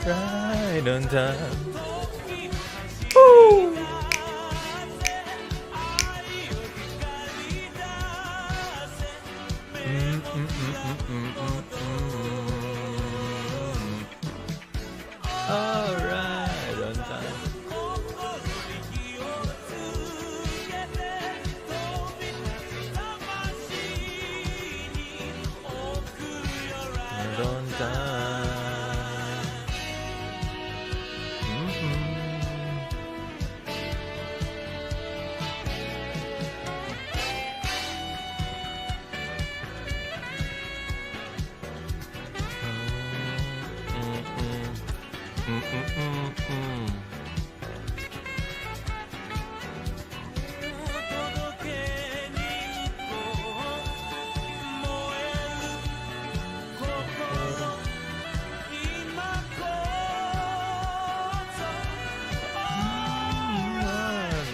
Right on time. Woo! All right on time. Right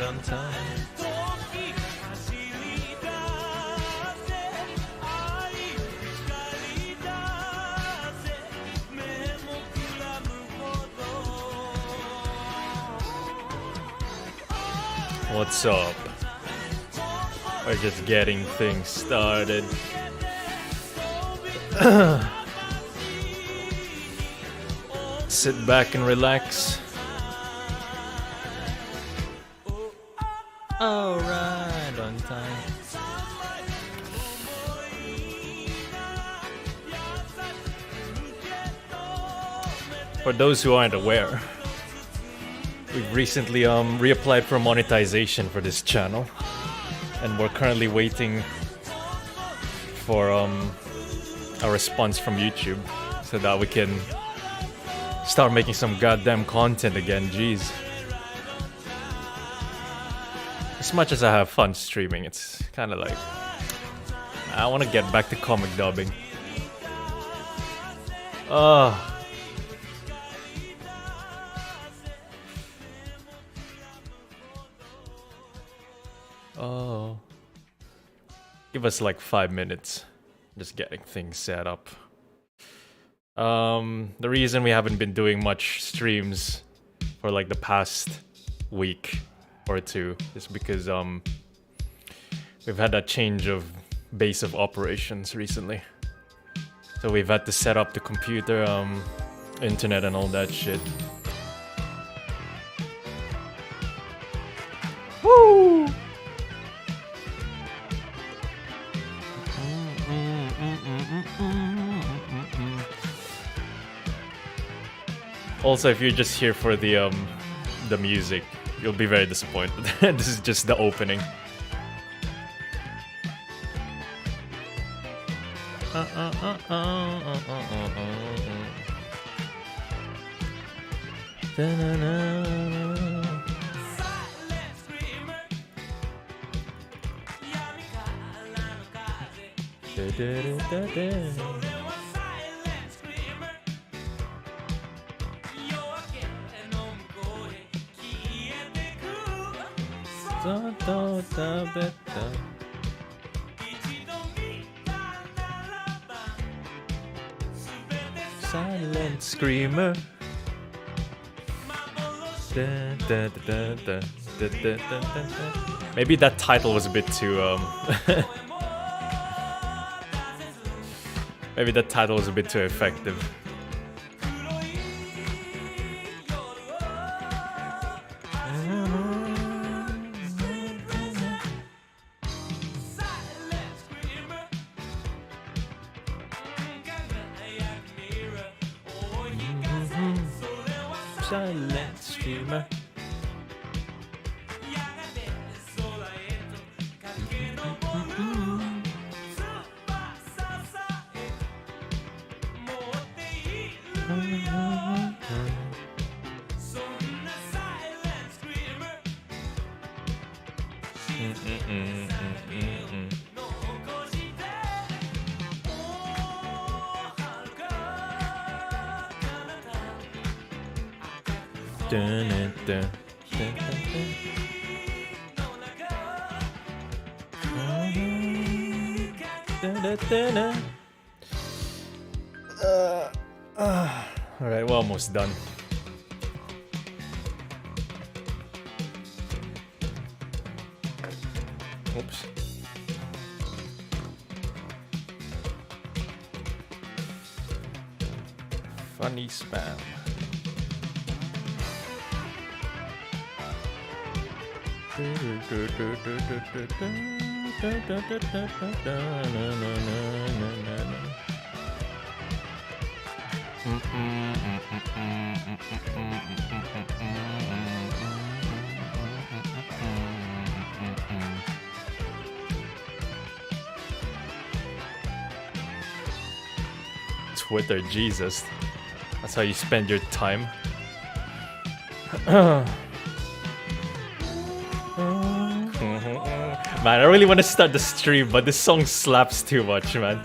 on time. What's up? We're just getting things started. Sit back and relax. Alright, on time. For those who aren't aware, we've recently reapplied for monetization for this channel, and we're currently waiting for a response from YouTube so that we can start making some goddamn content again. Jeez. As much as I have fun streaming, it's kind of like I want to get back to comic dubbing. Give us like 5 minutes. Just getting things set up. The reason we haven't been doing much streams for like the past week or two is because we've had a change of base of operations recently. So we've had to set up the computer, internet and all that shit. Woo! Also, if you're just here for the music, you'll be very disappointed. This is just the opening. Silent screamer. Maybe that title was a bit too maybe that title was a bit too effective. Silent streamer. Alright, we're almost done. Oops. Funny spam. Twitter, Jesus. That's how you spend your time. Man, I really want to start the stream, but this song slaps too much, man.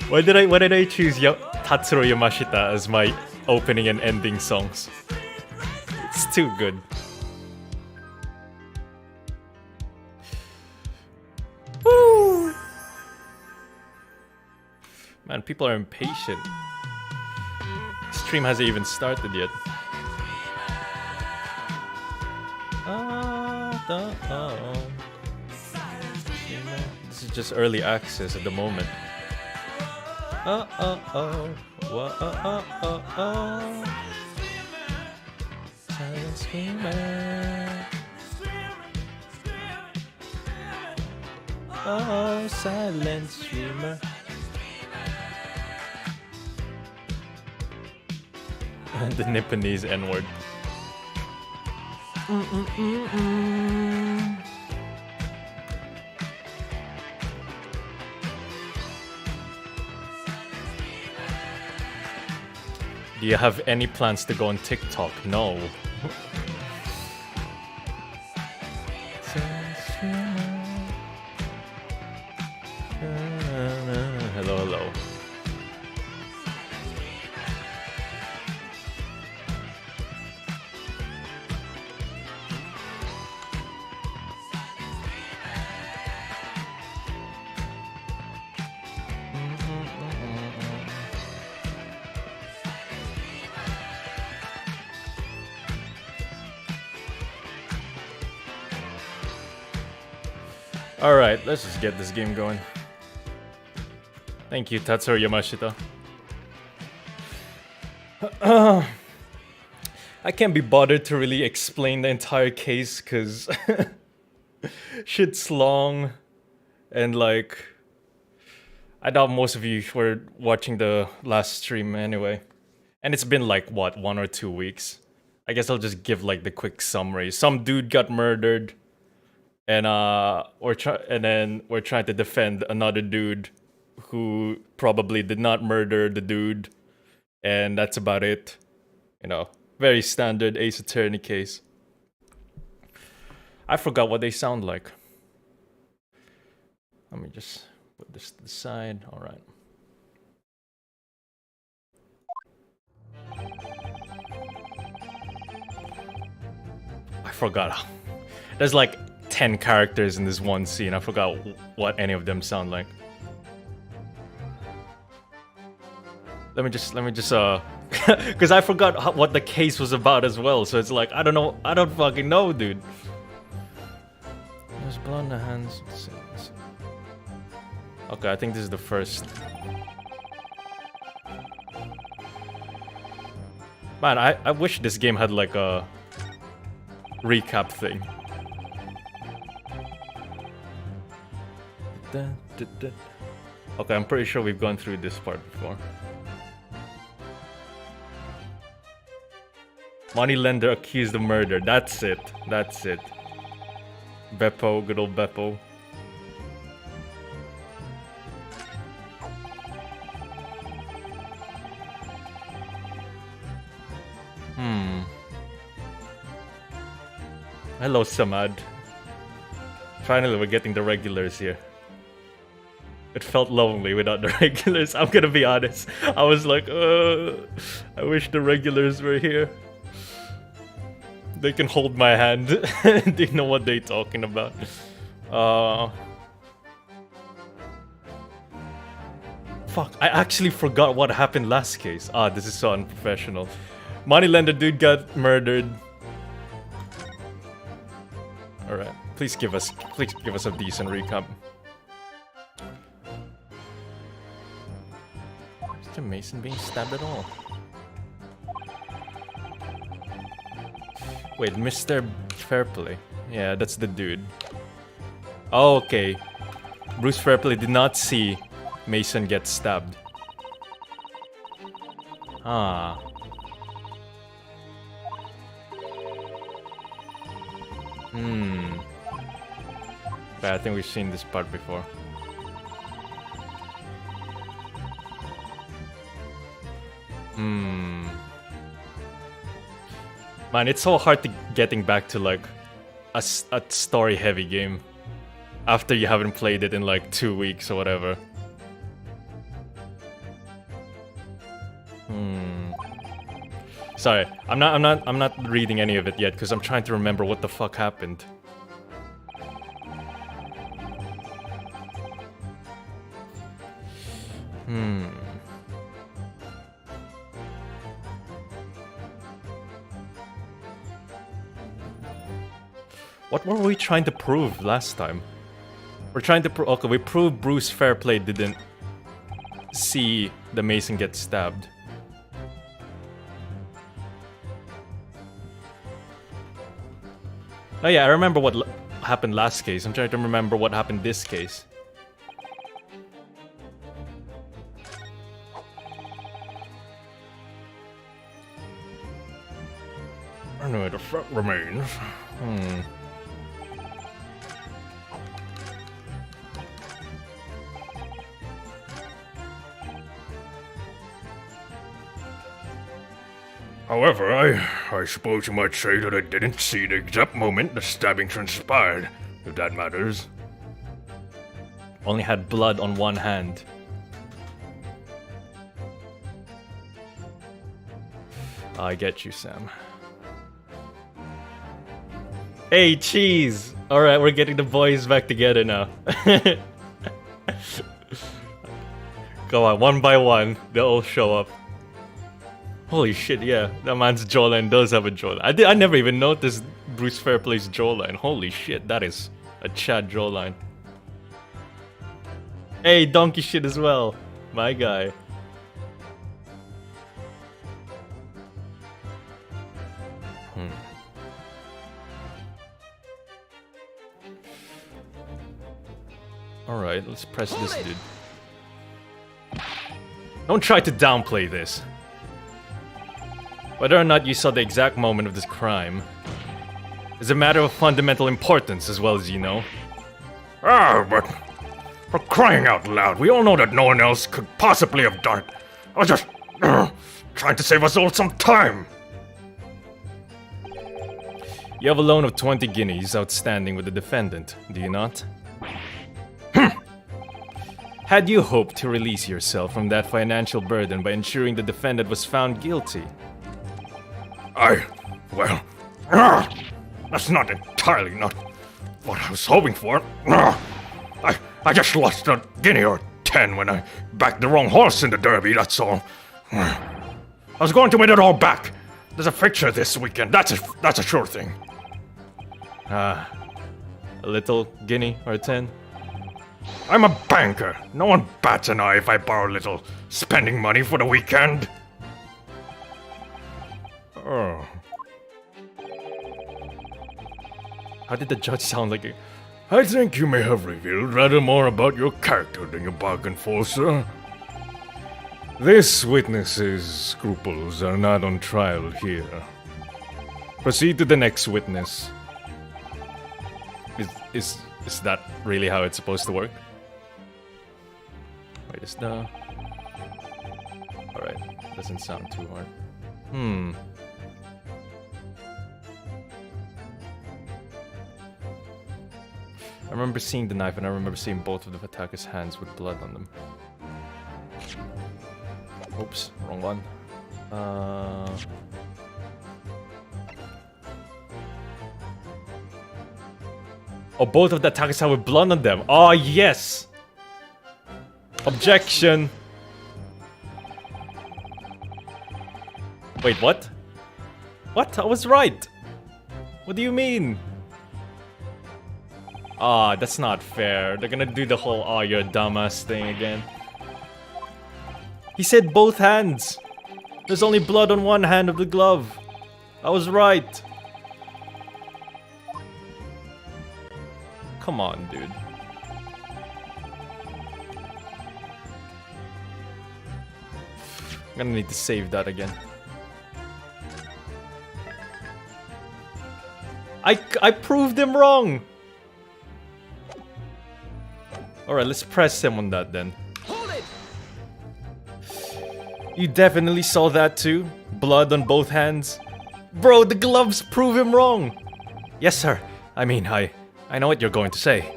Why did I choose Tatsuro Yamashita as my opening and ending songs? It's too good. Woo! Man, people are impatient. Stream hasn't even started yet. This is just early access at the moment. Silent screamer. Oh, silent streamer. And the Nipponese N-word. Do you have any plans to go on TikTok? No. Hello, hello. Alright, let's just get this game going. Thank you, Tatsuro Yamashita. I can't be bothered to really explain the entire case, because shit's long, and like, I doubt most of you were watching the last stream anyway. And it's been like, what, 1 or 2 weeks? I guess I'll just give like the quick summary. Some dude got murdered. And we're trying to defend another dude who probably did not murder the dude, and that's about it. You know, very standard Ace Attorney case. I forgot what they sound like. Let me just put this to the side. All right. I forgot. There's like 10 characters in this one scene. I forgot what any of them sound like. Let me just because I forgot what the case was about as well. So it's like, I don't know. I don't fucking know, dude. There's blood on the hands. Okay, I think this is the first. Man, I wish this game had like a recap thing. Okay, I'm pretty sure we've gone through this part before. Moneylender accused of murder. That's it. That's it. Beppo, good old Beppo. Hello, Samad. Finally, we're getting the regulars here. It felt lonely without the regulars. I'm gonna be honest. I was like, I wish the regulars were here. They can hold my hand. They know what they're talking about. Fuck, I actually forgot what happened last case. Ah, this is so unprofessional. Moneylender dude got murdered. Alright, please give us a decent recap. Is Mr. Mason being stabbed at all? Wait, Mr. Fairplay. Yeah, that's the dude. Oh, okay. Bruce Fairplay did not see Mason get stabbed. Ah. But I think we've seen this part before. Man, it's so hard to getting back to like a story-heavy game after you haven't played it in like 2 weeks or whatever. Sorry, I'm not reading any of it yet because I'm trying to remember what the fuck happened. What were we trying to prove last time? We're trying to prove... Okay, we proved Bruce Fairplay didn't see the Mason get stabbed. Oh yeah, I remember what happened last case. I'm trying to remember what happened this case. Anyway, the fact remains. However, I suppose you might say that I didn't see the exact moment the stabbing transpired, if that matters. Only had blood on one hand. I get you, Sam. Hey, cheese! Alright, we're getting the boys back together now. Go on, one by one, they'll all show up. Holy shit, yeah, that man's jawline does have a jawline. I never even noticed Bruce Fairplay's jawline. Holy shit, that is a Chad jawline. Hey, donkey shit as well, my guy. Alright, let's press this dude. Don't try to downplay this. Whether or not you saw the exact moment of this crime is a matter of fundamental importance as well as you know. But for crying out loud, we all know that no one else could possibly have done it. I was just trying to save us all some time. You have a loan of 20 guineas outstanding with the defendant, do you not? Had you hoped to release yourself from that financial burden by ensuring the defendant was found guilty? Well, that's not entirely not what I was hoping for. I just lost a guinea or 10 when I backed the wrong horse in the derby, that's all. I was going to win it all back. There's a fixture this weekend, that's a sure thing. A little guinea or 10? I'm a banker. No one bats an eye if I borrow a little spending money for the weekend. Oh. How did the judge sound like a... I think you may have revealed rather more about your character than you bargained for, sir. This witness's scruples are not on trial here. Proceed to the next witness. Is that really how it's supposed to work? Wait, is the... Alright, doesn't sound too hard. I remember seeing the knife and I remember seeing both of the attacker's hands with blood on them. Oops, wrong one. Oh, both of the attackers have with blood on them. Oh, yes! Objection! Wait, what? What? I was right! What do you mean? Ah, that's not fair. They're gonna do the whole, oh, you're a dumbass thing again. He said both hands! There's only blood on one hand of the glove. I was right. Come on, dude. I'm gonna need to save that again. I proved him wrong! Alright, let's press him on that then. Hold it! You definitely saw that too? Blood on both hands? Bro, the gloves prove him wrong! Yes, sir. I mean, I know what you're going to say.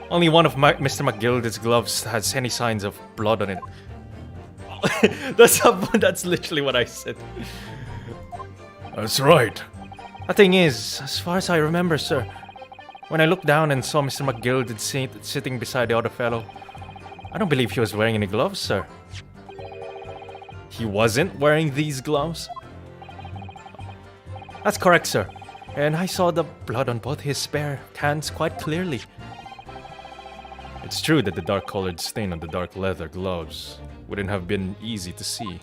Only one of Mr. McGilde's gloves has any signs of blood on it. That's literally what I said. That's right. The thing is, as far as I remember, sir, when I looked down and saw Mr. McGilde sitting beside the other fellow, I don't believe he was wearing any gloves, sir. He wasn't wearing these gloves? That's correct, sir. And I saw the blood on both his bare hands quite clearly. It's true that the dark-colored stain on the dark leather gloves wouldn't have been easy to see.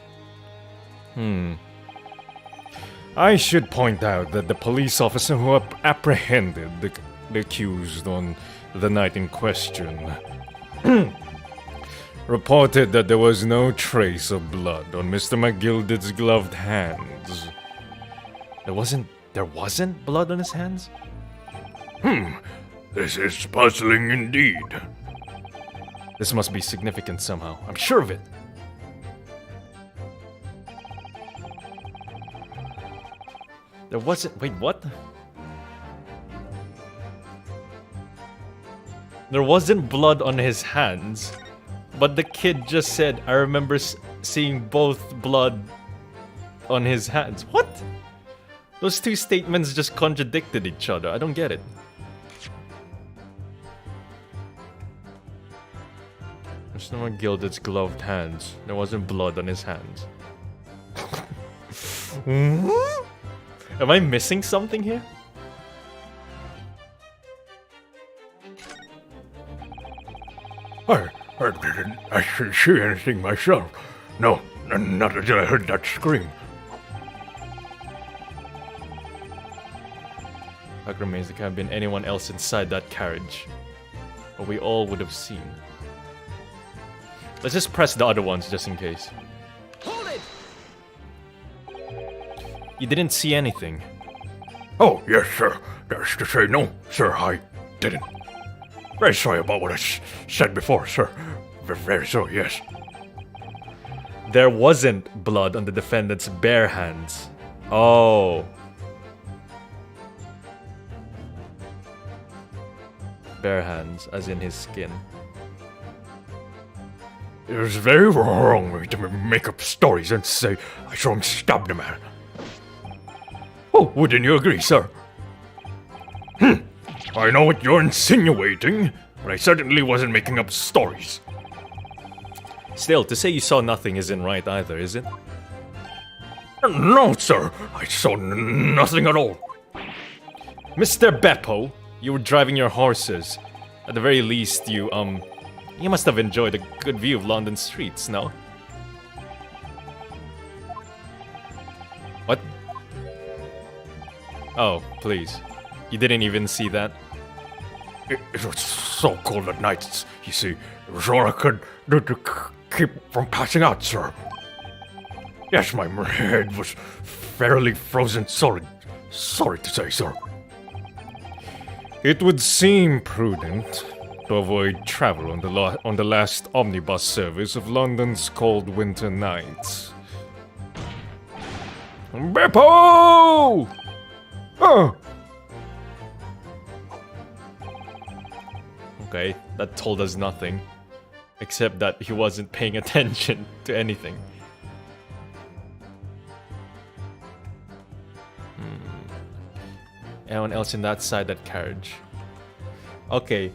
I should point out that the police officer who apprehended the accused on the night in question reported that there was no trace of blood on Mr. McGilde's gloved hands. There wasn't blood on his hands? This is puzzling indeed. This must be significant somehow. I'm sure of it. There wasn't... Wait, what? There wasn't blood on his hands. But the kid just said, I remember seeing both blood on his hands. What? Those two statements just contradicted each other. I don't get it. Mr. McGilde's gloved hands. There wasn't blood on his hands. Am I missing something here? I didn't actually see anything myself. No, not until I heard that scream. Fact remains there can't have been anyone else inside that carriage. But we all would have seen. Let's just press the other ones just in case. Hold it! You didn't see anything. Oh, yes, sir. That's to say, no, sir, I didn't. Very sorry about what I said before, sir. Very sorry, yes. There wasn't blood on the defendant's bare hands. Oh. Bare hands, as in his skin. It was very wrong of me to make up stories and say I saw him stab the man. Oh, wouldn't you agree, sir? I know what you're insinuating, but I certainly wasn't making up stories. Still, to say you saw nothing isn't right either, is it? No, sir. I saw nothing at all. Mr. Beppo, you were driving your horses. At the very least, you must have enjoyed a good view of London streets, no? What? Oh, please. You didn't even see that? It was so cold at night, you see. It was all I could do to keep from passing out, sir. Yes, my head was fairly frozen solid. Sorry to say, sir. It would seem prudent to avoid travel on the last omnibus service of London's cold winter nights. Beppo! Oh! Okay, that told us nothing. Except that he wasn't paying attention to anything. Anyone else inside that carriage? Okay.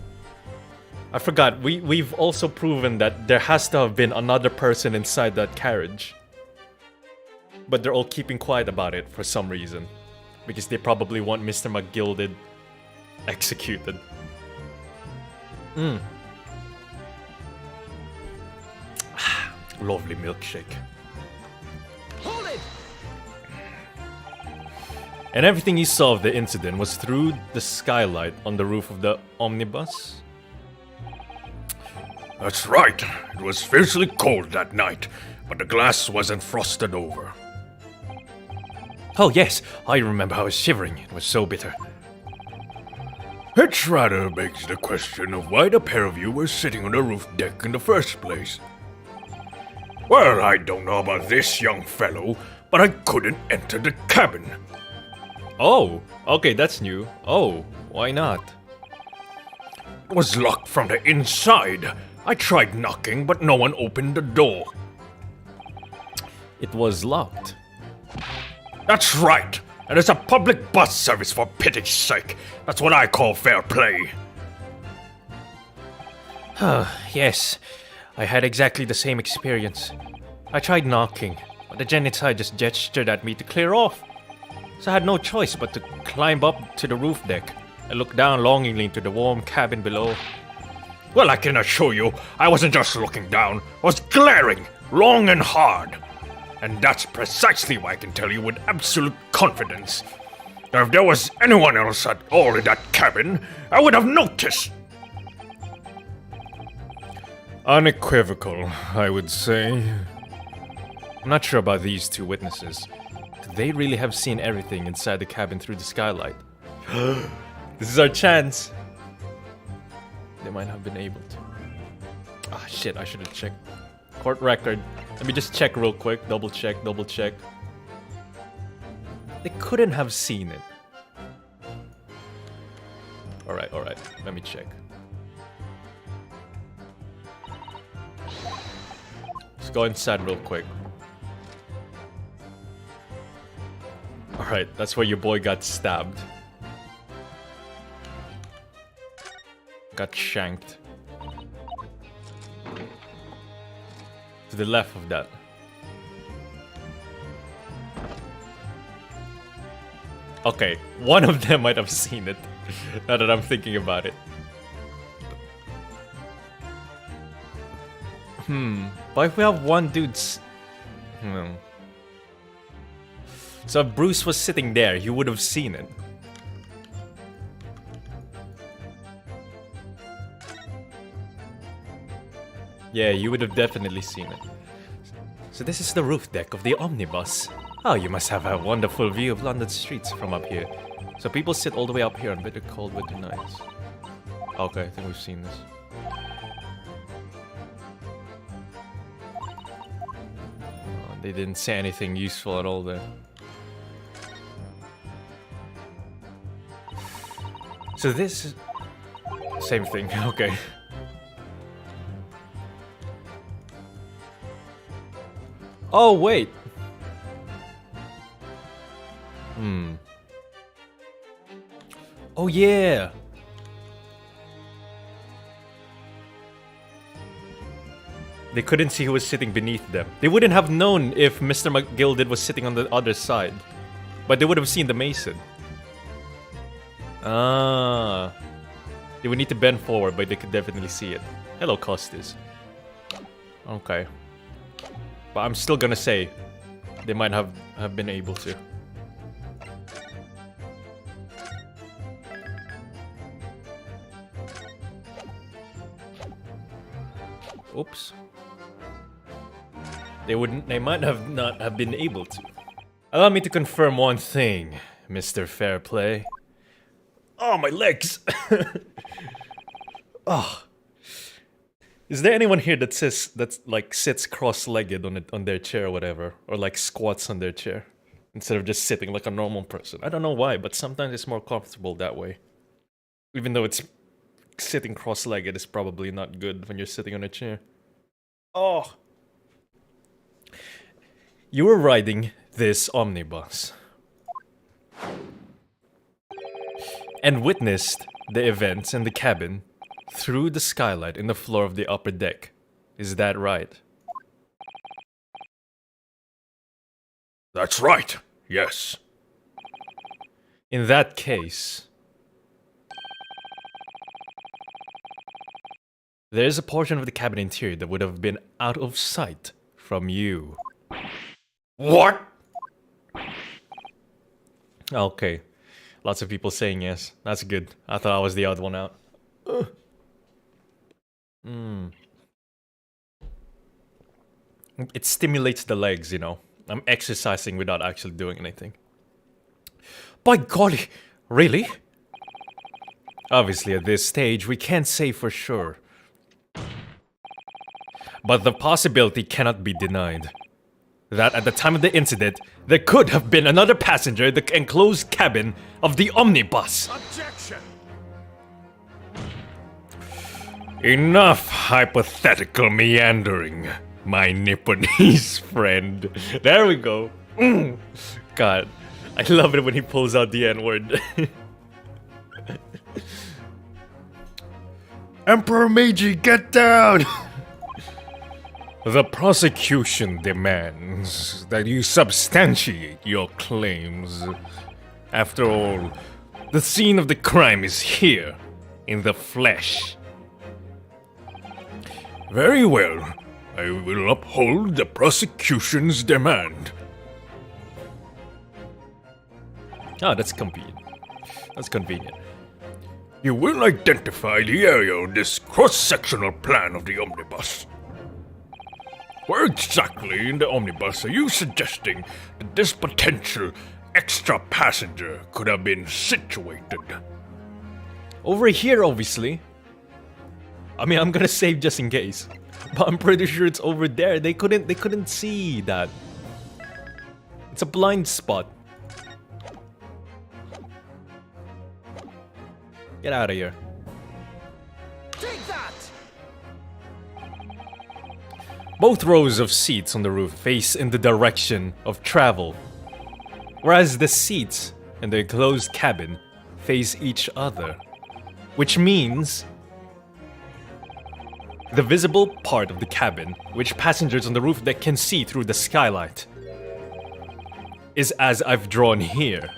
I forgot, we've also proven that there has to have been another person inside that carriage. But they're all keeping quiet about it for some reason. Because they probably want Mr. McGilded executed. Lovely milkshake. Hold it! And everything you saw of the incident was through the skylight on the roof of the omnibus? That's right. It was fiercely cold that night, but the glass wasn't frosted over. Oh yes, I remember I was shivering. It was so bitter. It rather begs the question of why the pair of you were sitting on the roof deck in the first place. Well, I don't know about this young fellow, but I couldn't enter the cabin. Oh, okay, that's new. Oh, why not? It was locked from the inside. I tried knocking, but no one opened the door. It was locked. That's right. And it's a public bus service, for pity's sake. That's what I call fair play. Yes, I had exactly the same experience. I tried knocking, but the gen inside just gestured at me to clear off. So I had no choice but to climb up to the roof deck and look down longingly into the warm cabin below. Well, I can assure you, I wasn't just looking down. I was glaring, long and hard. And that's precisely why I can tell you with absolute confidence that if there was anyone else at all in that cabin, I would have noticed. Unequivocal, I would say. I'm not sure about these two witnesses. Could they really have seen everything inside the cabin through the skylight? This is our chance. They might have been able to. Ah, shit, I should have checked. Court record. Let me just check real quick. Double check, double check. They couldn't have seen it. Alright, alright. Let me check. Let's go inside real quick. Alright, that's where your boy got stabbed. Got shanked. To the left of that. Okay, one of them might have seen it. Now that I'm thinking about it. But if we have one dude's... So if Bruce was sitting there, he would have seen it. Yeah, you would have definitely seen it. So this is the roof deck of the omnibus. Oh, you must have a wonderful view of London streets from up here. So people sit all the way up here on bitter cold winter nights. Okay, I think we've seen this. Oh, they didn't say anything useful at all there. So this... Same thing, okay. Oh, wait. Oh, yeah. They couldn't see who was sitting beneath them. They wouldn't have known if Mr. McGilded was sitting on the other side. But they would have seen the mason. Ah. They would need to bend forward, but they could definitely see it. Hello, Costis. Okay. But I'm still gonna say they might have been able to. Oops. They might have not have been able to. Allow me to confirm one thing, Mr. Fairplay. Oh, my legs! Oh. Is there anyone here that sits cross-legged on their chair or whatever? Or like squats on their chair? Instead of just sitting like a normal person. I don't know why, but sometimes it's more comfortable that way. Even though it's sitting cross-legged is probably not good when you're sitting on a chair. Oh. You were riding this omnibus. And witnessed the events in the cabin through the skylight in the floor of the upper deck. Is that right? That's right, yes. In that case, there's a portion of the cabin interior that would have been out of sight from you. What? Okay. Lots of people saying yes. That's good. I thought I was the odd one out. It stimulates the legs, you know. I'm exercising without actually doing anything. By golly, really? Obviously, at this stage, we can't say for sure. But the possibility cannot be denied. That at the time of the incident, there could have been another passenger in the enclosed cabin of the omnibus. Objection! Enough hypothetical meandering, my Nipponese friend. There we go. God, I love it when he pulls out the N-word. Emperor Meiji, get down! The prosecution demands that you substantiate your claims. After all, the scene of the crime is here, in the flesh. Very well. I will uphold the prosecution's demand. Oh, that's convenient. That's convenient. You will identify the area on this cross-sectional plan of the omnibus. Where exactly in the omnibus are you suggesting that this potential extra passenger could have been situated? Over here, obviously. I mean, I'm gonna save just in case. But I'm pretty sure it's over there. They couldn't see that. It's a blind spot. Get out of here. Take that! Both rows of seats on the roof face in the direction of travel, whereas the seats in the enclosed cabin face each other, which means the visible part of the cabin, which passengers on the roof deck can see through the skylight, is as I've drawn here.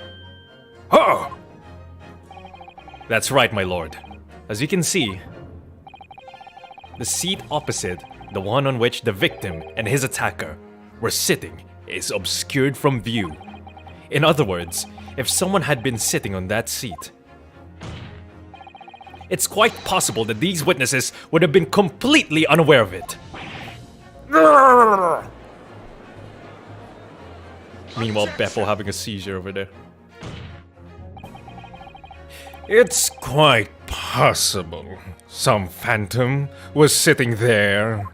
Oh! That's right, my lord. As you can see, the seat opposite, the one on which the victim and his attacker were sitting, is obscured from view. In other words, if someone had been sitting on that seat, it's quite possible that these witnesses would have been completely unaware of it. Meanwhile, Beppo having a seizure over there. It's quite possible some phantom was sitting there.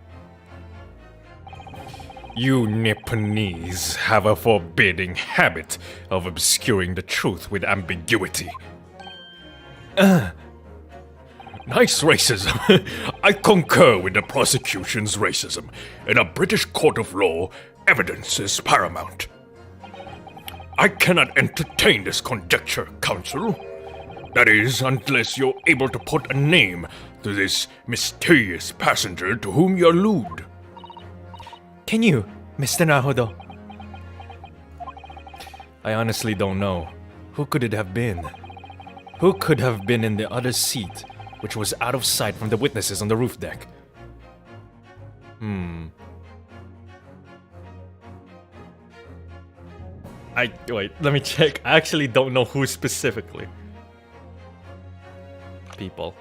You Nipponese have a forbidding habit of obscuring the truth with ambiguity. Nice racism. I concur with the prosecution's racism. In a British court of law, Evidence is paramount. I cannot entertain this conjecture, Council. That is, unless you're able to put a name to this mysterious passenger to whom you allude. Can you, Mr. Nahodo? I honestly don't know. Who could it have been? Who could have been in the other seat, which was out of sight from the witnesses on the roof deck? Wait, let me check. I actually don't know who specifically. People.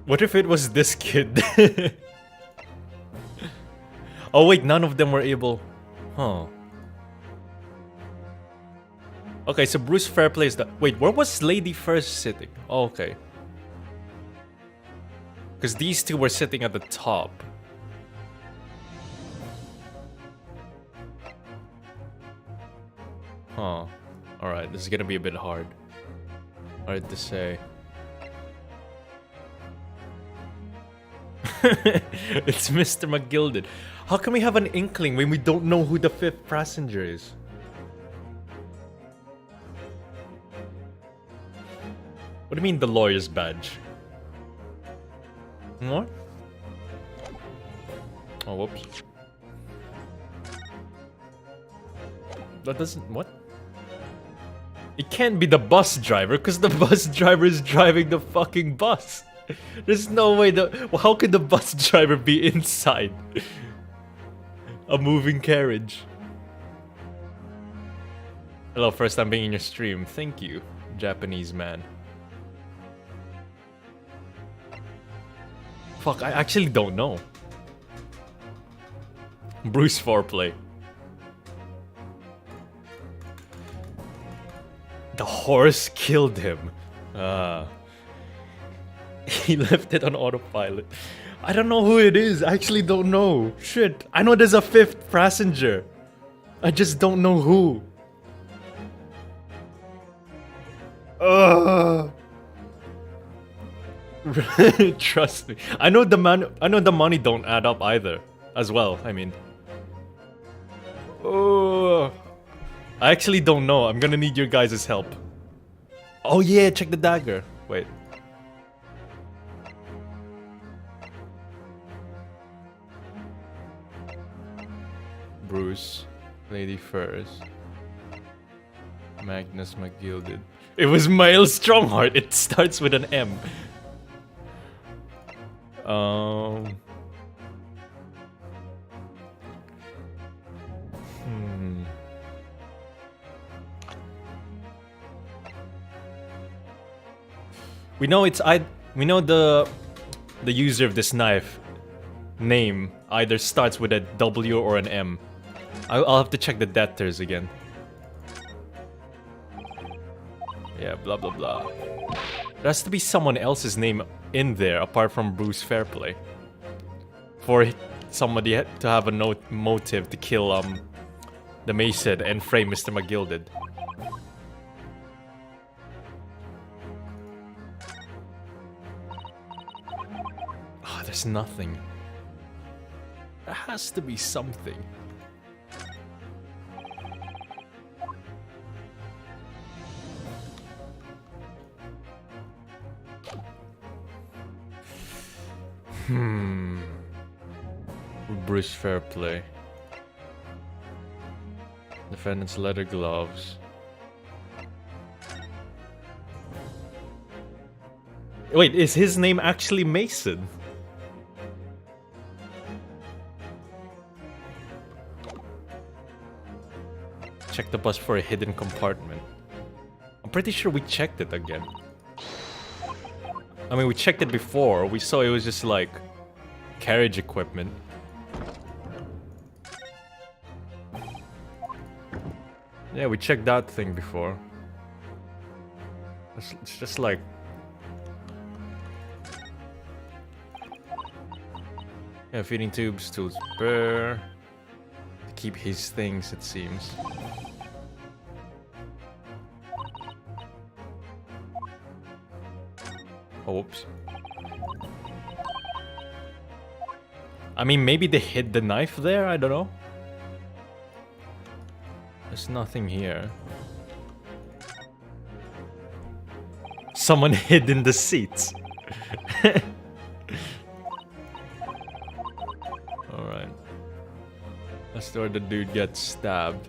What if it was this kid? Oh wait, none of them were able... Huh. Okay, so Bruce Fairplay is the... Wait, where was Lady First sitting? Oh, okay. Because these two were sitting at the top. Huh. Alright, this is gonna be a bit hard. Hard to say. It's Mr. McGilded. How can we have an inkling when we don't know who the fifth passenger is? What do you mean the lawyer's badge? What? Oh, whoops. That doesn't... What? It can't be the bus driver, because the bus driver is driving the fucking bus. There's no way the... Well, how could the bus driver be inside a moving carriage? Hello, first time being in your stream. Thank you, Japanese man. Fuck, I actually don't know. Bruce Foreplay. The horse killed him. He left it on autopilot. I don't know who it is. I actually don't know. Shit. I know there's a fifth passenger. I just don't know who. Trust me. I know the money don't add up either. As well, I mean. I actually don't know. I'm gonna need your guys' help. Oh yeah, check the dagger. Wait. Bruce, Lady First, Magnus McGilded. It was Miles Strongheart. It starts with an M. We know it's we know the user of this knife name either starts with a W or an M. I'll have to check the debtors again. Yeah, blah blah blah. There has to be someone else's name in there apart from Bruce Fairplay for somebody to have a motive to kill the Mason and frame Mr. McGilded. Ah, there's nothing. There has to be something. Bruce Fairplay. Defendant's leather gloves. Wait, is his name actually Mason? Check the bus for a hidden compartment. I'm pretty sure we checked it again. I mean, we checked it before. We saw it was just like carriage equipment. Yeah, we checked that thing before. It's just like Yeah, feeding tubes, tools repair. To keep his things, it seems. Oh, whoops. I mean, maybe they hid the knife there? I don't know. There's nothing here. Someone hid in the seats. Alright. That's where the dude gets stabbed.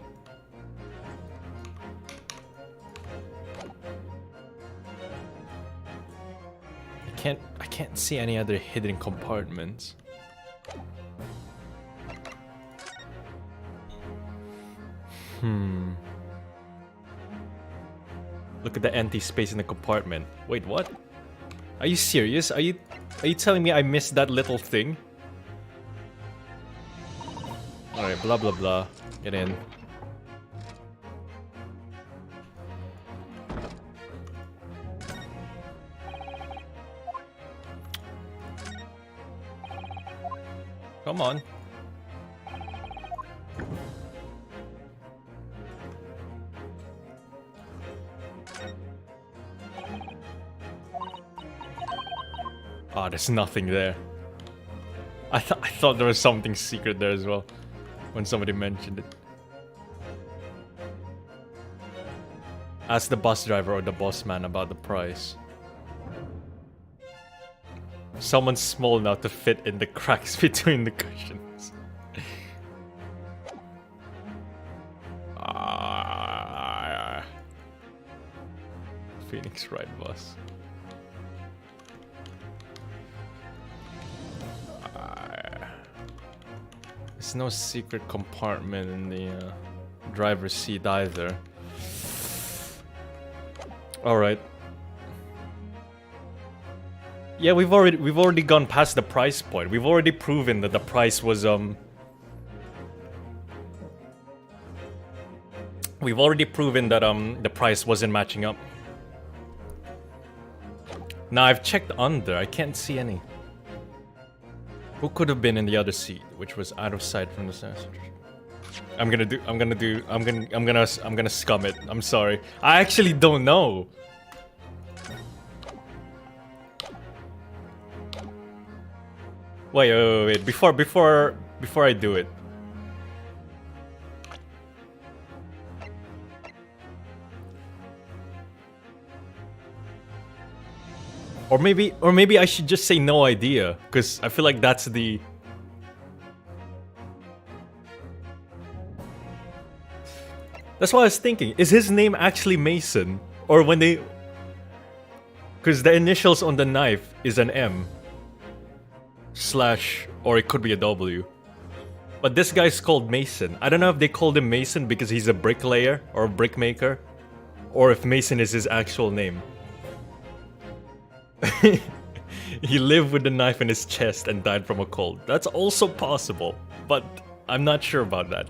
I can't see any other hidden compartments. Look at the empty space in the compartment. Wait, what? Are you serious? Are you telling me I missed that little thing? Alright, blah blah blah. Get in. Come on. Ah, there's nothing there. I thought there was something secret there as well when somebody mentioned it. Ask the bus driver or the boss man about the price. Someone's small enough to fit in the cracks between the cushions. Phoenix Ride bus. There's no secret compartment in the driver's seat either. Alright. Yeah, we've already gone past the price point. We've already proven that the price was we've already proven that the price wasn't matching up. Now I've checked under, I can't see any. Who could have been in the other seat, which was out of sight from the passenger? I'm gonna scum it. I'm sorry. I actually don't know. Wait. Before I do it. Or maybe I should just say no idea, because I feel like that's the... That's what I was thinking. Is his name actually Mason? Or when they... Because the initials on the knife is an M. Slash, or it could be a W. But this guy's called Mason. I don't know if they called him Mason because he's a bricklayer or a brickmaker. Or if Mason is his actual name. He lived with the knife in his chest and died from a cold. That's also possible, but I'm not sure about that.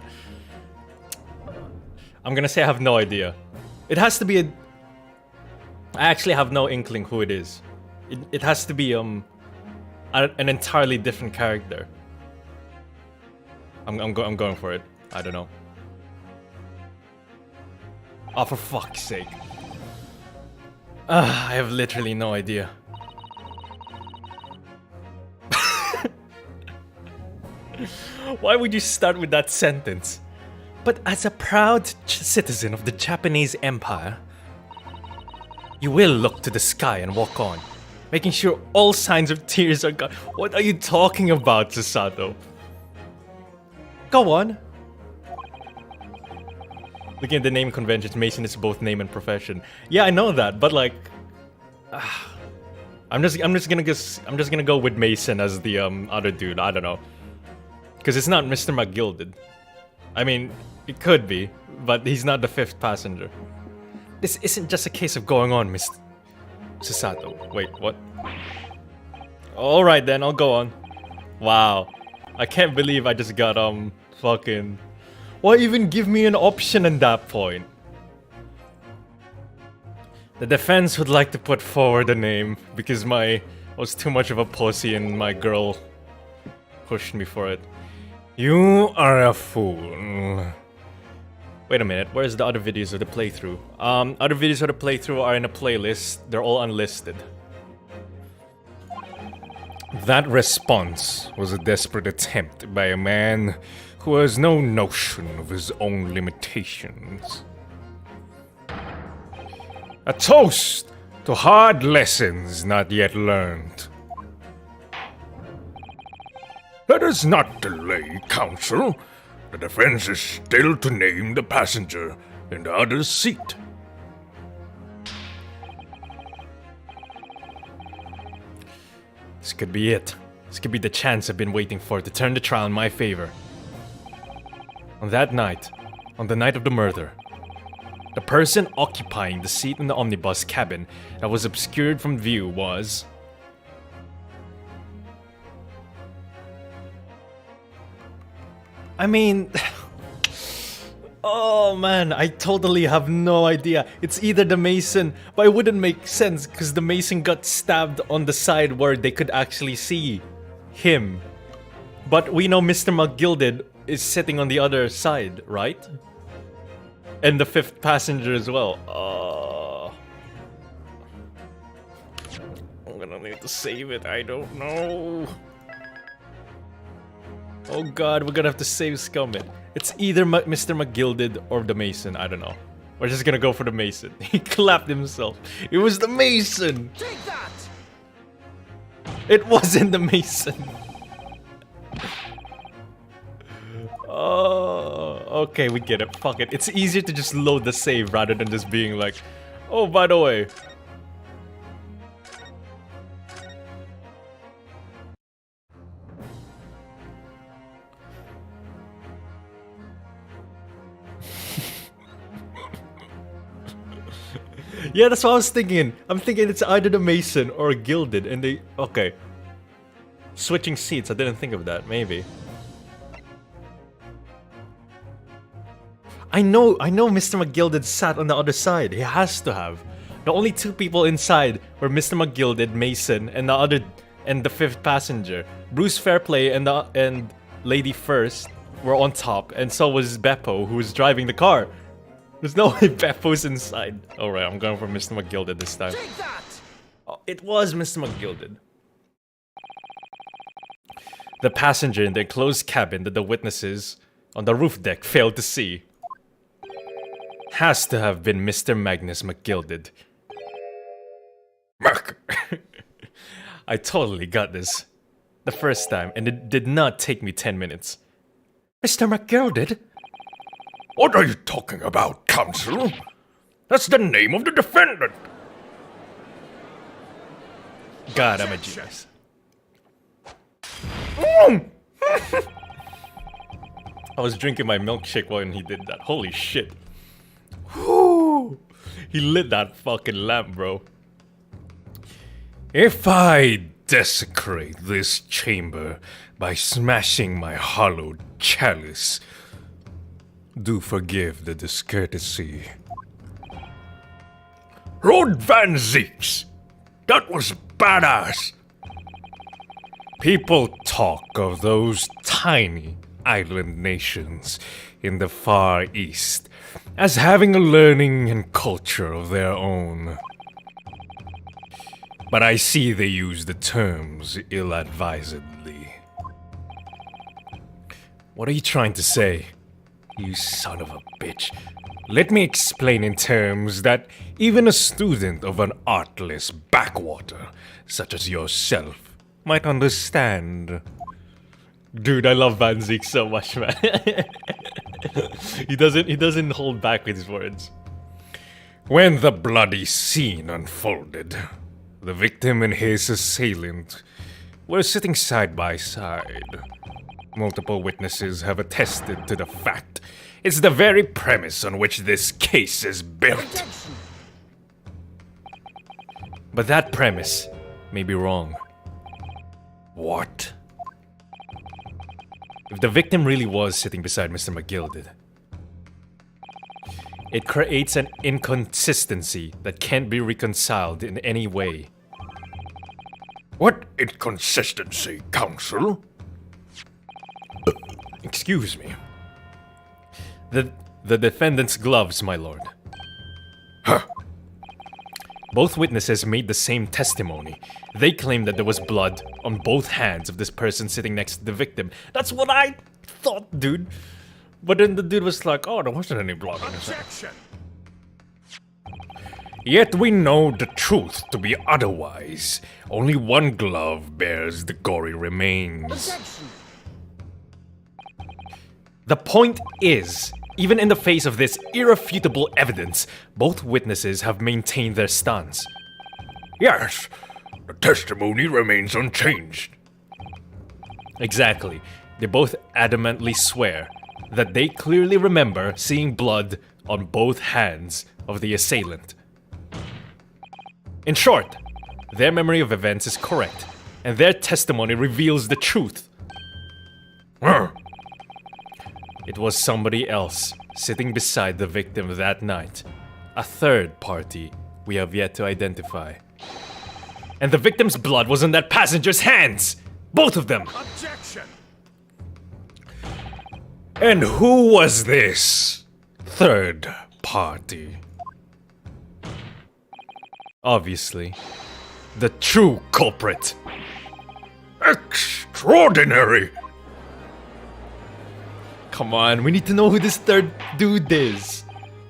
I'm gonna say I have no idea. It has to be a... I actually have no inkling who it is. It has to be an entirely different character. I'm going for it. I don't know. Oh, for fuck's sake. I have literally no idea. Why would you start with that sentence? But as a proud citizen of the Japanese Empire, you will look to the sky and walk on, making sure all signs of tears are gone. What are you talking about, Susato? Go on. Looking at the name conventions, Mason is both name and profession. Yeah, I know that, but like, I'm just gonna go with Mason as the other dude. I don't know, because it's not Mr. McGilded. I mean, it could be, but he's not the fifth passenger. This isn't just a case of going on, Mr. Susato. Wait, what? All right then, I'll go on. Wow, I can't believe I just got fucking. Why even give me an option at that point? The defense would like to put forward a name because I was too much of a pussy and my girl pushed me for it. You are a fool. Wait a minute, where's the other videos of the playthrough? Other videos of the playthrough are in a playlist. They're all unlisted. That response was a desperate attempt by a man who has no notion of his own limitations. A toast to hard lessons not yet learned. Let us not delay, Counsel. The defense is still to name the passenger in the other seat. This could be it. This could be the chance I've been waiting for to turn the trial in my favor. On that night, on the night of the murder, the person occupying the seat in the omnibus cabin that was obscured from view was... I mean... Oh man, I totally have no idea. It's either the Mason, but it wouldn't make sense because the Mason got stabbed on the side where they could actually see him. But we know Mr. McGilded is sitting on the other side, right? And the fifth passenger as well. I'm gonna need to save it, I don't know. Oh god, we're gonna have to save Scummit. It's either Mr. McGilded or the Mason, I don't know. We're just gonna go for the Mason. He clapped himself. It was the Mason! Take that! It wasn't the Mason! Oh, okay, we get it. Fuck it. It's easier to just load the save rather than just being like, oh, by the way. Yeah, that's what I was thinking. I'm thinking it's either the Mason or Gilded, and they... Okay. Switching seats, I didn't think of that. Maybe. I know Mr. McGilded sat on the other side. He has to have. The only two people inside were Mr. McGilded, Mason, and the fifth passenger. Bruce Fairplay and Lady First were on top, and so was Beppo, who was driving the car. There's no way Beppo's inside. Alright, I'm going for Mr. McGilded this time. Take that! Oh, it was Mr. McGilded. The passenger in the enclosed cabin that the witnesses on the roof deck failed to see has to have been Mr. Magnus McGilded. I totally got this. The first time, and it did not take me 10 minutes. Mr. McGilded? What are you talking about, Counsel? That's the name of the defendant. God, I'm a genius. I was drinking my milkshake when he did that. Holy shit. Whew. He lit that fucking lamp, bro. If I desecrate this chamber by smashing my hollowed chalice, do forgive the discourtesy. Rod Van Zeeks! That was badass! People talk of those tiny island nations in the Far East as having a learning and culture of their own. But I see they use the terms ill-advisedly. What are you trying to say? You son of a bitch. Let me explain in terms that even a student of an artless backwater, such as yourself, might understand. Dude, I love Van Zeek so much, man. He doesn't hold back with his words. When the bloody scene unfolded, the victim and his assailant were sitting side by side. Multiple witnesses have attested to the fact. It's the very premise on which this case is built. But that premise may be wrong. What? If the victim really was sitting beside Mr. McGilded, it creates an inconsistency that can't be reconciled in any way. What inconsistency, Counsel? Excuse me. The defendant's gloves, my lord. Huh. Both witnesses made the same testimony. They claimed that there was blood on both hands of this person sitting next to the victim. That's what I thought, dude. But then the dude was like, oh, there wasn't any blood on his hand. Objection! Yet we know the truth to be otherwise. Only one glove bears the gory remains. Objection! The point is, even in the face of this irrefutable evidence, both witnesses have maintained their stance. Yes, the testimony remains unchanged. Exactly. They both adamantly swear that they clearly remember seeing blood on both hands of the assailant. In short, their memory of events is correct, and their testimony reveals the truth. Huh. It was somebody else sitting beside the victim that night. A third party we have yet to identify. And the victim's blood was on that passenger's hands! Both of them! Objection! And who was this third party? Obviously, the true culprit. Extraordinary! Come on, we need to know who this third dude is.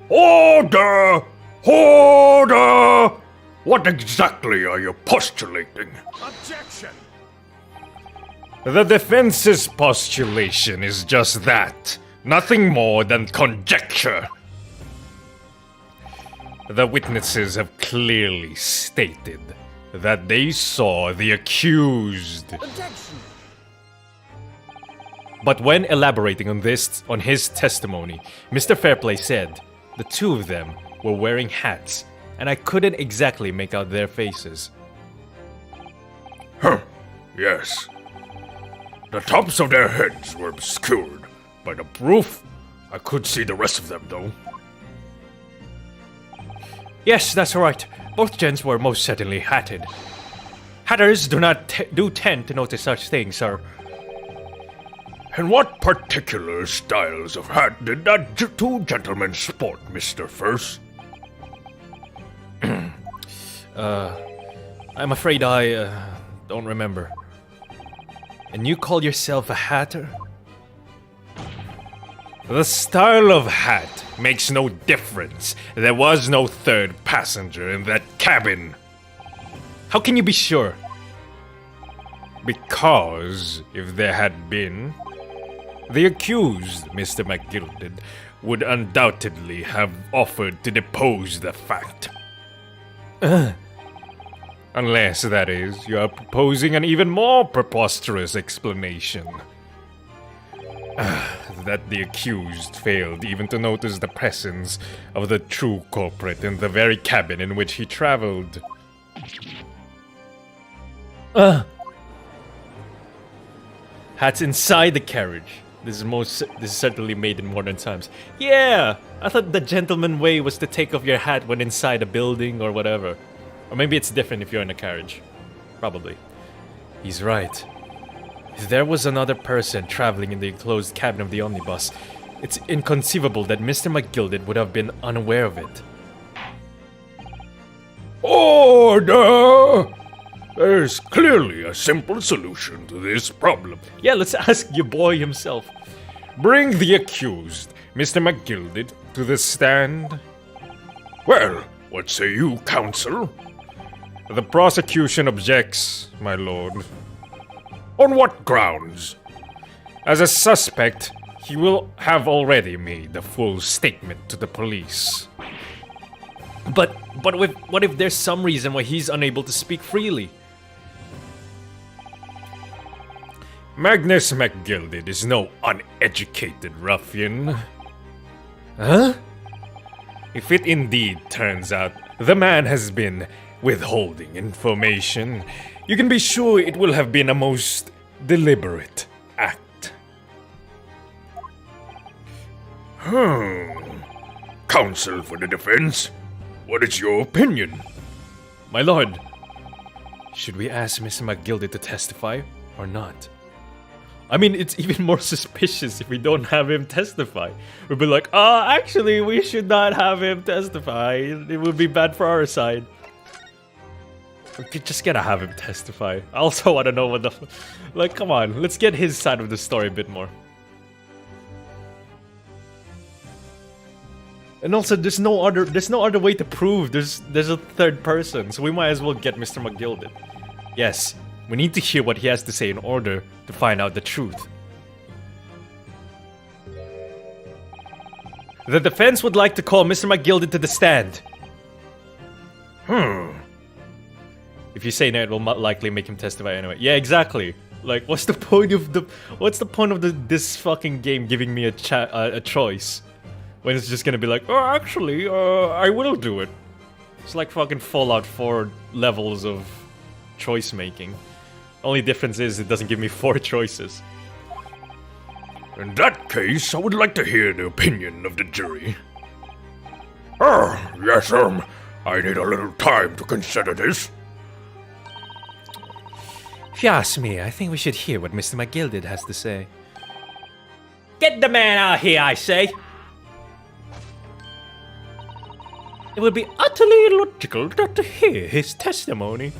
Order! Order! What exactly are you postulating? Objection! The defense's postulation is just that. Nothing more than conjecture. The witnesses have clearly stated that they saw the accused. Objection! But when elaborating on his testimony, Mr. Fairplay said the two of them were wearing hats, and I couldn't exactly make out their faces. Huh. Yes. The tops of their heads were obscured by the roof. I could see the rest of them, though. Yes, that's right. Both gents were most certainly hatted. Hatters do tend to notice such things, sir. And what particular styles of hat did that two gentlemen sport, Mr. First? I'm afraid I don't remember. And you call yourself a hatter? The style of hat makes no difference. There was no third passenger in that cabin. How can you be sure? Because if there had been, the accused, Mr. McGilded, would undoubtedly have offered to depose the fact. Unless, that is, you are proposing an even more preposterous explanation. That the accused failed even to notice the presence of the true culprit in the very cabin in which he traveled. Hats inside the carriage. This is certainly made in modern times. Yeah! I thought the gentleman way was to take off your hat when inside a building or whatever. Or maybe it's different if you're in a carriage. Probably. He's right. If there was another person traveling in the enclosed cabin of the omnibus, it's inconceivable that Mr. McGilded would have been unaware of it. Order! There's clearly a simple solution to this problem. Yeah, let's ask your boy himself. Bring the accused, Mr. McGilded, to the stand. Well, what say you, counsel? The prosecution objects, my lord. On what grounds? As a suspect, he will have already made the full statement to the police. But what if there's some reason why he's unable to speak freely? Magnus McGilded is no uneducated ruffian. Huh? If it indeed turns out the man has been withholding information, you can be sure it will have been a most deliberate act. Counsel for the defense, what is your opinion? My lord, should we ask Mr. McGilded to testify or not? I mean, it's even more suspicious if we don't have him testify. We'll be like, actually, we should not have him testify. It would be bad for our side. We just gotta have him testify. I also want to know what the... Like, come on, let's get his side of the story a bit more. And also, there's no other way to prove there's a third person, so we might as well get Mr. McGilded. Yes, we need to hear what he has to say in order to find out the truth. The defense would like to call Mr. McGilded to the stand. If you say no, it will likely make him testify anyway. Yeah, exactly. Like, what's the point of this fucking game giving me a choice? When it's just gonna be like, oh, actually, I will do it. It's like fucking Fallout 4 levels of choice making. Only difference is it doesn't give me 4 choices. In that case, I would like to hear the opinion of the jury. Yes, I need a little time to consider this. If you ask me, I think we should hear what Mr. McGilded has to say. Get the man out here, I say! It would be utterly illogical not to hear his testimony.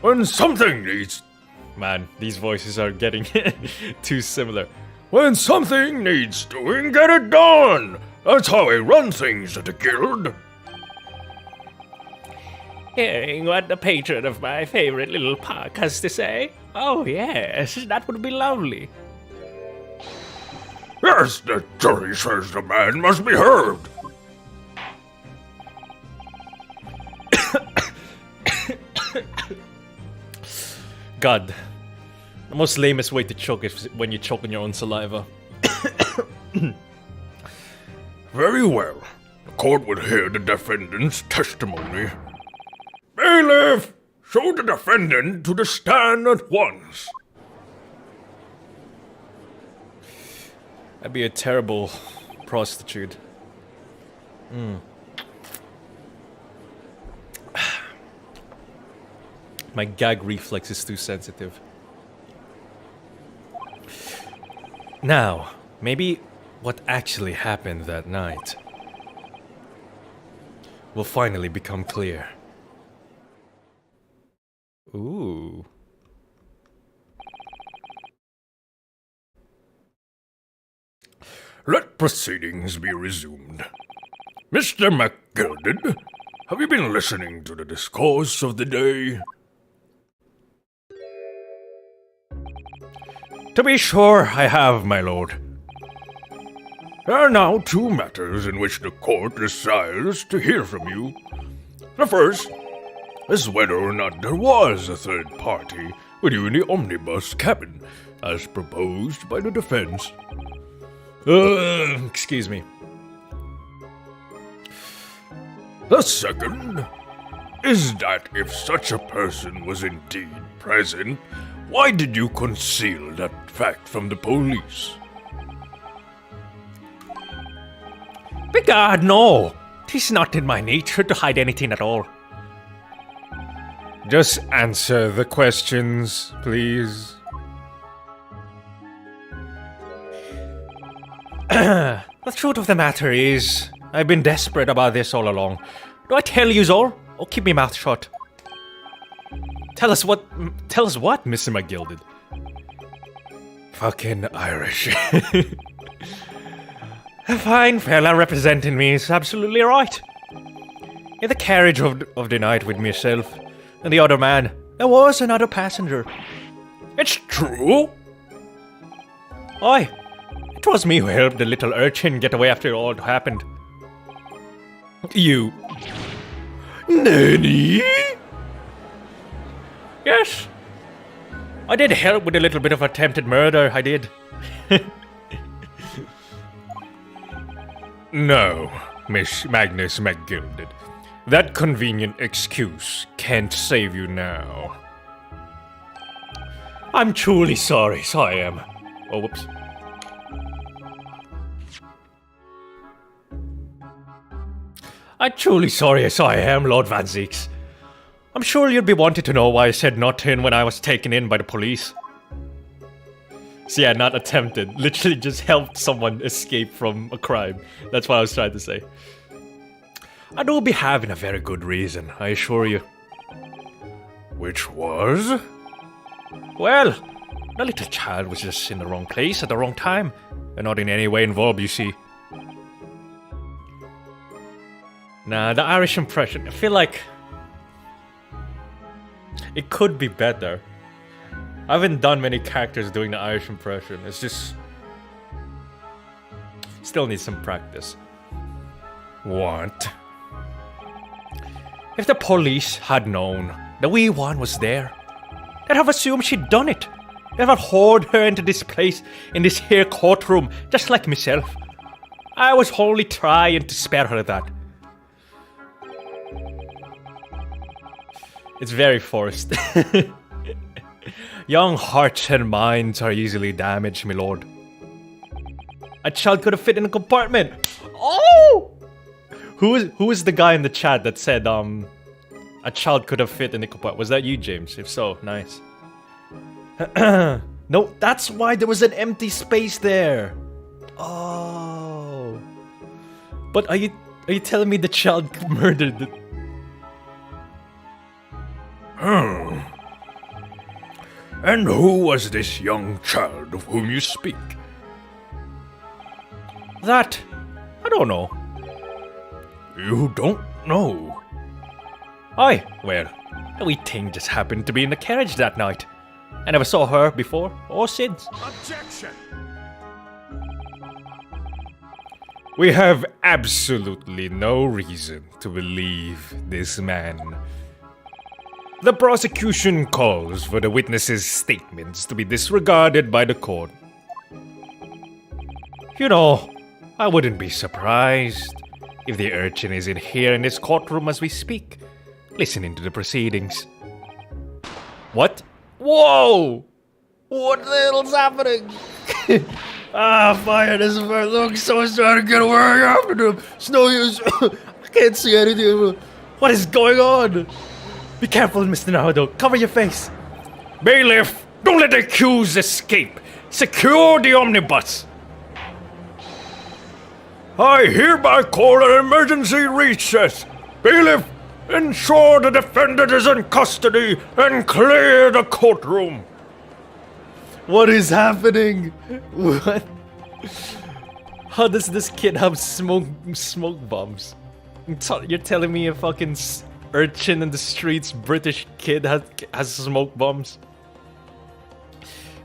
When something needs... Man, these voices are getting too similar. When something needs doing, get it done! That's how I run things at the guild. Hearing what the patron of my favorite little park has to say? Oh yes, that would be lovely. Yes, the jury says the man must be heard. God, the most lamest way to choke is when you choke on your own saliva. Very well. The court would hear the defendant's testimony. Bailiff, show the defendant to the stand at once. I'd be a terrible prostitute. My gag reflex is too sensitive. Now, maybe what actually happened that night will finally become clear. Ooh. Let proceedings be resumed. Mr. McGilded, have you been listening to the discourse of the day? To be sure, I have, my lord. There are now 2 matters in which the court desires to hear from you. The first is whether or not there was a third party with you in the omnibus cabin, as proposed by the defense. Excuse me. The second is that if such a person was indeed present, why did you conceal that fact from the police? Begad, no! 'Tis not in my nature to hide anything at all. Just answer the questions, please. The truth of the matter is, I've been desperate about this all along. Do I tell yous all, or keep me mouth shut? Tell us what, Mr. McGilded? Fucking Irish. A fine fella representing me is absolutely right. In the carriage of the night with myself and the other man, there was another passenger. It's true? Aye, it was me who helped the little urchin get away after all happened. You... Nanny? Yes. I did help with a little bit of attempted murder, I did. No, Miss Magnus McGilded. That convenient excuse can't save you now. I'm truly sorry, so I am. Oh, whoops. I'm truly sorry, so I am, Lord Van Zeeks. I'm sure you'd be wanting to know why I said nothing when I was taken in by the police. So yeah, not attempted. Literally just helped someone escape from a crime. That's what I was trying to say. I do be having a very good reason, I assure you. Which was? Well, the little child was just in the wrong place at the wrong time. And not in any way involved, you see. Nah, the Irish impression, I feel like it could be better. I haven't done many characters doing the Irish impression. It's just... still needs some practice. What? If the police had known the wee one was there, they'd have assumed she'd done it. They'd have hauled her into this place, in this here courtroom, just like myself. I was wholly trying to spare her that. It's very forced. Young hearts and minds are easily damaged, my lord. A child could have fit in a compartment. Oh! Who is the guy in the chat that said a child could have fit in the compartment? Was that you, James? If so, nice. No, that's why there was an empty space there. Oh. But are you telling me the child murdered the... And who was this young child of whom you speak? That... I don't know. You don't know? Aye, well, the wee thing just happened to be in the carriage that night. I never saw her before or since. Objection! We have absolutely no reason to believe this man. The prosecution calls for the witnesses' statements to be disregarded by the court. You know, I wouldn't be surprised if the urchin is in here in this courtroom as we speak, listening to the proceedings. What? Whoa! What the hell's happening? Fire this first. Look, someone's trying to get away after him. It's no use. I can't see anything. What is going on? Be careful, Mr. Naruto. Cover your face. Bailiff, don't let the accused escape. Secure the omnibus. I hereby call an emergency recess. Bailiff, ensure the defendant is in custody and clear the courtroom. What is happening? What? How does this kid have smoke bombs? You're telling me a fucking urchin in the streets, British kid has smoke bombs?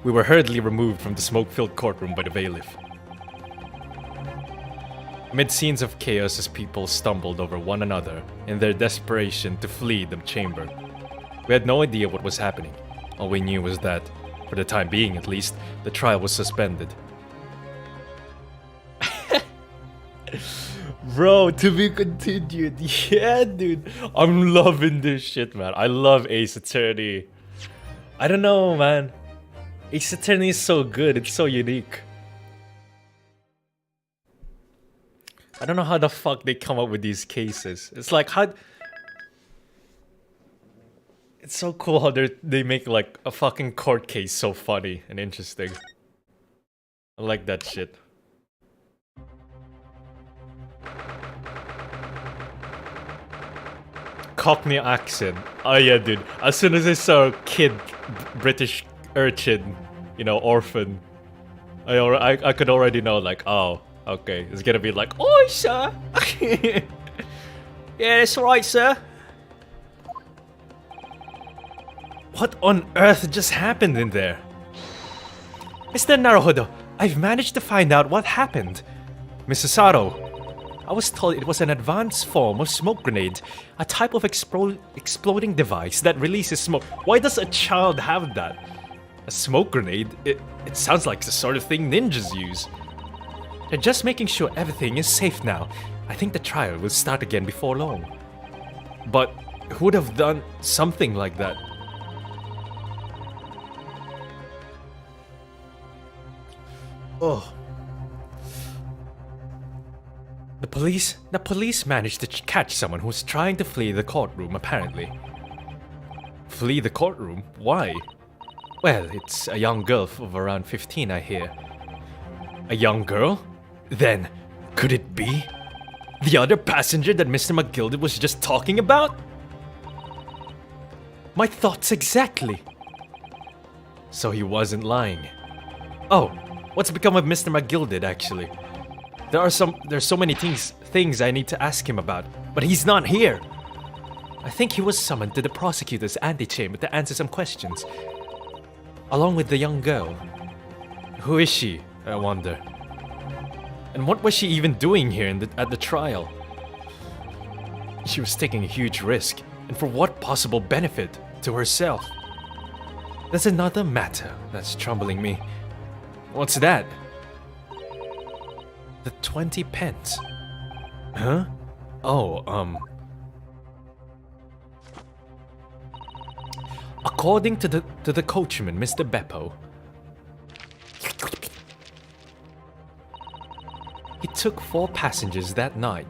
We were hurriedly removed from the smoke-filled courtroom by the bailiff. Amid scenes of chaos as people stumbled over one another in their desperation to flee the chamber. We had no idea what was happening. All we knew was that, for the time being at least, the trial was suspended. Bro, to be continued. Yeah, dude. I'm loving this shit, man. I love Ace Attorney. I don't know, man. Ace Attorney is so good. It's so unique. I don't know how the fuck they come up with these cases. It's like, how... It's so cool how they make, like, a fucking court case so funny and interesting. I like that shit. Cockney accent. Oh yeah, dude. As soon as I saw a kid, British urchin, you know, orphan, I could already know, like, oh, okay, it's gonna be like, oi, sir. Yeah, that's right, sir. What on earth just happened in there? Mr. Naruhodo, I've managed to find out what happened. Mrs. Sato, I was told it was an advanced form of smoke grenade, a type of exploding device that releases smoke. Why does a child have that? A smoke grenade? It sounds like the sort of thing ninjas use. They're just making sure everything is safe now. I think the trial will start again before long. But who would have done something like that? Oh. The police managed to catch someone who was trying to flee the courtroom, apparently. Flee the courtroom? Why? Well, it's a young girl of around 15, I hear. A young girl? Then, could it be the other passenger that Mr. McGilded was just talking about? My thoughts exactly. So he wasn't lying. Oh, what's become of Mr. McGilded, actually? There's so many things I need to ask him about, but he's not here. I think he was summoned to the prosecutor's antechamber to answer some questions, along with the young girl. Who is she, I wonder? And what was she even doing here at the trial? She was taking a huge risk, and for what possible benefit to herself? There's another matter that's troubling me. What's that? The 20 pence. Huh? Oh, according to the coachman, Mr. Beppo, he took 4 passengers that night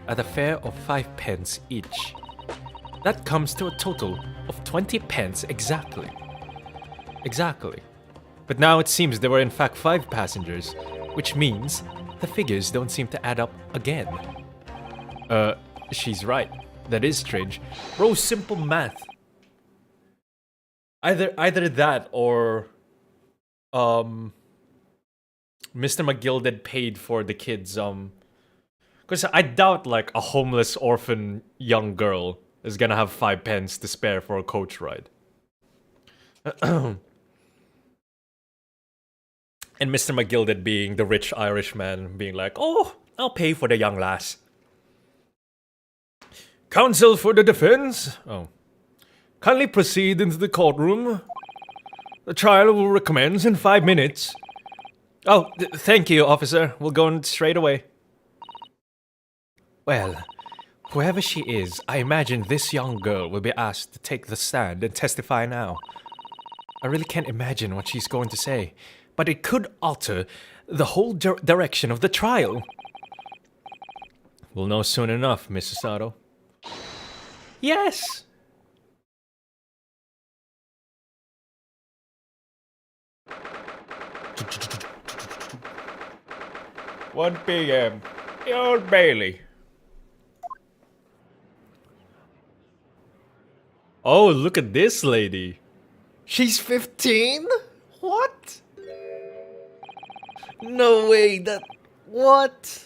at a fare of 5 pence each. That comes to a total of 20 pence exactly. Exactly. But now it seems there were in fact 5 passengers, which means the figures don't seem to add up again. She's right. That is strange. Bro, simple math. Either that or Mr. McGilded paid for the kids because I doubt like a homeless orphan young girl is gonna have 5 pence to spare for a coach ride. And Mr. McGilded being the rich Irishman being like, oh, I'll pay for the young lass. Counsel for the defense. Oh. Kindly proceed into the courtroom. The trial will recommence in 5 minutes. Oh, thank you, officer. We'll go on straight away. Well, whoever she is, I imagine this young girl will be asked to take the stand and testify now. I really can't imagine what she's going to say, but it could alter the whole direction of the trial. We'll know soon enough, Mrs. Sato. Yes! 1 p.m. The Old Bailey. Oh, look at this lady. She's 15? What? No way, what?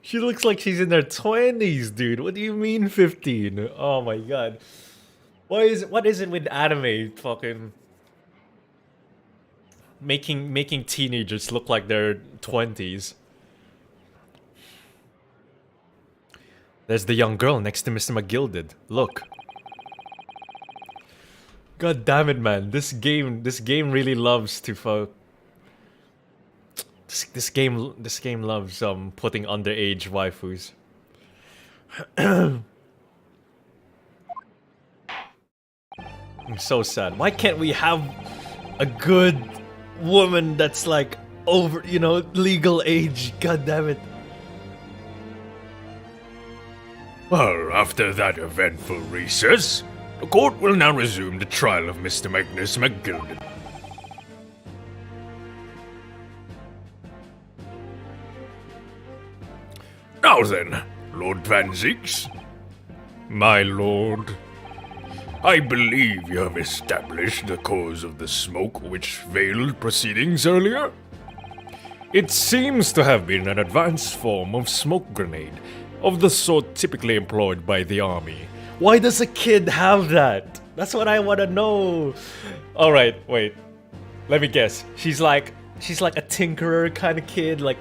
She looks like she's in her 20s, dude. What do you mean 15? Oh my god. What is it with anime fucking making teenagers look like they're 20s? There's the young girl next to Mr. McGilded. Look. God damn it, man. This game really loves to fuck. This game loves putting underage waifus. I'm so sad. Why can't we have a good woman that's like over, legal age? God damn it. Well, after that eventful recess, the court will now resume the trial of Mr. Magnus McGilded. Now then, Lord Van Zieks. My lord, I believe you have established the cause of the smoke which veiled proceedings earlier. It seems to have been an advanced form of smoke grenade, of the sort typically employed by the army. Why does a kid have that? That's what I want to know. All right, wait. Let me guess. She's like a tinkerer kind of kid, like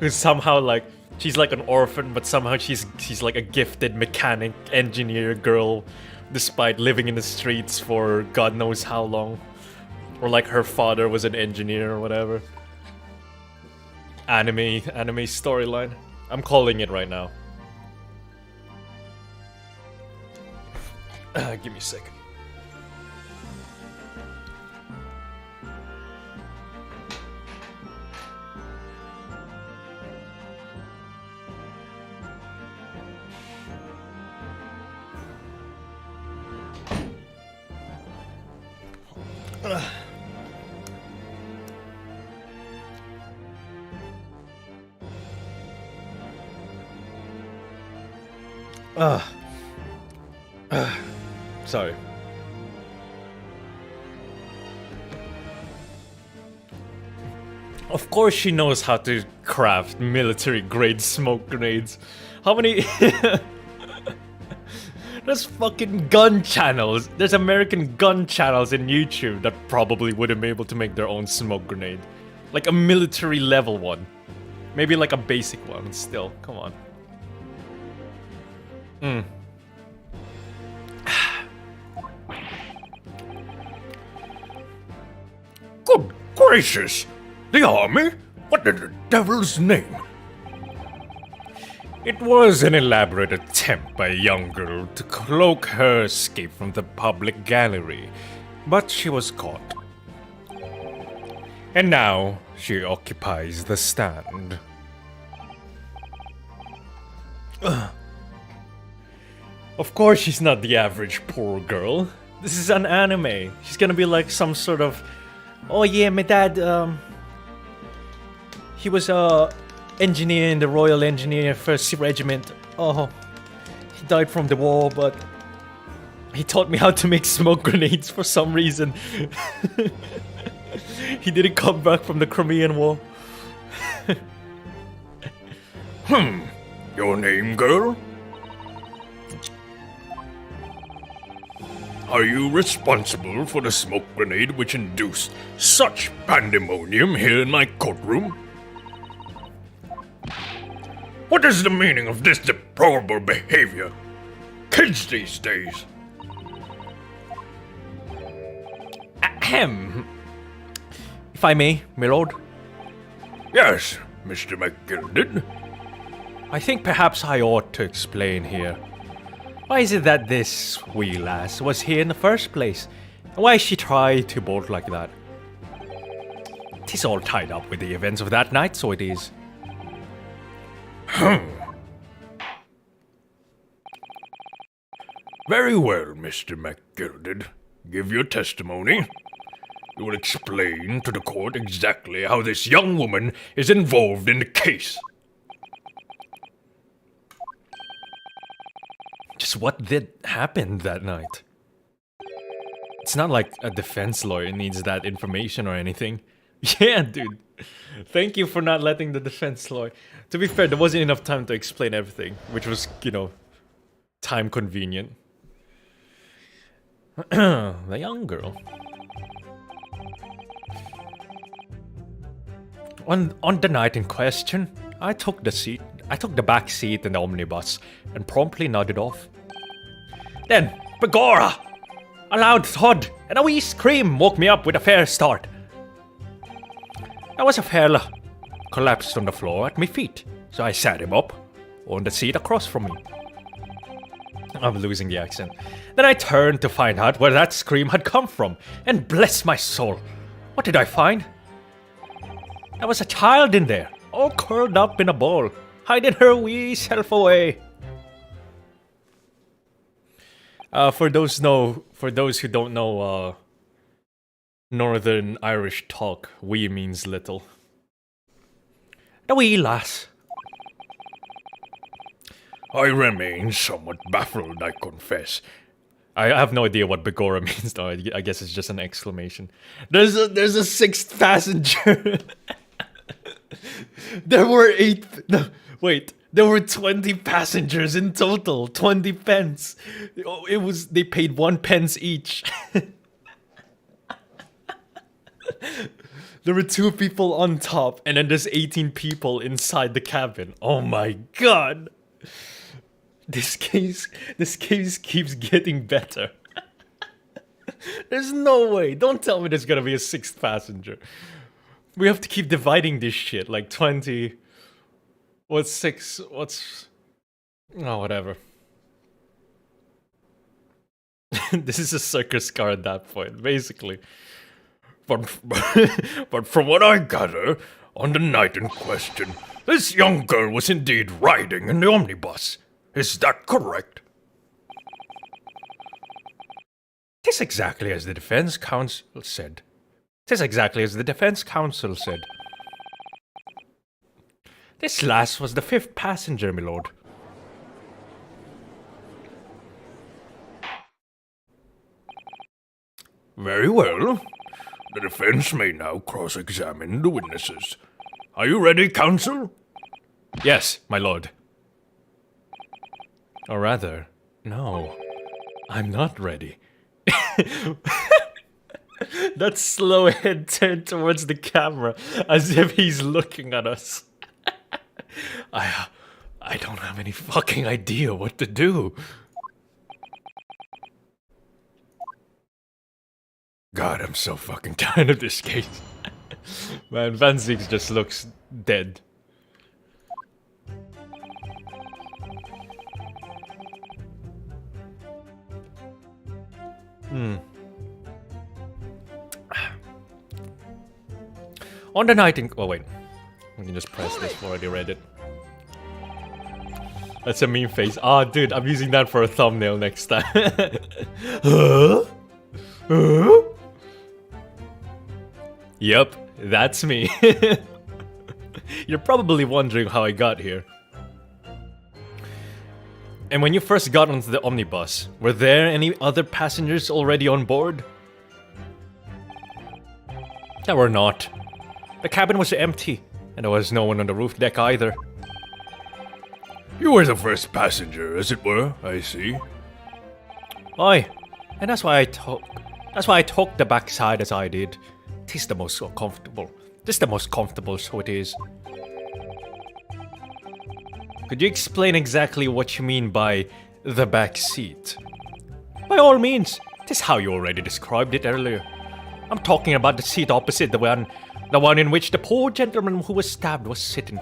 who's somehow like she's like an orphan, but somehow she's like a gifted mechanic engineer girl, despite living in the streets for God knows how long, or like her father was an engineer or whatever. Anime storyline. I'm calling it right now. Give me a second. Sorry. Of course she knows how to craft military-grade smoke grenades. How many... There's fucking gun channels. There's American gun channels in YouTube that probably wouldn't be able to make their own smoke grenade. Like a military level one. Maybe like a basic one, still. Come on. Good gracious! The army? What in the devil's name? It was an elaborate attempt by a young girl to cloak her escape from the public gallery, but she was caught. And now she occupies the stand. Of course she's not the average poor girl. This is an anime. She's gonna be like some sort of... Oh yeah, my dad, he was a engineer in the Royal Engineer First Regiment. Oh, he died from the war, but he taught me how to make smoke grenades for some reason. He didn't come back from the Crimean War. Your name, girl? Are you responsible for the smoke grenade which induced such pandemonium here in my courtroom? What is the meaning of this deplorable behavior? Kids these days. Ahem. If I may, my lord. Yes, Mr. McGilded. I think perhaps I ought to explain here. Why is it that this wee lass was here in the first place? And why she tried to bolt like that? 'Tis all tied up with the events of that night, so it is. Very well, Mr. McGilded. Give your testimony. You will explain to the court exactly how this young woman is involved in the case. Just what did happen that night? It's not like a defense lawyer needs that information or anything. Yeah, dude. Thank you for not letting the defense lawyer... To be fair, there wasn't enough time to explain everything, which was, you know, time convenient. The young girl. On the night in question, I took the back seat in the omnibus and promptly nodded off. Then, begorra! A loud thud and a wee scream woke me up with a fair start. There was a fella collapsed on the floor at my feet, so I sat him up on the seat across from me. I'm losing the accent. Then I turned to find out where that scream had come from, and bless my soul, what did I find? There was a child in there, all curled up in a ball, hiding her wee self away. For those who don't know Northern Irish talk, wee means little. The wee lass. I remain somewhat baffled, I confess. I have no idea what begorra means though. I guess it's just an exclamation. There's a sixth passenger. There were there were 20 passengers in total. 20 pence. They paid 1 pence each. There were 2 people on top, and then there's 18 people inside the cabin. Oh my god. This case keeps getting better. There's no way. Don't tell me there's gonna be a 6th passenger. We have to keep dividing this shit, like 20... What's 6? What's... Oh, whatever. This is a circus car at that point, basically. But from what I gather, on the night in question, this young girl was indeed riding in the omnibus. Is that correct? 'Tis exactly as the defense counsel said. 'Tis exactly as the defense counsel said. This last was the 5th passenger, my lord. Very well. The defense may now cross-examine the witnesses. Are you ready, counsel? Yes, my lord. Or rather, no. I'm not ready. That slow head turned towards the camera as if he's looking at us. I don't have any fucking idea what to do. God, I'm so fucking tired of this case. Man, Van Zieks just looks dead. On the night in... Oh, wait. We can just press this. I already read it. That's a meme face. Ah, dude, I'm using that for a thumbnail next time. Huh? Huh? Yep, that's me. You're probably wondering how I got here. And when you first got onto the omnibus, were there any other passengers already on board? There were not. The cabin was empty, and there was no one on the roof deck either. You were the first passenger, as it were, I see. Aye, and that's why I took the backside as I did. 'Tis the most comfortable. 'Tis the most comfortable, so it is. Could you explain exactly what you mean by the back seat? By all means, 'tis how you already described it earlier. I'm talking about the seat opposite the one in which the poor gentleman who was stabbed was sitting.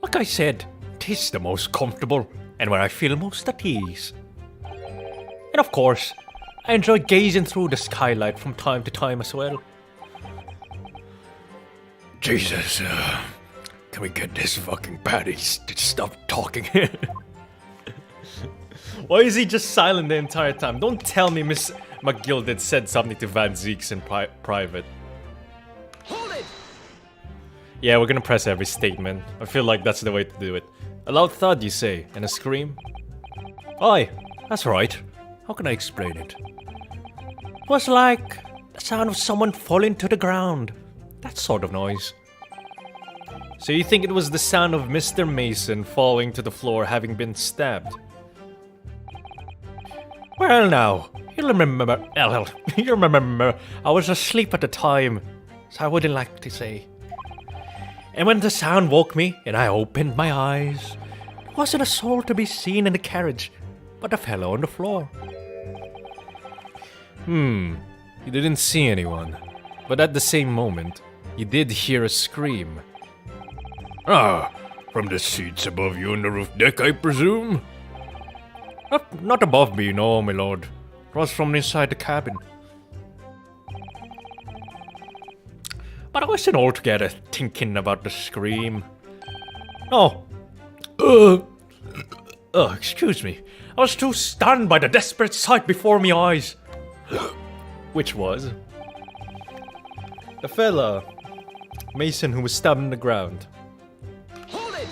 Like I said, 'tis the most comfortable, and where I feel most at ease. And of course, I enjoy gazing through the skylight from time to time as well. Jesus, can we get this fucking baddie to stop talking? Why is he just silent the entire time? Don't tell me Miss McGilded said something to Van Zieks in private. Hold it! Yeah, we're gonna press every statement. I feel like that's the way to do it. A loud thud, you say, and a scream? Aye, that's right. How can I explain it? It was like the sound of someone falling to the ground. That sort of noise. So you think it was the sound of Mr. Mason falling to the floor having been stabbed? Well now, you'll remember, I was asleep at the time, so I wouldn't like to say. And when the sound woke me and I opened my eyes, there wasn't a soul to be seen in the carriage, but a fellow on the floor. You didn't see anyone, but at the same moment, you did hear a scream. Ah, from the seats above you on the roof deck, I presume? Not above me, no, my lord. It was from inside the cabin. But I wasn't altogether thinking about the scream. No. Excuse me. I was too stunned by the desperate sight before my eyes. Which was the fella, Mason, who was stabbed in the ground. Hold it!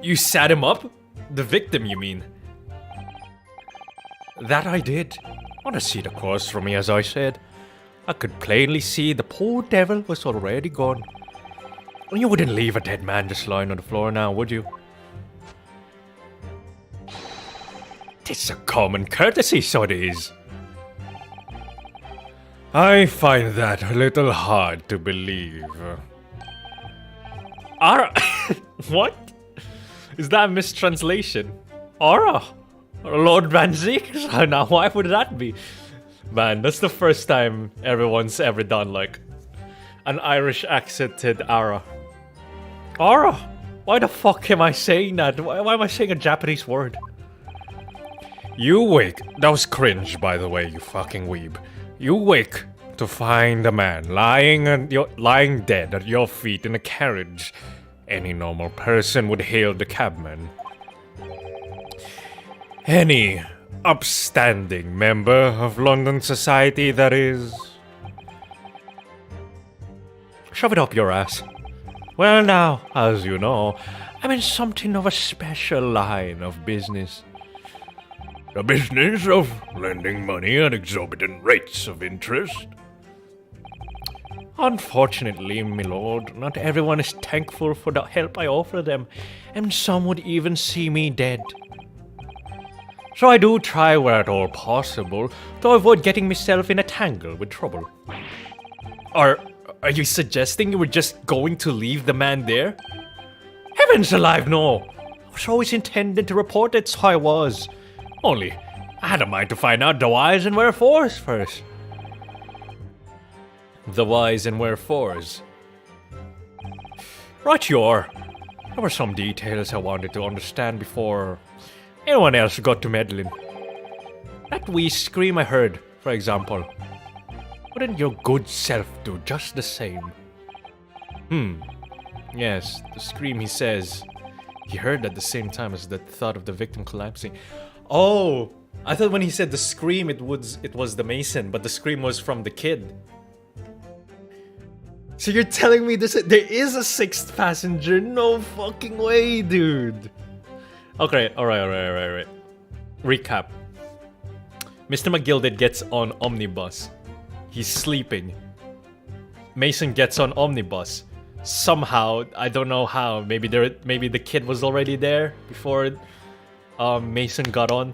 You sat him up? The victim, you mean? That I did. On a seat across from me, as I said. I could plainly see the poor devil was already gone. You wouldn't leave a dead man just lying on the floor now, would you? It's a common courtesy, so it is. I find that a little hard to believe. What? Is that a mistranslation? Aura? Lord Van Zieks? Now, why would that be? Man, that's the first time everyone's ever done, like, an Irish accented Aura. Aura? Why the fuck am I saying that? Why am I saying a Japanese word? You wake. That was cringe, by the way, you fucking weeb. You wake to find a man lying dead at your feet in a carriage. Any normal person would hail the cabman. Any upstanding member of London society, that is. Shove it up your ass. Well now, as you know, I'm in something of a special line of business. The business of lending money at exorbitant rates of interest. Unfortunately, my lord, not everyone is thankful for the help I offer them, and some would even see me dead. So I do try where at all possible to avoid getting myself in a tangle with trouble. Are you suggesting you were just going to leave the man there? Heavens alive, no! I was always intended to report it, so I was. Only, I had a mind to find out the whys and wherefores first. The whys and wherefores? Right you are. There were some details I wanted to understand before anyone else got to meddling. That wee scream I heard, for example. Wouldn't your good self do just the same? Yes, the scream he says. He heard at the same time as the thought of the victim collapsing. Oh, I thought when he said the scream it was the Mason, but the scream was from the kid. So you're telling me there is a sixth passenger? No fucking way, dude. Okay, alright. Recap. Mr. McGilded gets on omnibus. He's sleeping. Mason gets on omnibus. Somehow, I don't know how. Maybe the kid was already there before Mason got on.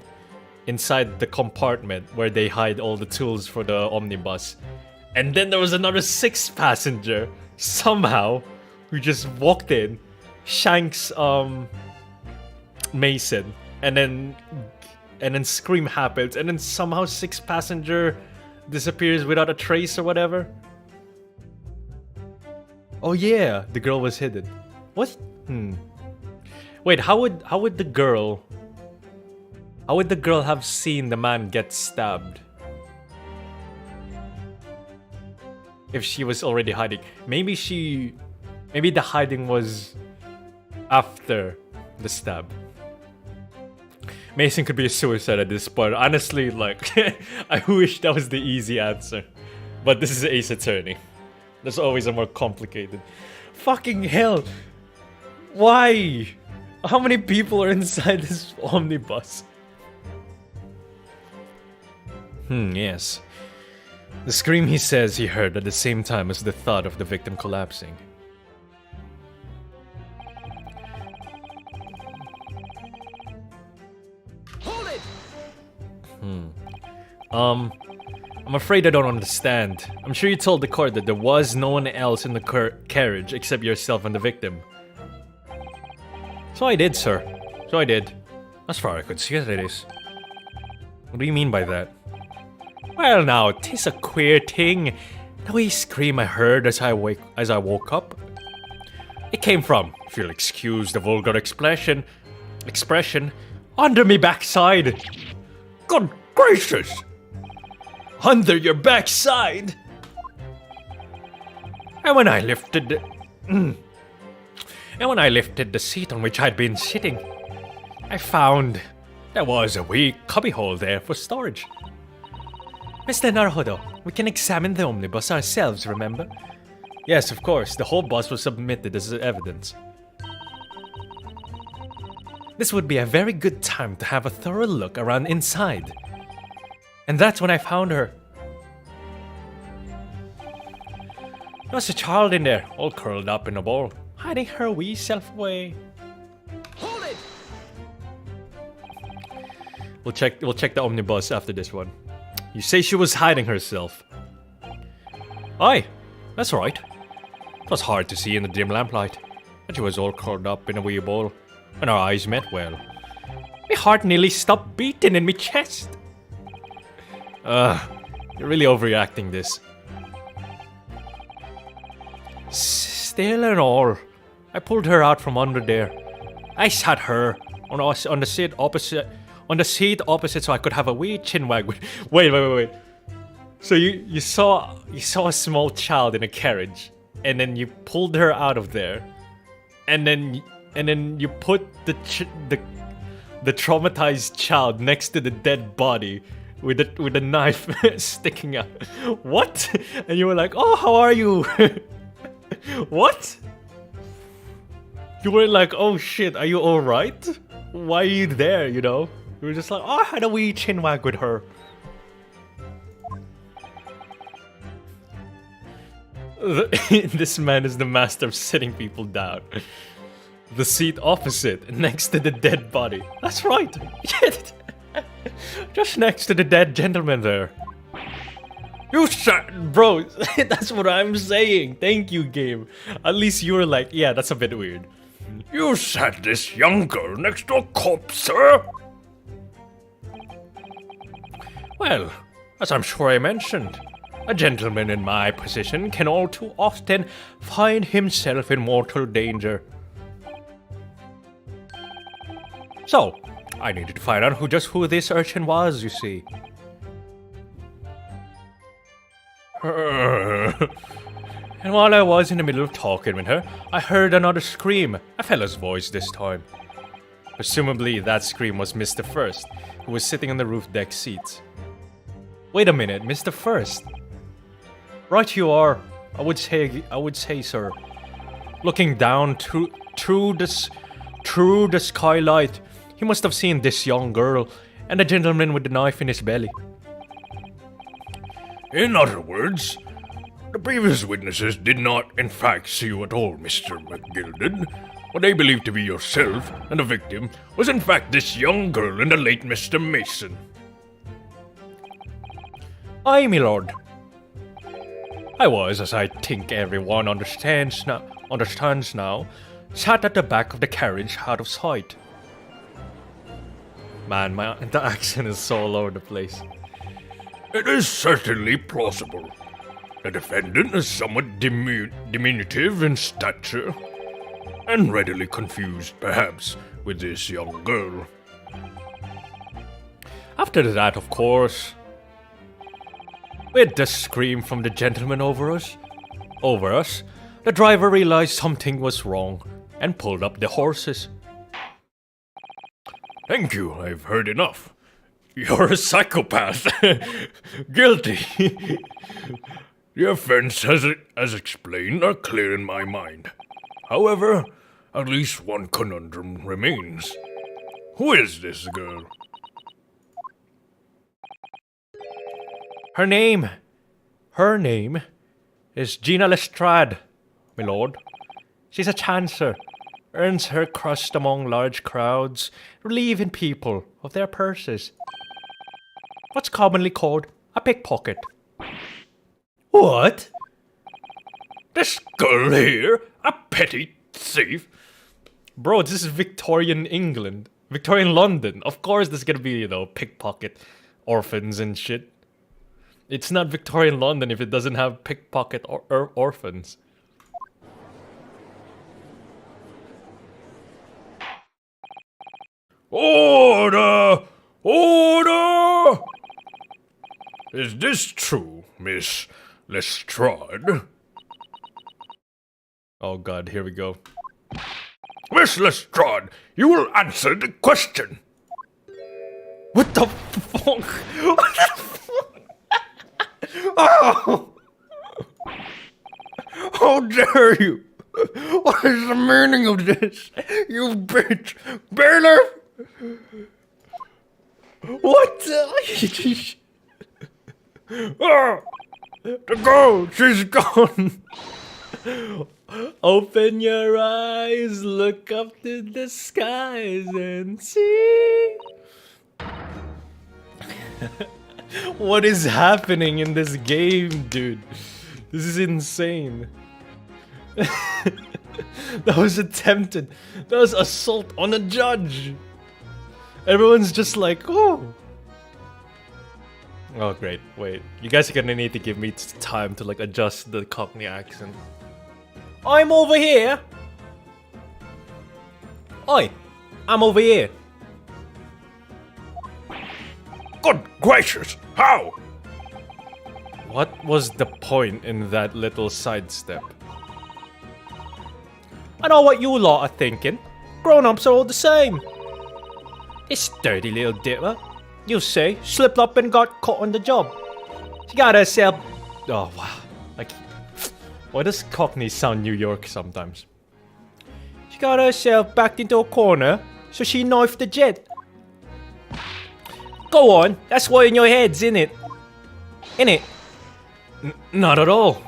Inside the compartment where they hide all the tools for the omnibus. And then there was another sixth passenger, somehow, who just walked in, shanks Mason, and then scream happens, and then somehow sixth passenger disappears without a trace or whatever. Oh yeah, the girl was hidden. What? Wait, how would the girl have seen the man get stabbed? If she was already hiding. Maybe the hiding was after the stab. Mason could be a suicide at this point. Honestly, like, I wish that was the easy answer. But this is Ace Attorney. There's always a more complicated. Fucking hell! Why? How many people are inside this omnibus? Yes. The scream he says he heard at the same time as the thought of the victim collapsing. Hold it! I'm afraid I don't understand. I'm sure you told the court that there was no one else in the carriage except yourself and the victim. So I did, sir. So I did. As far as I could see it is. What do you mean by that? Well now, 'tis a queer thing. The wee scream I heard as I woke up. It came from, if you'll excuse the vulgar expression, under me backside. Good gracious! Under your backside? And when I lifted the seat on which I'd been sitting, I found there was a wee cubbyhole there for storage. Mr. Naruhodo, we can examine the omnibus ourselves, remember? Yes, of course. The whole bus was submitted as evidence. This would be a very good time to have a thorough look around inside. And that's when I found her. There was a child in there, all curled up in a ball, hiding her wee self away. Hold it! We'll check the omnibus after this one. You say she was hiding herself. Aye, that's right. It was hard to see in the dim lamplight, but she was all curled up in a wee ball. When our eyes met, well, my heart nearly stopped beating in my chest. You're really overreacting this. Still and all, I pulled her out from under there. I sat her on the seat opposite so I could have a wee chinwag with... Wait. So you saw a small child in a carriage, and then you pulled her out of there, and then you put the the traumatized child next to the dead body with a knife sticking out. What? And you were like, oh, how are you? What? You were like, oh shit, are you alright? Why are you there, you know? You were just like, oh, I had a wee chinwag with her. This man is the master of sitting people down. The seat opposite, next to the dead body. That's right. Just next to the dead gentleman there. You said, bro, that's what I'm saying. Thank you, game. At least you were like, yeah, that's a bit weird. You said this young girl next to a corpse, sir? Well, as I'm sure I mentioned, a gentleman in my position can all too often find himself in mortal danger. So, I needed to find out who this urchin was, you see. And while I was in the middle of talking with her, I heard another scream, a fella's voice this time. Presumably that scream was Mr. First, who was sitting on the roof deck seats. Wait a minute, Mr. First? Right you are, I would say, sir. Looking down through the skylight, he must have seen this young girl and the gentleman with the knife in his belly. In other words, the previous witnesses did not in fact see you at all, Mr. McGilded. What they believed to be yourself and the victim was in fact this young girl and the late Mr. Mason. Aye, my lord. I was, as I think everyone understands now, sat at the back of the carriage out of sight. Man, the accent is so all over the place. It is certainly plausible. The defendant is somewhat diminutive in stature, and readily confused, perhaps, with this young girl. After that, of course, with the scream from the gentleman over us, the driver realized something was wrong and pulled up the horses. Thank you, I've heard enough. You're a psychopath. Guilty. The offense, as explained, are clear in my mind. However, at least one conundrum remains. Who is this girl? Her name is Gina Lestrade, my lord. She's a chancer, earns her crust among large crowds, relieving people of their purses. What's commonly called a pickpocket. What? This girl here? A petty thief? Bro, this is Victorian England. Victorian London. Of course there's gonna be, pickpocket orphans and shit. It's not Victorian London if it doesn't have pickpocket orphans. Order! Order! Is this true, Miss Lestrade? Oh god, here we go. Miss Lestrade, you will answer the question. What the fuck? What the fuck? Oh! How dare you? What is the meaning of this? You bitch! Bailiff! What the? The girl, she's gone. Open your eyes, look up to the skies and see. What is happening in this game, dude? This is insane. That was attempted. That was assault on a judge. Everyone's just like, oh. Oh, great. Wait. You guys are gonna need to give me time to, adjust the Cockney accent. I'm over here. Oi. I'm over here. Good gracious, how? What was the point in that little sidestep? I know what you lot are thinking. Grown-ups are all the same. This dirty little dipper. You see, slipped up and got caught on the job. She got herself... Oh, wow. Like, why does Cockney sound New York sometimes? She got herself backed into a corner, so she knifed the jet. Go on, that's why in your head's in it. Innit? Not at all.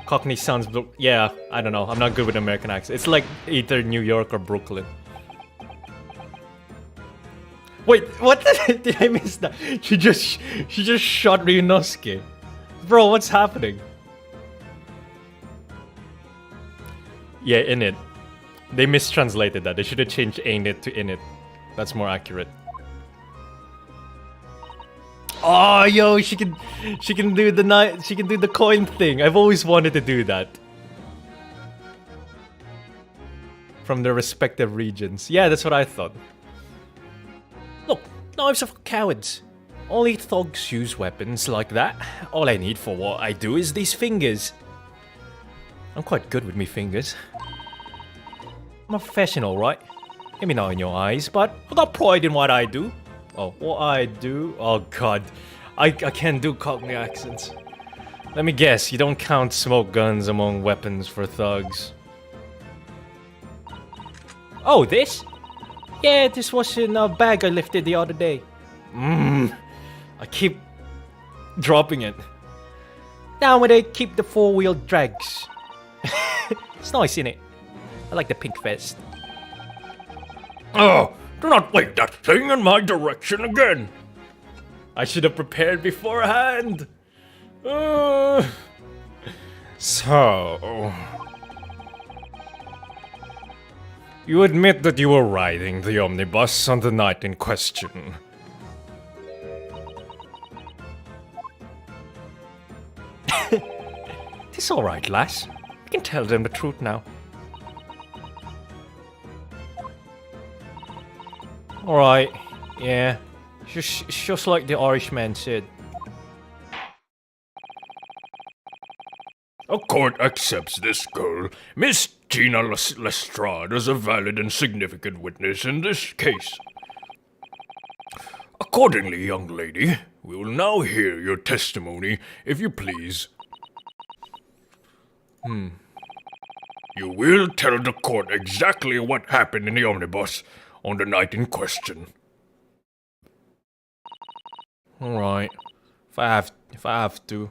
Cockney sounds... Yeah, I don't know. I'm not good with American accents. It's like either New York or Brooklyn. Wait, what did I miss that? She just shot Ryunosuke. Bro, what's happening? Yeah, in it. They mistranslated that. They should have changed ain't it to in it. That's more accurate. Oh, yo, she can do the coin thing. I've always wanted to do that. From their respective regions. Yeah, that's what I thought. Look, knives are for cowards. Only thugs use weapons like that. All I need for what I do is these fingers. I'm quite good with me fingers. I'm a professional, right? Maybe not in your eyes, but I got pride in what I do. Oh, what I do? Oh god. I can't do Cockney accents. Let me guess, you don't count smoke guns among weapons for thugs. Oh, this? Yeah, this was in a bag I lifted the other day. I keep dropping it. Now where they keep the four-wheel drags. It's nice, innit? I like the pink vest. Oh, do not wave that thing in my direction again. I should have prepared beforehand. So... You admit that you were riding the omnibus on the night in question. It's alright, lass. We can tell them the truth now. Alright, yeah. Just like the Irishman said. A court accepts this girl, Miss Gina Lestrade, as a valid and significant witness in this case. Accordingly, young lady, we will now hear your testimony, if you please. You will tell the court exactly what happened in the omnibus on the night in question. Alright. If I have to.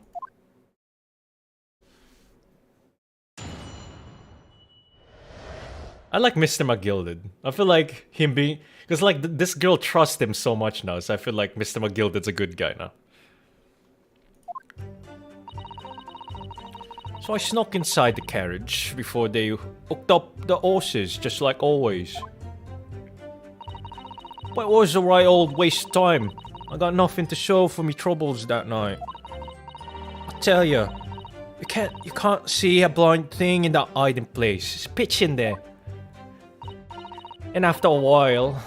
I like Mr. McGilded. I feel like him being... Because like this girl trusts him so much now, so I feel like Mr. McGilded's a good guy now. So I snuck inside the carriage before they hooked up the horses, just like always. But it was a right old waste of time. I got nothing to show for me troubles that night. I tell you can't see a blind thing in that hiding place. It's pitch in there. And after a while,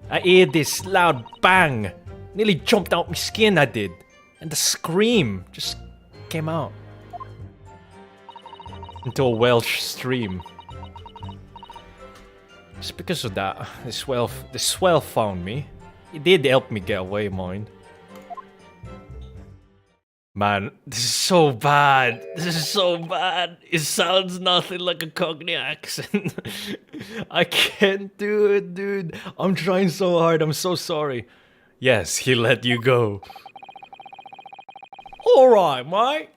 I heard this loud bang. Nearly jumped out my skin, I did. And the scream just came out. Into a Welsh stream. Just because of that, the swell found me. It did help me get away, mind. Man, this is so bad. This is so bad. It sounds nothing like a Cockney accent. I can't do it, dude. I'm trying so hard. I'm so sorry. Yes, he let you go. Alright, mate.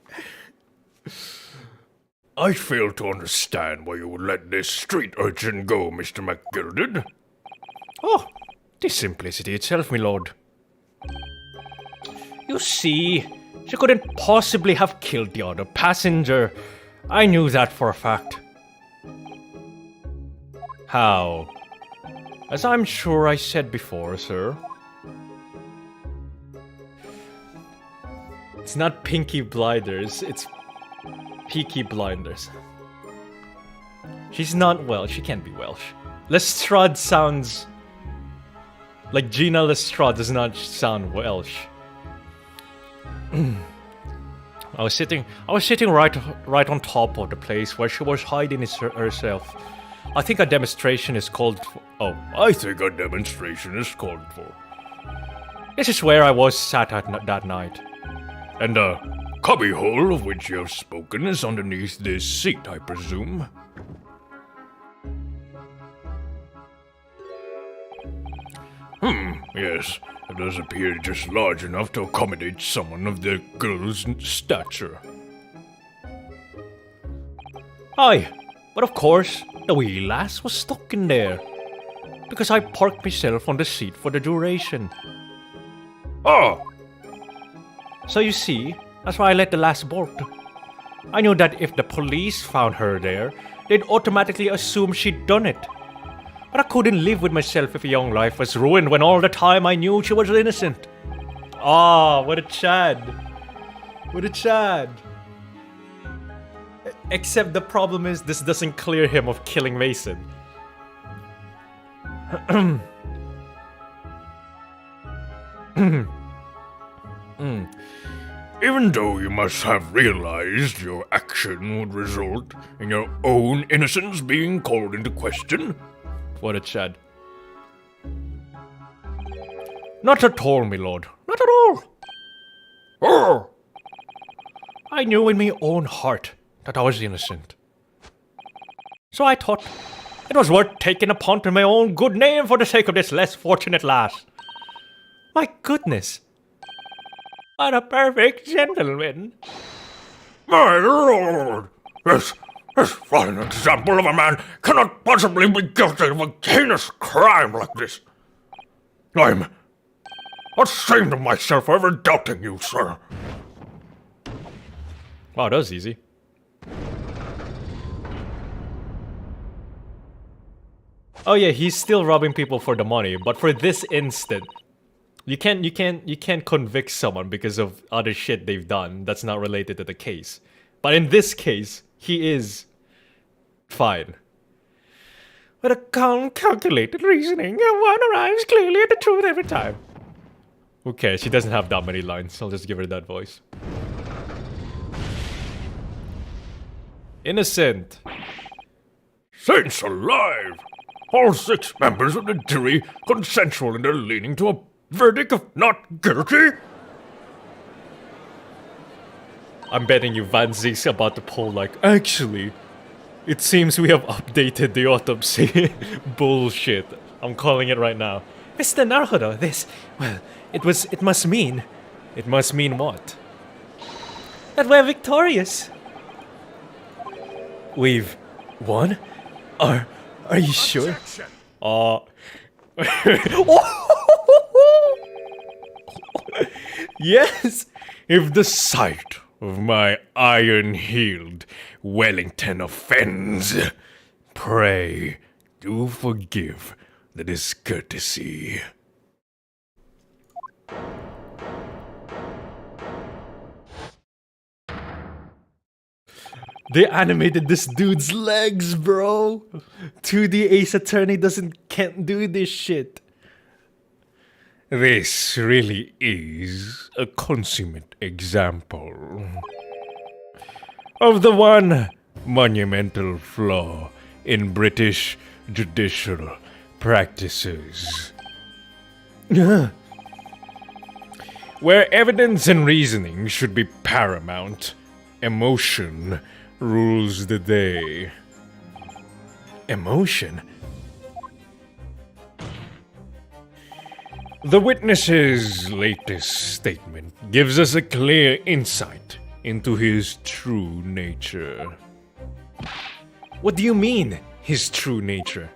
I fail to understand why you would let this street urchin go, Mr. McGilded. Oh, the simplicity itself, my lord. You see, she couldn't possibly have killed the other passenger. I knew that for a fact. How? As I'm sure I said before, sir. It's not Pinky Blinders, it's Peaky Blinders. She's not Welsh, she can't be Welsh. Lestrade sounds... Like Gina Lestrade does not sound Welsh. I was sitting right on top of the place where she was hiding herself. I think a demonstration is called for. Oh, I think a demonstration is called for. this is where I was sat at that night. And the cubbyhole of which you have spoken is underneath this seat, I presume. Yes, it does appear just large enough to accommodate someone of the girl's stature. Aye, but of course, the wee lass was stuck in there. Because I parked myself on the seat for the duration. Oh, So you see, that's why I let the lass board. I knew that if the police found her there, they'd automatically assume she'd done it. But I couldn't live with myself if a young life was ruined when all the time I knew she was innocent. Ah, what a Chad. What a Chad. Except the problem is this doesn't clear him of killing Mason. even though you must have realized your action would result in your own innocence being called into question. What a Chad. Not at all, my lord. Not at all. Oh, I knew in my own heart that I was innocent. So I thought it was worth taking a punt on my own good name for the sake of this less fortunate lass. My goodness. What a perfect gentleman. my lord! This fine example of a man cannot possibly be guilty of a heinous crime like this. I'm ashamed of myself for ever doubting you, sir. Wow, that was easy. Oh yeah, he's still robbing people for the money, but for this instant, you can't convict someone because of other shit they've done that's not related to the case. But in this case, he is fine. With a calm, calculated reasoning, one arrives clearly at the truth every time. Okay, she doesn't have that many lines. I'll just give her that voice. Innocent. Saints alive! All 6 members of the jury consensual in their leaning to a verdict of not guilty? I'm betting you Van Zeke's about to pull like, actually, it seems we have updated the autopsy. Bullshit. I'm calling it right now. Mr. Naruto, this, well, it must mean what? That we're victorious. We've won? Are you sure? Yes! If the sight of my iron-heeled Wellington offends, pray do forgive the discourtesy. They animated this dude's legs, bro. 2D Ace Attorney can't do this shit. This really is a consummate example of the one monumental flaw in British judicial practices. Where evidence and reasoning should be paramount, emotion rules the day. Emotion? The witness's latest statement gives us a clear insight into his true nature. What do you mean, his true nature?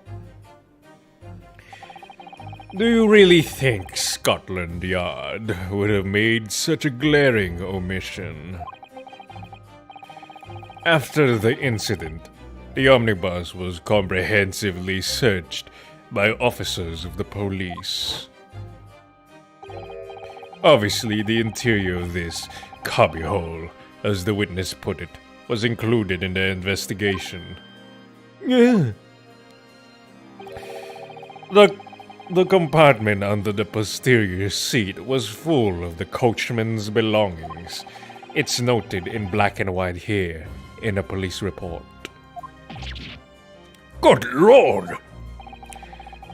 Do you really think Scotland Yard would have made such a glaring omission? After the incident, the omnibus was comprehensively searched by officers of the police. Obviously, the interior of this cubbyhole, as the witness put it, was included in the investigation. The compartment under the posterior seat was full of the coachman's belongings. It's noted in black and white here in a police report. Good lord!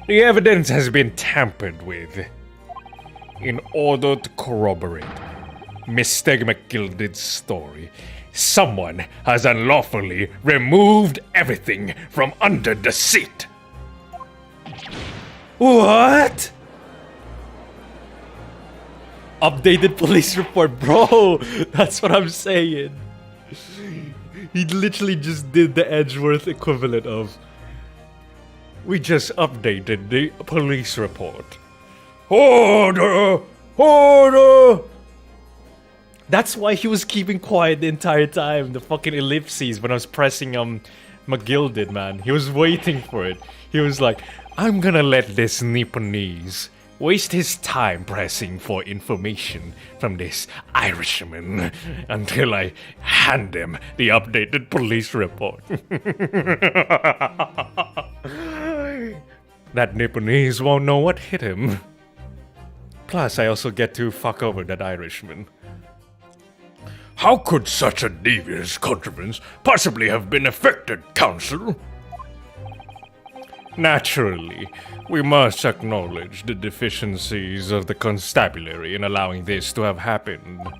The evidence has been tampered with in order to corroborate Mr. McGilded's story. Someone has unlawfully removed everything from under the seat. What? Updated police report, bro. That's what I'm saying. He literally just did the Edgeworth equivalent of, we just updated the police report. Order! Order! That's why he was keeping quiet the entire time. The fucking ellipses when I was pressing McGilded, man. He was waiting for it. He was like, I'm gonna let this Nipponese waste his time pressing for information from this Irishman until I hand him the updated police report. That Nipponese won't know what hit him. Plus, I also get to fuck over that Irishman. How could such a devious contrivance possibly have been effected, Counsel? Naturally, we must acknowledge the deficiencies of the constabulary in allowing this to have happened.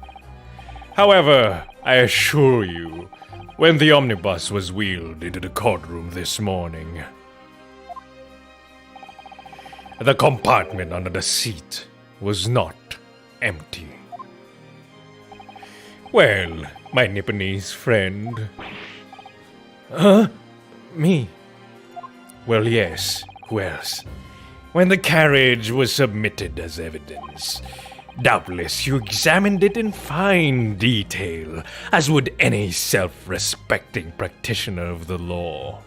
However, I assure you, when the omnibus was wheeled into the courtroom this morning, the compartment under the seat was not empty. Well, my Nipponese friend. Huh? Me? Well, yes. Who else? When the carriage was submitted as evidence, doubtless you examined it in fine detail, as would any self-respecting practitioner of the law.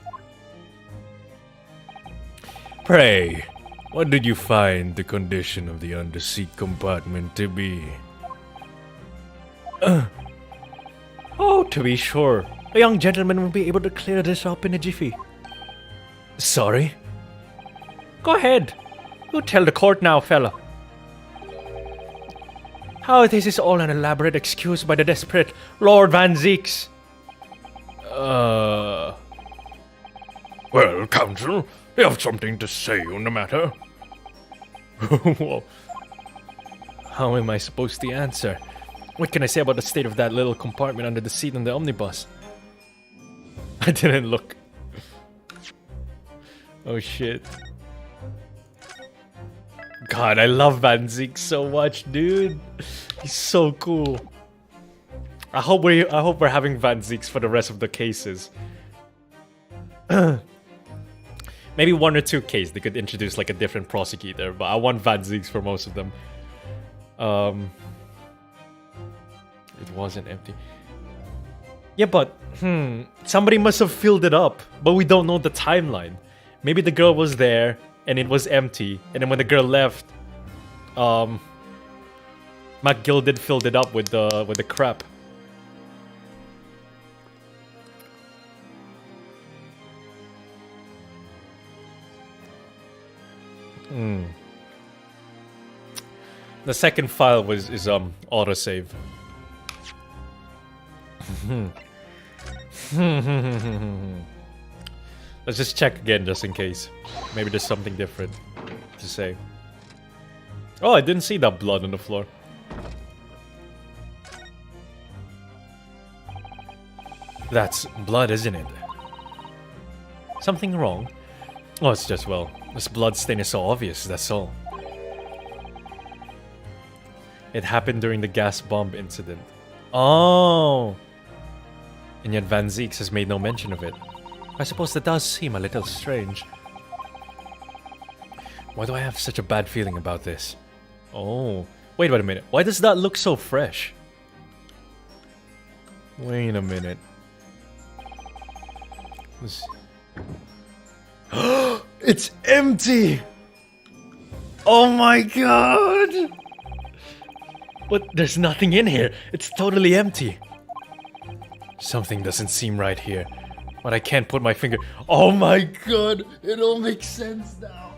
Pray, what did you find the condition of the underseat compartment to be? Oh, to be sure. A young gentleman will be able to clear this up in a jiffy. Sorry? Go ahead. You tell the court now, fella. How this is all an elaborate excuse by the desperate Lord Van Zeeks. Well, Counsel, you have something to say on the matter? Whoa. How am I supposed to answer? What can I say about the state of that little compartment under the seat on the omnibus? I didn't look. Oh shit. God, I love Van Zeek so much, dude. He's so cool. I hope we're having Van Zeeks for the rest of the cases. Maybe one or two cases they could introduce like a different prosecutor, but I want Van Zeeks for most of them. It wasn't empty. Yeah, but somebody must have filled it up, but we don't know the timeline. Maybe the girl was there and it was empty, and then when the girl left, McGilded filled it up with the crap. The second file is autosave. Let's just check again just in case. Maybe there's something different to say. Oh, I didn't see that blood on the floor. That's blood, isn't it? Something wrong? Oh, it's just, well, this blood stain is so obvious, that's all. It happened during the gas bomb incident. Oh! And yet Van Zeeks has made no mention of it. I suppose that does seem a little strange. Why do I have such a bad feeling about this? Oh, wait a minute. Why does that look so fresh? Wait a minute. It's empty! Oh my god! But there's nothing in here. It's totally empty. Something doesn't seem right here. But I can't put my finger... Oh my god! It all makes sense now.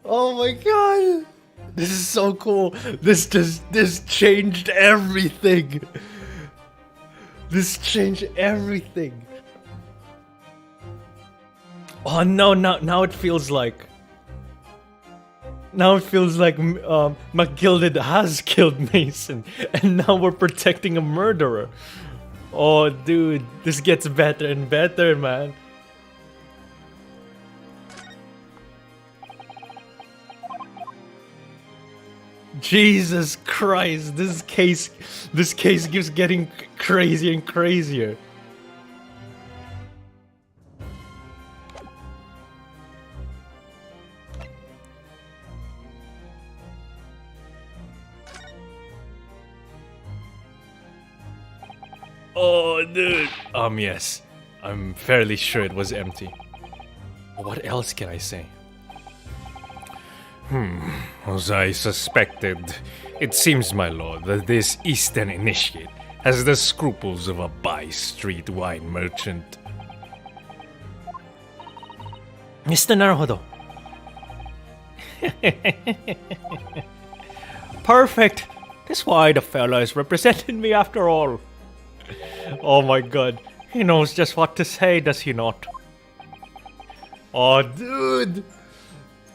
Oh my god! This is so cool. This changed everything. This changed everything. Oh no, now it feels like... Now it feels like McGilded has killed Mason, and now we're protecting a murderer. Oh dude, this gets better and better, man. Jesus Christ, this case keeps getting crazier and crazier. Oh, dude. Yes. I'm fairly sure it was empty. What else can I say? As I suspected, it seems, my lord, that this Eastern initiate has the scruples of a by-street wine merchant. Mr. Naruhodo. Perfect. That's why the fella is representing me after all. Oh my god. He knows just what to say, does he not? Oh, dude.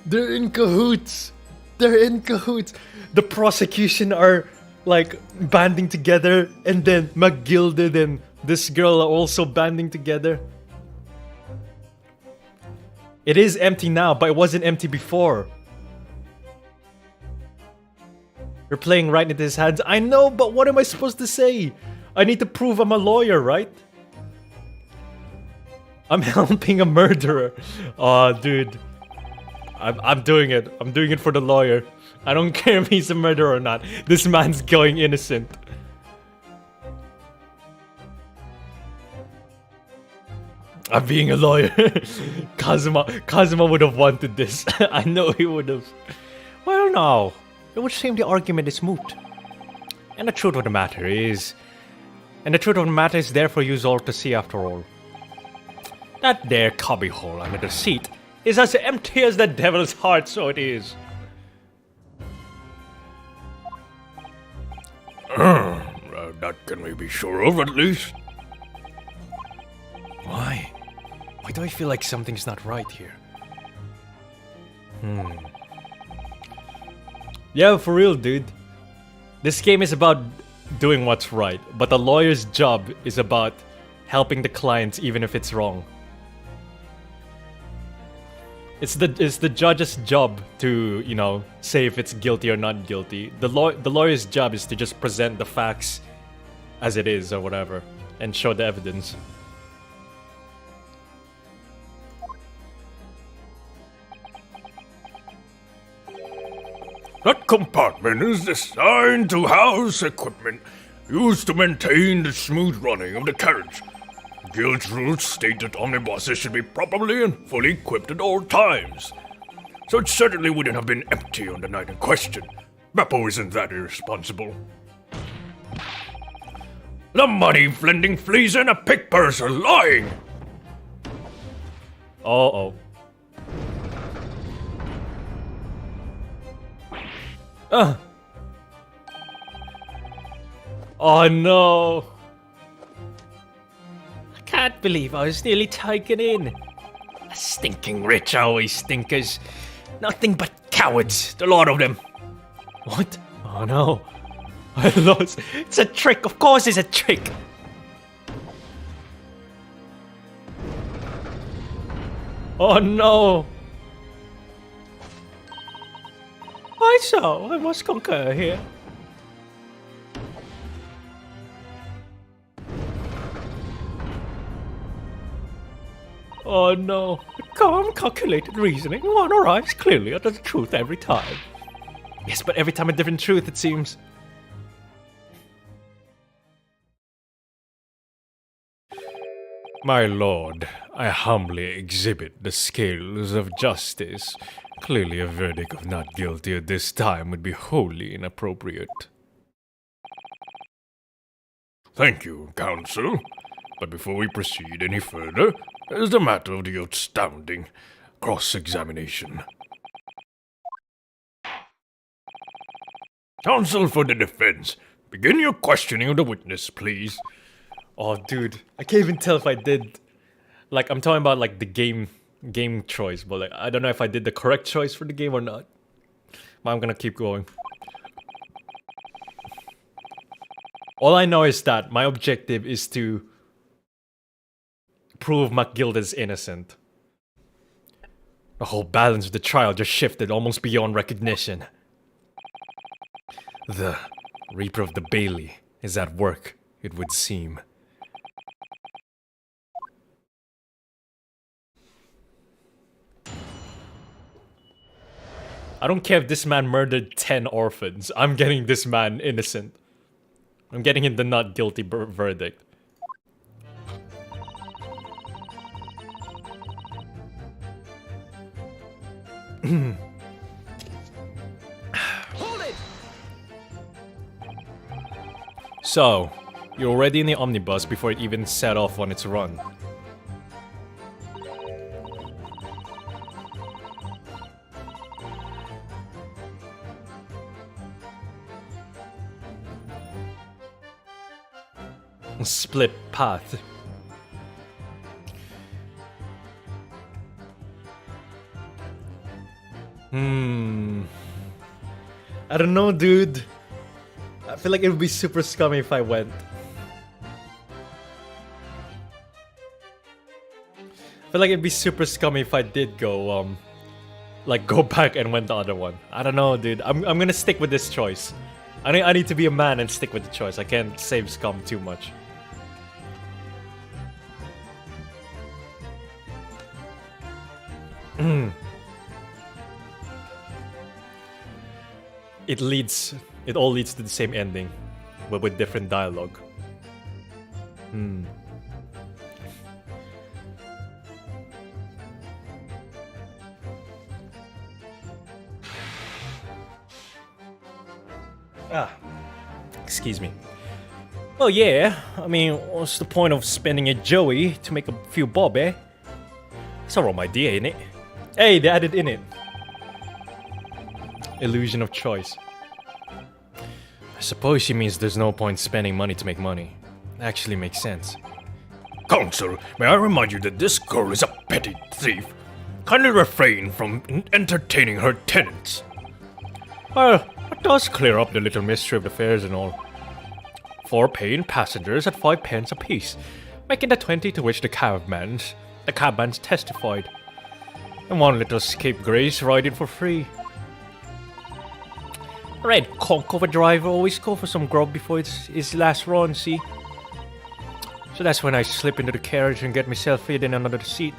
They're in cahoots. They're in cahoots. The prosecution are like banding together, and then McGilded and this girl are also banding together. It is empty now, but it wasn't empty before. You're playing right into his hands. I know, but what am I supposed to say? I need to prove I'm a lawyer, right? I'm helping a murderer. Oh, dude. I'm doing it. I'm doing it for the lawyer. I don't care if he's a murderer or not. This man's going innocent. I'm being a lawyer. Kazuma would have wanted this. I know he would have. Well, no. It would seem the argument is moot. And the truth of the matter is there for you all to see after all. That there cubbyhole under the seat is as empty as the devil's heart, so it is. That can we be sure of, at least. Why? Why do I feel like something's not right here? Yeah, for real, dude. This game is about doing what's right, but the lawyer's job is about helping the clients even if it's wrong. It's the judge's job to, you know, say if it's guilty or not guilty. The lawyer's job is to just present the facts as it is or whatever and show the evidence. That compartment is designed to house equipment used to maintain the smooth running of the carriage. Guild rules state that omnibuses should be properly and fully equipped at all times. So it certainly wouldn't have been empty on the night in question. Beppo isn't that irresponsible. The money-flending fleas and a pick purse are lying! Uh-oh. Oh no! I can't believe I was nearly taken in. The stinking rich always stinkers. Nothing but cowards, the lot of them. What? Oh no. I lost. It's a trick, of course it's a trick. Oh no. Why so? I must concur here. Oh no. Calm, calculated reasoning. One arrives clearly at the truth every time. Yes, but every time a different truth, it seems. My lord, I humbly exhibit the scales of justice. Clearly a verdict of not guilty at this time would be wholly inappropriate. Thank you, counsel. But before we proceed any further, there's the matter of the outstanding cross-examination. Counsel for the defense, begin your questioning of the witness, please. Oh, dude. I can't even tell if I did. Like, I'm talking about, like, the game game choice, but like, I don't know if I did the correct choice for the game or not. But I'm gonna keep going. All I know is that my objective is to prove McGilda's innocent. The whole balance of the trial just shifted almost beyond recognition. The Reaper of the Bailey is at work, it would seem. I don't care if this man murdered 10 orphans. I'm getting this man innocent. I'm getting him the not guilty verdict. So, you're already in the omnibus before it even set off on its run. Split path. I don't know, dude. I feel like it would be super scummy if I went. I feel like it'd be super scummy if I did go, like go back and went the other one. I don't know, dude. I'm gonna stick with this choice. I need to be a man and stick with the choice. I can't save scum too much. It all leads to the same ending, but with different dialogue. Excuse me. Well, yeah, I mean, what's the point of spending a Joey to make a few bob, eh? It's a wrong idea, ain't it? Hey, they added in it. Illusion of choice. I suppose she means there's no point spending money to make money. Actually makes sense. Counsel, may I remind you that this girl is a petty thief. Kindly refrain from entertaining her tenants. Well, it does clear up the little mystery of the fares and all. 4 paying passengers at 5 pence apiece, making the 20 to which the cabmans testified. And 1 little scapegrace riding for free. Red conk of a driver always go for some grub before his last run, see? So that's when I slip into the carriage and get myself hidden under the seat.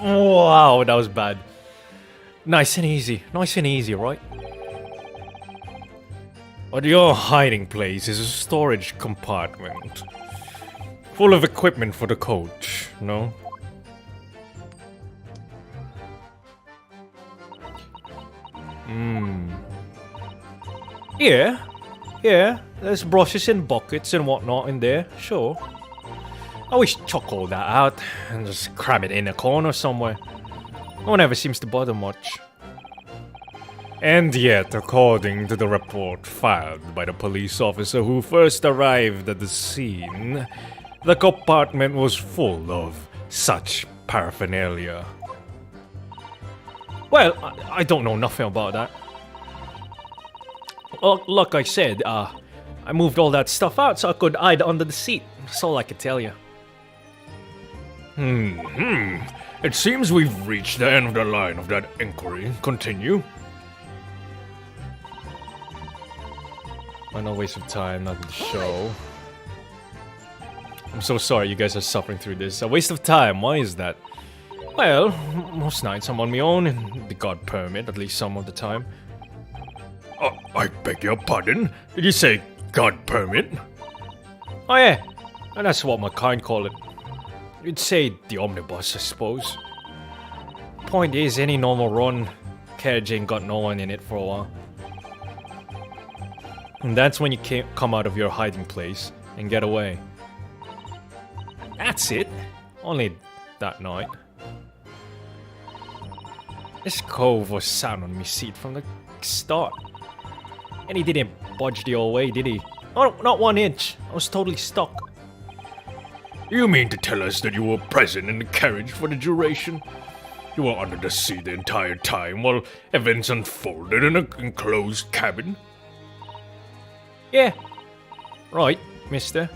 Wow, that was bad. Nice and easy, right? But your hiding place is a storage compartment. Full of equipment for the coach, no? Yeah, there's brushes and buckets and whatnot in there, sure. I always chuck all that out and just cram it in a corner somewhere. No one ever seems to bother much. And yet, according to the report filed by the police officer who first arrived at the scene, the compartment was full of such paraphernalia. Well, I don't know nothing about that. Like I said, I moved all that stuff out so I could hide under the seat. That's all I can tell you. It seems we've reached the end of the line of that inquiry. Continue. No waste of time, not the show. I'm so sorry you guys are suffering through this. A waste of time, why is that? Well, most nights I'm on my own, and the God permit, at least some of the time. I beg your pardon? Did you say God permit? Oh yeah, and that's what my kind call it. You'd say the omnibus, I suppose. Point is, any normal run, carriage ain't got no one in it for a while. And that's when you can't come out of your hiding place and get away. That's it. Only that night. This cove was sat on me seat from the start. And he didn't budge the old way, did he? Oh, not 1 inch. I was totally stuck. You mean to tell us that you were present in the carriage for the duration? You were under the sea the entire time while events unfolded in an enclosed cabin? Yeah. Right, mister.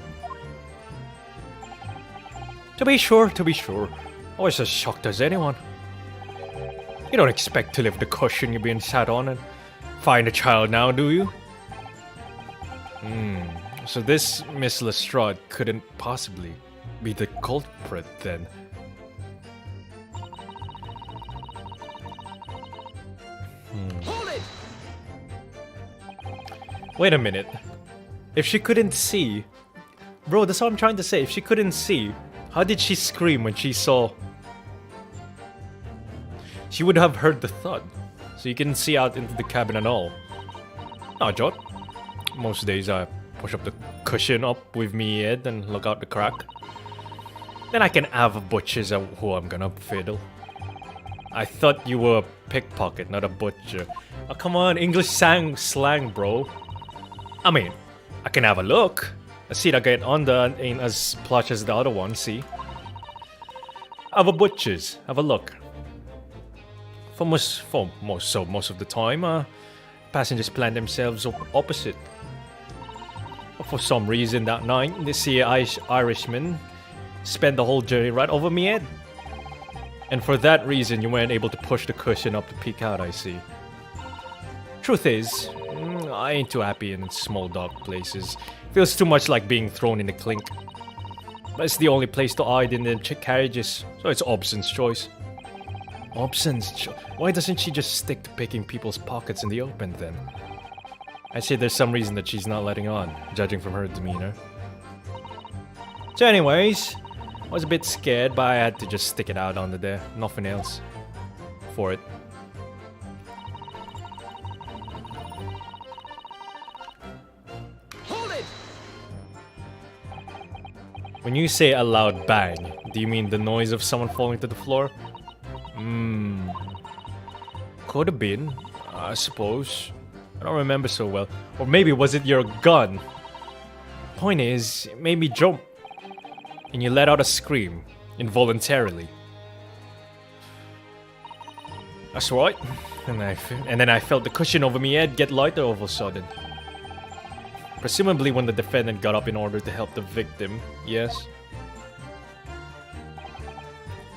To be sure. I was as shocked as anyone. You don't expect to lift the cushion you're being sat on and find a child now, do you? So this Miss Lestrade couldn't possibly be the culprit then. Hold it! Wait a minute. If she couldn't see... Bro, that's what I'm trying to say. If she couldn't see, how did she scream when she saw... She would have heard the thud. So you couldn't see out into the cabin at all. No, Jot. Most days I push up the cushion up with me head and look out the crack. Then I can have a butcher's who I'm gonna fiddle. I thought you were a pickpocket, not a butcher. Oh, come on, English slang, bro. I mean, I can have a look. A seat I get under ain't as plush as the other one, see? Have a butcher's, have a look. Most of the time, passengers plan themselves opposite. But for some reason that night, this here Irishman spent the whole journey right over me head. And for that reason, you weren't able to push the cushion up to peek out, I see. Truth is, I ain't too happy in small dark places. Feels too much like being thrown in a clink. But it's the only place to hide in the carriages, so it's Obson's choice. Why doesn't she just stick to picking people's pockets in the open then? I'd say there's some reason that she's not letting on, judging from her demeanor. So anyways, I was a bit scared, but I had to just stick it out under there. Nothing else for it. Hold it! When you say a loud bang, do you mean the noise of someone falling to the floor? Could have been, I suppose. I don't remember so well. Or maybe was it your gun? Point is, it made me jump. And you let out a scream, involuntarily. That's right. And then I felt the cushion over my head get lighter all of a sudden. Presumably when the defendant got up in order to help the victim, yes?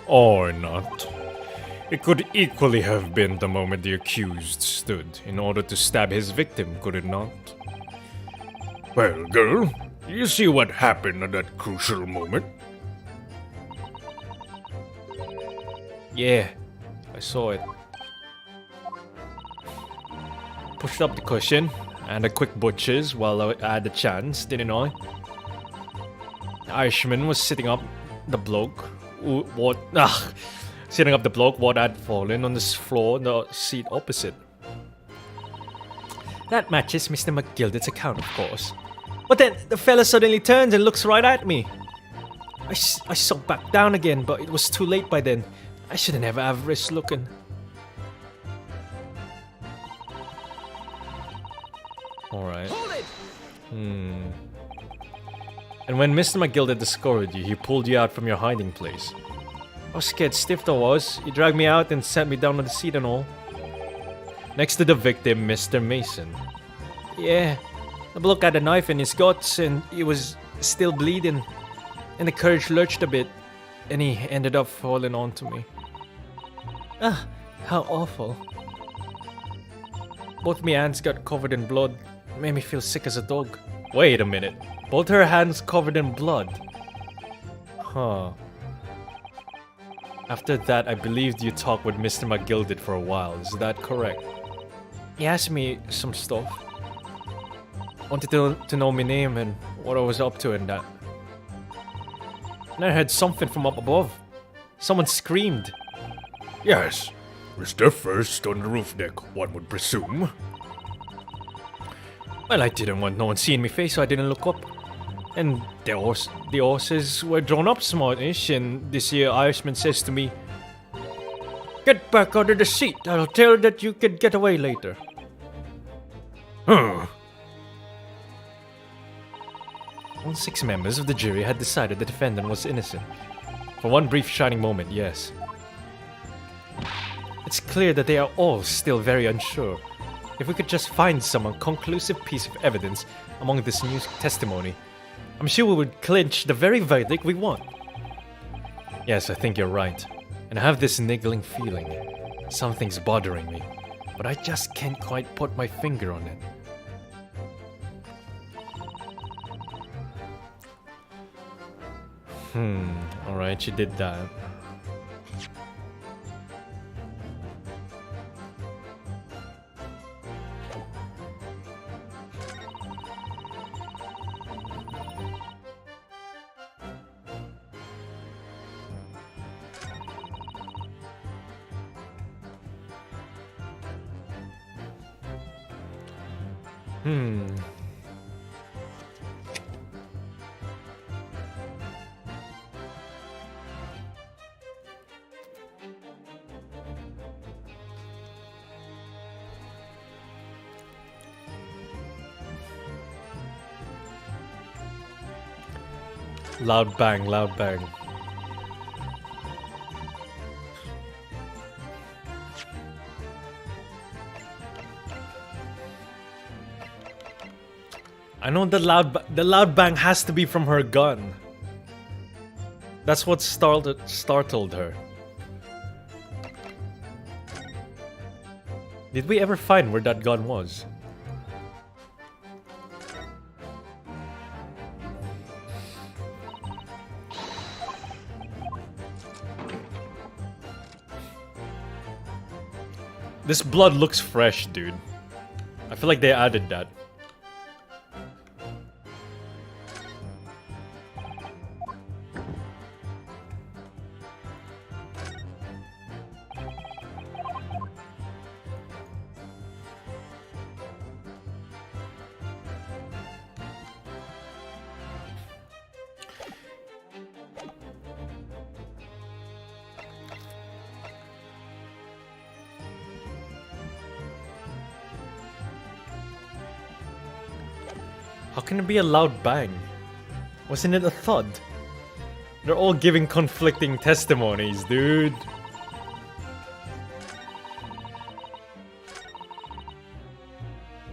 Or not. It could equally have been the moment the accused stood in order to stab his victim, could it not? Well, girl, you see what happened at that crucial moment? Yeah, I saw it. Pushed up the cushion and a quick butcher's while I had the chance, didn't I? The Irishman was sitting up the bloke. Sitting up the bloke what had fallen on this floor in the seat opposite. That matches Mr. McGilder's account, of course. But then the fella suddenly turns and looks right at me. I sunk back down again, but it was too late by then. I should never have risked looking. Alright. And when Mr. McGilder discovered you, he pulled you out from your hiding place. I was scared stiff I was. He dragged me out and sat me down on the seat and all. Next to the victim, Mr. Mason. Yeah, the bloke had a knife in his guts and he was still bleeding. And the carriage lurched a bit and he ended up falling onto me. Ah, how awful. Both my hands got covered in blood. Made me feel sick as a dog. Wait a minute. Both her hands covered in blood. Huh. After that, I believed you talked with Mr. McGilder for a while. Is that correct? He asked me some stuff. Wanted to know my name and what I was up to and that. And I heard something from up above. Someone screamed. Yes, Mr. First on the roof deck, one would presume. Well, I didn't want no one seeing me face, so I didn't look up. And the horses were drawn up smartish, and this here Irishman says to me, "Get back under the seat. I'll tell her that you can get away later." Huh. All 6 members of the jury had decided the defendant was innocent. For one brief shining moment, yes. It's clear that they are all still very unsure. If we could just find some conclusive piece of evidence among this new testimony, I'm sure we would clinch the very verdict we want. Yes, I think you're right. And I have this niggling feeling. Something's bothering me, but I just can't quite put my finger on it. Alright, she did that. Loud bang, loud bang. I know the loud bang has to be from her gun. That's what startled her. Did we ever find where that gun was? This blood looks fresh, dude. I feel like they added that. How can it be a loud bang? Wasn't it a thud? They're all giving conflicting testimonies, dude.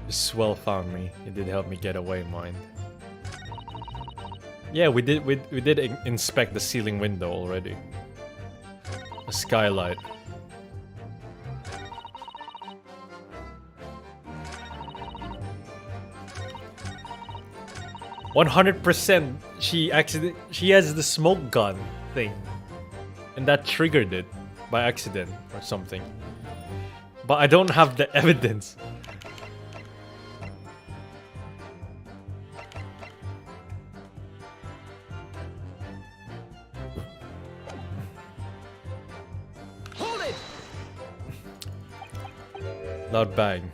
Swell found me. It did help me get away, mind. Yeah, we did inspect the ceiling window already. A skylight. 100% she has the smoke gun thing. And that triggered it by accident or something. But I don't have the evidence. Hold it! Loud bang.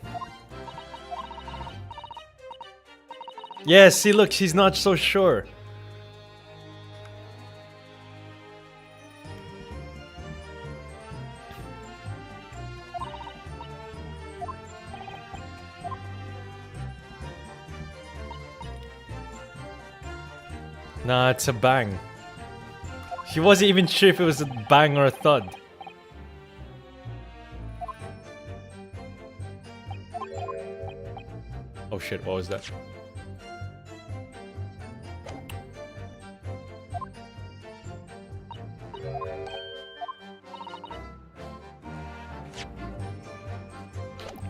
Yeah, see, look, she's not so sure. Nah, it's a bang. She wasn't even sure if it was a bang or a thud. Oh shit, what was that?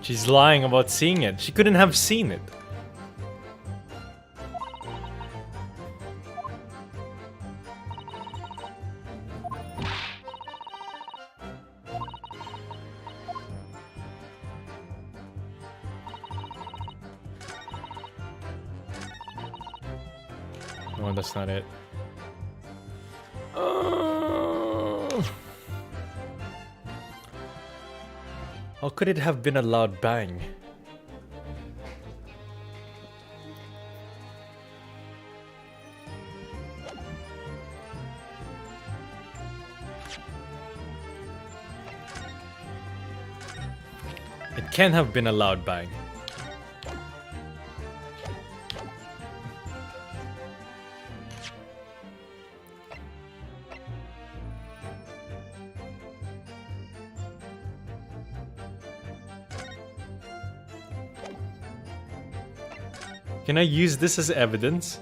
She's lying about seeing it. She couldn't have seen it. No, that's not it. How could it have been a loud bang? It can't have been a loud bang. Can I use this as evidence?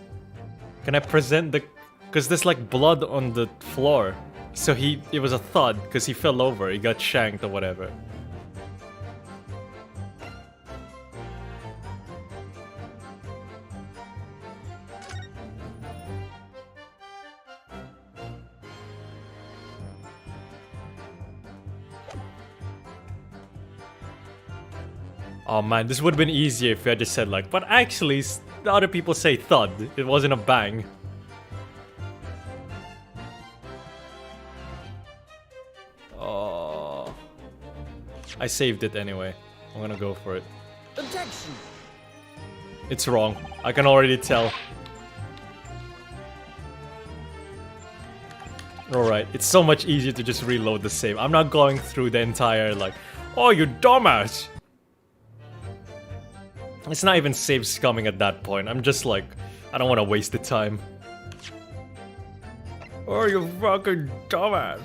Can I present the... Because there's like blood on the floor. So it was a thud because he fell over. He got shanked or whatever. Oh man, this would have been easier if I just said like, but actually, the other people say thud. It wasn't a bang. Oh, I saved it anyway. I'm gonna go for it. Objection. It's wrong. I can already tell. Alright, it's so much easier to just reload the save. I'm not going through the entire like, oh you dumbass! It's not even save scumming at that point. I'm just like, I don't want to waste the time. Oh, you fucking dumbass.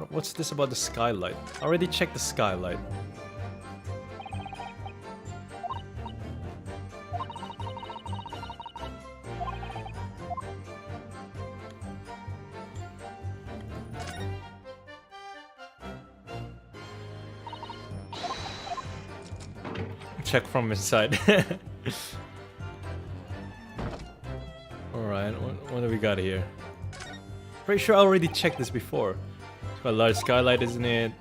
What's this about the skylight? I already checked the skylight. Check from inside. Alright, what do we got here? Pretty sure I already checked this before. It's got a large skylight, isn't it?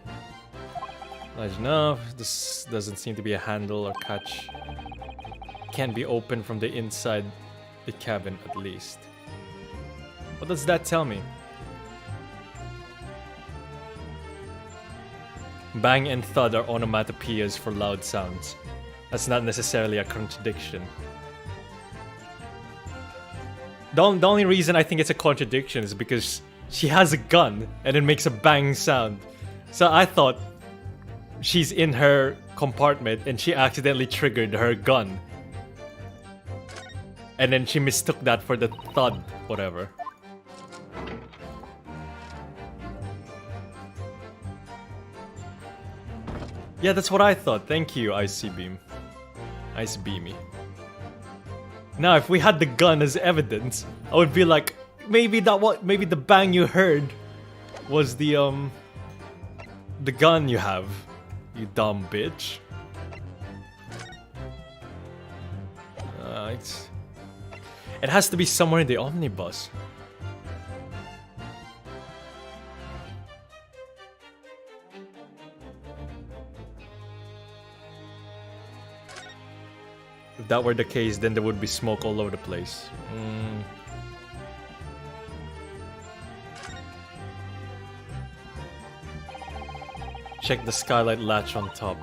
Large enough. This doesn't seem to be a handle or catch. Can't be opened from the inside the cabin, at least. What does that tell me? Bang and thud are onomatopoeias for loud sounds. That's not necessarily a contradiction. The only reason I think it's a contradiction is because she has a gun and it makes a bang sound. So I thought she's in her compartment and she accidentally triggered her gun. And then she mistook that for the thud, whatever. Yeah, that's what I thought. Thank you, Icy Beam. Ice Beamy. Now, if we had the gun as evidence, I would be like, maybe the bang you heard was the gun you have, you dumb bitch. It has to be somewhere in the omnibus. If that were the case, then there would be smoke all over the place. Check the skylight latch on top.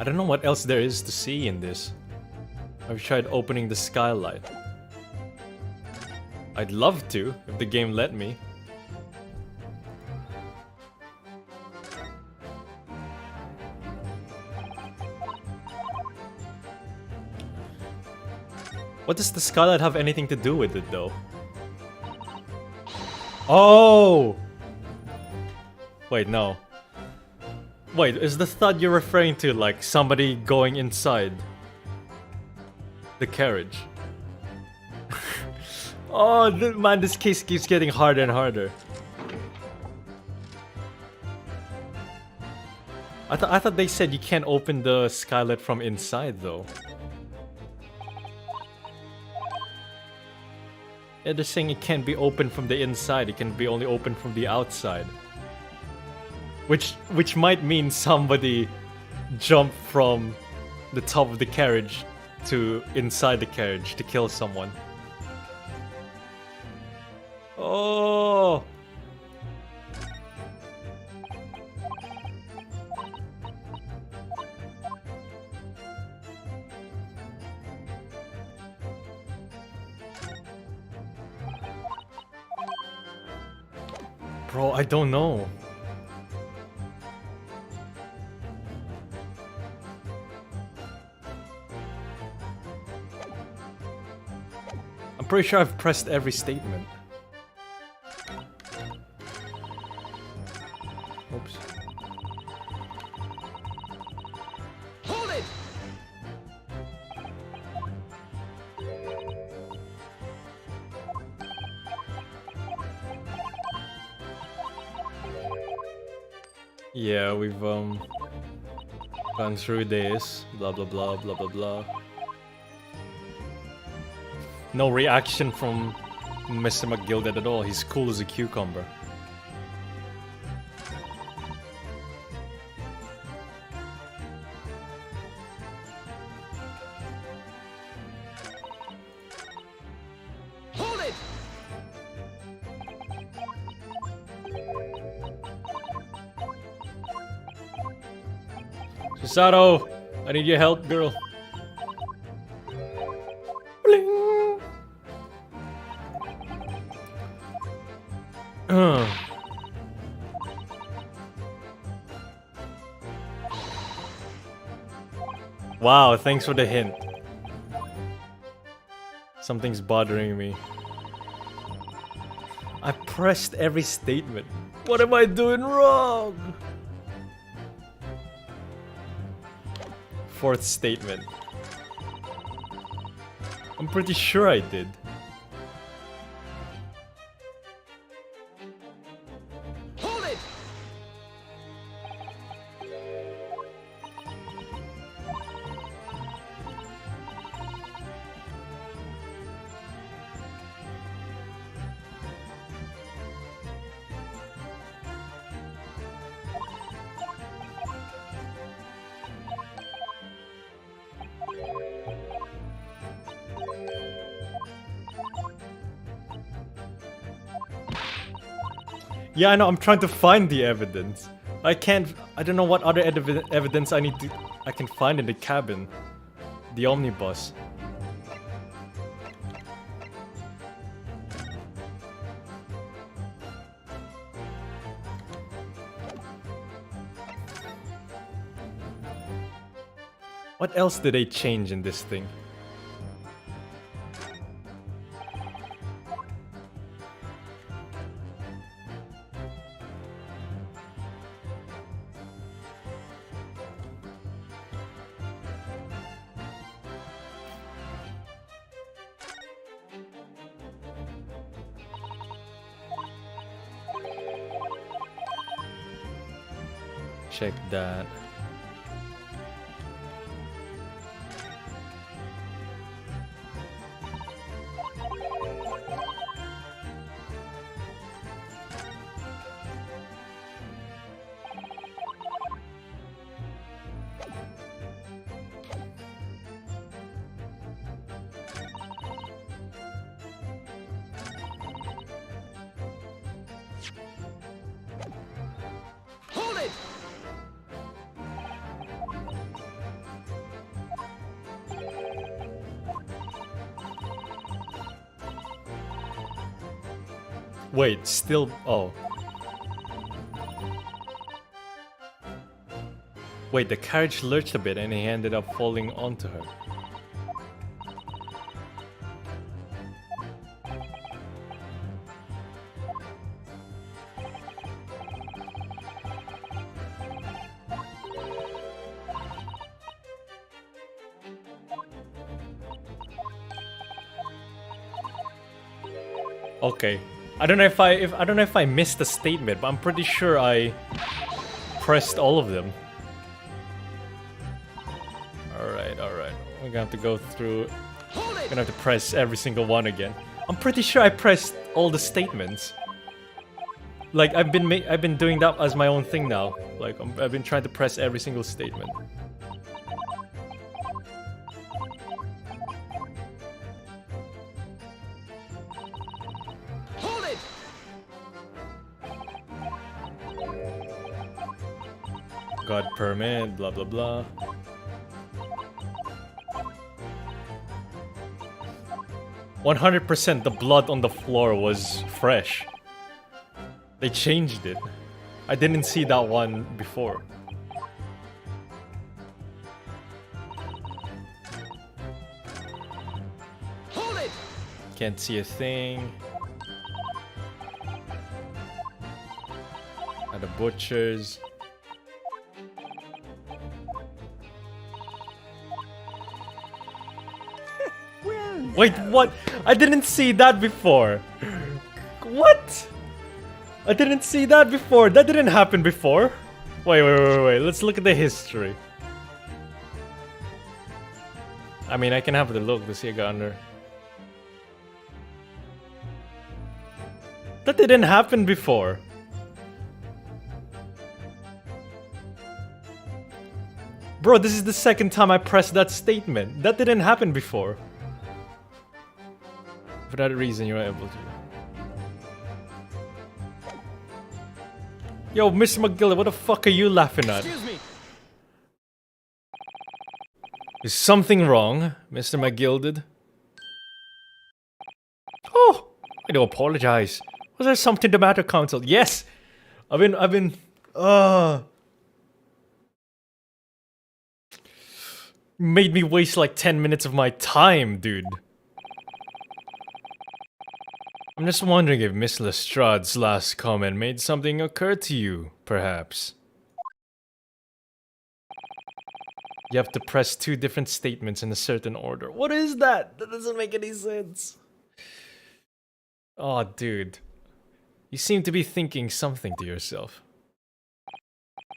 I don't know what else there is to see in this. I've tried opening the skylight. I'd love to, if the game let me. What does the skylight have anything to do with it, though? Oh! Wait, no. Wait, is the thud you're referring to like somebody going inside the carriage? Oh, man, this case keeps getting harder and harder. I thought they said you can't open the skylight from inside, though. Yeah, they're saying it can't be opened from the inside. It can be only opened from the outside. Which might mean somebody jumped from the top of the carriage to inside the carriage to kill someone. Oh! Bro, I don't know. I'm pretty sure I've pressed every statement. Yeah, we've gone through this. Blah blah blah blah blah blah. No reaction from Mr. McGilded at all. He's cool as a cucumber. Hold it! Susato, I need your help, girl. Bling. Wow, thanks for the hint. Something's bothering me. I pressed every statement. What am I doing wrong? Fourth statement. I'm pretty sure I did. Hold it! Yeah, I know, I'm trying to find the evidence. I don't know what other evidence I can find in the cabin. The omnibus. What else did they change in this thing? Check that. Hold it! Wait, still. Oh. Wait, the carriage lurched a bit and he ended up falling onto her. Okay. I don't know if I missed a statement, but I'm pretty sure I pressed all of them. Alright. We're gonna have to go through. I'm gonna have to press every single one again. I'm pretty sure I pressed all the statements. Like I've been doing that as my own thing now. Like I've been trying to press every single statement. God permit, blah blah blah. "100% the blood on the floor was fresh." They changed it. I didn't see that one before. Hold it! Can't see a thing. At the butcher's. Wait, what? I didn't see that before. What? I didn't see that before. That didn't happen before. Wait. Let's look at the history. I mean, I can have the look to see under. That didn't happen before. Bro, this is the second time I pressed that statement. That didn't happen before. For that reason, you're able to. Yo, Mr. McGillis, what the fuck are you laughing at? Excuse me. Is something wrong, Mr. McGilded? Oh, I do apologize. Was there something the matter, Counsel? Yes! I've been, made me waste like 10 minutes of my time, dude. I'm just wondering if Miss Lestrade's last comment made something occur to you, perhaps. You have to press 2 different statements in a certain order. What is that? That doesn't make any sense. Oh, dude. You seem to be thinking something to yourself.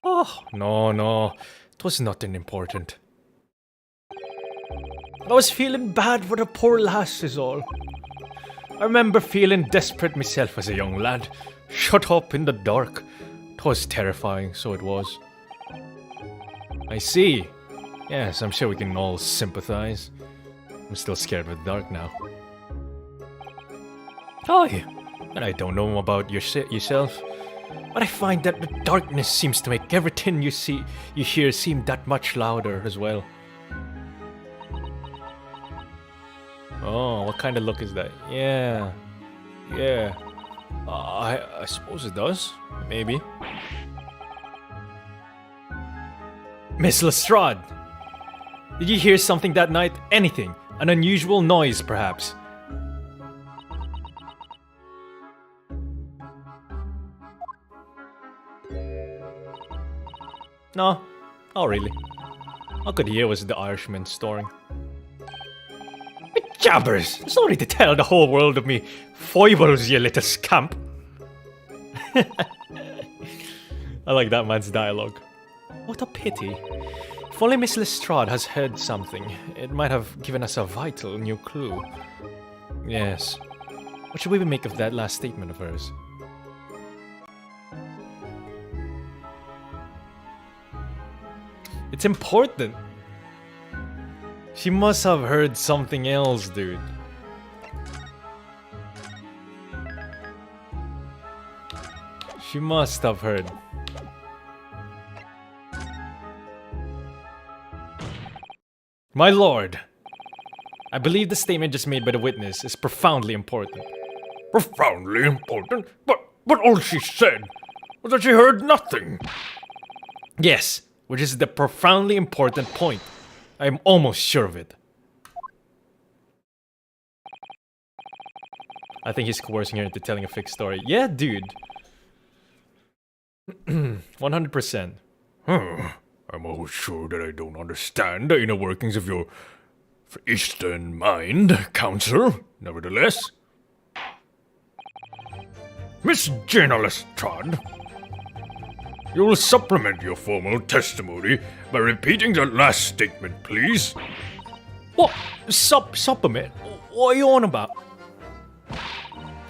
Oh, no. It was nothing important. I was feeling bad for the poor lass is all. I remember feeling desperate myself as a young lad. Shut up in the dark. 'Twas terrifying, so it was. I see. Yes, I'm sure we can all sympathize. I'm still scared of the dark now. Aye, and I don't know about yourself, but I find that the darkness seems to make everything you hear seem that much louder as well. Oh, what kind of look is that? Yeah. I suppose it does. Maybe. Miss Lestrade! Did you hear something that night? Anything? An unusual noise, perhaps? No, not really. All I could hear was the Irishman snoring. Jabbers! Sorry to tell the whole world of me foibles, you little scamp. I like that man's dialogue. What a pity. If only Miss Lestrade has heard something, it might have given us a vital new clue. Yes. What should we make of that last statement of hers? It's important. She must have heard something else, dude. She must have heard. My lord, I believe the statement just made by the witness is profoundly important. Profoundly important? But all she said was that she heard nothing. Yes, which is the profoundly important point. I am almost sure of it. I think he's coercing her into telling a fake story. Yeah, dude. 100%. I'm always sure that I don't understand the inner workings of your Eastern mind, Counsel. Nevertheless, Miss Jenna Lestrade, you will supplement your formal testimony by repeating that last statement, please. What? Supplement? What are you on about?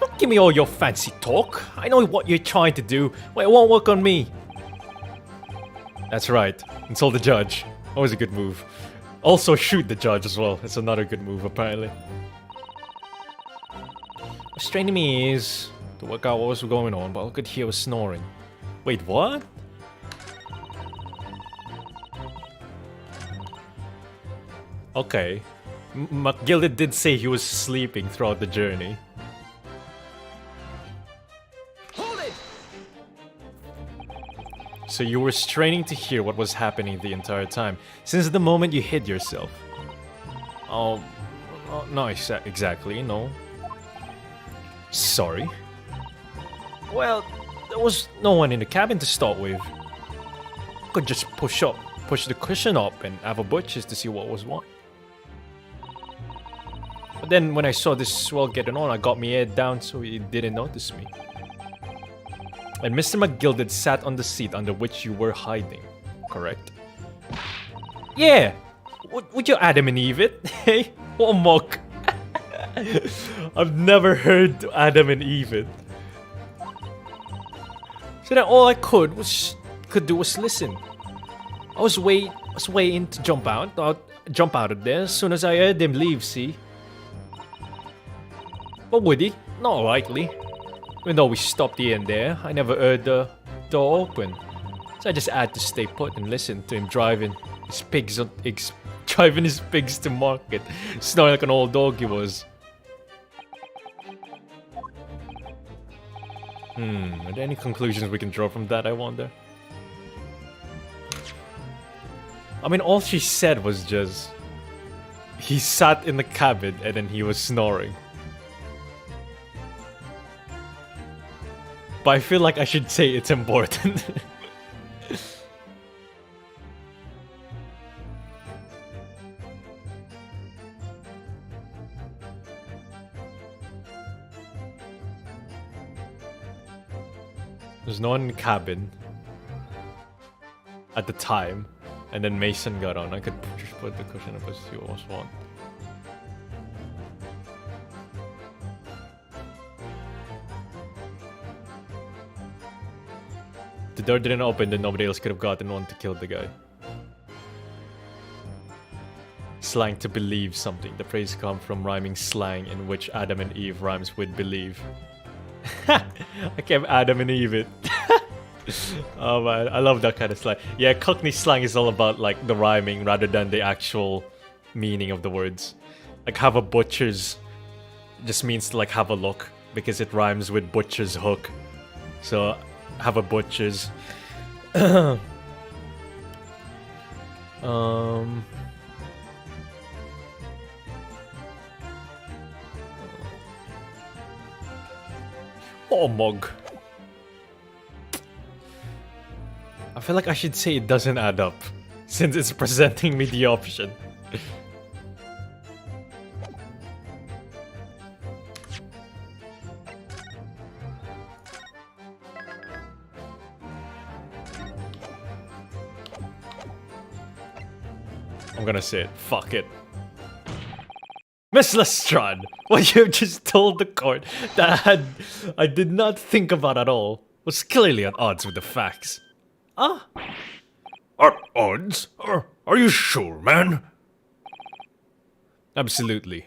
Don't give me all your fancy talk. I know what you're trying to do, but it won't work on me. That's right. Insult the judge. Always a good move. Also shoot the judge as well. It's another good move, apparently. What's straining me is to work out what was going on, but I could hear was snoring. Wait, what? Okay. McGilded did say he was sleeping throughout the journey. Hold it! So you were straining to hear what was happening the entire time, since the moment you hid yourself. Oh, no, exactly, no. Sorry. Well, there was no one in the cabin to start with. I could just push the cushion up and have a butchers to see what was what. But then when I saw this swell getting on, I got my head down so he didn't notice me. And Mr. McGilded sat on the seat under which you were hiding, correct? Yeah! Would you Adam and Eve it? Hey, what a mock. I've never heard Adam and Eve it. So then all I could do was listen. I was waiting to jump out of there as soon as I heard him leave, see? But would he? Not likely. Even though we stopped here and there, I never heard the door open. So I just had to stay put and listen to him driving his pigs to market, snoring like an old dog he was. Are there any conclusions we can draw from that, I wonder? I mean, all she said was just... he sat in the cabin and then he was snoring. But I feel like I should say it's important. There's no one in the cabin at the time, and then Mason got on. I could just put the cushion up and see what was what. The door didn't open, then nobody else could have gotten one to kill the guy. Slang to believe something. The phrase comes from rhyming slang in which Adam and Eve rhymes with believe. I kept Adam and Eve it. Oh man, I love that kind of slang. Yeah, Cockney slang is all about like the rhyming rather than the actual meaning of the words. Like have a butcher's just means to like have a look because it rhymes with butcher's hook. So have a butcher's. Oh, mug. I feel like I should say it doesn't add up, since it's presenting me the option. I'm gonna say it. Fuck it. Miss Lestrade, what you just told the court that I did not think about at all was clearly at odds with the facts. Ah? At odds? Are you sure, man? Absolutely.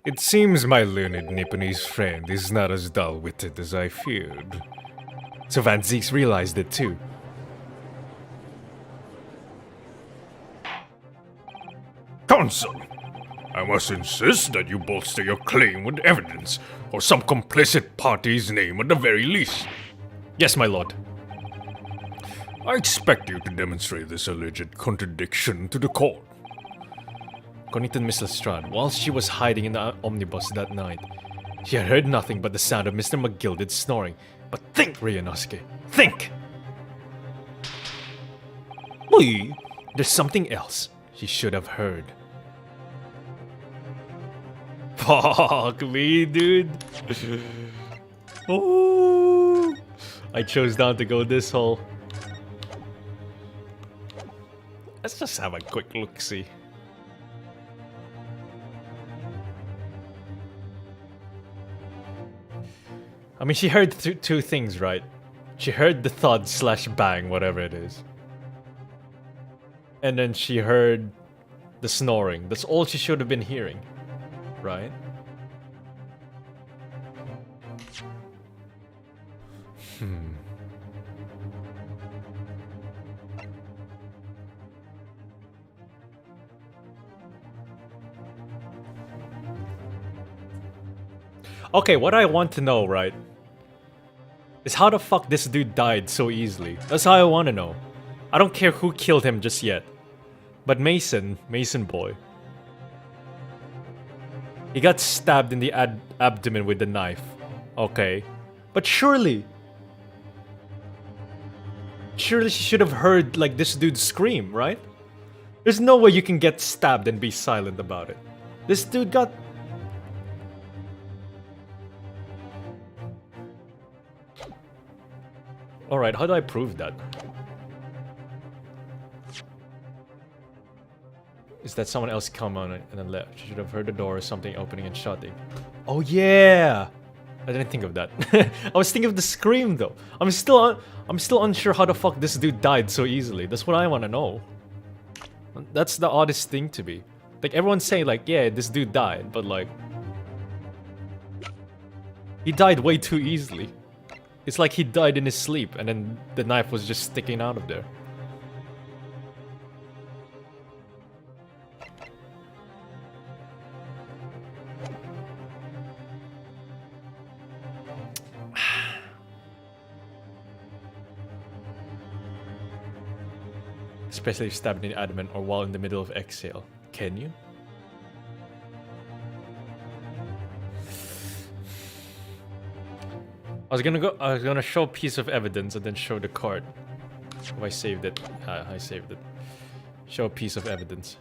It seems my learned Nipponese friend is not as dull-witted as I feared. So Van Zeeks realized it too. Counsel, I must insist that you bolster your claim with evidence, or some complicit party's name at the very least. Yes, my lord. I expect you to demonstrate this alleged contradiction to the court. According to Miss Lestrade, while she was hiding in the omnibus that night, she had heard nothing but the sound of Mr. McGilded snoring. But think, Ryunosuke, think! Wait, there's something else she should have heard. Fuck me, dude. Oh, I chose not to go this hole. Let's just have a quick look-see. I mean, she heard two things, right? She heard the thud slash bang, whatever it is. And then she heard the snoring. That's all she should have been hearing, right? Okay, what I want to know, right, is how the fuck this dude died so easily. That's how I want to know. I don't care who killed him just yet. But Mason boy, he got stabbed in the abdomen with the knife. Okay. But surely she should have heard, like, this dude scream, right? There's no way you can get stabbed and be silent about it. This dude got... Alright, how do I prove that? Is that someone else come on and then left? You should have heard the door or something opening and shutting. Oh yeah! I didn't think of that. I was thinking of the scream though. I'm still unsure how the fuck this dude died so easily. That's what I want to know. That's the oddest thing to me. Like everyone's saying like, yeah, this dude died, but like he died way too easily. It's like he died in his sleep and then the knife was just sticking out of there. Especially if stabbed in the abdomen or while in the middle of exhale. Can you? I was gonna show a piece of evidence and then show the card. Oh, I saved it. I saved it. Show a piece of evidence.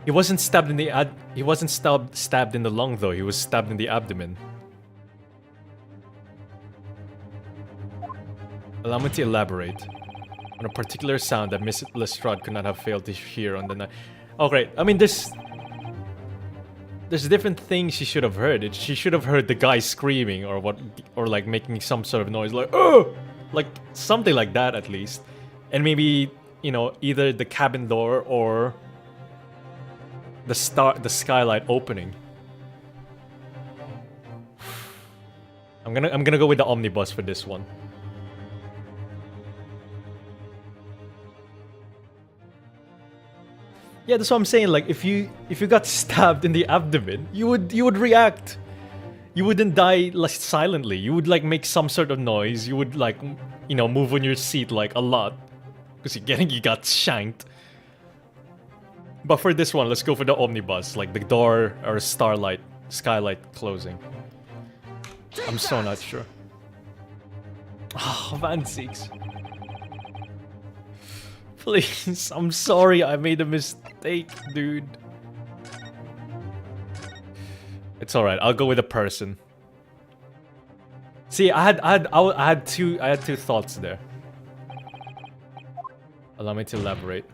He wasn't stabbed in the he wasn't stabbed in the lung though. He was stabbed in the abdomen. Allow me to elaborate on a particular sound that Miss Lestrade could not have failed to hear on the night. Oh great. I mean there's different things she should have heard. She should have heard the guy screaming or what, or like making some sort of noise like oh, like something like that at least. And maybe, you know, either the cabin door or the skylight opening. I'm gonna go with the omnibus for this one. Yeah, that's what I'm saying. Like, if you got stabbed in the abdomen, you would react. You wouldn't die like silently. You would like make some sort of noise. You would like, you know, move on your seat like a lot, because you got shanked. But for this one, let's go for the omnibus, like the door or skylight closing. I'm so not sure. Oh, man sakes. Please, I'm sorry, I made a mistake, dude. It's alright, I'll go with a person. See, I had two thoughts there. Allow me to elaborate.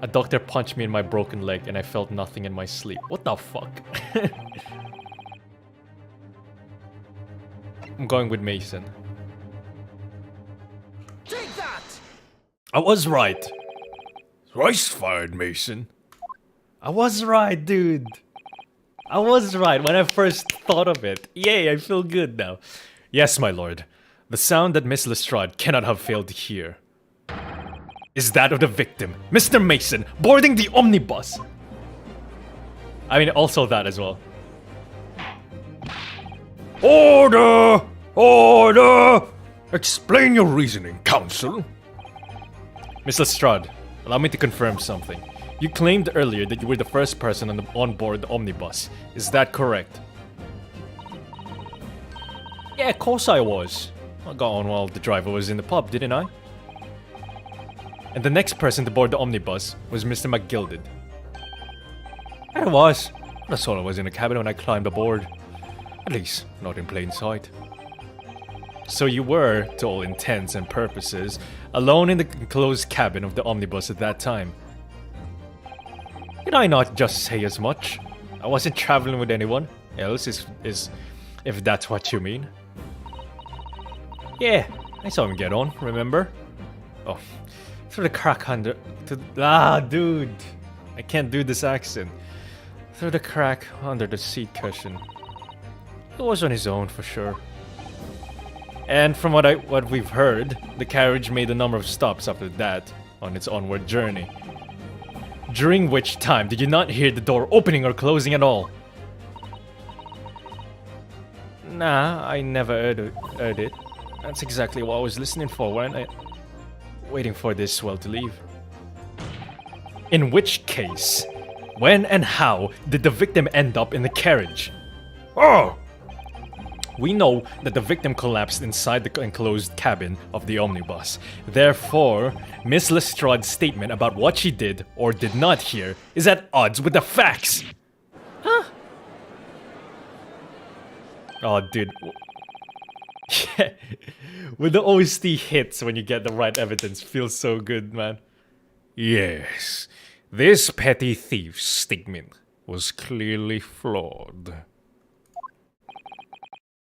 A doctor punched me in my broken leg and I felt nothing in my sleep. What the fuck? I'm going with Mason. Take that! I was right. Thrice fired, Mason. I was right, dude. I was right when I first thought of it. Yay, I feel good now. Yes, my lord. The sound that Miss Lestrade cannot have failed to hear is that of the victim, Mr. Mason, boarding the omnibus. I mean, also that as well. Order! Order! Explain your reasoning, counsel. Miss Lestrade, allow me to confirm something. You claimed earlier that you were the first person on board the omnibus. Is that correct? Yeah, of course I was. I got on while the driver was in the pub, didn't I? And the next person to board the omnibus was Mr. McGilded. I was. I saw I was in the cabin when I climbed aboard. At least, not in plain sight. So you were, to all intents and purposes, alone in the enclosed cabin of the omnibus at that time. Did I not just say as much? I wasn't traveling with anyone else, if that's what you mean. Yeah, I saw him get on, remember? Oh, through the crack under... dude. I can't do this accent. Through the crack under the seat cushion. He was on his own, for sure. And from what we've heard, the carriage made a number of stops after that on its onward journey. During which time did you not hear the door opening or closing at all? Nah, I never heard it. That's exactly what I was listening for, weren't I? Waiting for this swell to leave. In which case, when and how did the victim end up in the carriage? Oh! We know that the victim collapsed inside the enclosed cabin of the omnibus. Therefore, Miss Lestrade's statement about what she did or did not hear is at odds with the facts. Huh? Oh, dude. Yeah. When the OST hits when you get the right evidence, feels so good, man. Yes, this petty thief's statement was clearly flawed.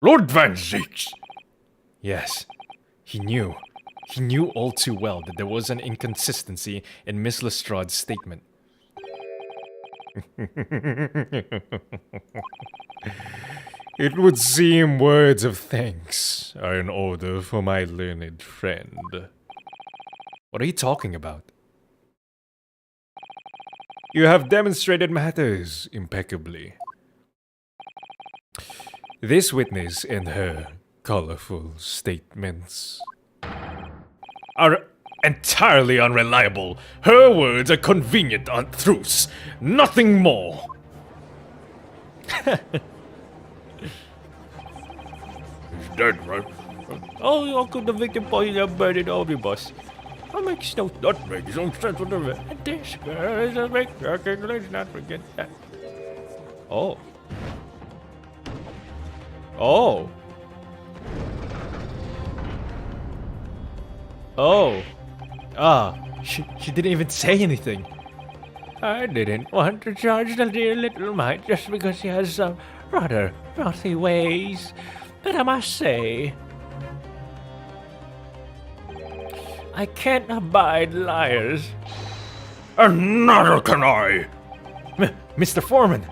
Lord Van Zeeks! Yes, he knew. He knew all too well that there was an inconsistency in Miss Lestrade's statement. It would seem words of thanks are in order for my learned friend. What are you talking about? You have demonstrated matters impeccably. This witness and her colorful statements are entirely unreliable. Her words are convenient untruths, nothing more. He's dead, right? Oh, how could the victim possibly have murdered omnibus? That makes no sense whatever. And this girl is a victim. Okay, let's not forget that. Oh. Oh. Oh. Ah, she didn't even say anything. I didn't want to charge the dear little mite just because she has some rather naughty ways. But I must say, I can't abide liars. And neither can I. Mr. Foreman!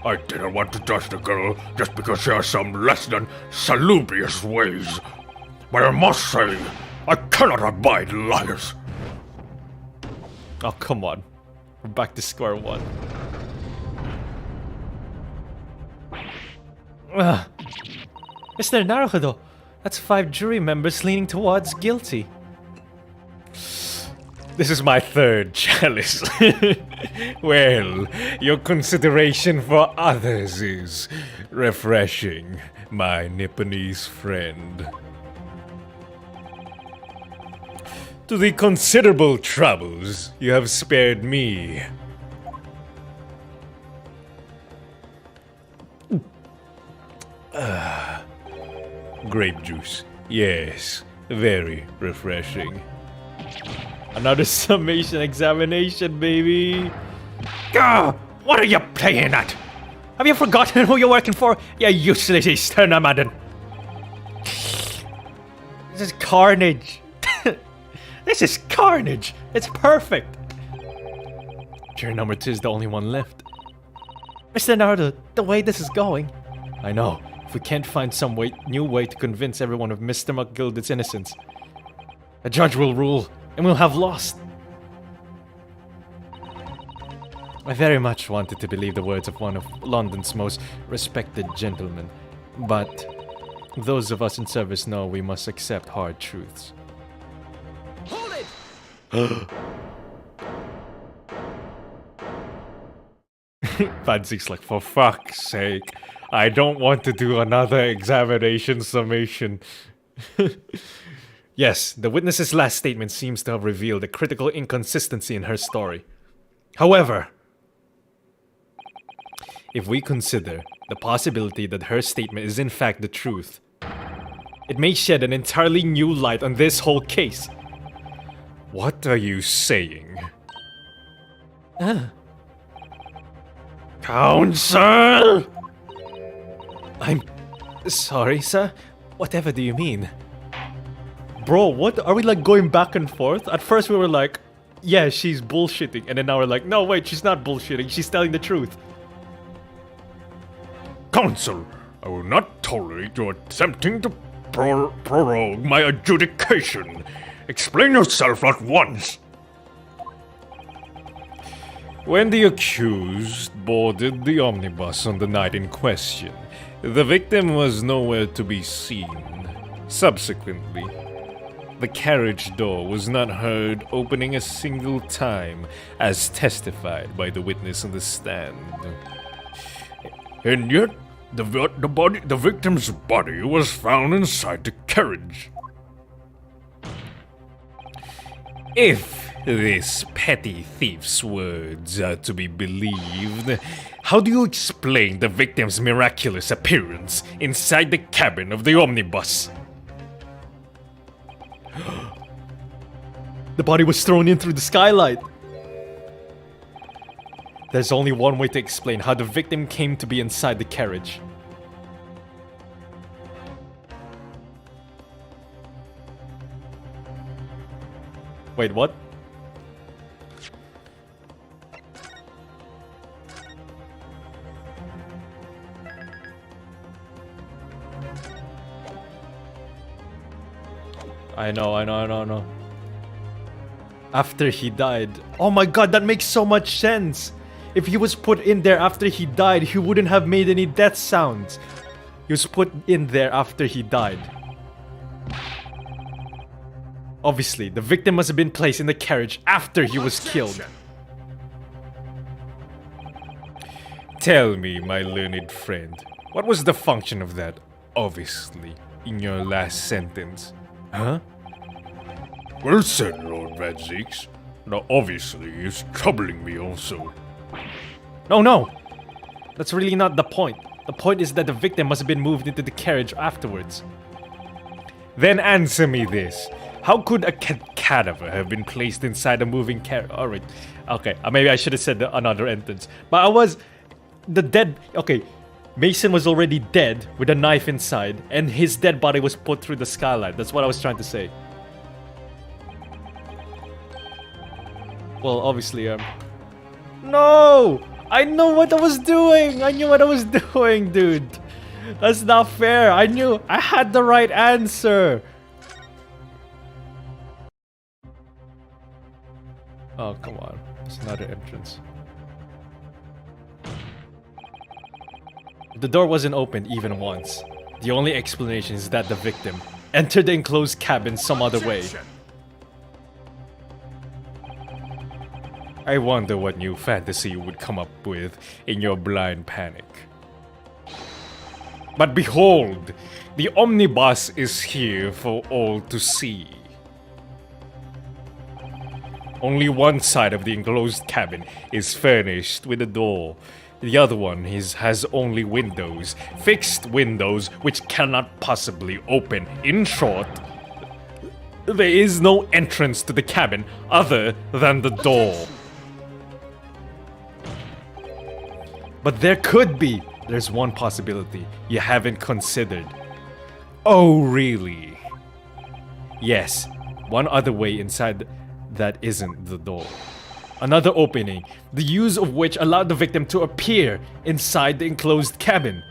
I didn't want to judge the girl just because she has some less than salubrious ways. But I must say, I cannot abide liars. Oh, come on. We're back to square one. Mr. Naruhodo, that's 5 jury members leaning towards guilty. This is my third chalice. Well, your consideration for others is refreshing, my Nipponese friend. To the considerable troubles you have spared me. Grape juice. Yes, very refreshing. Another summation examination, baby. Gah! What are you playing at? Have you forgotten who you're working for? You useless Easterner, madam. This is carnage. This is carnage. It's perfect. Jury number 2 is the only one left. Mr. Naruto, the way this is going. I know. If we can't find some new way to convince everyone of Mr. McGilde's innocence, a judge will rule, and we'll have lost. I very much wanted to believe the words of one of London's most respected gentlemen, but those of us in service know we must accept hard truths. Hold it! Fancy's like, for fuck's sake, I don't want to do another examination summation. Yes, the witness's last statement seems to have revealed a critical inconsistency in her story. However, if we consider the possibility that her statement is in fact the truth, it may shed an entirely new light on this whole case. What are you saying? Counsel! I'm sorry, sir. Whatever do you mean? Bro, what? Are we like going back and forth? At first we were like, yeah, she's bullshitting. And then now we're like, no, wait, she's not bullshitting. She's telling the truth. Counsel, I will not tolerate you attempting to prorogue my adjudication. Explain yourself at once. When the accused boarded the omnibus on the night in question, the victim was nowhere to be seen. Subsequently, the carriage door was not heard opening a single time, as testified by the witness on the stand. And yet, the victim's body was found inside the carriage. If this petty thief's words are to be believed, How do you explain the victim's miraculous appearance inside the cabin of the omnibus? The body was thrown in through the skylight. There's only one way to explain how the victim came to be inside the carriage. Wait, what? I know. After he died. Oh my god, that makes so much sense! If he was put in there after he died, he wouldn't have made any death sounds. He was put in there after he died. Obviously, the victim must have been placed in the carriage after he was killed. Tell me, my learned friend, what was the function of that, obviously, in your last sentence? Huh? Well said, Lord Van Zeeks. Now obviously is troubling me also. No! That's really not the point. The point is that the victim must have been moved into the carriage afterwards. Then answer me this. How could a cadaver have been placed inside a moving carriage? Alright, okay, maybe I should have said another entrance. But okay, Mason was already dead with a knife inside, and his dead body was put through the skylight. That's what I was trying to say. Well, obviously, No! I know what I was doing! I knew what I was doing, dude! That's not fair! I had the right answer! Oh, come on. It's another entrance. The door wasn't opened even once. The only explanation is that the victim entered the enclosed cabin some other way. I wonder what new fantasy you would come up with in your blind panic. But behold, the omnibus is here for all to see. Only one side of the enclosed cabin is furnished with a door. The other one has only windows, fixed windows which cannot possibly open. In short, there is no entrance to the cabin other than the door. But there could be. There's one possibility you haven't considered. Oh, really? Yes, one other way inside that isn't the door. Another opening, the use of which allowed the victim to appear inside the enclosed cabin.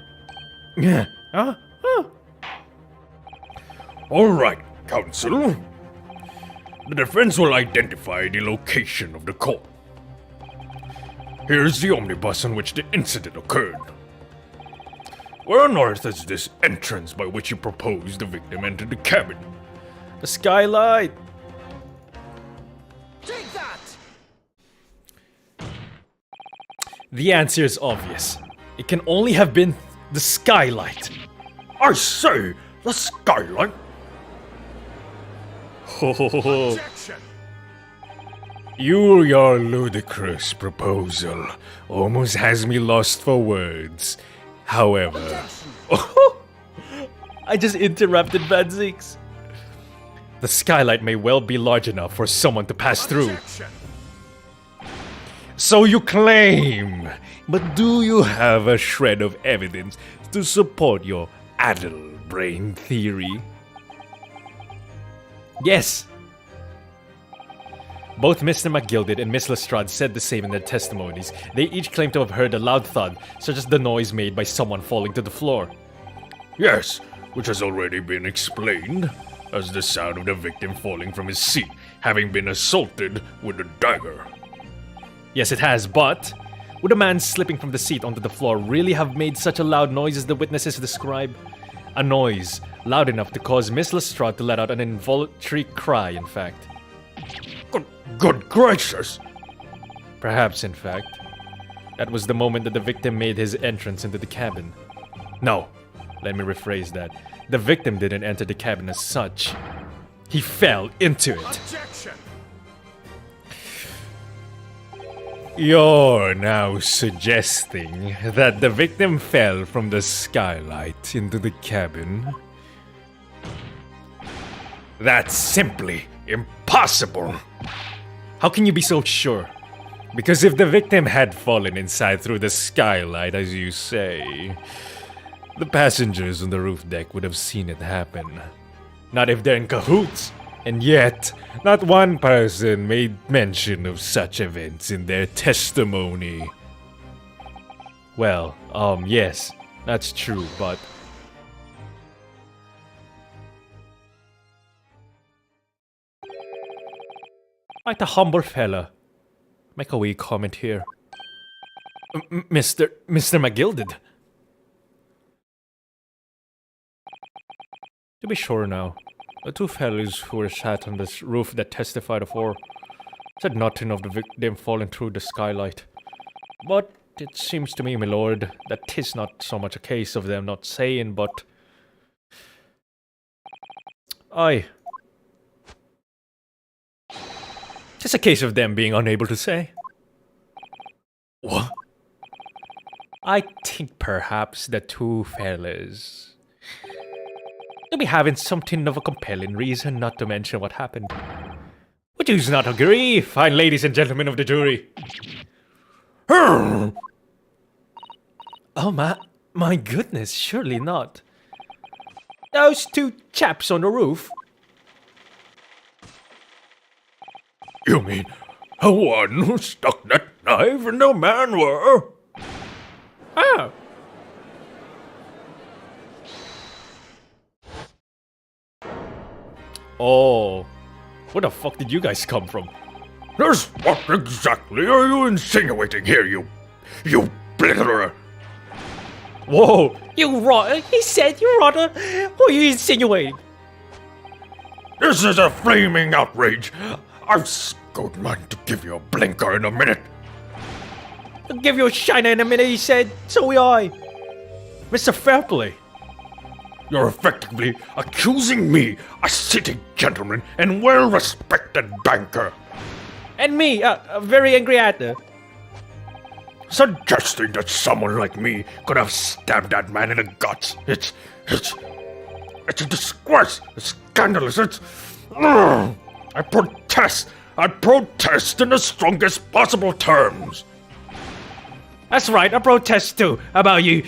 Alright, Counsel. The defense will identify the location of the corpse. Here's the omnibus on which the incident occurred. Where on earth is this entrance by which you propose the victim entered the cabin? The skylight! Take that! The answer is obvious. It can only have been the skylight. I say, the skylight? Objection! Your ludicrous proposal almost has me lost for words. However... I just interrupted Van Zeeks. The skylight may well be large enough for someone to pass through. Objection! So you claim, but do you have a shred of evidence to support your addle-brain theory? Yes. Both Mr. McGilded and Miss Lestrade said the same in their testimonies. They each claimed to have heard a loud thud, such as the noise made by someone falling to the floor. Yes, which has already been explained as the sound of the victim falling from his seat, having been assaulted with a dagger. Yes, it has, but would a man slipping from the seat onto the floor really have made such a loud noise as the witnesses describe? A noise loud enough to cause Miss Lestrade to let out an involuntary cry, in fact. Good gracious! Perhaps, in fact, that was the moment that the victim made his entrance into the cabin. No, let me rephrase that. The victim didn't enter the cabin as such. He fell into it. Objection! You're now suggesting that the victim fell from the skylight into the cabin? That's simply impossible. How can you be so sure? Because if the victim had fallen inside through the skylight, as you say, the passengers on the roof deck would have seen it happen. Not if they're in cahoots. And yet, not one person made mention of such events in their testimony. Well, yes, that's true, but... Might a humble fella make a wee comment here? Mr. McGilded. To be sure now, the two fellows who were sat on this roof that testified afore said nothing of the victim falling through the skylight. But it seems to me, my lord, that 'tis not so much a case of them not saying, but... Aye. 'Tis a case of them being unable to say. What? I think perhaps the two fellas... to be having something of a compelling reason not to mention what happened. Would you not agree, fine ladies and gentlemen of the jury? Oh, my goodness, surely not. Those two chaps on the roof? You mean the one who stuck that knife in the man were? Oh. Oh. Where the fuck did you guys come from? Just what exactly are you insinuating here, you blitterer? Whoa! You rotter! He said you rotter! What are you insinuating? This is a flaming outrage. I'm good man to give you a blinker in a minute. I'll give you a shiner in a minute, he said. So will I. Mr. Fairplay. You're effectively accusing me, a city gentleman and well-respected banker. And me, a very angry actor. Suggesting that someone like me could have stabbed that man in the guts. It's a disgrace. It's scandalous. I protest in the strongest possible terms. That's right, I protest too about you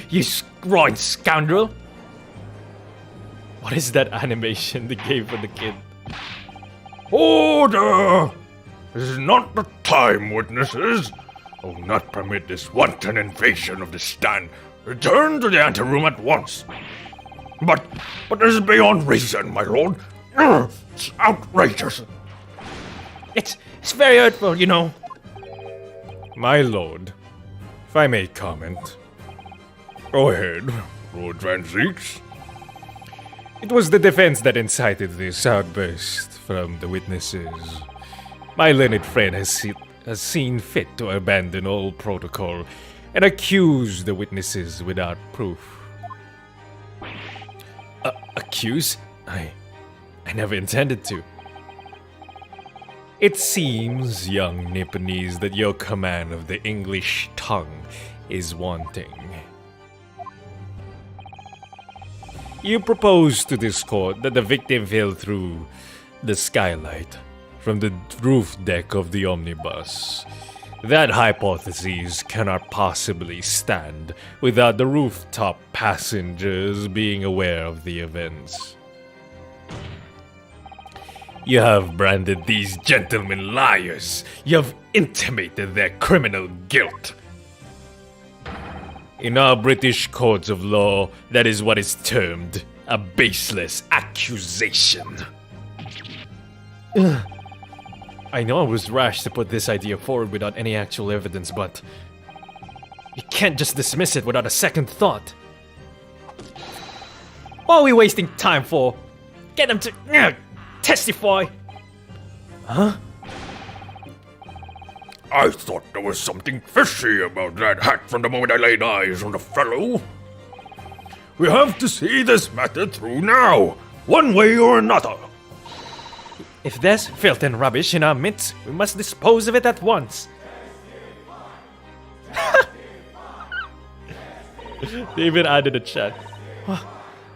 rotten scoundrel. What is that animation they gave for the kid? Order! This is not the time, witnesses. I will not permit this wanton invasion of the stand. Return to the anteroom at once. But this is beyond reason, my lord. It's outrageous. It's very hurtful, you know. My lord, if I may comment. Go ahead, Lord Van Zeeks. It was the defense that incited this outburst from the witnesses. My learned friend has seen fit to abandon all protocol and accuse the witnesses without proof. Accuse? I never intended to. It seems, young Nipponese, that your command of the English tongue is wanting. You propose to this court that the victim fell through the skylight from the roof deck of the omnibus. That hypothesis cannot possibly stand without the rooftop passengers being aware of the events. You have branded these gentlemen liars. You have intimated their criminal guilt. In our British courts of law, that is what is termed a baseless accusation. I know I was rash to put this idea forward without any actual evidence, but you can't just dismiss it without a second thought. What are we wasting time for? Get them to testify. Huh? I thought there was something fishy about that hat from the moment I laid eyes on the fellow. We have to see this matter through now, one way or another. If there's filth and rubbish in our midst, we must dispose of it at once. They even added a chat.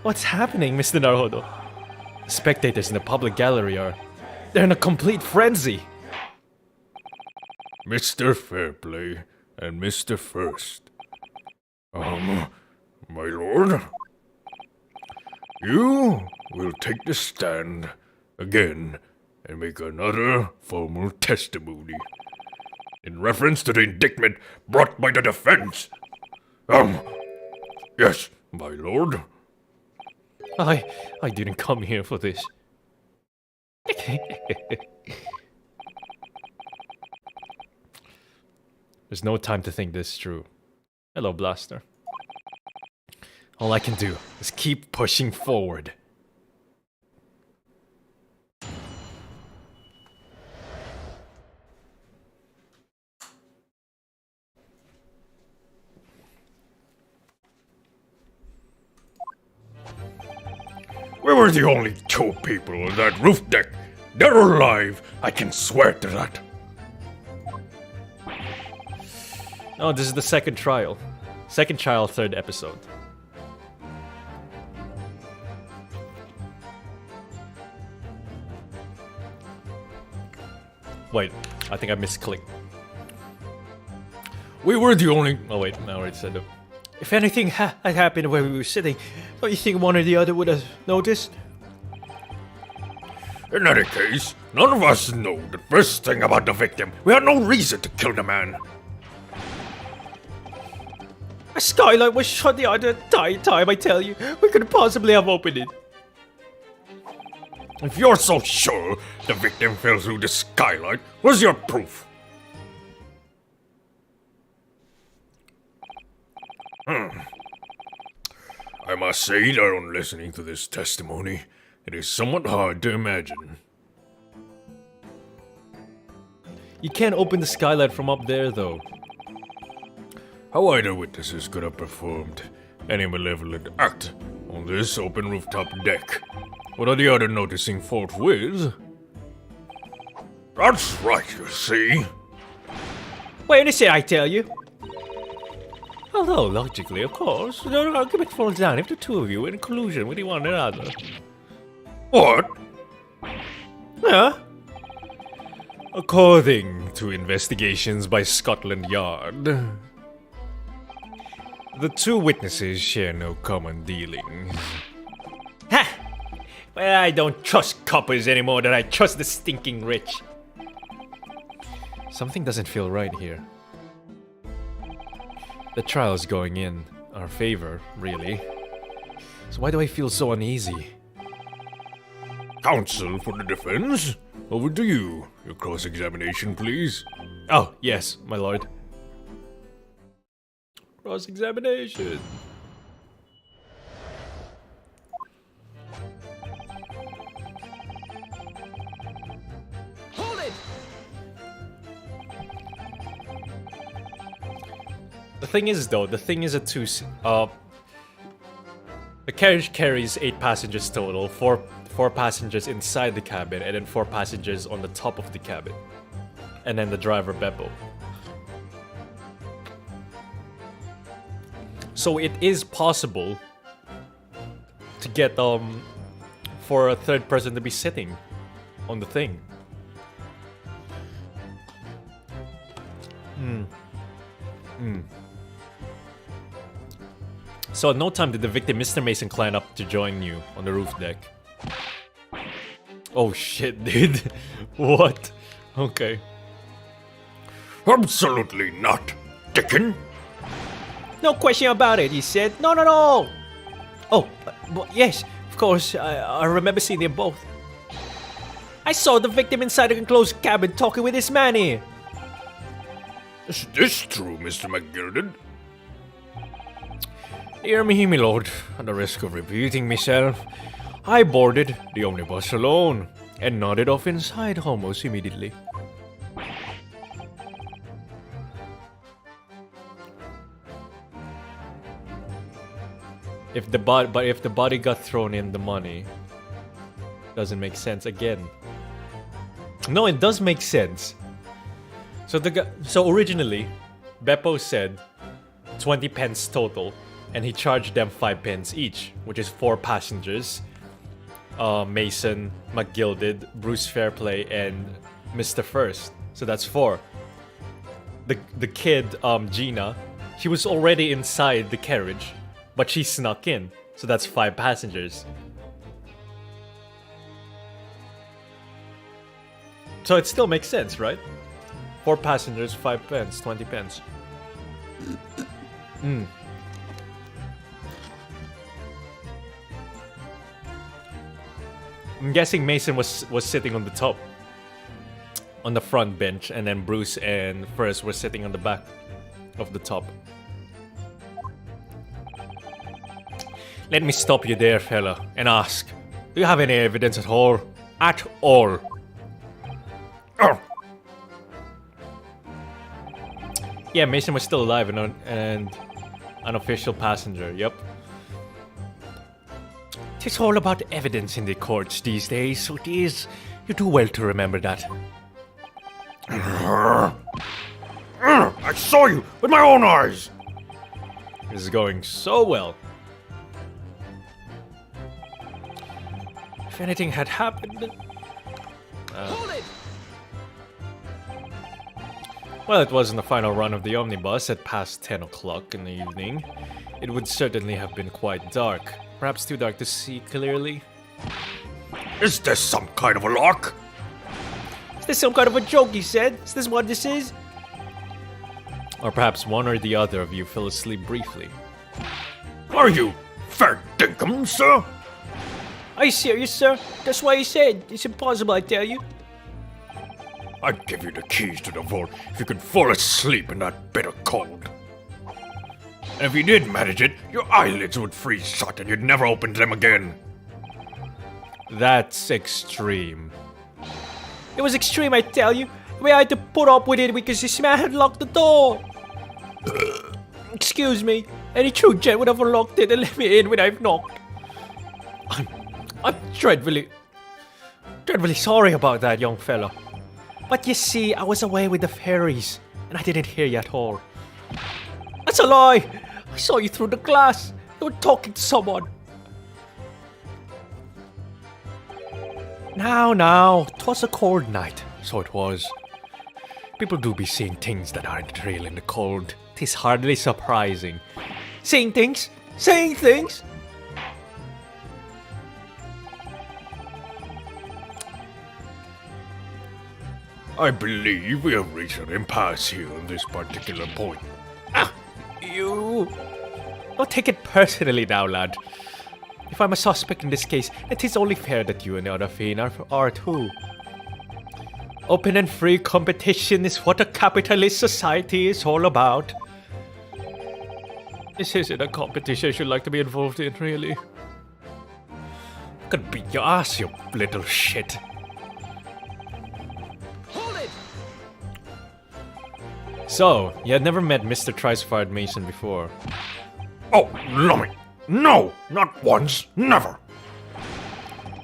What's happening, Mr. Naruhodo? Spectators in the public gallery are... They're in a complete frenzy. Mr. Fairplay and Mr. First. My lord? You will take the stand again and make another formal testimony in reference to the indictment brought by the defense. Yes, my lord. I didn't come here for this. There's no time to think this through. Hello, Blaster. All I can do is keep pushing forward. We were the only two people on that roof deck. They're alive. I can swear to that. Oh, this is the second trial. Second trial, third episode. Wait, I think I misclicked. We were the only... Oh wait, I already said it. If anything had happened where we were sitting, don't you think one or the other would have noticed? In any case, none of us know the first thing about the victim. We had no reason to kill the man. A skylight was shut the other time, I tell you. We couldn't possibly have opened it. If you're so sure the victim fell through the skylight, where's your proof? I must say that on listening to this testimony, it is somewhat hard to imagine. You can't open the skylight from up there, though. How either witnesses could have performed any malevolent act on this open rooftop deck, without the other noticing forthwith? That's right, you see. Wait a second, I tell you. Although, logically, of course, the argument falls down if the two of you are in collusion with one another. What? Yeah. According to investigations by Scotland Yard, the two witnesses share no common dealings. Ha! Well, I don't trust coppers anymore than I trust the stinking rich. Something doesn't feel right here. The trial's going in our favor, really. So why do I feel so uneasy? Counsel for the defense? Over to you. Your cross-examination, please. Oh, yes, my lord. Cross-examination. Hold it! The thing is, though, the carriage carries 8 passengers total, 4 passengers inside the cabin, and then 4 passengers on the top of the cabin. And then the driver, Beppo. So it is possible to get, for a third person to be sitting on the thing. So at no time did the victim, Mr. Mason, climb up to join you on the roof deck. Oh shit, dude. What? Okay. Absolutely not, Dickon. No question about it, he said. No, no, no! Oh, but yes, of course, I remember seeing them both. I saw the victim inside the enclosed cabin talking with this man here. Is this true, Mr. McGilden? Hear me, my lord, at the risk of repeating myself, I boarded the omnibus alone and nodded off inside almost immediately. If the body got thrown in, the money doesn't make sense again. No, it does make sense. So originally, Beppo said 20 pence total and he charged them 5 pence each, which is 4 passengers. Mason, McGilded, Bruce Fairplay, and Mr. First. So that's 4. The kid, Gina, she was already inside the carriage, but she snuck in. So that's 5 passengers. So it still makes sense, right? 4 passengers, 5 pence, 20 pence. I'm guessing Mason was sitting on the top, on the front bench, and then Bruce and First were sitting on the back of the top. Let me stop you there, fella, and ask, do you have any evidence at all? At all? Oh, Yeah, Mason was still alive and an official passenger, yep. It's all about evidence in the courts these days, so it is. You do well to remember that. I saw you with my own eyes. This is going so well. If anything had happened... Hold it! Well, it wasn't the final run of the omnibus at past 10 o'clock in the evening. It would certainly have been quite dark. Perhaps too dark to see clearly. Is this some kind of a lock? Is this some kind of a joke, he said? Is this what this is? Or perhaps one or the other of you fell asleep briefly. Are you fair dinkum, sir? Are you serious, sir? That's what he said. It's impossible, I tell you. I'd give you the keys to the vault if you could fall asleep in that bitter cold. And if you did manage it, your eyelids would freeze shut and you'd never open them again. That's extreme. It was extreme, I tell you. We had to put up with it because this man had locked the door. Excuse me. Any true gent would have unlocked it and let me in when I've knocked. I'm dreadfully sorry about that, young fella. But you see, I was away with the fairies, and I didn't hear you at all. That's a lie! I saw you through the glass. You were talking to someone. Now, 'twas a cold night, so it was. People do be seeing things that aren't real in the cold. 'Tis hardly surprising. Seeing things? Saying things? I believe we have reached an impasse here on this particular point. You... Don't take it personally now, lad. If I'm a suspect in this case, it is only fair that you and the other fiend are too. Open and free competition is what a capitalist society is all about. This isn't a competition I should like to be involved in, really. I could beat your ass, you little shit. Hold it! So, you had never met Mr. Trice-Fired Mason before. Oh, lummy! No! Not once! Never!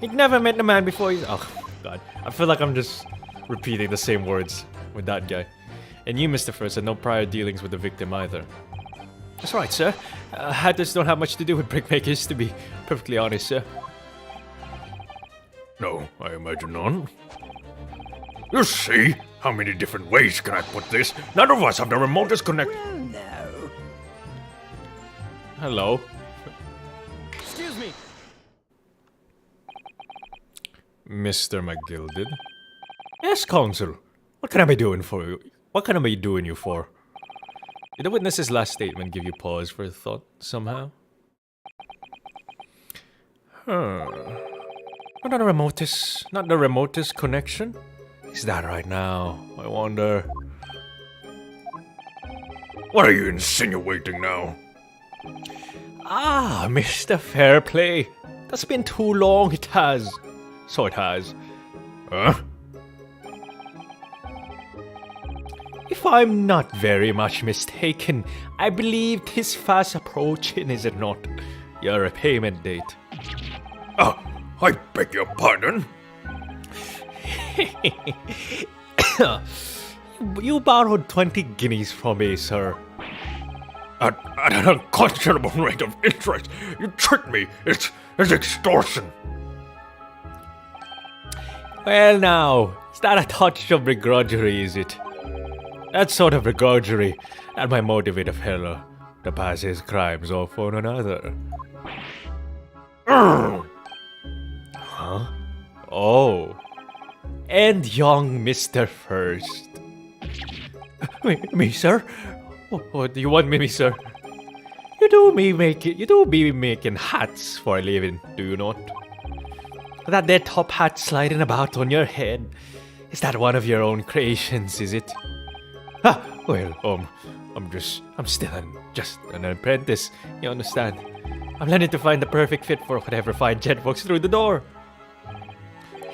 You'd never met the man before he's... Oh, God. I feel like I'm just repeating the same words with that guy. And you, Mr. First, had no prior dealings with the victim either. That's right, sir. Hatters don't have much to do with brickmakers, to be perfectly honest, sir. No, I imagine none. You see? How many different ways can I put this? None of us have the remotest connect... No. Hello. Excuse me. Mr. McGilded. Yes, Counsel. What can I be doing for you? What can I be doing you for? Did the witness's last statement give you pause for thought somehow? Not the remotest connection? Is that right now? I wonder. What are you insinuating now? Ah, Mr. Fairplay. That's been too long, it has. So it has. Huh? If I'm not very much mistaken, I believe 'tis fast approaching, is it not? Your repayment date. I beg your pardon? You borrowed 20 guineas from me, sir. at an unconscionable rate of interest. You tricked me. It's extortion. Well now, is that a touch of begrudgery, is it? That sort of begrudgery that might motivate a fellow to pass his crimes off on another. Huh? Oh. And young Mr. First. Me, sir? What do you want me, sir? You do be making hats for a living, do you not? That there top hat sliding about on your head, is that one of your own creations, is it? Well, I'm still just an apprentice, you understand? I'm learning to find the perfect fit for whatever fine gent walks through the door.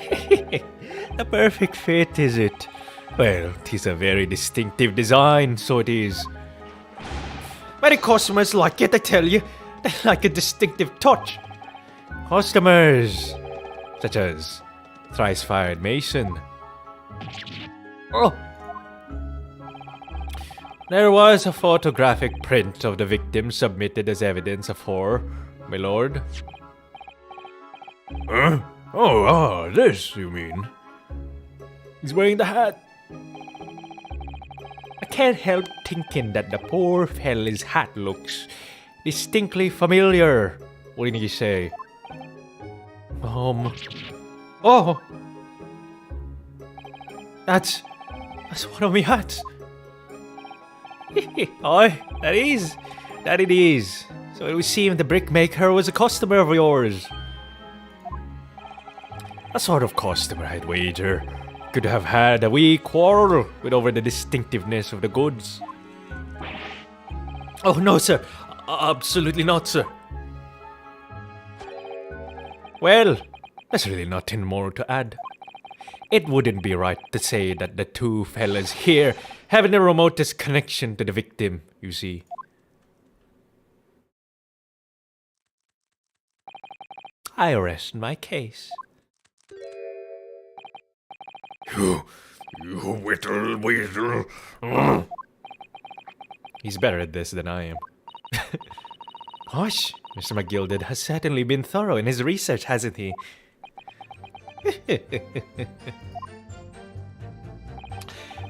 The perfect fit, is it? Well, 'tis a very distinctive design, so it is. Many customers like it, I tell you. They like a distinctive touch. Customers such as thrice-fired Mason. Oh! There was a photographic print of the victim submitted as evidence afore, my lord. Huh? Oh, this, you mean? He's wearing the hat. I can't help thinking that the poor fella's hat looks distinctly familiar. What did you say? Oh! That's one of me hats. Aye, that it is. So it would seem the brickmaker was a customer of yours. A sort of customer, I'd wager, could have had a wee quarrel with over the distinctiveness of the goods. Oh no, sir. Absolutely not, sir. Well, there's really nothing more to add. It wouldn't be right to say that the two fellas here have the remotest connection to the victim, you see. I rest my case. You whittle. He's better at this than I am. Gosh, Mr. McGilded has certainly been thorough in his research, hasn't he?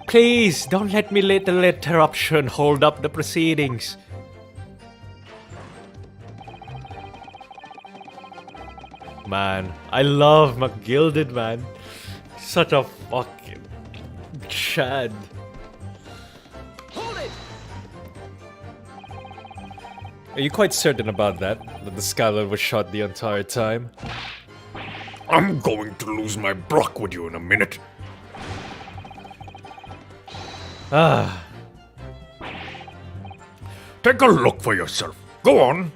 Please, don't let me little interruption hold up the proceedings. Man, I love McGilded, man. Such a fucking Chad. Hold it! Are you quite certain about that? That the Skylar was shot the entire time? I'm going to lose my brock with you in a minute. Ah. Take a look for yourself. Go on.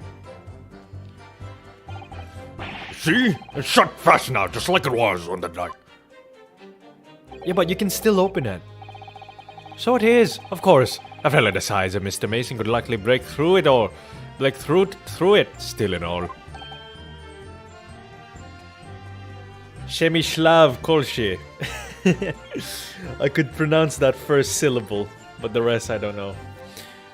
See? It's shut fast now, just like it was on the night. Yeah, but you can still open it. So it is, of course. A fella the size of Mr. Mason could likely break through it or break through it, still and all. Shemishlav Kolshe. I could pronounce that first syllable, but the rest I don't know.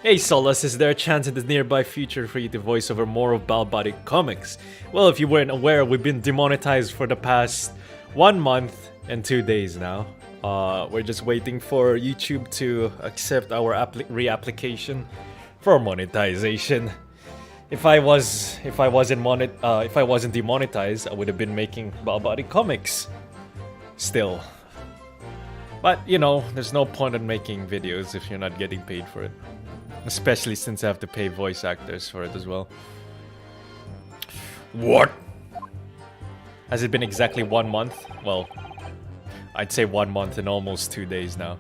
Hey Solus, is there a chance in the nearby future for you to voice over more of Baalbuddy comics? Well, if you weren't aware, we've been demonetized for the past 1 month and 2 days now. We're just waiting for YouTube to accept our reapplication for monetization. If I wasn't demonetized, I would have been making Baalbuddy comics still. But you know, there's no point in making videos if you're not getting paid for it. Especially since I have to pay voice actors for it as well. What? Has it been exactly 1 month? Well, I'd say 1 month and almost 2 days now.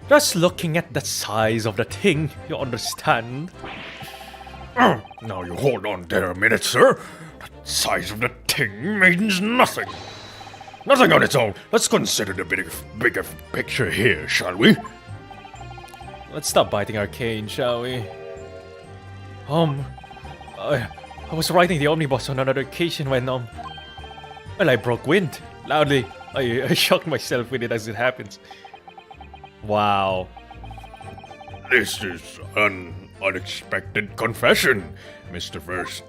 Just looking at the size of the thing, you understand? Now you hold on there a minute, sir. The size of the thing means nothing. Nothing on its own. Let's consider the bigger picture here, shall we? Let's stop biting our cane, shall we? I was riding the omnibus on another occasion when, well, I broke wind. Loudly. I shocked myself with it as it happens. Wow. This is an unexpected confession, Mr. First.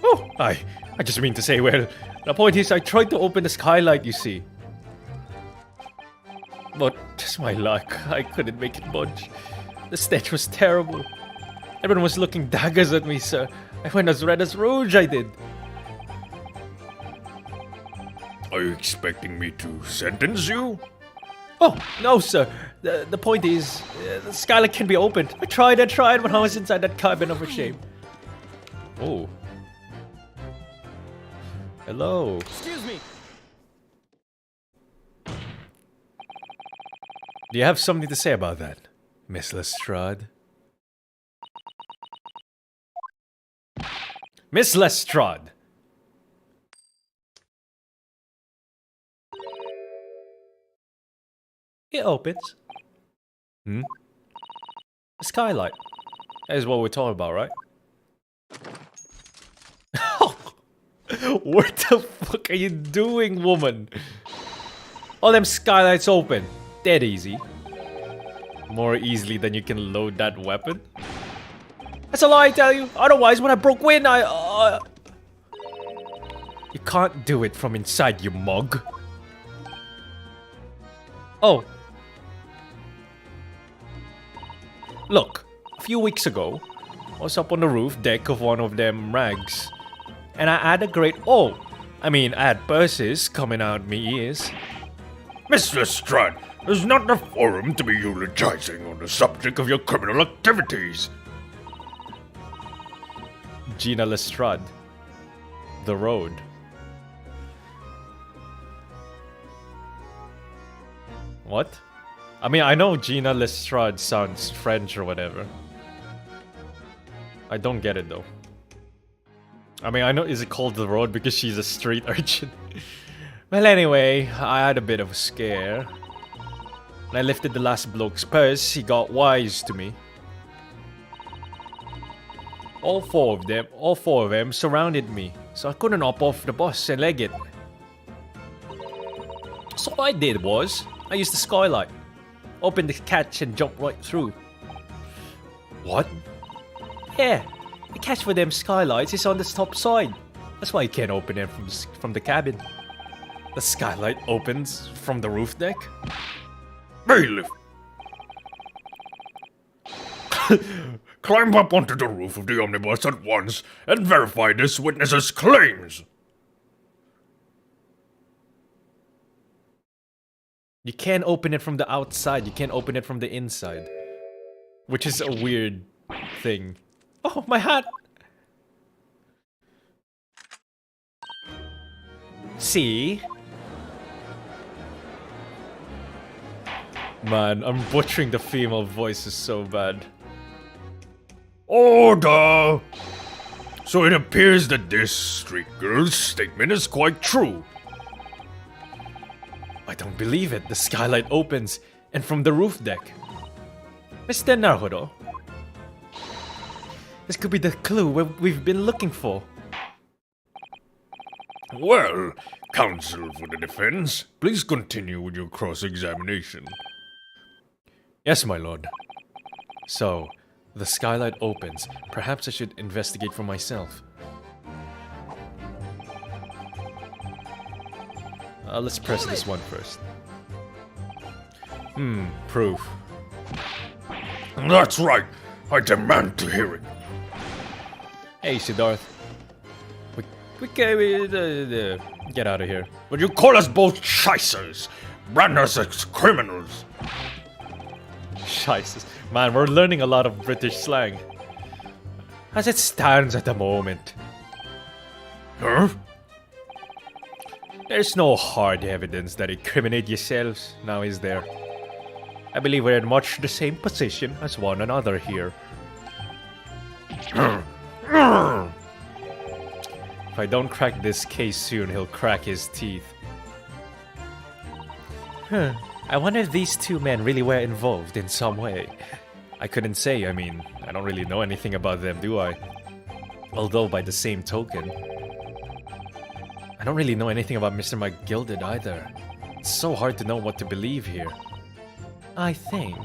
Oh, I just mean to say, well, the point is I tried to open the skylight, you see. But just my luck, I couldn't make it budge. The stench was terrible. Everyone was looking daggers at me, sir. I went as red as rouge, I did. Are you expecting me to sentence you? Oh, no, sir. The point is, the skylight can be opened. I tried when I was inside that cabin of a shame. Oh. Hello. Excuse me. Do you have something to say about that, Miss Lestrade? Miss Lestrade! It opens. Hmm? A skylight. That is what we're talking about, right? What the fuck are you doing, woman? All them skylights open. Dead easy. More easily than you can load that weapon. That's a lie, I tell you. Otherwise, when I broke wind, You can't do it from inside, you mug. Oh. Look, a few weeks ago, I was up on the roof deck of one of them rags. And I had I had purses coming out me ears. Miss Lestrade is not the forum to be eulogizing on the subject of your criminal activities. Gina Lestrade. The road. What? I mean, I know Gina Lestrade sounds French or whatever. I don't get it though. I mean, I know, is it called the road because she's a street urchin? Well, anyway, I had a bit of a scare. When I lifted the last bloke's purse, he got wise to me. All four of them surrounded me, so I couldn't hop off the bus and leg it. So what I did was, I used the skylight, opened the catch and jumped right through. What? Yeah, the catch for them skylights is on the top side. That's why you can't open it from the cabin. The skylight opens from the roof deck. Bailiff! Climb up onto the roof of the omnibus at once and verify this witness's claims. You can't open it from the outside, you can't open it from the inside. Which is a weird thing. Oh, my hat! See? Man, I'm butchering the female voices so bad. Order! So it appears that this street girl's statement is quite true. I don't believe it. The skylight opens, and from the roof deck. Mr. Naruto. This could be the clue we've been looking for. Well, counsel for the defense, please continue with your cross-examination. Yes, my lord. So, the skylight opens. Perhaps I should investigate for myself. Let's press this one first. Proof. That's right. I demand to hear it. Hey, Siddharth. We get out of here. But you call us both shysters, brand us as criminals. Shices. Man, we're learning a lot of British slang. As it stands at the moment. Huh? There's no hard evidence that incriminate yourselves, now is there? I believe we're in much the same position as one another here. If I don't crack this case soon, he'll crack his teeth. I wonder if these two men really were involved in some way. I couldn't say, I mean, I don't really know anything about them, do I? Although, by the same token, I don't really know anything about Mr. McGilded either. It's so hard to know what to believe here. I think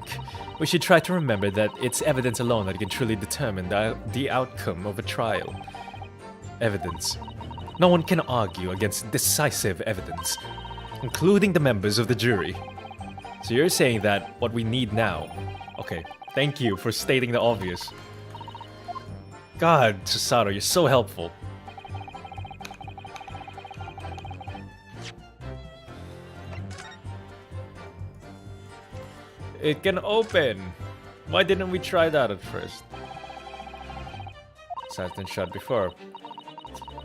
we should try to remember that it's evidence alone that can truly determine the outcome of a trial. Evidence. No one can argue against decisive evidence, including the members of the jury. So you're saying that what we need now... Okay, thank you for stating the obvious. God, Susato, you're so helpful. It can open. Why didn't we try that at first? It has been shut before.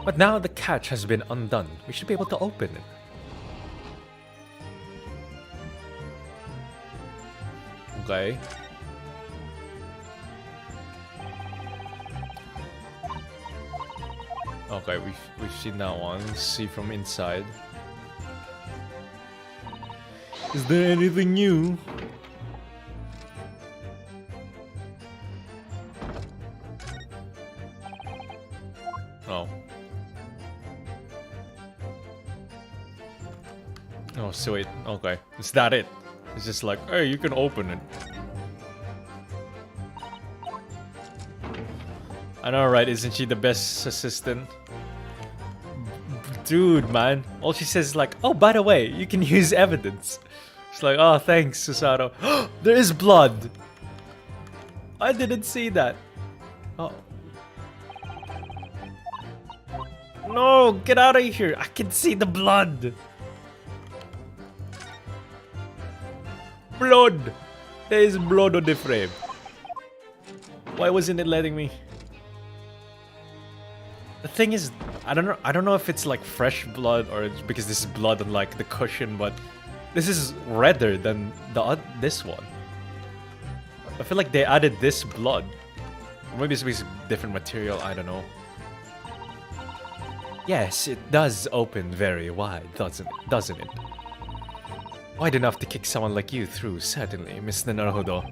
But now the catch has been undone. We should be able to open it. Okay. Okay, we've seen that one. Let's see from inside. Is there anything new? Oh. Oh, sweet. Okay. Is that it? It's just like, hey, you can open it. I know, right? Isn't she the best assistant? Dude, man. All she says is like, oh, by the way, you can use evidence. It's like, oh, thanks, Susato. There is blood. I didn't see that. Oh. No, get out of here. I can see the blood. Blood. There is blood on the frame. Why wasn't it letting me? The thing is, I don't know if it's like fresh blood or it's because this is blood on like the cushion, but this is redder than this one. I feel like they added this blood. Or maybe it's because different material, I don't know. Yes, it does open very wide, doesn't it? Wide enough to kick someone like you through, certainly, Mr. Naruhodo.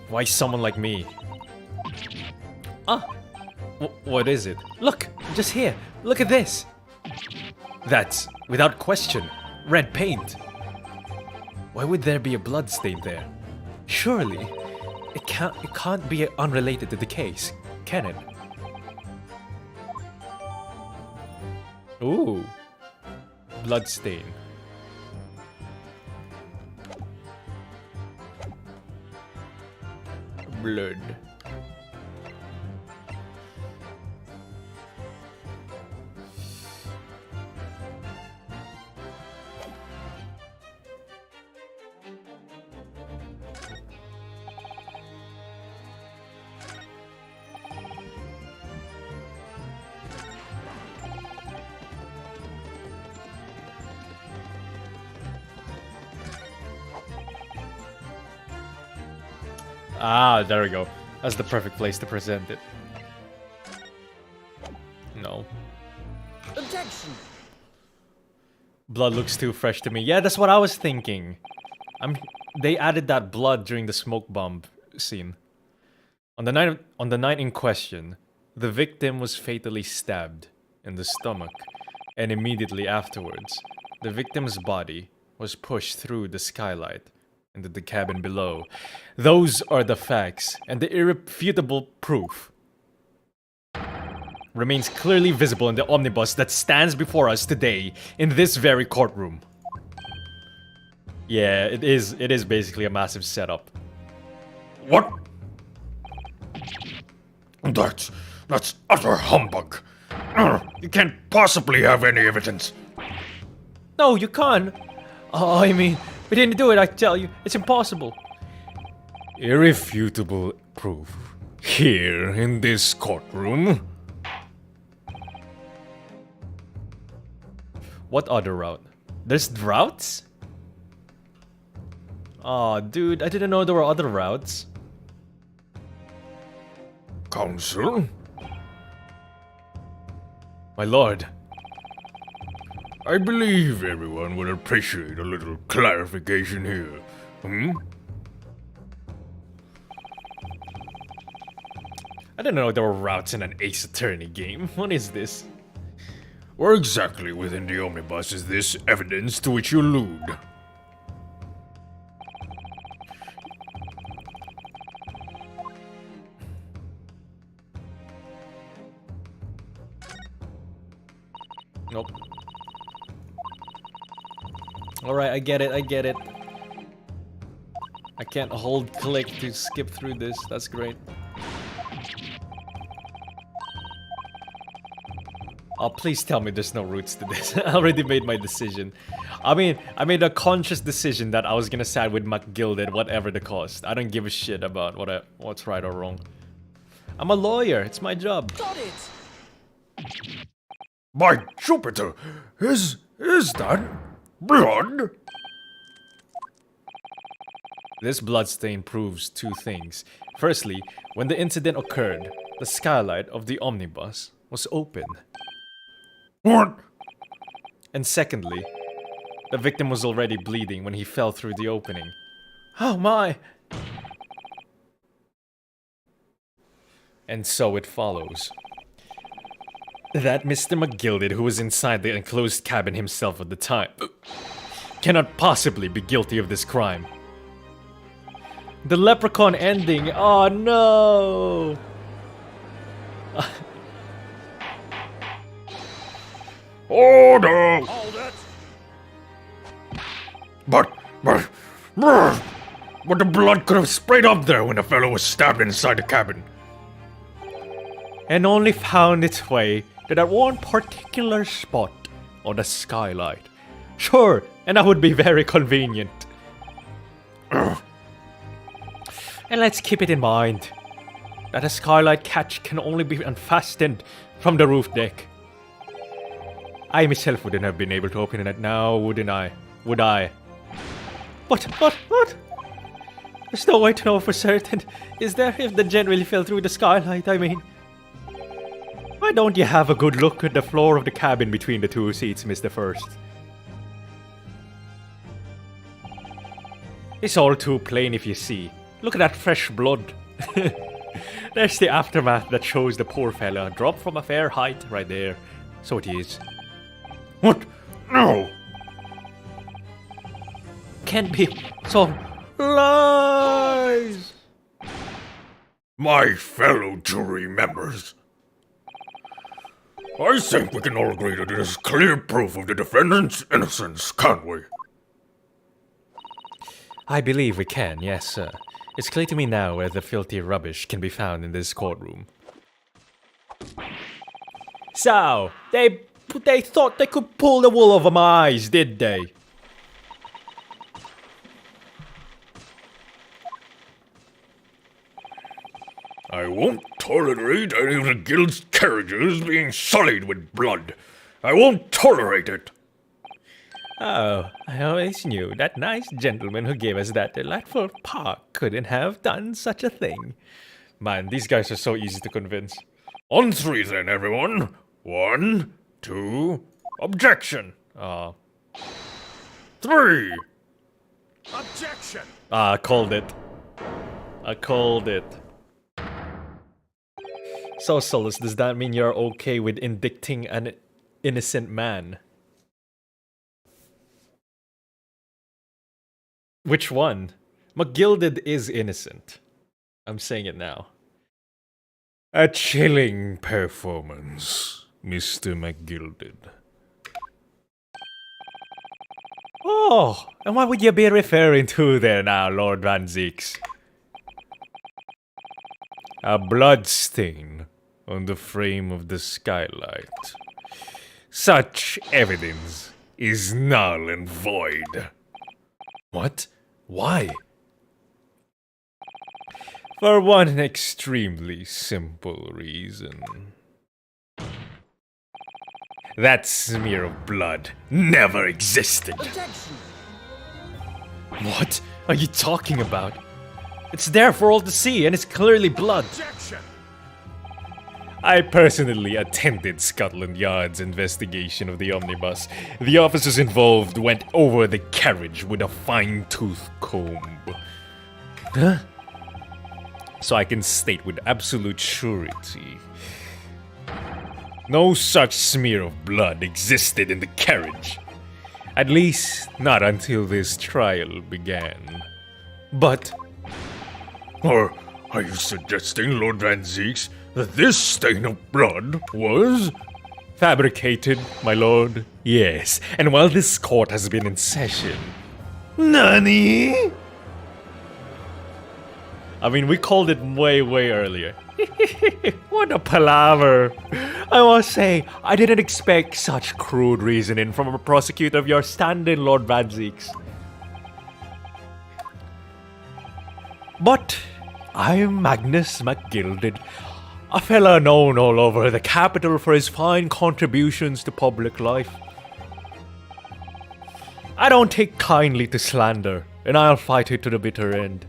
Why someone like me? Ah! What is it? Look! Just here! Look at this! That's, without question, red paint. Why would there be a blood stain there? Surely, it can't be unrelated to the case, can it? Ooh. Blood stain. Blood. Ah, there we go. That's the perfect place to present it. No. Objection! Blood looks too fresh to me. Yeah, that's what I was thinking. They added that blood during the smoke bomb scene. On the night in question, the victim was fatally stabbed in the stomach, and immediately afterwards, the victim's body was pushed through the skylight into the cabin below. Those are the facts, and the irrefutable proof remains clearly visible in the omnibus that stands before us today in this very courtroom. Yeah, it is basically a massive setup. What? That's utter humbug. You can't possibly have any evidence. No, you can't. Oh, I mean, we didn't do it, I tell you. It's impossible. Irrefutable proof. Here in this courtroom. What other route? There's routes? Aw, dude, I didn't know there were other routes. Counsel? My lord. I believe everyone would appreciate a little clarification here. I didn't know there were routes in an Ace Attorney game. What is this? Where exactly within the omnibus is this evidence to which you allude? Nope. Alright, I get it, I get it. I can't hold click to skip through this, that's great. Oh, please tell me there's no roots to this. I already made my decision. I mean, I made a conscious decision that I was gonna side with McGilded, whatever the cost. I don't give a shit about what's right or wrong. I'm a lawyer, it's my job. Got it! By Jupiter, is that blood? This bloodstain proves two things. Firstly, when the incident occurred, the skylight of the omnibus was open. What? And secondly, the victim was already bleeding when he fell through the opening. Oh my! And so it follows that Mr. McGilded, who was inside the enclosed cabin himself at the time, cannot possibly be guilty of this crime. The leprechaun ending, oh no! Order! Hold it! But the blood could have sprayed up there when the fellow was stabbed inside the cabin. And only found its way to that one particular spot on the skylight. Sure, and that would be very convenient. And let's keep it in mind that a skylight catch can only be unfastened from the roof deck. I myself wouldn't have been able to open it now, wouldn't I? Would I? What? There's no way to know for certain, is there, if the gent really fell through the skylight, I mean? Why don't you have a good look at the floor of the cabin between the two seats, Mr. First? It's all too plain if you see. Look at that fresh blood. There's the aftermath that shows the poor fella dropped from a fair height right there. So it is. What? No! Can't be so lies! My fellow jury members, I think we can all agree that it is clear proof of the defendant's innocence, can't we? I believe we can, yes, sir. It's clear to me now where the filthy rubbish can be found in this courtroom. So, they thought they could pull the wool over my eyes, did they? I won't tolerate any of the guild's carriages being sullied with blood. I won't tolerate it. Oh, I always knew that nice gentleman who gave us that delightful park couldn't have done such a thing. Man, these guys are so easy to convince. On three then, everyone. 1, 2, objection. 3. Objection! I called it. I called it. So, Solus, does that mean you're okay with indicting an innocent man? Which one? McGilded is innocent. I'm saying it now. A chilling performance, Mr. McGilded. Oh, and what would you be referring to there now, Lord Van Zeeks? A blood stain on the frame of the skylight. Such evidence is null and void. What? Why? For one extremely simple reason. That smear of blood never existed. Objection! What are you talking about? It's there for all to see, and it's clearly blood. Objection! I personally attended Scotland Yard's investigation of the omnibus. The officers involved went over the carriage with a fine-tooth comb. Huh? So I can state with absolute surety, no such smear of blood existed in the carriage. At least, not until this trial began. But... Or are you suggesting, Lord Van Zeeks, that this stain of blood was Fabricated, my lord. Yes, and while this court has been in session... Nani? I mean, we called it way earlier. What a palaver. I must say, I didn't expect such crude reasoning from a prosecutor of your standing, Lord Van Zeeks. But I'm Magnus MacGilded, a fella known all over the capital for his fine contributions to public life. I don't take kindly to slander, and I'll fight it to the bitter end.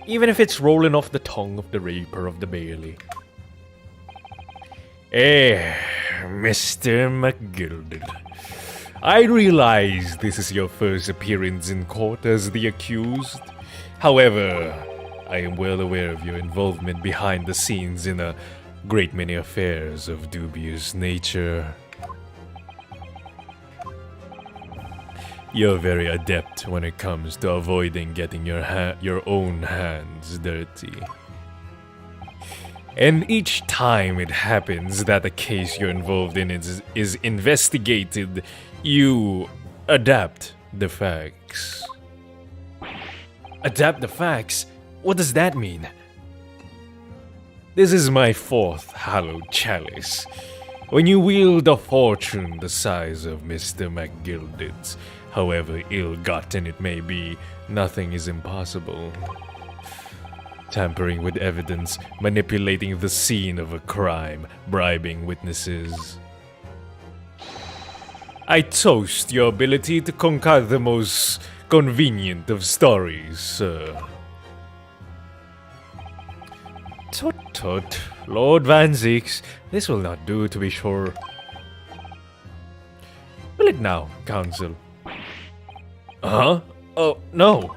Even if it's rolling off the tongue of the raper of the Bailey. Mr. MacGilded. I realize this is your first appearance in court as the accused. However, I am well aware of your involvement behind the scenes in a great many affairs of dubious nature. You're very adept when it comes to avoiding getting your own hands dirty. And each time it happens that a case you're involved in is investigated, you adapt the facts. Adapt the facts? What does that mean? This is my fourth hallowed chalice. When you wield a fortune the size of Mr. MacGilded's, however ill-gotten it may be, nothing is impossible. Tampering with evidence, manipulating the scene of a crime, bribing witnesses. I toast your ability to concoct the most convenient of stories, sir. Tut tut, Lord Van Zeeks, this will not do to be sure. Will it now, counsel? Huh? Oh, no.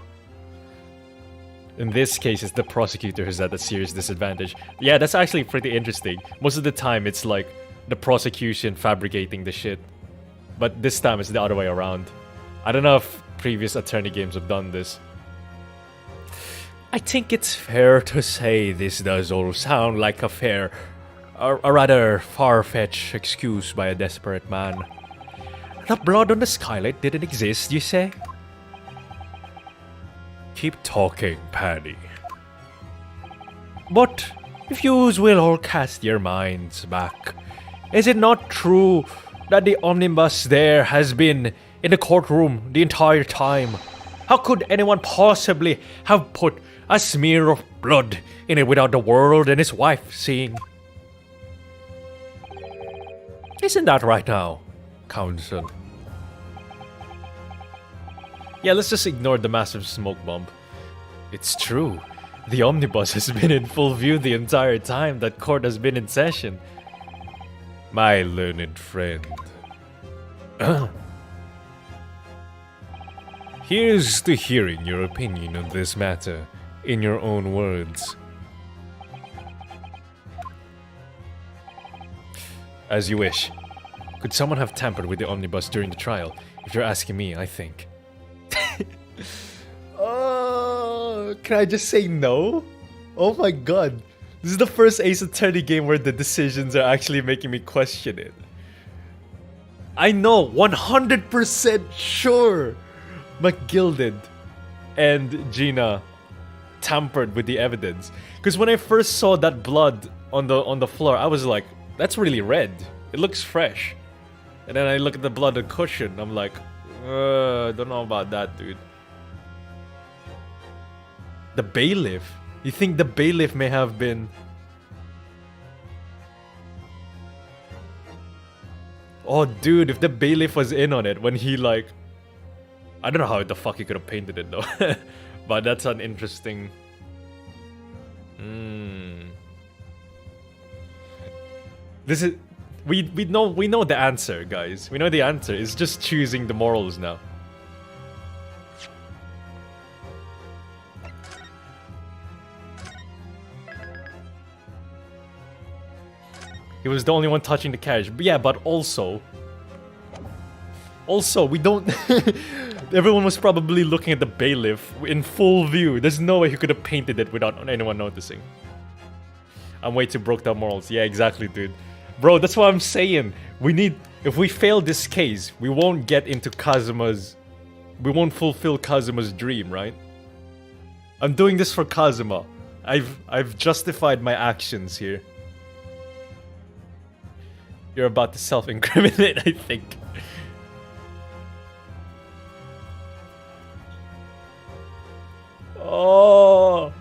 In this case, it's the prosecutor who's at a serious disadvantage. Yeah, that's actually pretty interesting. Most of the time, it's like the prosecution fabricating the shit. But this time, it's the other way around. I don't know if previous attorney games have done this. I think it's fair to say this does all sound like a rather far-fetched excuse by a desperate man. The blood on the skylight didn't exist, you say? Keep talking, Paddy. But if yous will all cast your minds back, is it not true that the omnibus there has been in the courtroom the entire time? How could anyone possibly have put a smear of blood in it without the world and his wife seeing? Isn't that right now, counsel? Yeah, let's just ignore the massive smoke bomb. It's true. The omnibus has been in full view the entire time that court has been in session. My learned friend. Here's to hearing your opinion on this matter, in your own words. As you wish. Could someone have tampered with the omnibus during the trial? If you're asking me, I think. Oh, can I just say no? Oh my god. This is the first Ace Attorney game where the decisions are actually making me question it. I know, 100% sure MacGilded and Gina tampered with the evidence. Because when I first saw that blood on the floor, I was like, that's really red. It looks fresh. And then I look at the blood on the cushion, I'm like, don't know about that, dude. The bailiff? You think the bailiff may have been... Oh, dude, if the bailiff was in on it when he, like... I don't know how the fuck he could have painted it, though. But that's an interesting... This is... We know the answer, guys. We know the answer. It's just choosing the morals now. He was the only one touching the carriage. But yeah, but also... Also, we don't... Everyone was probably looking at the bailiff in full view. There's no way he could have painted it without anyone noticing. I'm way too broke down morals. Yeah, exactly, dude. Bro, that's what I'm saying. We need... If we fail this case, we won't get into Kazuma's... We won't fulfill Kazuma's dream, right? I'm doing this for Kazuma. I've justified my actions here. You're about to self-incriminate, I think. Oh...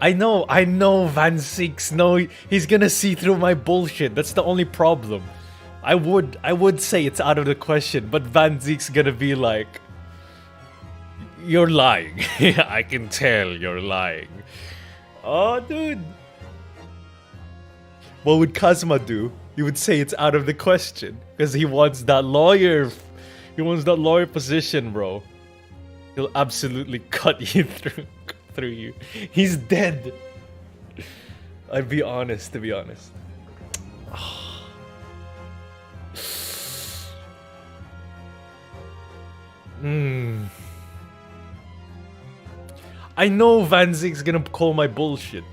I know Van Six. No, he's gonna see through my bullshit. That's the only problem. I would say it's out of the question, but Van Ziek's gonna be like, you're lying. I can tell you're lying. Oh, dude. What would Kazuma do? He would say it's out of the question because he wants that lawyer. He wants that lawyer position, bro. He'll absolutely cut you through you. He's dead. I'd be honest, to be honest. I know Van Ziek's gonna call my bullshit.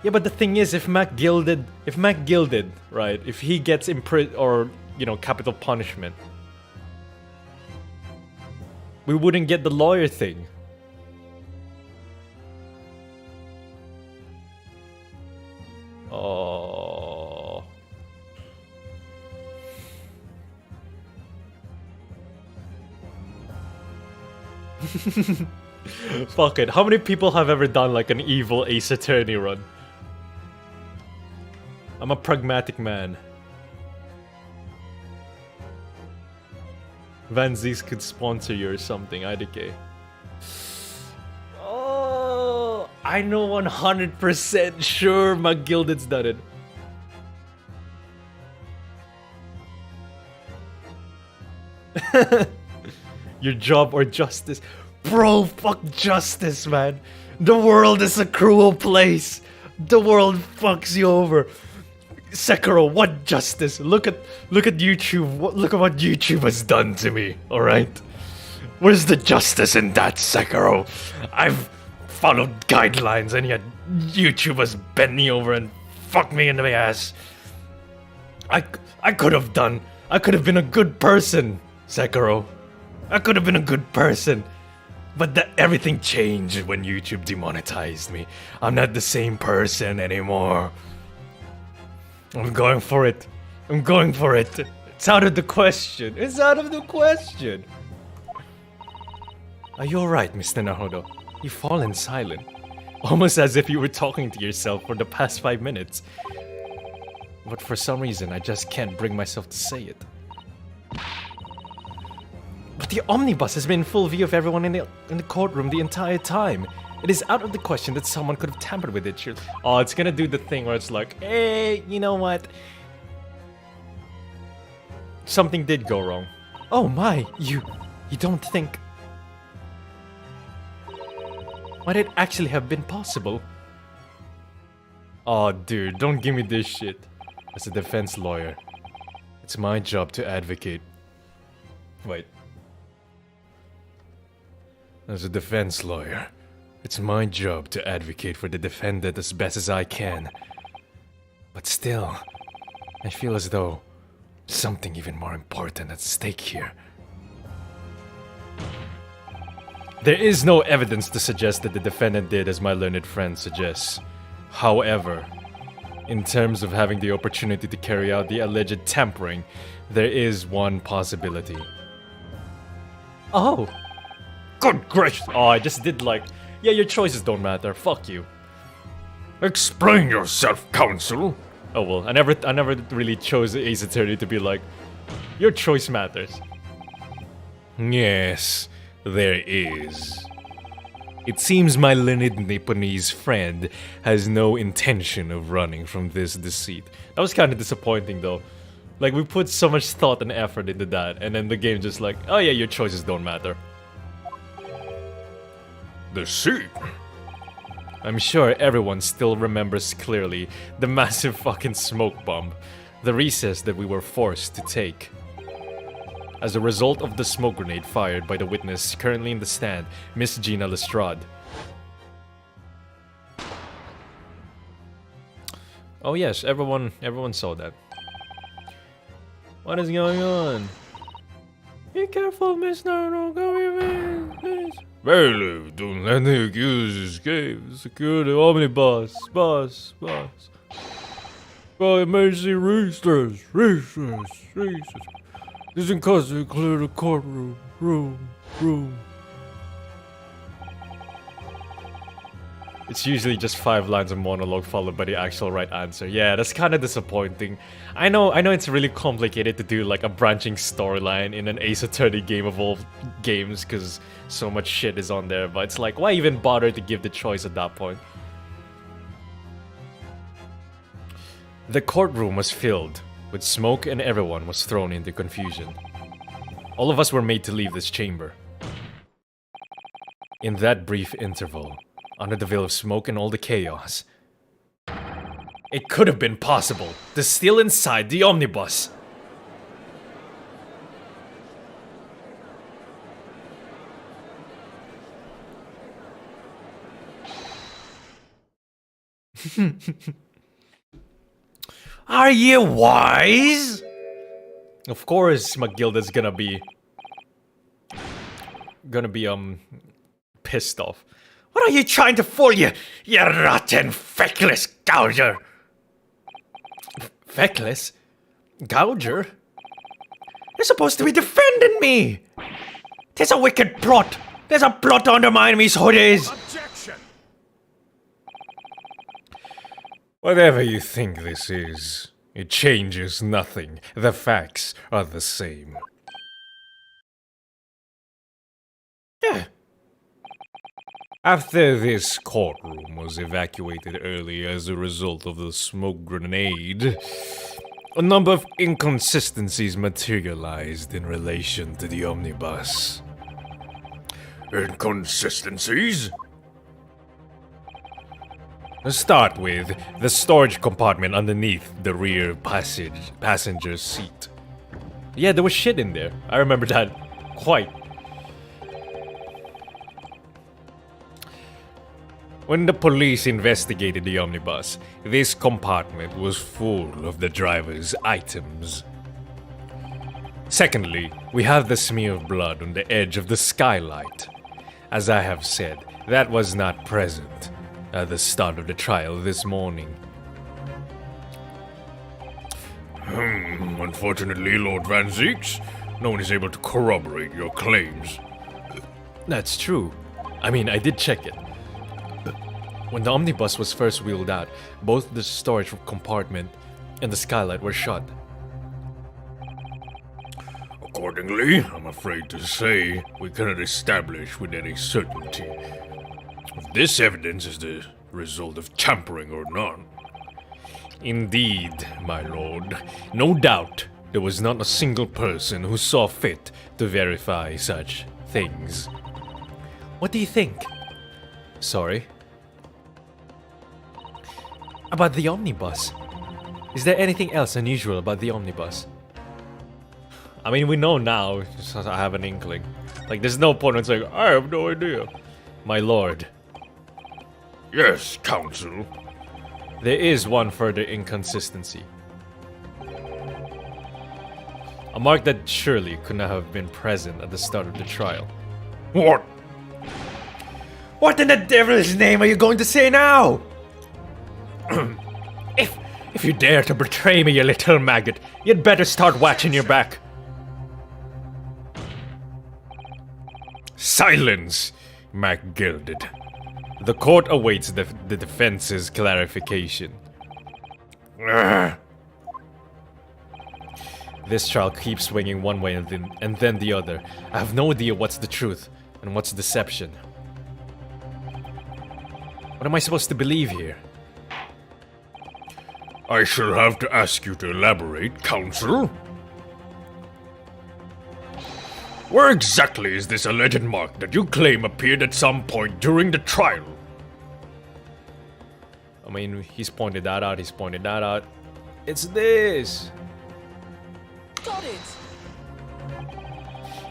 Yeah, but the thing is, if Mac Gilded, right, if he gets imprisoned or, you know, capital punishment, we wouldn't get the lawyer thing. Oh. Fuck it. How many people have ever done like an evil Ace Attorney run? I'm a pragmatic man. Van Zieks could sponsor you or something, IDK. Oh, I know 100% sure McGilded's done it. Your job or justice. Bro, fuck justice, man. The world is a cruel place. The world fucks you over. Sekiro, what justice? Look at YouTube. Look at what YouTube has done to me. All right, where's the justice in that, Sekiro? I've followed guidelines, and yet YouTube has bent me over and fucked me in the ass. I could have been a good person, Sekiro. I could have been a good person. But everything changed when YouTube demonetized me. I'm not the same person anymore. I'm going for it. It's out of the question. Are you alright, Mr. Naruto? You've fallen silent. Almost as if you were talking to yourself for the past 5 minutes. But for some reason, I just can't bring myself to say it. But the omnibus has been in full view of everyone in the courtroom the entire time. It is out of the question that someone could have tampered with it. Oh, it's gonna do the thing where it's like, hey, you know what? Something did go wrong. Oh my, you don't think... Might it actually have been possible? Oh, dude, don't give me this shit. As a defense lawyer, it's my job to advocate. Wait. As a defense lawyer, it's my job to advocate for the defendant as best as I can. But still, I feel as though something even more important at stake here. There is no evidence to suggest that the defendant did as my learned friend suggests. However, in terms of having the opportunity to carry out the alleged tampering, there is one possibility. Oh! Good gracious! Oh, I just did like... Yeah, your choices don't matter. Fuck you. Explain yourself, counsel. Oh well, I never really chose Ace Attorney to be like, your choice matters. Yes, there is. It seems my learned Nipponese friend has no intention of running from this deceit. That was kind of disappointing though. Like, we put so much thought and effort into that, and then the game just like, oh yeah, your choices don't matter. Deceit? I'm sure everyone still remembers clearly the massive fucking smoke bomb, the recess that we were forced to take. as a result of the smoke grenade fired by the witness currently in the stand, Miss Gina Lestrade. Oh yes, everyone saw that. What is going on? Be careful, mister, don't go even, please. Bailiff, don't let the accused escape. Secure the omnibus, bus. By emergency research. This in custody, clear the courtroom, room. It's usually just 5 lines of monologue followed by the actual right answer. Yeah, that's kind of disappointing. I know it's really complicated to do like a branching storyline in an Ace Attorney game of all games because so much shit is on there, but it's like, why even bother to give the choice at that point? The courtroom was filled with smoke and everyone was thrown into confusion. All of us were made to leave this chamber. In that brief interval, under the veil of smoke and all the chaos, it could have been possible to steal inside the omnibus. Are you wise? Of course, McGilda's gonna be pissed off. What are you trying to fool, you rotten, feckless gouger? Feckless? Gouger? You're supposed to be defending me! There's a wicked plot! There's a plot to undermine me's hoodies! Objection! Whatever you think this is, it changes nothing. The facts are the same. Yeah. After this courtroom was evacuated early as a result of the smoke grenade, a number of inconsistencies materialized in relation to the omnibus. Inconsistencies? To start with, the storage compartment underneath the rear passenger seat. Yeah, there was shit in there. I remember that quite. When the police investigated the omnibus, this compartment was full of the driver's items. Secondly, we have the smear of blood on the edge of the skylight. As I have said, that was not present at the start of the trial this morning. Unfortunately, Lord Van Zeeks, no one is able to corroborate your claims. That's true. I mean, I did check it. When the omnibus was first wheeled out, both the storage compartment and the skylight were shut. Accordingly, I'm afraid to say, we cannot establish with any certainty if this evidence is the result of tampering or not. Indeed, my lord. No doubt, there was not a single person who saw fit to verify such things. What do you think? Sorry? About the omnibus? Is there anything else unusual about the omnibus? I mean, we know now, just I have an inkling. Like, there's no point in saying, I have no idea. My lord. Yes, counsel. There is one further inconsistency. A mark that surely could not have been present at the start of the trial. What? What in the devil's name are you going to say now? If you dare to betray me, you little maggot, you'd better start watching your back. Silence, MacGilded. The court awaits the defense's clarification. This trial keeps swinging one way and then the other. I have no idea what's the truth and what's deception. What am I supposed to believe here? I shall have to ask you to elaborate, counsel. Where exactly is this alleged mark that you claim appeared at some point during the trial? I mean, he's pointed that out, It's this! Got it!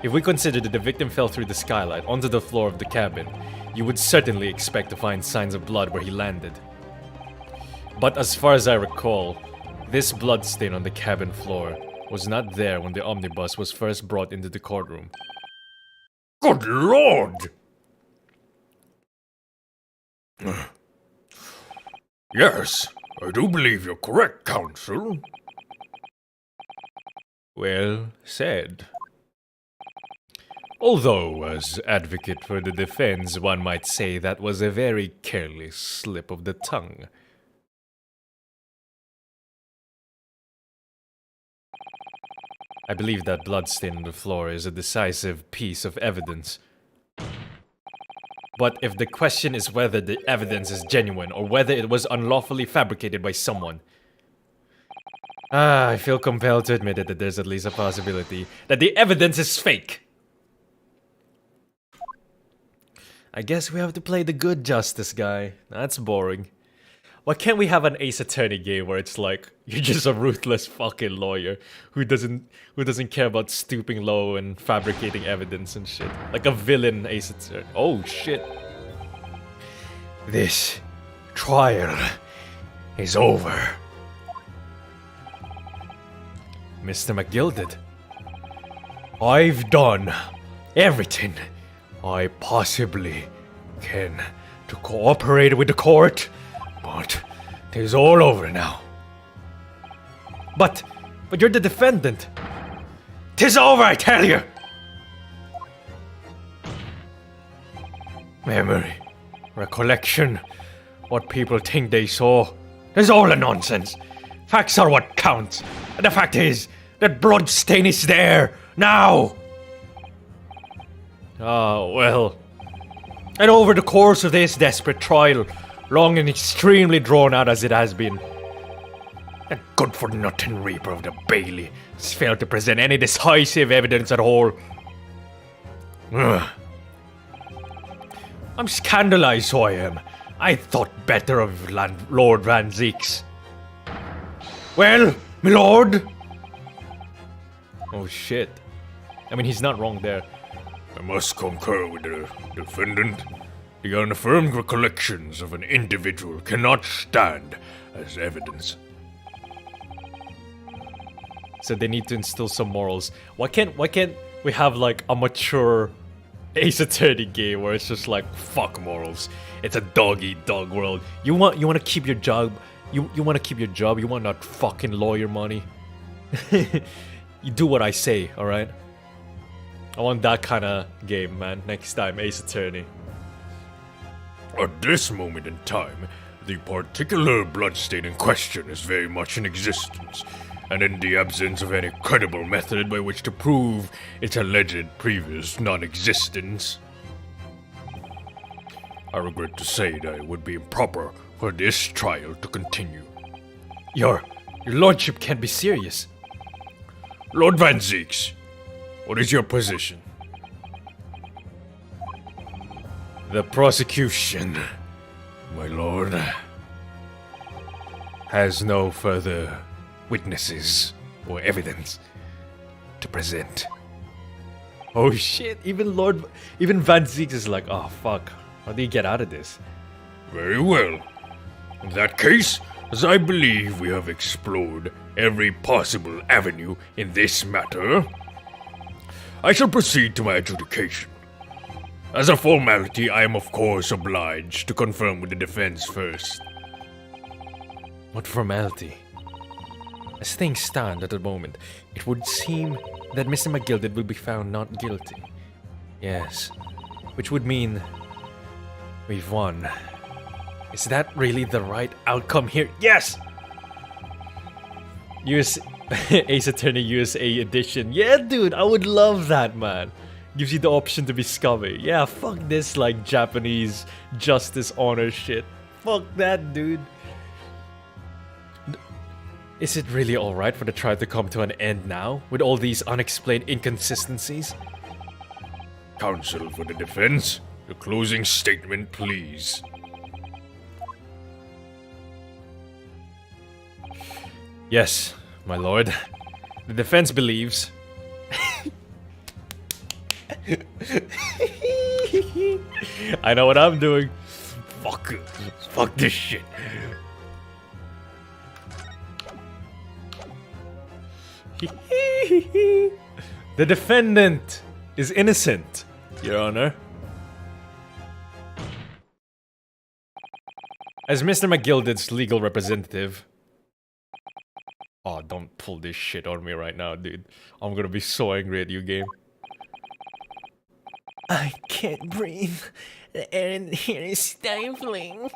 If we consider that the victim fell through the skylight onto the floor of the cabin, you would certainly expect to find signs of blood where he landed. But as far as I recall, this bloodstain on the cabin floor was not there when the omnibus was first brought into the courtroom. Good lord! Yes, I do believe you're correct, counsel. Well said. Although, as advocate for the defense, one might say that was a very careless slip of the tongue. I believe that bloodstain on the floor is a decisive piece of evidence. But if the question is whether the evidence is genuine or whether it was unlawfully fabricated by someone, I feel compelled to admit that there's at least a possibility that the evidence is fake. I guess we have to play the good justice guy. That's boring. Why can't we have an Ace Attorney game where it's like you're just a ruthless fucking lawyer who doesn't care about stooping low and fabricating evidence and shit, like a villain Ace Attorney. Oh shit! This trial is over. Mr. McGilded, I've done everything I possibly can to cooperate with the court, but it is all over now. but you're the defendant. 'Tis over, I tell you! Memory, recollection, what people think they saw, is all a nonsense. Facts are what counts, and the fact is that bloodstain is there, now! Ah, well. And over the course of this desperate trial, long and extremely drawn out as it has been, that good-for-nothing Reaper of the Bailey has failed to present any decisive evidence at all. Ugh. I'm scandalized, so I am. I thought better of Lord Van Zeeks. Well, my lord? Oh shit. I mean, he's not wrong there. I must concur with the defendant. The unaffirmed recollections of an individual cannot stand as evidence. So they need to instill some morals. Why can't we have like a mature Ace Attorney game where it's just like fuck morals? It's a dog-eat-dog world. You want to keep your job. You want to keep your job. You want that fucking lawyer money. You do what I say, all right? I want that kind of game, man. Next time, Ace Attorney. At this moment in time, the particular bloodstain in question is very much in existence, and in the absence of any credible method by which to prove its alleged previous non-existence, I regret to say that it would be improper for this trial to continue. Your lordship can't be serious. Lord Van Zeeks, what is your position? The prosecution, My lord, has no further witnesses or evidence to present. oh shit! Even Van Zeeks is like, oh fuck, how do you get out of this? Very well. In that case, as I believe we have explored every possible avenue in this matter, I shall proceed to my adjudication. As a formality, I am of course obliged to confirm with the defense first. What formality? As things stand at the moment, it would seem that Mr. McGilded will be found not guilty. Yes, which would mean we've won. Is that really the right outcome here? Yes! Ace Attorney USA edition. Yeah, dude, I would love that, man. Gives you the option to be scummy. Yeah, fuck this, like, Japanese justice honor shit. Fuck that, dude. Is it really alright for the trial to come to an end now, with all these unexplained inconsistencies? Counsel for the defense, the closing statement, please. Yes, my lord. The defense believes... I know what I'm doing. Fuck this shit. The defendant is innocent, Your Honor. As Mr. McGilded's legal representative... Oh, don't pull this shit on me right now, dude. I'm gonna be so angry at you, game. I can't breathe. The air in here is stifling.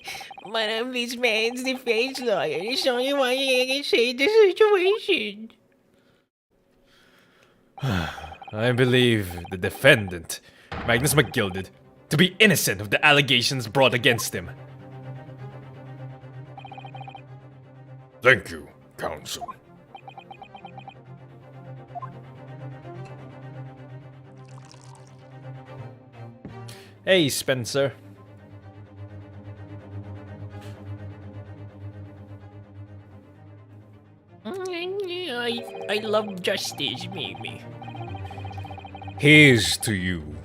But I'm this man's defense lawyer. It's only one thing I can say the situation. I believe the defendant, Magnus McGilded, to be innocent of the allegations brought against him. Thank you, counsel. Hey, Spencer. I love justice, Mimi. Here's to you,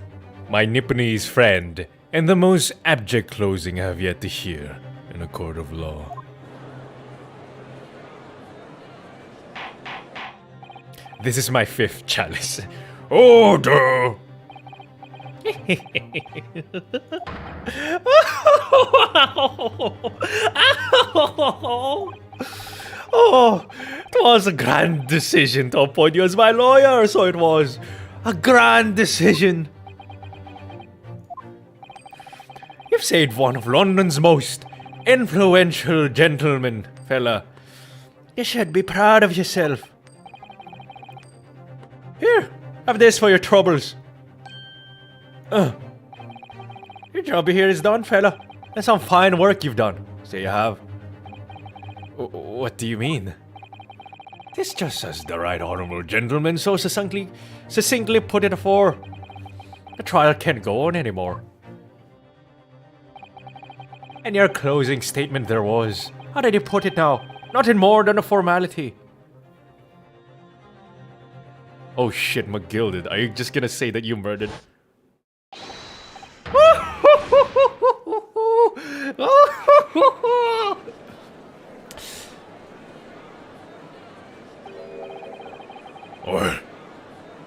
my Nipponese friend, and the most abject closing I have yet to hear in a court of law. This is my 5th chalice. Order! Oh, it was a grand decision to appoint you as my lawyer, so it was. A grand decision. You've saved one of London's most influential gentlemen, fella. You should be proud of yourself. Here, have this for your troubles. Your job here is done, fella. That's some fine work you've done. So you have. What do you mean? This just as the right honorable gentleman so succinctly put it afore. The trial can't go on anymore. And your closing statement there was, how did you put it now? Nothing more than a formality. Oh shit, McGilded, are you just gonna say that you murdered?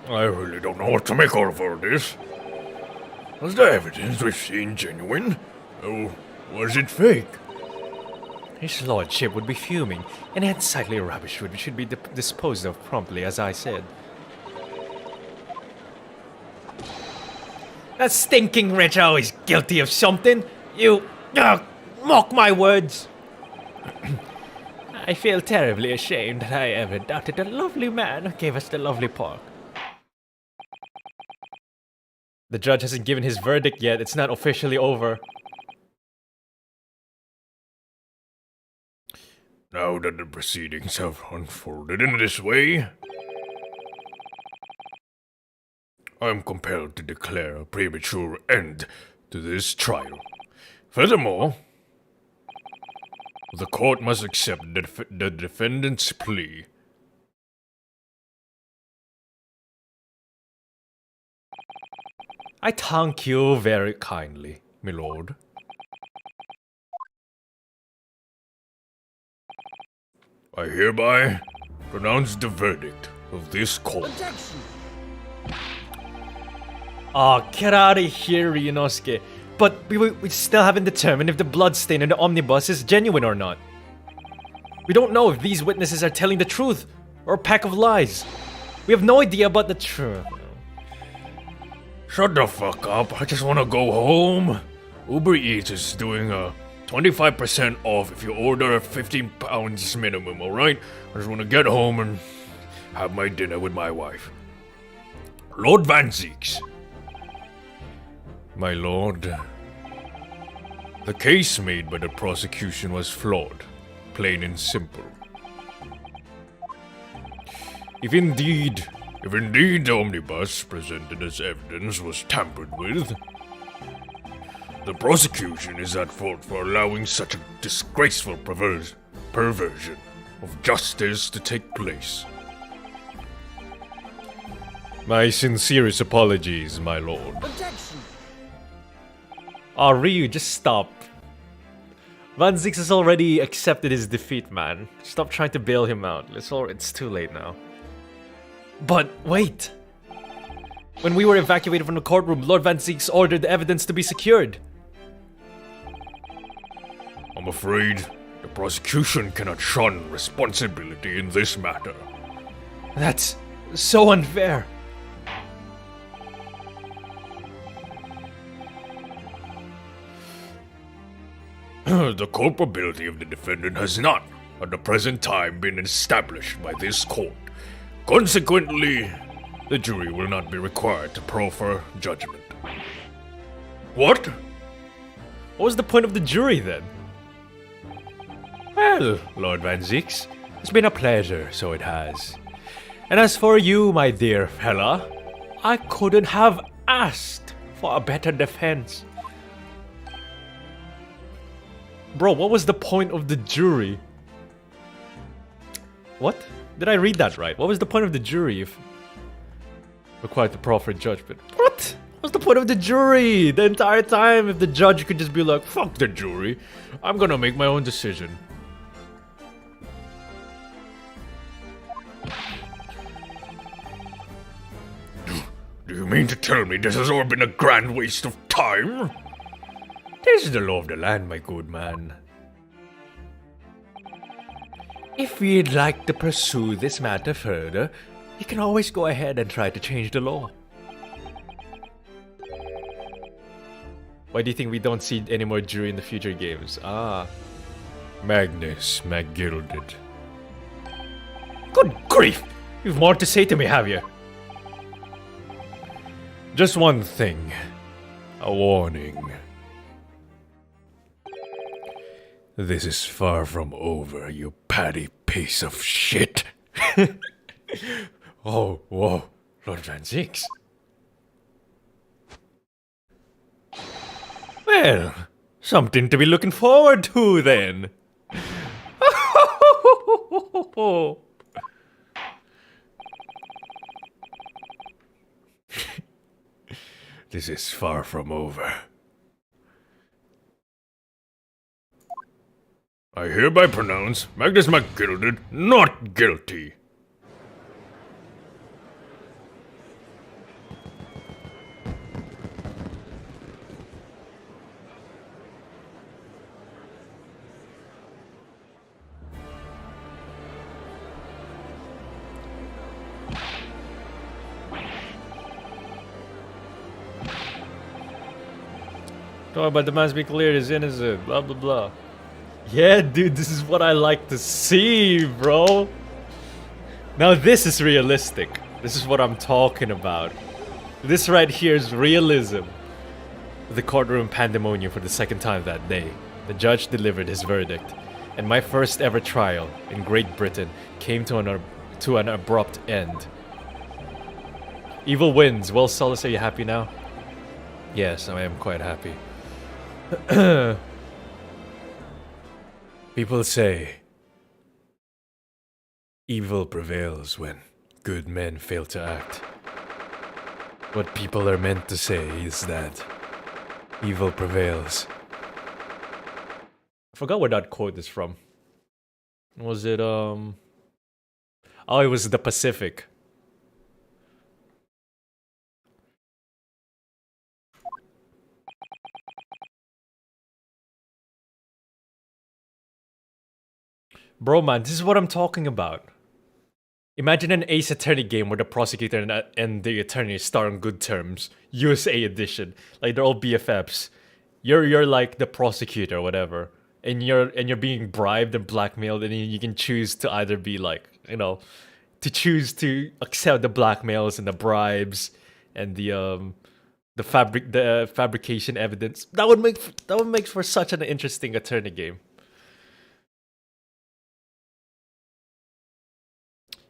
I really don't know what to make out of all this. Was the evidence we've seen genuine? Or was it fake? His lordship would be fuming, and unsightly rubbish should be disposed of promptly, as I said. That stinking wretch always guilty of something. You mock my words. I feel terribly ashamed that I ever doubted the lovely man who gave us the lovely park. The judge hasn't given his verdict yet. It's not officially over. Now that the proceedings have unfolded in this way, I am compelled to declare a premature end to this trial. Furthermore, the court must accept the defendant's plea. I thank you very kindly, my lord. I hereby pronounce the verdict of this court. Oh, get out of here, Ryunosuke. But we still haven't determined if the bloodstain in the omnibus is genuine or not. We don't know if these witnesses are telling the truth or a pack of lies. We have no idea about the truth. Shut the fuck up, I just wanna go home. Uber Eats is doing a 25% off if you order 15 pounds minimum, alright? I just wanna get home and have my dinner with my wife. Lord Van Zeeks. My lord, the case made by the prosecution was flawed, plain and simple. If indeed the omnibus presented as evidence was tampered with, the prosecution is at fault for allowing such a disgraceful perversion of justice to take place. My sincerest apologies, my lord. Objection! Oh, Ryu, just stop. Van Zix has already accepted his defeat, man. Stop trying to bail him out. It's too late now. But wait! When we were evacuated from the courtroom, Lord Van Zix ordered the evidence to be secured. I'm afraid the prosecution cannot shun responsibility in this matter. That's so unfair. The culpability of the defendant has not, at the present time, been established by this court. Consequently, the jury will not be required to proffer judgment. What? What was the point of the jury then? Well, Lord Van Zix, it's been a pleasure, so it has. And as for you, my dear fella, I couldn't have asked for a better defense. Bro, what was the point of the jury? What? Did I read that right? What was the point of the jury if required to proffer judgment? What? What's the point of the jury? The entire time, if the judge could just be like, fuck the jury, I'm gonna make my own decision. Do you mean to tell me this has all been a grand waste of time? This is the law of the land, my good man. If you'd like to pursue this matter further, you can always go ahead and try to change the law. Why do you think we don't see any more jury in the future games? Magnus McGilded. Good grief! You've more to say to me, have you? Just one thing. A warning. This is far from over, you patty piece of shit. Oh, whoa, Lord Van Zix. Well, something to be looking forward to then. This is far from over. I hereby pronounce Magnus McGilded not guilty. Oh, but the man's be cleared is innocent, blah blah blah. Yeah, dude, this is what I like to see, bro. Now this is realistic. This is what I'm talking about. This right here is realism. The courtroom pandemonium for the second time that day. The judge delivered his verdict, and my first ever trial in Great Britain came to an abrupt end. Evil wins. Well, Solus, are you happy now? Yes, I am quite happy. People say evil prevails when good men fail to act. What people are meant to say is that evil prevails. I forgot where that quote is from. Was it Oh, it was the Pacific. Bro, man, this is what I'm talking about. Imagine an Ace Attorney game where the prosecutor and the attorney star on good terms. USA edition. Like, they're all BFFs. You're like the prosecutor or whatever. And you're being bribed and blackmailed, and you can choose to either be like, you know, to choose to accept the blackmails and the bribes and the fabrication evidence. That would make for such an interesting attorney game.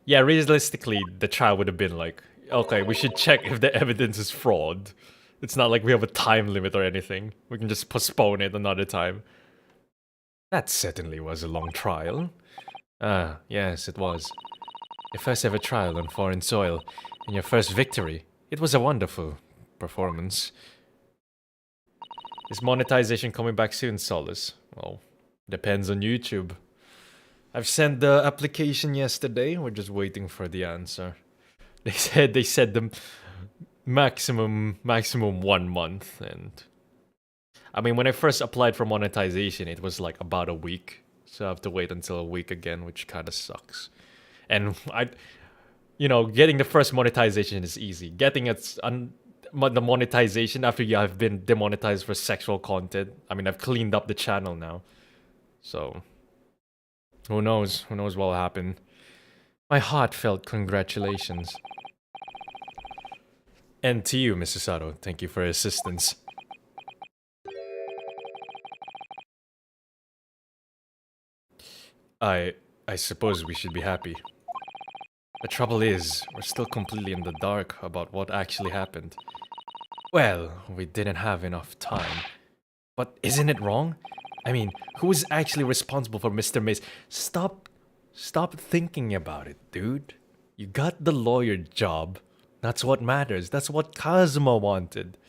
Yeah, realistically, the trial would have been like, okay, we should check if the evidence is fraud. It's not like we have a time limit or anything. We can just postpone it another time. That certainly was a long trial. Ah, yes, it was. A first ever trial on foreign soil, in your first victory. It was a wonderful performance. Is monetization coming back soon, Solus? Well, depends on YouTube. I've sent the application yesterday. We're just waiting for the answer. They said the maximum 1 month, and I mean, when I first applied for monetization, it was like about a week. So I have to wait until a week again, which kind of sucks. And getting the first monetization is easy. Getting the monetization after you have been demonetized for sexual content. I mean, I've cleaned up the channel now. So who knows? Who knows what will happen? My heartfelt congratulations. And to you, Mrs. Sato, thank you for your assistance. I suppose we should be happy. The trouble is, we're still completely in the dark about what actually happened. Well, we didn't have enough time. But isn't it wrong? I mean, who is actually responsible for Mr. Mace? Stop thinking about it, dude. You got the lawyer job. That's what matters. That's what Kazuma wanted.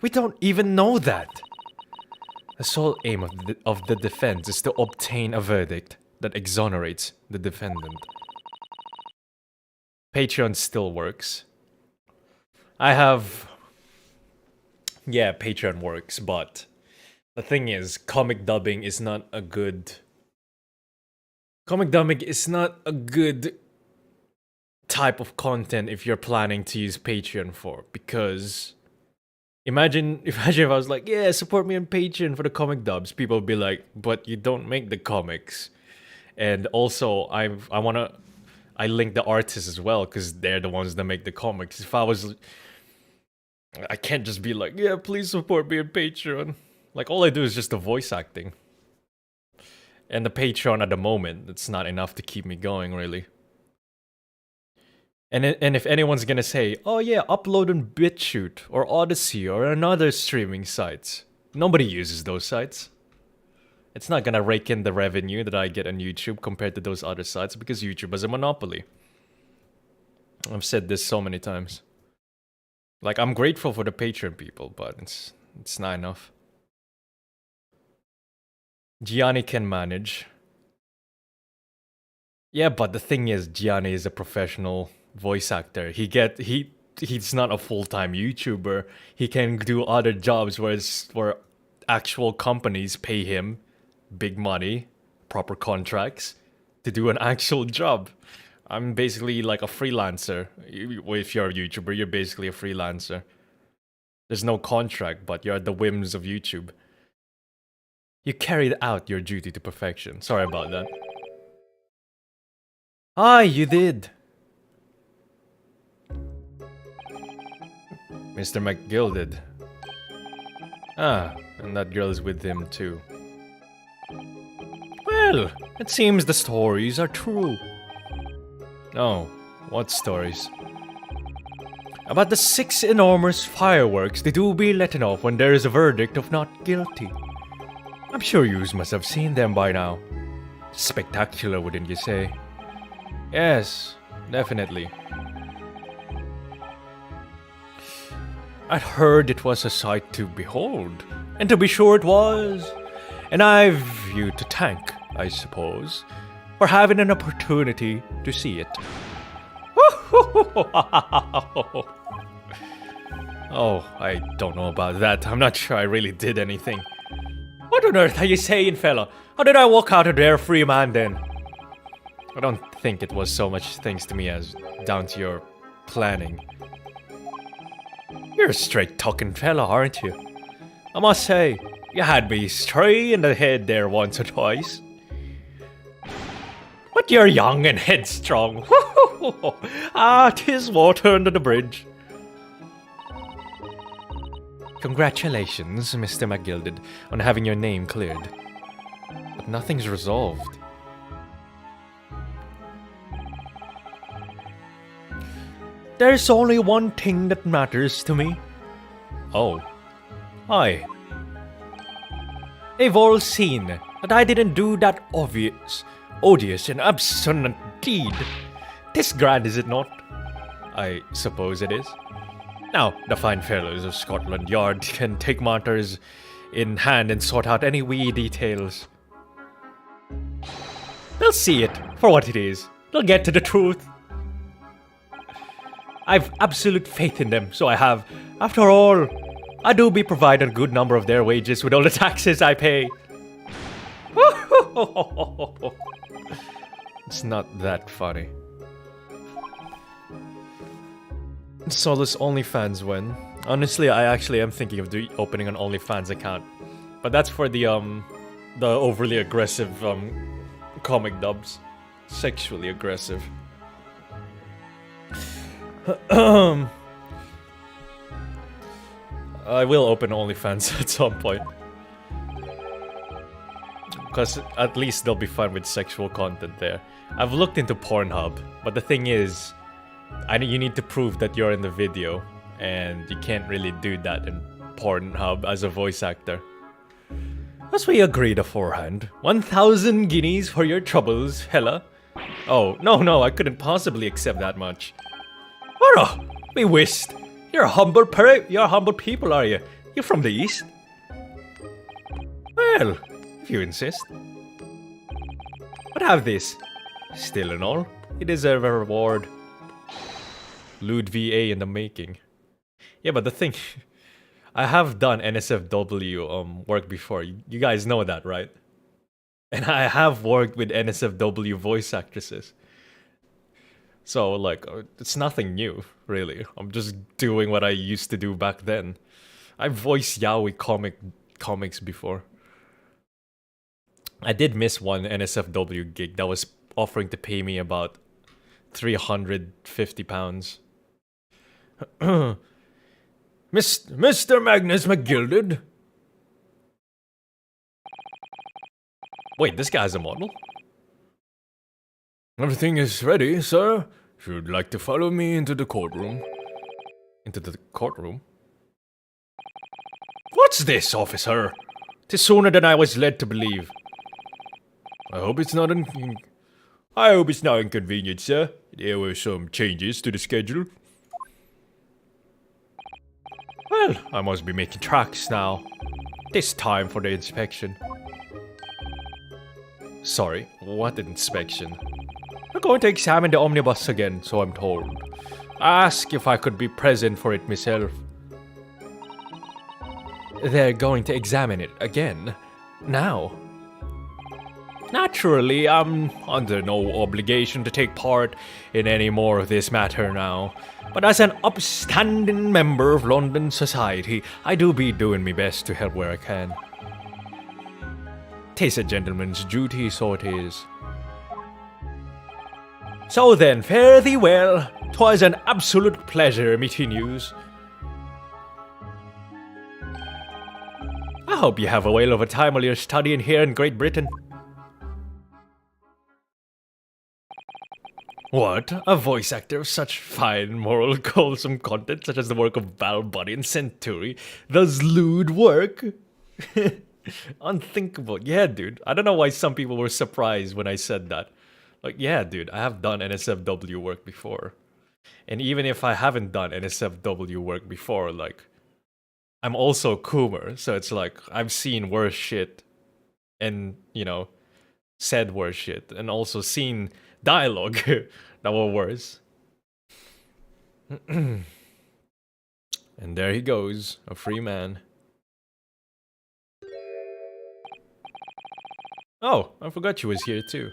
We don't even know that. The sole aim of the defense is to obtain a verdict that exonerates the defendant. Patreon still works. Yeah, Patreon works, but the thing is, comic dubbing is not a good type of content if you're planning to use Patreon for, because imagine if I was like, yeah, support me on Patreon for the comic dubs. People would be like, but you don't make the comics. And also, I link the artists as well, because they're the ones that make the comics. I can't just be like, yeah, please support me on Patreon. Like, all I do is just the voice acting. And the Patreon at the moment, it's not enough to keep me going, really. And if anyone's gonna say, oh yeah, upload on BitChute or Odyssey or another streaming sites, nobody uses those sites. It's not gonna rake in the revenue that I get on YouTube compared to those other sites, because YouTube has a monopoly. I've said this so many times. Like, I'm grateful for the Patreon people, but it's not enough. Gianni can manage. Yeah, but the thing is, Gianni is a professional voice actor. He's not a full-time YouTuber. He can do other jobs where actual companies pay him big money, proper contracts, to do an actual job. I'm basically like a freelancer. If you're a YouTuber, you're basically a freelancer. There's no contract, but you're at the whims of YouTube. You carried out your duty to perfection. Sorry about that. Ah, you did. Mr. McGill did. Ah, and that girl is with him too. Well, it seems the stories are true. Oh, what stories? About the 6 enormous fireworks they do be letting off when there is a verdict of not guilty. I'm sure you must have seen them by now. Spectacular, wouldn't you say? Yes, definitely. I'd heard it was a sight to behold, and to be sure it was. And I've you to thank, I suppose, for having an opportunity to see it. Oh, I don't know about that. I'm not sure I really did anything. What on earth are you saying, fella? How did I walk out of there a free man then? I don't think it was so much thanks to me as down to your planning. You're a straight-talking fella, aren't you? I must say, you had me straight in the head there once or twice. But you're young and headstrong. Ah, 'tis water under the bridge. Congratulations, Mr. McGilded, on having your name cleared. But nothing's resolved. There's only one thing that matters to me. Oh. Aye. They've all seen that I didn't do that odious and abstinent deed. 'Tis grand, is it not? I suppose it is. Now, the fine fellows of Scotland Yard can take matters in hand and sort out any wee details. They'll see it for what it is. They'll get to the truth. I've absolute faith in them, so I have. After all, I do be provided a good number of their wages with all the taxes I pay. It's not that funny. Solus OnlyFans when? Honestly, I actually am thinking of opening an OnlyFans account, but that's for the overly aggressive comic dubs, sexually aggressive. I will open OnlyFans at some point, because at least they'll be fun with sexual content there. I've looked into Pornhub, but the thing is, you need to prove that you're in the video, and you can't really do that in Pornhub as a voice actor. As we agreed aforehand, 1,000 guineas for your troubles, Hella. Oh, no, I couldn't possibly accept that much. Oh, me whist. You're humble people, are you? You're from the east? Well, if you insist. But have this. Still and all, you deserve a reward. Lewd VA in the making. Yeah, but the thing, I have done NSFW work before. You guys know that, right? And I have worked with NSFW voice actresses. So, like, it's nothing new, really. I'm just doing what I used to do back then. I voiced yaoi comics before. I did miss one NSFW gig that was offering to pay me about £350. Mr. Magnus McGilded? Wait, this guy's a model? Everything is ready, sir. If you'd like to follow me into the courtroom. Into the courtroom? What's this, officer? 'Tis sooner than I was led to believe. I hope it's not inconvenient, sir. There were some changes to the schedule. Well, I must be making tracks now. It's time for the inspection. Sorry, what inspection? We're going to examine the omnibus again, so I'm told. Ask if I could be present for it myself. They're going to examine it again? Now? Naturally, I'm under no obligation to take part in any more of this matter now. But as an upstanding member of London society, I do be doing my best to help where I can. 'Tis a gentleman's duty, so it is. So then, fare thee well. 'Twas an absolute pleasure meeting yous. I hope you have a whale of a time while you're studying here in Great Britain. What? A voice actor of such fine, moral, wholesome content such as the work of Baalbuddy and Centurii does lewd work? Unthinkable. Yeah, dude. I don't know why some people were surprised when I said that. Like, yeah, dude, I have done NSFW work before. And even if I haven't done NSFW work before, like, I'm also Coomer, so it's like, I've seen worse shit and, you know, said worse shit, and also seen dialogue that were worse. And there he goes, a free man. Oh, I forgot you was here too.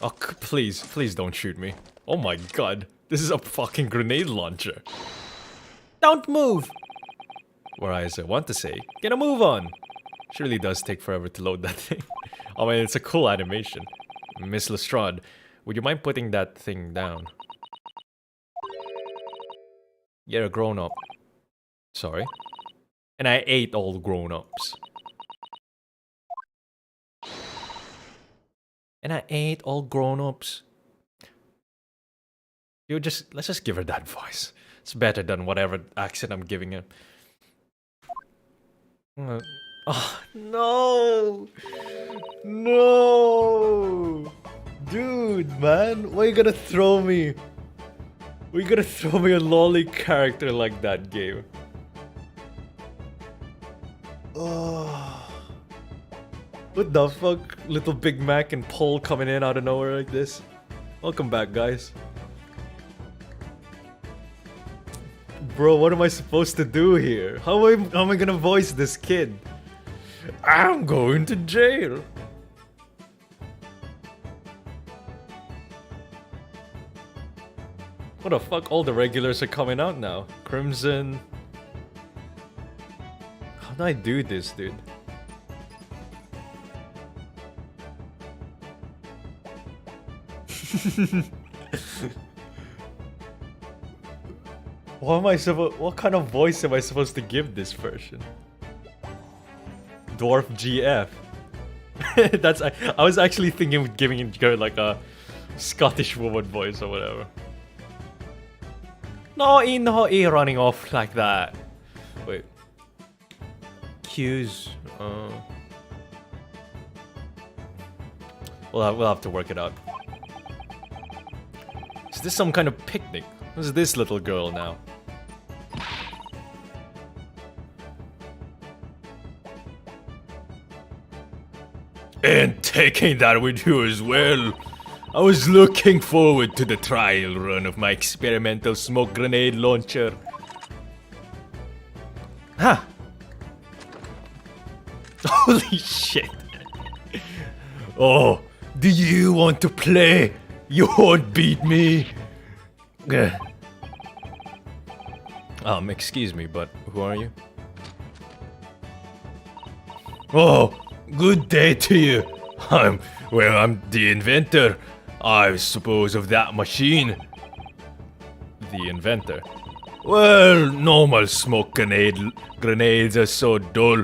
Oh, please don't shoot me. Oh my god, this is a fucking grenade launcher. Don't move! Whereas I want to say, get a move on! It really does take forever to load that thing. I mean, it's a cool animation. Miss Lestrade, would you mind putting that thing down? You're a grown-up. Sorry. And I ate all grown-ups. And I ate all grown-ups. Let's just give her that voice. It's better than whatever accent I'm giving her. Oh, no! No! Dude! man. Why you gonna throw me? Why you gonna throw me a lolly character like that, game? Oh. What the fuck? Little Big Mac and Paul coming in out of nowhere like this. Welcome back, guys. Bro, what am I supposed to do here? How am I gonna voice this kid? I'm going to jail. What the fuck? All the regulars are coming out now. Crimson. How do I do this, dude? What kind of voice am I supposed to give this version? Dwarf GF. I was actually thinking of giving it like a Scottish woman voice or whatever. No, running off like that. Wait. Cues. We'll have to work it out. Is this some kind of picnic? Who's this little girl now? And taking that with you as well. I was looking forward to the trial run of my experimental smoke grenade launcher. Huh. Holy shit. Oh, do you want to play? You won't beat me. Excuse me, but who are you? Oh, good day to you. I'm the inventor, I suppose, of that machine. The inventor. Well, normal smoke grenades are so dull.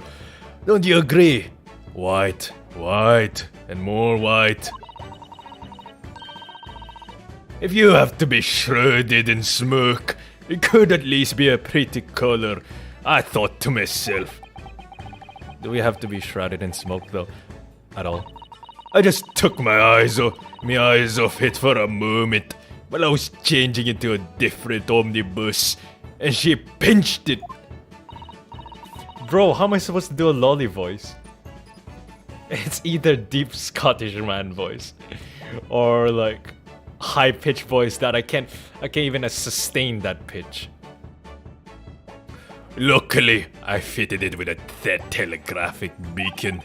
Don't you agree? White, white, and more white. If you have to be shredded in smoke, it could at least be a pretty color, I thought to myself. Do we have to be shrouded in smoke though? At all? I just took my eyes off it for a moment while I was changing into a different omnibus, and she pinched it. Bro, how am I supposed to do a lolly voice? It's either deep Scottish man voice or like high pitched voice that I can't even sustain that pitch. Luckily, I fitted it with a telegraphic beacon.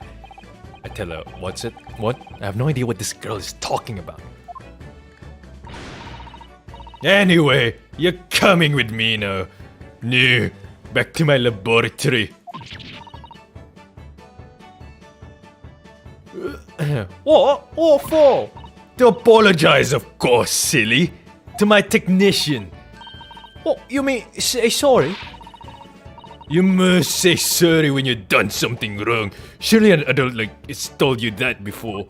What's it? What? I have no idea what this girl is talking about. Anyway, you're coming with me now. No, back to my laboratory. What for? To apologize, of course, silly. To my technician. What, you mean say sorry? You must say sorry when you've done something wrong. Surely an adult like has told you that before.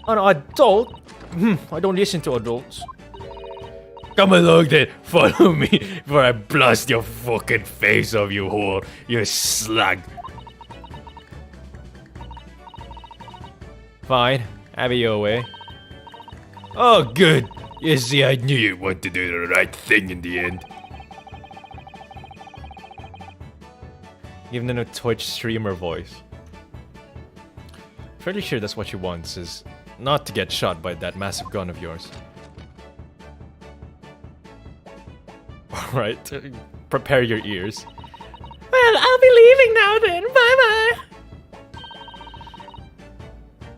An adult? I don't listen to adults. Come along then, follow me before I blast your fucking face off, you whore, you slag. Fine, have it your way. Oh, good. You see, I knew you'd want to do the right thing in the end. Give them a Twitch streamer voice. Fairly sure that's what she wants, is not to get shot by that massive gun of yours. Alright, prepare your ears. Well, I'll be leaving now then. Bye-bye.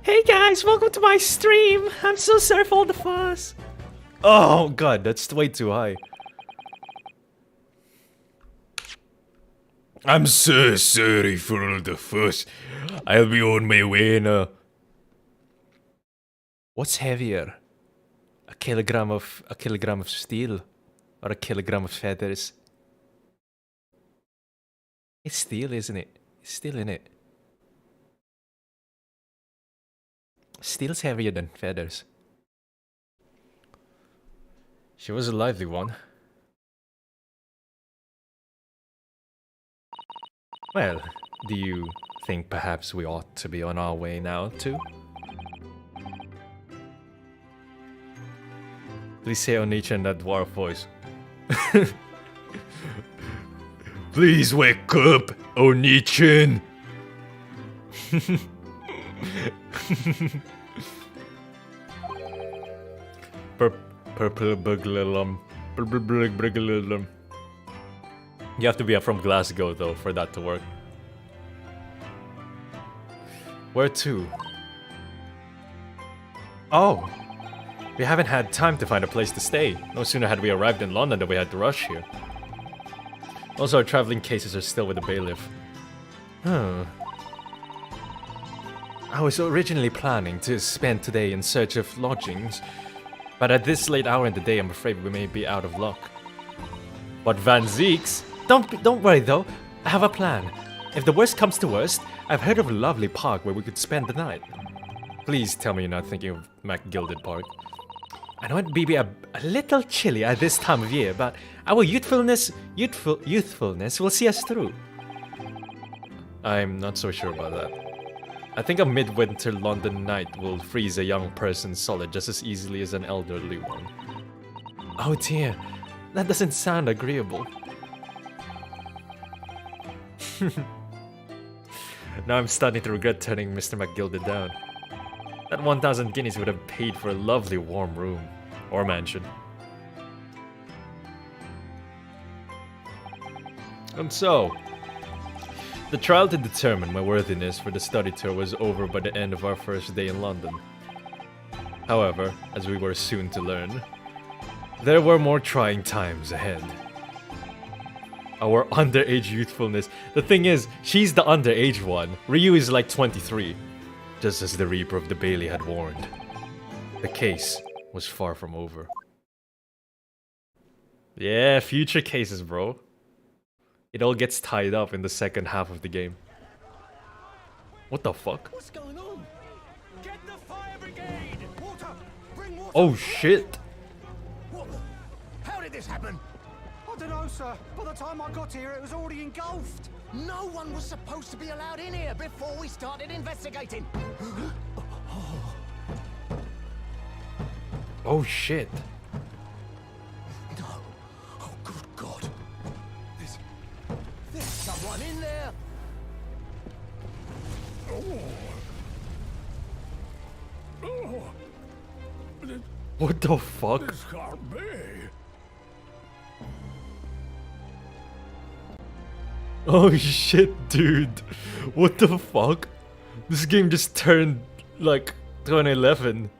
Hey guys, welcome to my stream. I'm so sorry for all the fuss. Oh god, that's way too high. I'm so sorry for all the fuss. I'll be on my way now. What's heavier? A kilogram of steel or a kilogram of feathers? It's steel, isn't it? It's steel, in it. Steel's heavier than feathers. She was a lively one. Well, do you think perhaps we ought to be on our way now, too? Please say Onichi in that dwarf voice. Please wake up, Onichin. Purple buglilum. You have to be from Glasgow though for that to work. Where to? Oh! We haven't had time to find a place to stay. No sooner had we arrived in London than we had to rush here. Also, our traveling cases are still with the bailiff. I was originally planning to spend today in search of lodgings, but at this late hour in the day, I'm afraid we may be out of luck. But Van Zeeks? Don't worry though, I have a plan. If the worst comes to worst, I've heard of a lovely park where we could spend the night. Please tell me you're not thinking of MacGilded Park. I know it'd be a little chilly at this time of year, but our youthfulness will see us through. I'm not so sure about that. I think a midwinter London night will freeze a young person solid just as easily as an elderly one. Oh dear, that doesn't sound agreeable. Now I'm starting to regret turning Mr. MacGilded down. That 1,000 guineas would have paid for a lovely warm room. Or mansion. And so, the trial to determine my worthiness for the study tour was over by the end of our first day in London. However, as we were soon to learn, there were more trying times ahead. Our underage youthfulness. The thing is, she's the underage one. Ryu is like 23. Just as the Reaper of the Bailey had warned. The case was far from over. Yeah, future cases, bro. It all gets tied up in the second half of the game. What the fuck? What's going on? Get the fire brigade! Water! Bring water! Oh shit! What the? How did this happen? I don't know, sir. By the time I got here, it was already engulfed. No one was supposed to be allowed in here before we started investigating. Oh shit. No. Oh, good God. There's someone in there. What the fuck? This can't be. Oh shit, dude. What the fuck? This game just turned like 2011.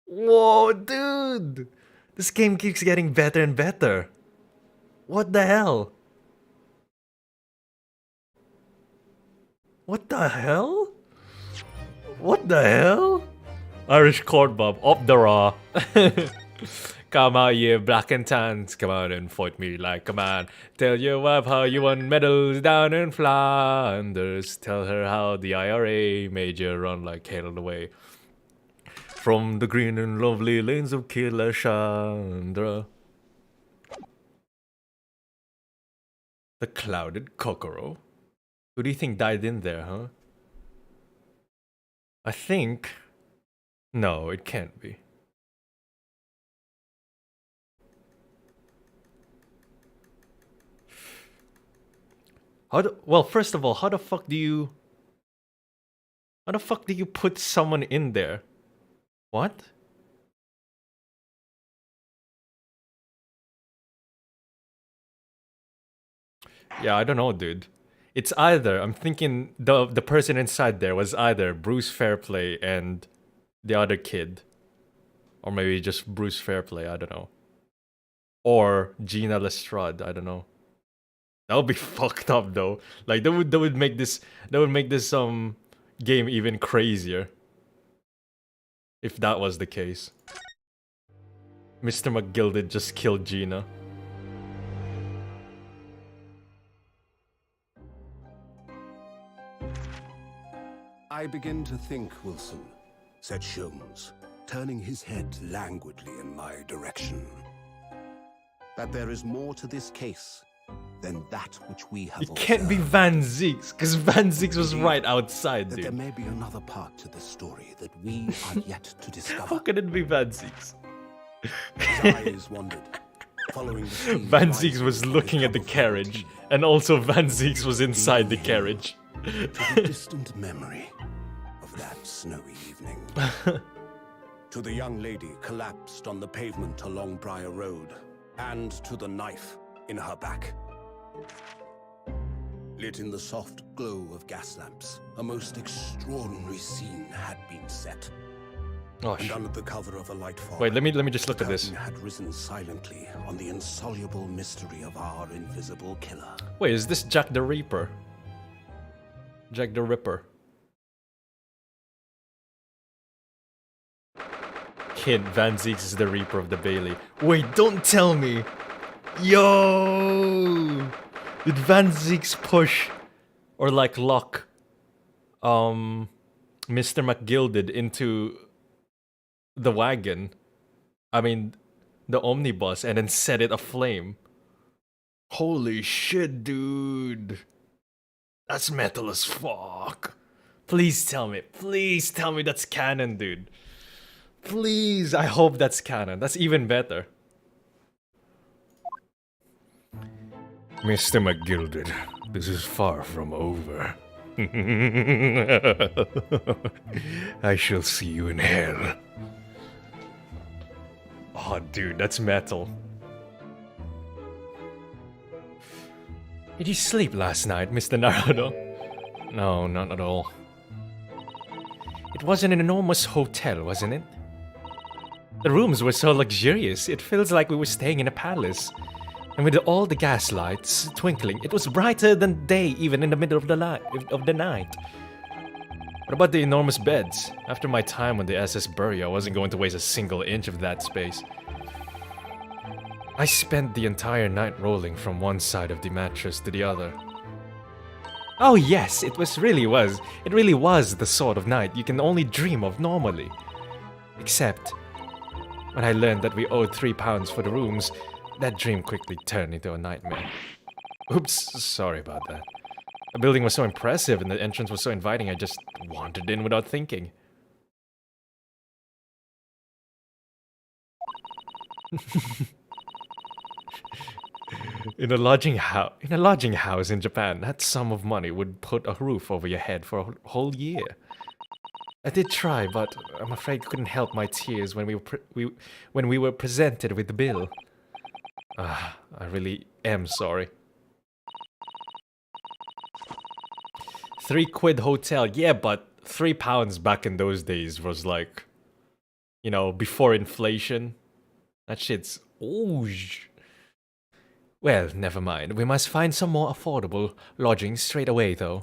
Whoa, dude! This game keeps getting better and better. What the hell? What the hell? What the hell? Irish corn bob, up the raw. Come out, you black and tans. Come out and fight me like a man. Tell your wife how you won medals down in Flanders. Tell her how the IRA made you run like hell away. From the green and lovely lanes of Kilashandra. The clouded Kokoro? Who do you think died in there, huh? I think... No, it can't be. Well, first of all, how the fuck do you put someone in there? What? Yeah, I don't know, dude. It's either, I'm thinking the person inside there was either Bruce Fairplay and the other kid. Or maybe just Bruce Fairplay, I don't know. Or Gina Lestrade, I don't know. That would be fucked up though. Like that would make this game even crazier. If that was the case. Mr. McGilded just killed Gina. I begin to think, Wilson, said Sholmes, turning his head languidly in my direction, that there is more to this case than that which we have It can't be observed. Van Zeeks, because Van Zeeks was right outside, That there dude. may be another part to this story that we are yet to discover. How can it be Van Zeeks? His eyes wandered, following the steam's Van rising Zieks was from looking the at the top of carriage, tea and also Van Zieks was inside the carriage. to the distant memory of that snowy evening. To the young lady collapsed on the pavement along Briar Road, and to the knife in her back. Lit in the soft glow of gas lamps, a most extraordinary scene had been set. Oh, And under the cover of a light fog, wait, let me just look at this. curtain had risen silently on the insoluble mystery of our invisible killer. Wait, is this Jack the Reaper? Jack the Ripper. Hint, Van Zieks is the Reaper of the Bailey. Wait, don't tell me! Yo! Did Van Zieks push, or like lock, Mr. McGilded into the wagon? I mean, the omnibus, and then set it aflame? Holy shit, dude! That's metal as fuck. Please tell me that's canon, dude. Please, I hope that's canon. That's even better. Mr. McGilded, this is far from over. I shall see you in hell. Oh, dude, that's metal. Did you sleep last night, Mr. Naruto? No, not at all. It was an enormous hotel, wasn't it? The rooms were so luxurious, it feels like we were staying in a palace. And with all the gas lights twinkling, it was brighter than day even in the middle of the night. What about the enormous beds? After my time on the SS Bury, I wasn't going to waste a single inch of that space. I spent the entire night rolling from one side of the mattress to the other. Oh yes, it really was the sort of night you can only dream of normally. Except, when I learned that we owed £3 for the rooms, that dream quickly turned into a nightmare. Oops, sorry about that. The building was so impressive and the entrance was so inviting, I just wandered in without thinking. In a lodging house in Japan, that sum of money would put a roof over your head for a whole year. I did try, but I'm afraid I couldn't help my tears when we were presented with the bill. I really am sorry. £3 hotel, yeah, but £3 back in those days was like, you know, before inflation. That shit's oosh. Well, never mind. We must find some more affordable lodgings straight away, though.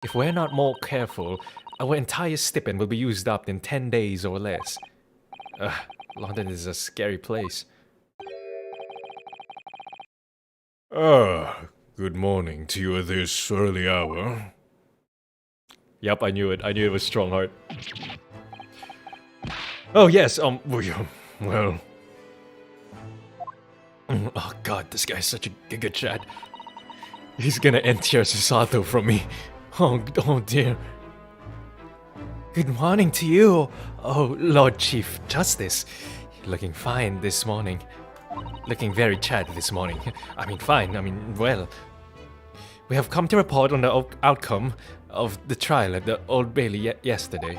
If we're not more careful, our entire stipend will be used up in 10 days or less. London is a scary place. Good morning to you at this early hour. Yup, I knew it. I knew it was Strongheart. Oh, yes, Well, oh god, this guy's such a giga chat. He's gonna NTR Susato from me. Oh dear. Good morning to you, oh Lord Chief Justice. You're looking fine this morning. Looking very chatty this morning. I mean, fine, well. We have come to report on the outcome of the trial at the Old Bailey yesterday.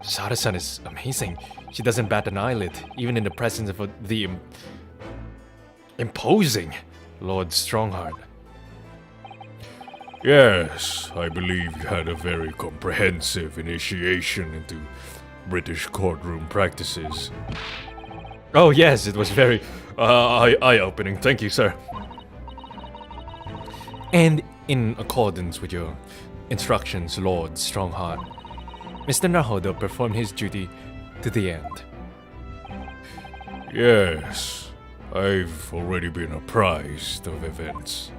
Sara-san is amazing. She doesn't bat an eyelid, even in the presence of the imposing Lord Strongheart. yes, I believe you had a very comprehensive initiation into British courtroom practices. Oh yes, it was very eye-opening. Thank you, sir. And in accordance with your instructions, Lord Strongheart, Mr. Naruto performed his duty to the end. Yes, I've already been apprised of events.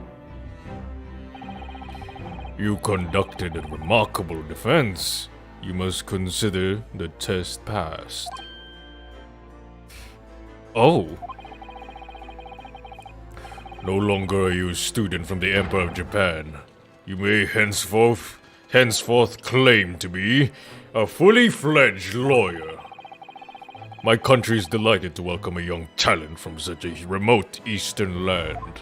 You conducted a remarkable defense. You must consider the test passed. Oh. No longer are you a student from the Emperor of Japan. You may henceforth claim to be a fully fledged lawyer. My country is delighted to welcome a young talent from such a remote eastern land.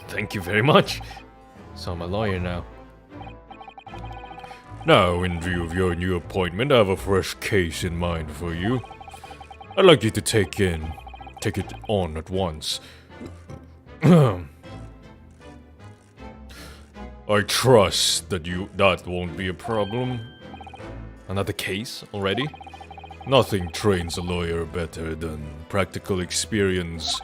Thank you very much. So I'm a lawyer now. Now, in view of your new appointment, I have a fresh case in mind for you. I'd like you to take it on at once. I trust that that won't be a problem. Another case already? Nothing trains a lawyer better than practical experience.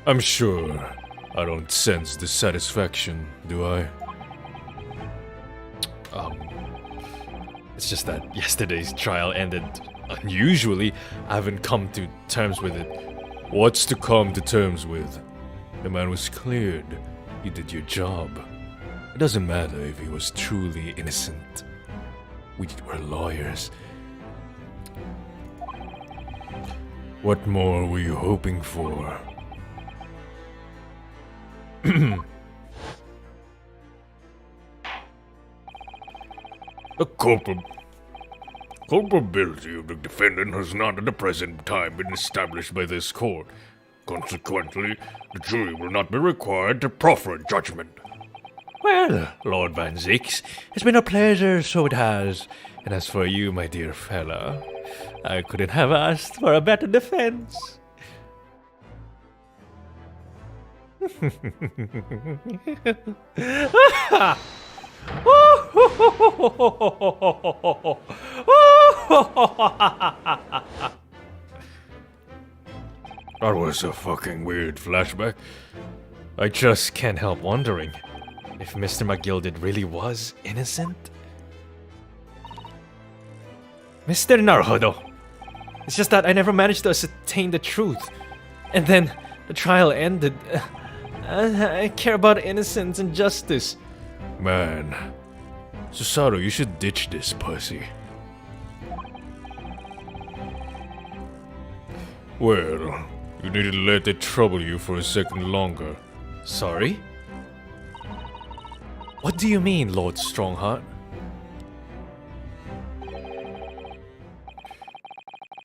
I'm sure I don't sense dissatisfaction, do I? It's just that yesterday's trial ended unusually. I haven't come to terms with it. What's to come to terms with? The man was cleared. You did your job. It doesn't matter if he was truly innocent. We were lawyers. What more were you hoping for? The culpability of the defendant has not at the present time been established by this court. Consequently, the jury will not be required to proffer a judgment. Well, Lord Van Zix, it's been a pleasure, so it has. And as for you, my dear fella, I couldn't have asked for a better defense. That was a fucking weird flashback. I just can't help wondering if Mr. McGilded really was innocent. Mr. Naruhodo, it's just that I never managed to ascertain the truth. And then the trial ended. I care about innocence and justice. Man, Susaru, you should ditch this pussy. Well, you needn't let it trouble you for a second longer. Sorry? What do you mean, Lord Strongheart?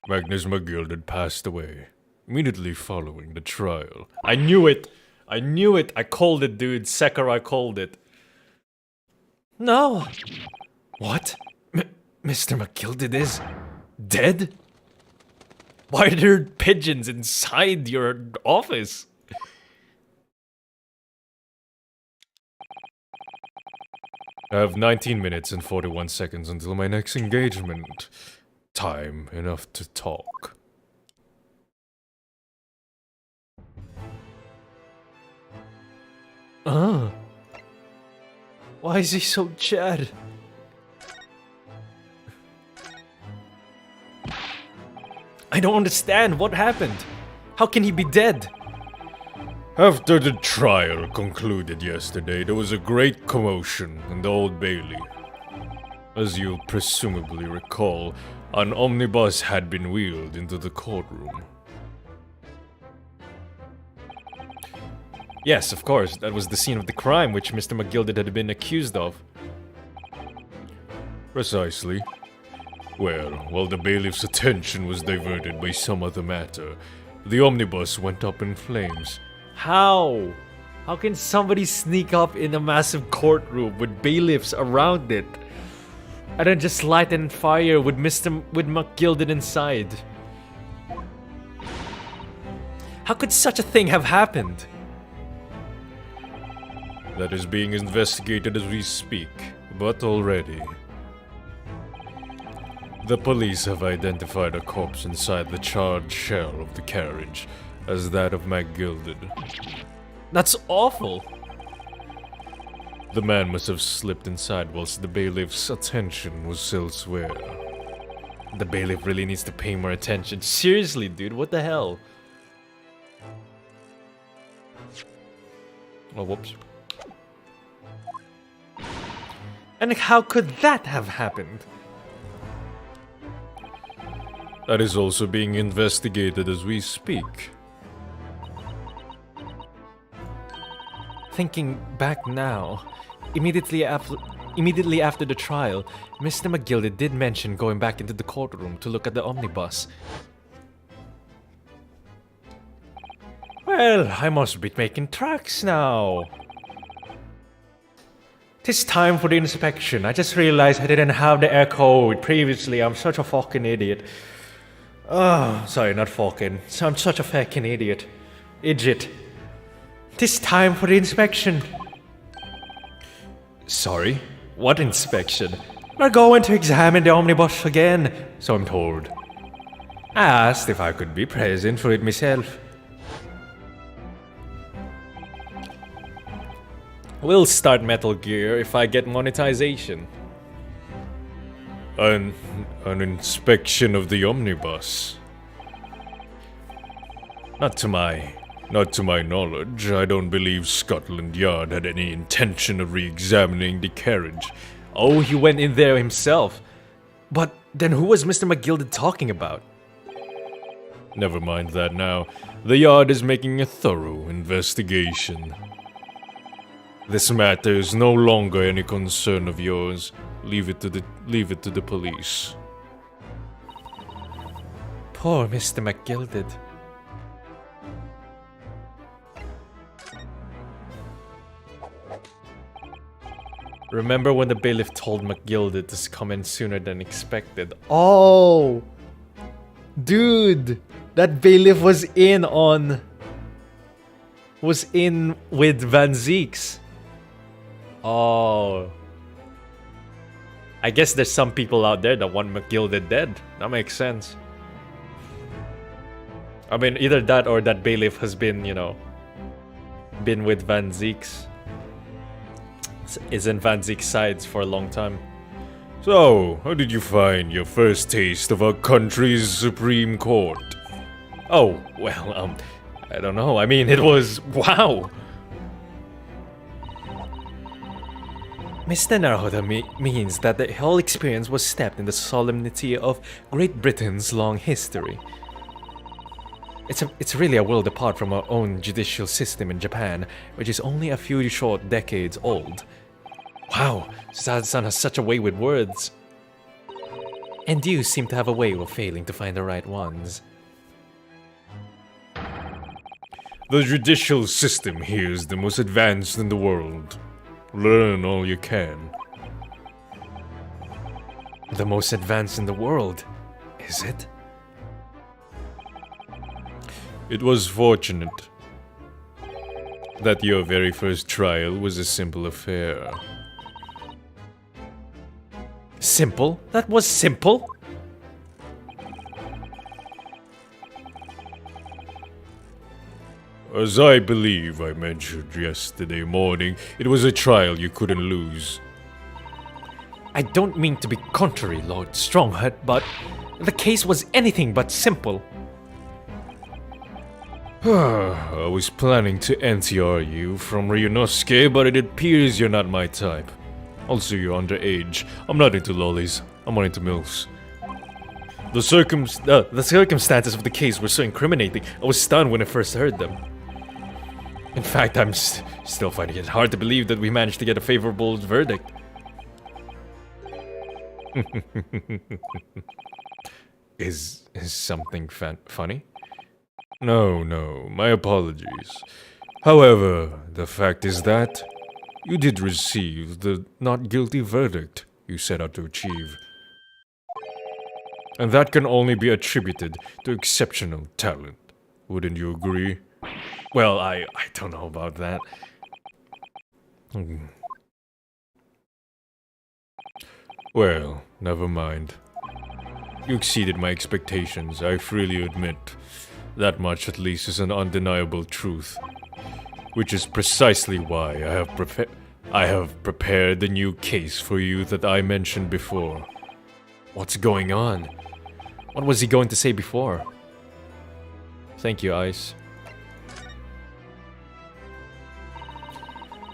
Magnus McGilded passed away immediately following the trial. I knew it! I knew it! I called it, dude. Sakurai called it. No! What? Mr. McGilded is dead? Why are there pigeons inside your office? I have 19 minutes and 41 seconds until my next engagement. Time enough to talk. Why is he so sad? I don't understand. What happened? How can he be dead? After the trial concluded yesterday, there was a great commotion in the Old Bailey. As you'll presumably recall, an omnibus had been wheeled into the courtroom. Yes, of course. That was the scene of the crime which Mr. McGilded had been accused of. Precisely. Well, while the bailiff's attention was diverted by some other matter, the omnibus went up in flames. How? How can somebody sneak up in a massive courtroom with bailiffs around it? And then just light it on fire with McGilded inside? How could such a thing have happened? That is being investigated as we speak, but already. The police have identified a corpse inside the charred shell of the carriage as that of McGilded. That's awful. The man must have slipped inside whilst the bailiff's attention was elsewhere. The bailiff really needs to pay more attention. Seriously, dude, what the hell? Oh, whoops. And how could that have happened? That is also being investigated as we speak. Thinking back now, immediately after immediately after the trial, Mr. McGilded did mention going back into the courtroom to look at the omnibus. Well, I must be making tracks now. Tis time for the inspection. I just realized I didn't have the air code previously. I'm such a fucking idiot. Oh, sorry, not fucking. I'm such a fucking idiot. Idiot. Tis time for the inspection. Sorry? What inspection? We're going to examine the omnibus again, so I'm told. I asked if I could be present for it myself. We'll start Metal Gear if I get monetization. An inspection of the omnibus. Not to my knowledge, I don't believe Scotland Yard had any intention of re-examining the carriage. Oh, he went in there himself. But then who was Mr. McGilded talking about? Never mind that now. The Yard is making a thorough investigation. This matter is no longer any concern of yours. Leave it to the police. Poor Mr. McGilded. Remember when the bailiff told McGilded to come in sooner than expected? Oh! Dude! That bailiff was in with Van Zeeks. Oh. I guess there's some people out there that want McGilded dead. That makes sense. I mean, either that or that bailiff has been, been with Van Zeeks. Is in Van Zeek's sides for a long time. So, how did you find your first taste of our country's Supreme Court? Oh, well, I don't know. I mean, it was... wow! Mr. Naruhodo means that the whole experience was steeped in the solemnity of Great Britain's long history. It's really a world apart from our own judicial system in Japan, which is only a few short decades old. Wow, Sad-san has such a way with words. And you seem to have a way of failing to find the right ones. The judicial system here is the most advanced in the world. Learn all you can. The most advanced in the world, is it? It was fortunate that your very first trial was a simple affair. Simple? That was simple? As I believe I mentioned yesterday morning, it was a trial you couldn't lose. I don't mean to be contrary, Lord Strongheart, but the case was anything but simple. I was planning to NTR you from Ryunosuke, but it appears you're not my type. Also, you're underage. I'm not into lollies. I'm more into MILFs. The circumstances of the case were so incriminating, I was stunned when I first heard them. In fact, I'm still finding it hard to believe that we managed to get a favorable verdict. Is something funny? No, my apologies. However, the fact is that you did receive the not guilty verdict you set out to achieve. And that can only be attributed to exceptional talent. Wouldn't you agree? Well, I don't know about that. Well, never mind. You exceeded my expectations, I freely admit. That much at least is an undeniable truth. Which is precisely why I have prepared the new case for you that I mentioned before. What's going on? What was he going to say before? Thank you, Ice.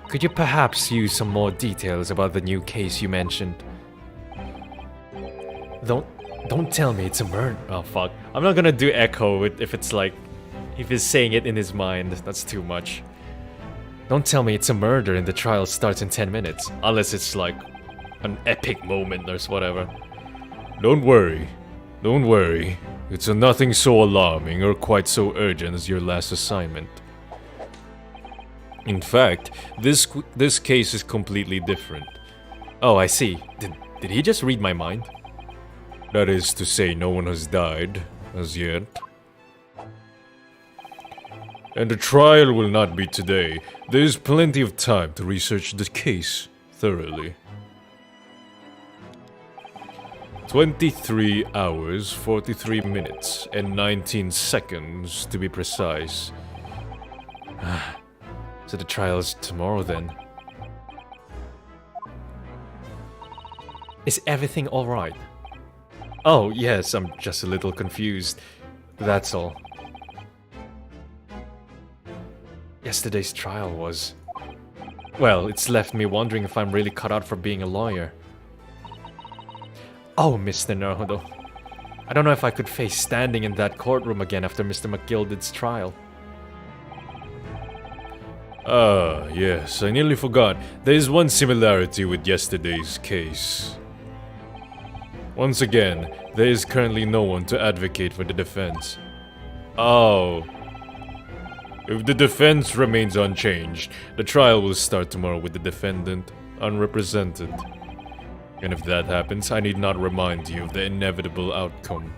Could you perhaps use some more details about the new case you mentioned? Don't tell me it's a murder. Oh fuck. I'm not gonna do echo if it's like... if he's saying it in his mind. That's too much. Don't tell me it's a murder and the trial starts in 10 minutes. Unless it's like an epic moment or whatever. Don't worry. Don't worry. It's nothing so alarming or quite so urgent as your last assignment. In fact, this case is completely different. Oh, I see. Did he just read my mind? That is to say, no one has died as yet. And the trial will not be today. There is plenty of time to research the case thoroughly. 23 hours, 43 minutes, and 19 seconds to be precise. So the trial's tomorrow then. Is everything alright? Oh, yes, I'm just a little confused. That's all. Yesterday's trial was... Well, it's left me wondering if I'm really cut out for being a lawyer. Oh, Mr. Naruhodo. I don't know if I could face standing in that courtroom again after Mr. McGilded's trial. Ah, yes, I nearly forgot. There is one similarity with yesterday's case. Once again, there is currently no one to advocate for the defense. Oh. If the defense remains unchanged, the trial will start tomorrow with the defendant unrepresented. And if that happens, I need not remind you of the inevitable outcome.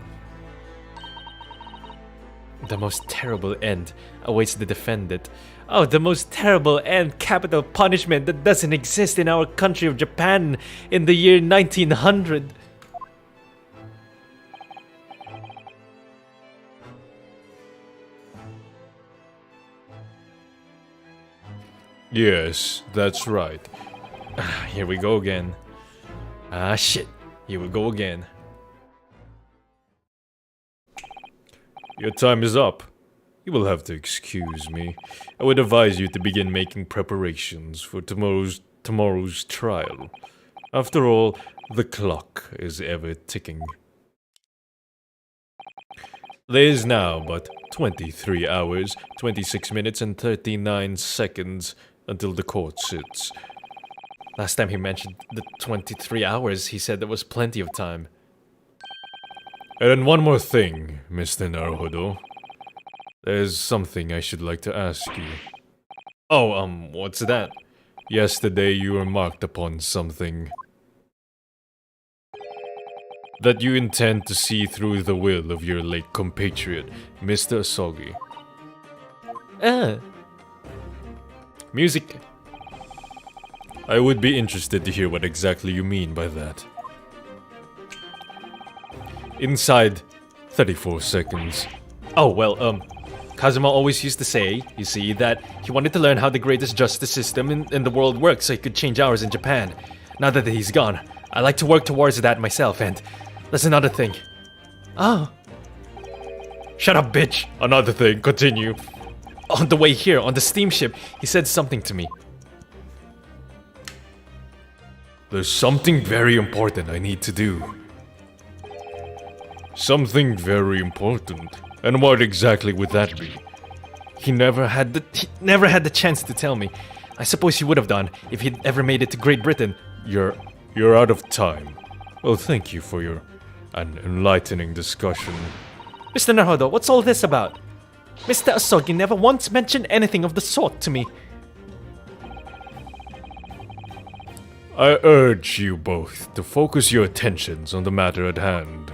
The most terrible end awaits the defendant. Oh, the most terrible end, capital punishment that doesn't exist in our country of Japan in the year 1900. Yes, that's right. Here we go again. Ah, shit. Here we go again. Your time is up. You will have to excuse me. I would advise you to begin making preparations for tomorrow's trial. After all, the clock is ever ticking. There is now but 23 hours, 26 minutes and 39 seconds until the court sits. Last time he mentioned the 23 hours, he said there was plenty of time. And one more thing, Mr. Naruhodo. There's something I should like to ask you. Oh, what's that? Yesterday you remarked upon something. That you intend to see through the will of your late compatriot, Mr. Asogi. Music. I would be interested to hear what exactly you mean by that. Inside 34 seconds. Oh, well, Kazuma always used to say, you see, that he wanted to learn how the greatest justice system in the world works so he could change ours in Japan. Now that he's gone, I like to work towards that myself, and that's another thing. Oh. Shut up, bitch! Another thing, continue. On the way here, on the steamship, he said something to me. There's something very important I need to do. Something very important? And what exactly would that be? He never had the chance to tell me. I suppose he would have done if he'd ever made it to Great Britain. You're out of time. Well, thank you for an enlightening discussion. Mr. Naruhodo, what's all this about? Mr. Asogi never once mentioned anything of the sort to me. I urge you both to focus your attentions on the matter at hand.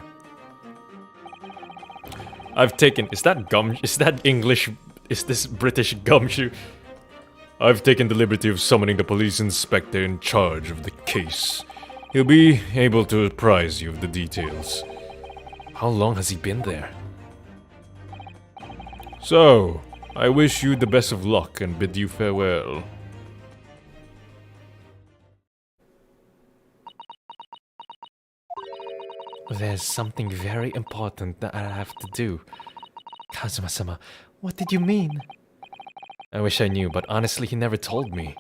I've taken... Is that English? Is this British gumshoe? I've taken the liberty of summoning the police inspector in charge of the case. He'll be able to apprise you of the details. How long has he been there? So, I wish you the best of luck and bid you farewell. There's something very important that I have to do. Kazuma-sama, what did you mean? I wish I knew, but honestly he never told me.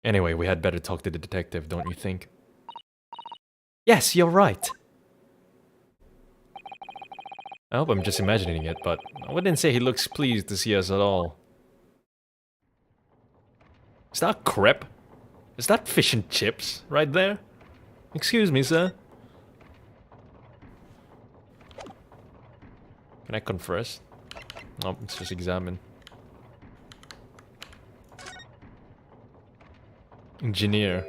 Anyway, we had better talk to the detective, don't you think? Yes, you're right. I hope I'm just imagining it, but I wouldn't say he looks pleased to see us at all. Is that crepe? Is that fish and chips right there? Excuse me, sir. Can I converse? No, let's just examine. Engineer.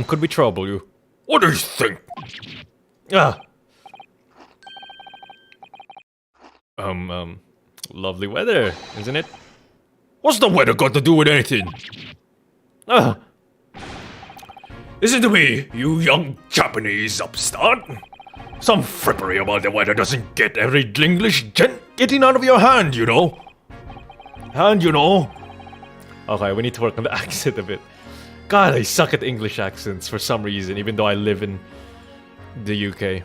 Could we trouble you? What do you think? Ah. Lovely weather, isn't it? What's the weather got to do with anything? Ah. Listen to me, you young Japanese upstart. Some frippery about the weather doesn't get every English gent getting out of your hand, you know. And you know. Okay, we need to work on the accent a bit. God, I suck at English accents for some reason, even though I live in the UK.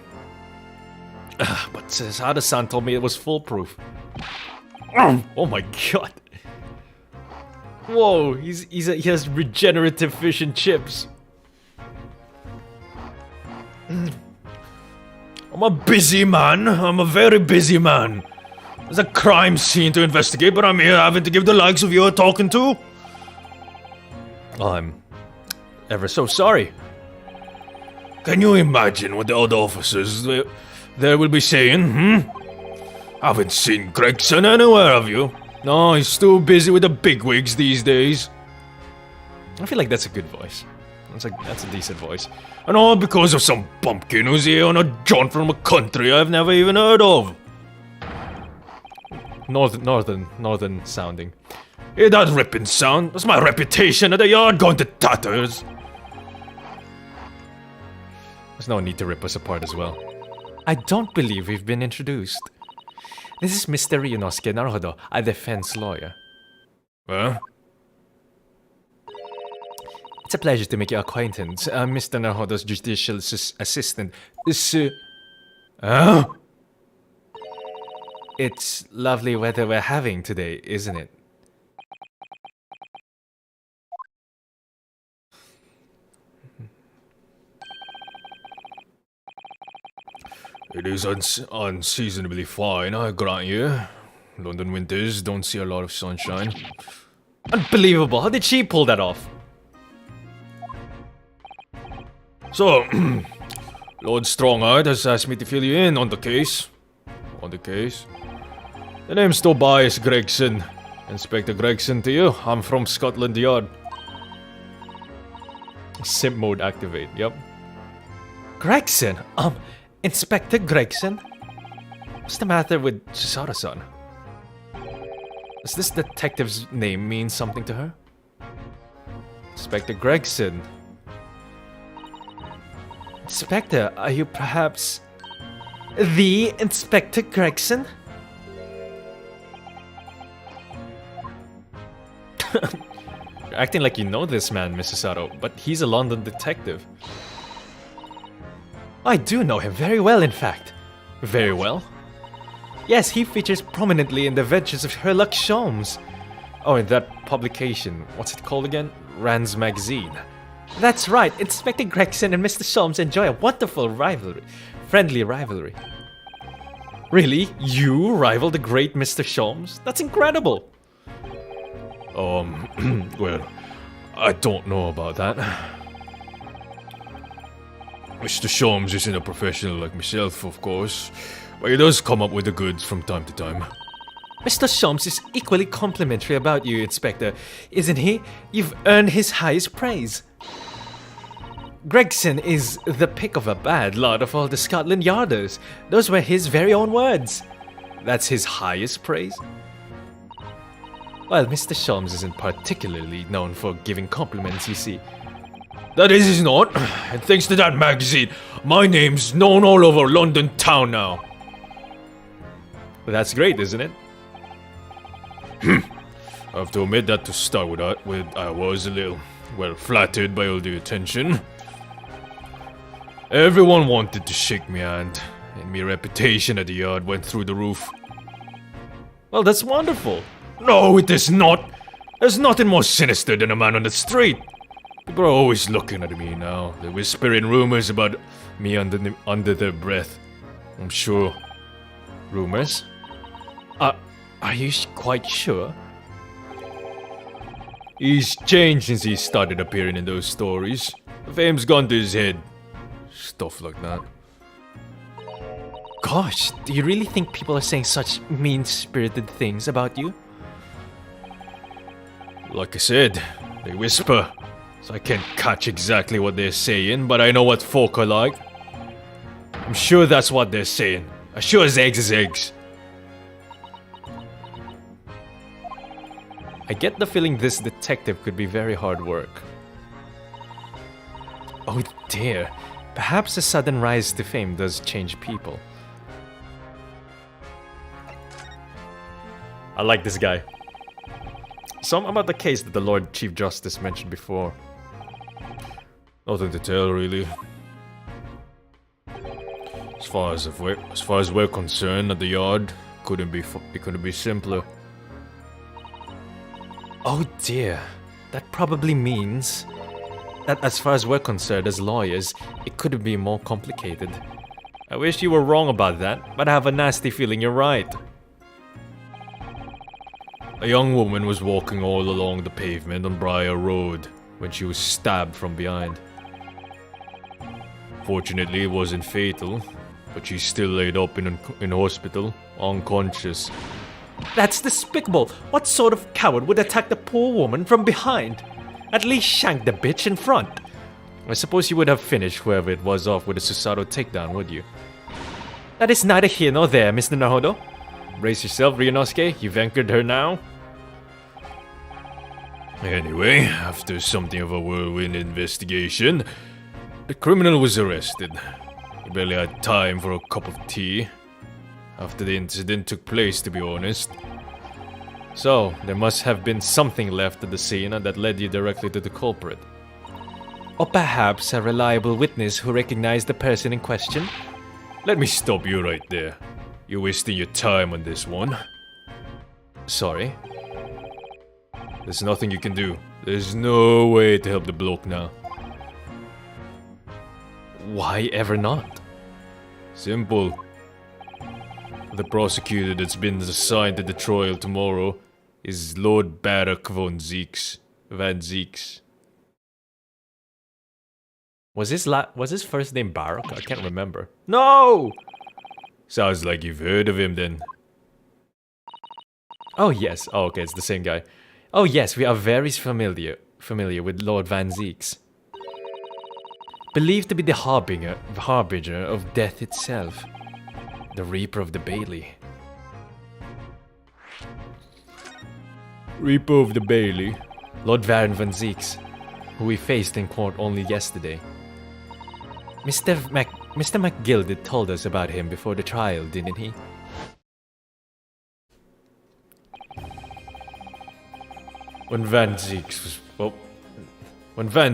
But Sada-san told me it was foolproof. Oh my god. Whoa, he has regenerative fish and chips. I'm a busy man. I'm a very busy man. There's a crime scene to investigate, but I'm here having to give the likes of you a talking to. I'm ever so sorry. Can you imagine what the other officers there will be saying, Haven't seen Gregson anywhere, have you? No, he's too busy with the bigwigs these days. I feel like that's a good voice. That's a decent voice. And all because of some bumpkin who's here on a jaunt from a country I've never even heard of. Northern sounding. Hear that ripping sound? That's my reputation at the yard going to tatters. There's no need to rip us apart as well. I don't believe we've been introduced. This is Mr. Ryunosuke Naruhodo, a defense lawyer. Huh? It's a pleasure to make your acquaintance. Mr. Naruhodo's judicial assistant. Huh? It's lovely weather we're having today, isn't it? It is unseasonably fine, I grant you. London winters don't see a lot of sunshine. Unbelievable, how did she pull that off? So, Lord Strongheart has asked me to fill you in on the case. The name's Tobias Gregson. Inspector Gregson to you. I'm from Scotland Yard. Simp mode activate, yep. Gregson? Inspector Gregson? What's the matter with Susaru-san? Does this detective's name mean something to her? Inspector Gregson. Inspector, are you perhaps the Inspector Gregson? You're acting like you know this man, Mrs. Sato, but he's a London detective. I do know him very well, in fact. Very well? Yes, he features prominently in the adventures of Sherlock Holmes. Oh, in that publication, what's it called again? Rand's Magazine. That's right, Inspector Gregson and Mr. Holmes enjoy a wonderful friendly rivalry. Really? You rival the great Mr. Holmes? That's incredible! Well, I don't know about that. Mr. Sholmes isn't a professional like myself, of course, but he does come up with the goods from time to time. Mr. Sholmes is equally complimentary about you, Inspector, isn't he? You've earned his highest praise. Gregson is the pick of a bad lot of all the Scotland Yarders. Those were his very own words. That's his highest praise? Well, Mr. Sholmes isn't particularly known for giving compliments, you see. That is he's not, and thanks to that magazine, my name's known all over London town now. Well, that's great, isn't it? I have to admit that to start with, I was a little, well, flattered by all the attention. Everyone wanted to shake my hand, and my reputation at the yard went through the roof. Well, that's wonderful. No, it is not. There's nothing more sinister than a man on the street. People are always looking at me now. They're whispering rumors about me under their breath. I'm sure. Rumors? Are you quite sure? He's changed since he started appearing in those stories. Fame's gone to his head. Stuff like that. Gosh, do you really think people are saying such mean-spirited things about you? Like I said, they whisper. So I can't catch exactly what they're saying, but I know what folk are like. I'm sure that's what they're saying. As sure as eggs is eggs. I get the feeling this detective could be very hard work. Oh dear, perhaps a sudden rise to fame does change people. I like this guy. Some about the case that the Lord Chief Justice mentioned before. Nothing to tell, really. As far as we're concerned, at the yard, it couldn't be simpler. Oh dear, that probably means that as far as we're concerned as lawyers, it couldn't be more complicated. I wish you were wrong about that, but I have a nasty feeling you're right. A young woman was walking all along the pavement on Briar Road when she was stabbed from behind. Fortunately, it wasn't fatal, but she's still laid up in hospital, unconscious. That's despicable! What sort of coward would attack the poor woman from behind? At least shank the bitch in front. I suppose you would have finished whoever it was off with a Susato takedown, would you? That is neither here nor there, Mr. Naruto. Brace yourself, Ryunosuke. You've anchored her now. Anyway, after something of a whirlwind investigation, the criminal was arrested. He barely had time for a cup of tea after the incident took place, to be honest. So, there must have been something left at the scene that led you directly to the culprit. Or perhaps a reliable witness who recognized the person in question? Let me stop you right there. You're wasting your time on this one. Sorry? There's nothing you can do. There's no way to help the bloke now. Why ever not? Simple. The prosecutor that's been assigned to the trial tomorrow is Lord Barak von Zeeks. Van Zeeks. Was his first name Barak? I can't remember. No! Sounds like you've heard of him then. Oh yes. Oh okay, it's the same guy. Oh yes, we are very familiar with Lord Van Zeeks. Believed to be the harbinger of death itself. The Reaper of the Bailey. Reaper of the Bailey? Lord Baron Van Zeeks, who we faced in court only yesterday. Mr. McGilded told us about him before the trial, didn't he? When Van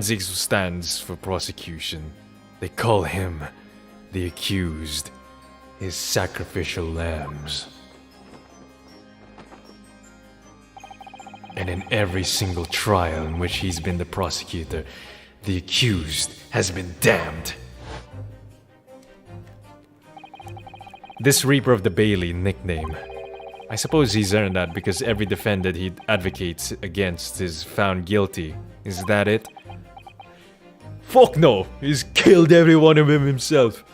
Zeeks stands for prosecution, they call him the accused, his sacrificial lambs. And in every single trial in which he's been the prosecutor, the accused has been damned. This Reaper of the Bailey nickname, I suppose he's earned that because every defendant he advocates against is found guilty. Is that it? Fuck no! He's killed every one of them himself.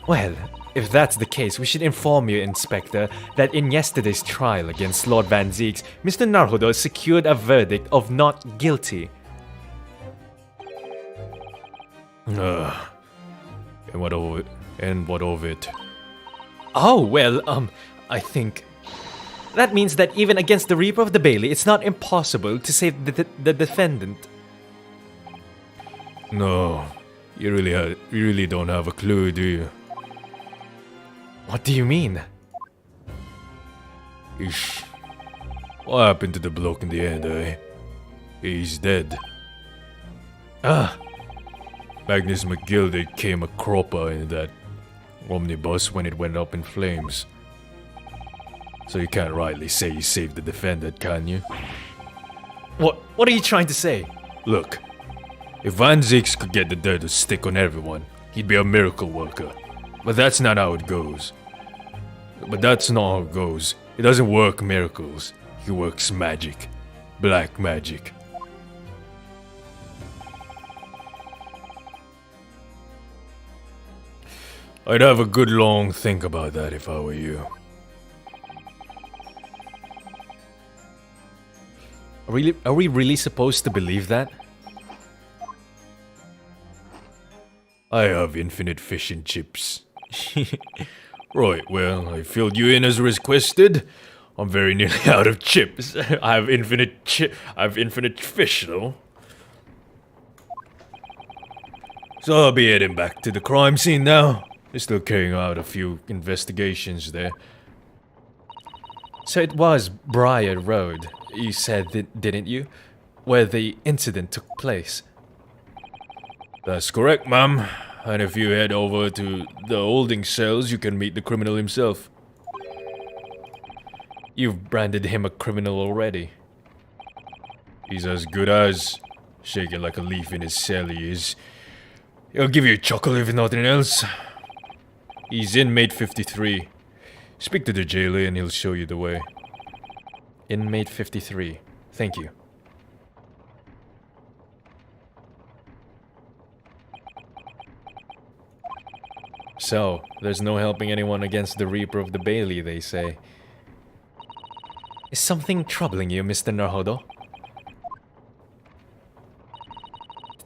Well, if that's the case, we should inform you, Inspector, that in yesterday's trial against Lord Van Zeeks, Mr. Naruto secured a verdict of not guilty. And what of it? Oh, well, I think... That means that even against the Reaper of the Bailey, it's not impossible to save the defendant. No, you really don't have a clue, do you? What do you mean? Ish. What happened to the bloke in the end, eh? He's dead. Magnus McGilded came a cropper in that omnibus when it went up in flames. So you can't rightly say you saved the defendant, can you? What are you trying to say? Look, if Van Zeeks could get the dirt to stick on everyone, he'd be a miracle worker. But that's not how it goes. But that's not how it goes. He doesn't work miracles. He works magic. Black magic. I'd have a good long think about that if I were you. Are we really supposed to believe that? I have infinite fish and chips. Right, well, I filled you in as requested. I'm very nearly out of chips. I have infinite fish though. So I'll be heading back to the crime scene now. They're still carrying out a few investigations there. So it was Briar Road, you said, didn't you? Where the incident took place. That's correct, ma'am. And if you head over to the holding cells, you can meet the criminal himself. You've branded him a criminal already. He's as good as. Shaking like a leaf in his cell he is. He'll give you a chuckle if nothing else. He's inmate 53. Speak to the jailer and he'll show you the way. Inmate 53. Thank you. So, there's no helping anyone against the Reaper of the Bailey, they say. Is something troubling you, Mr. Naruhodo?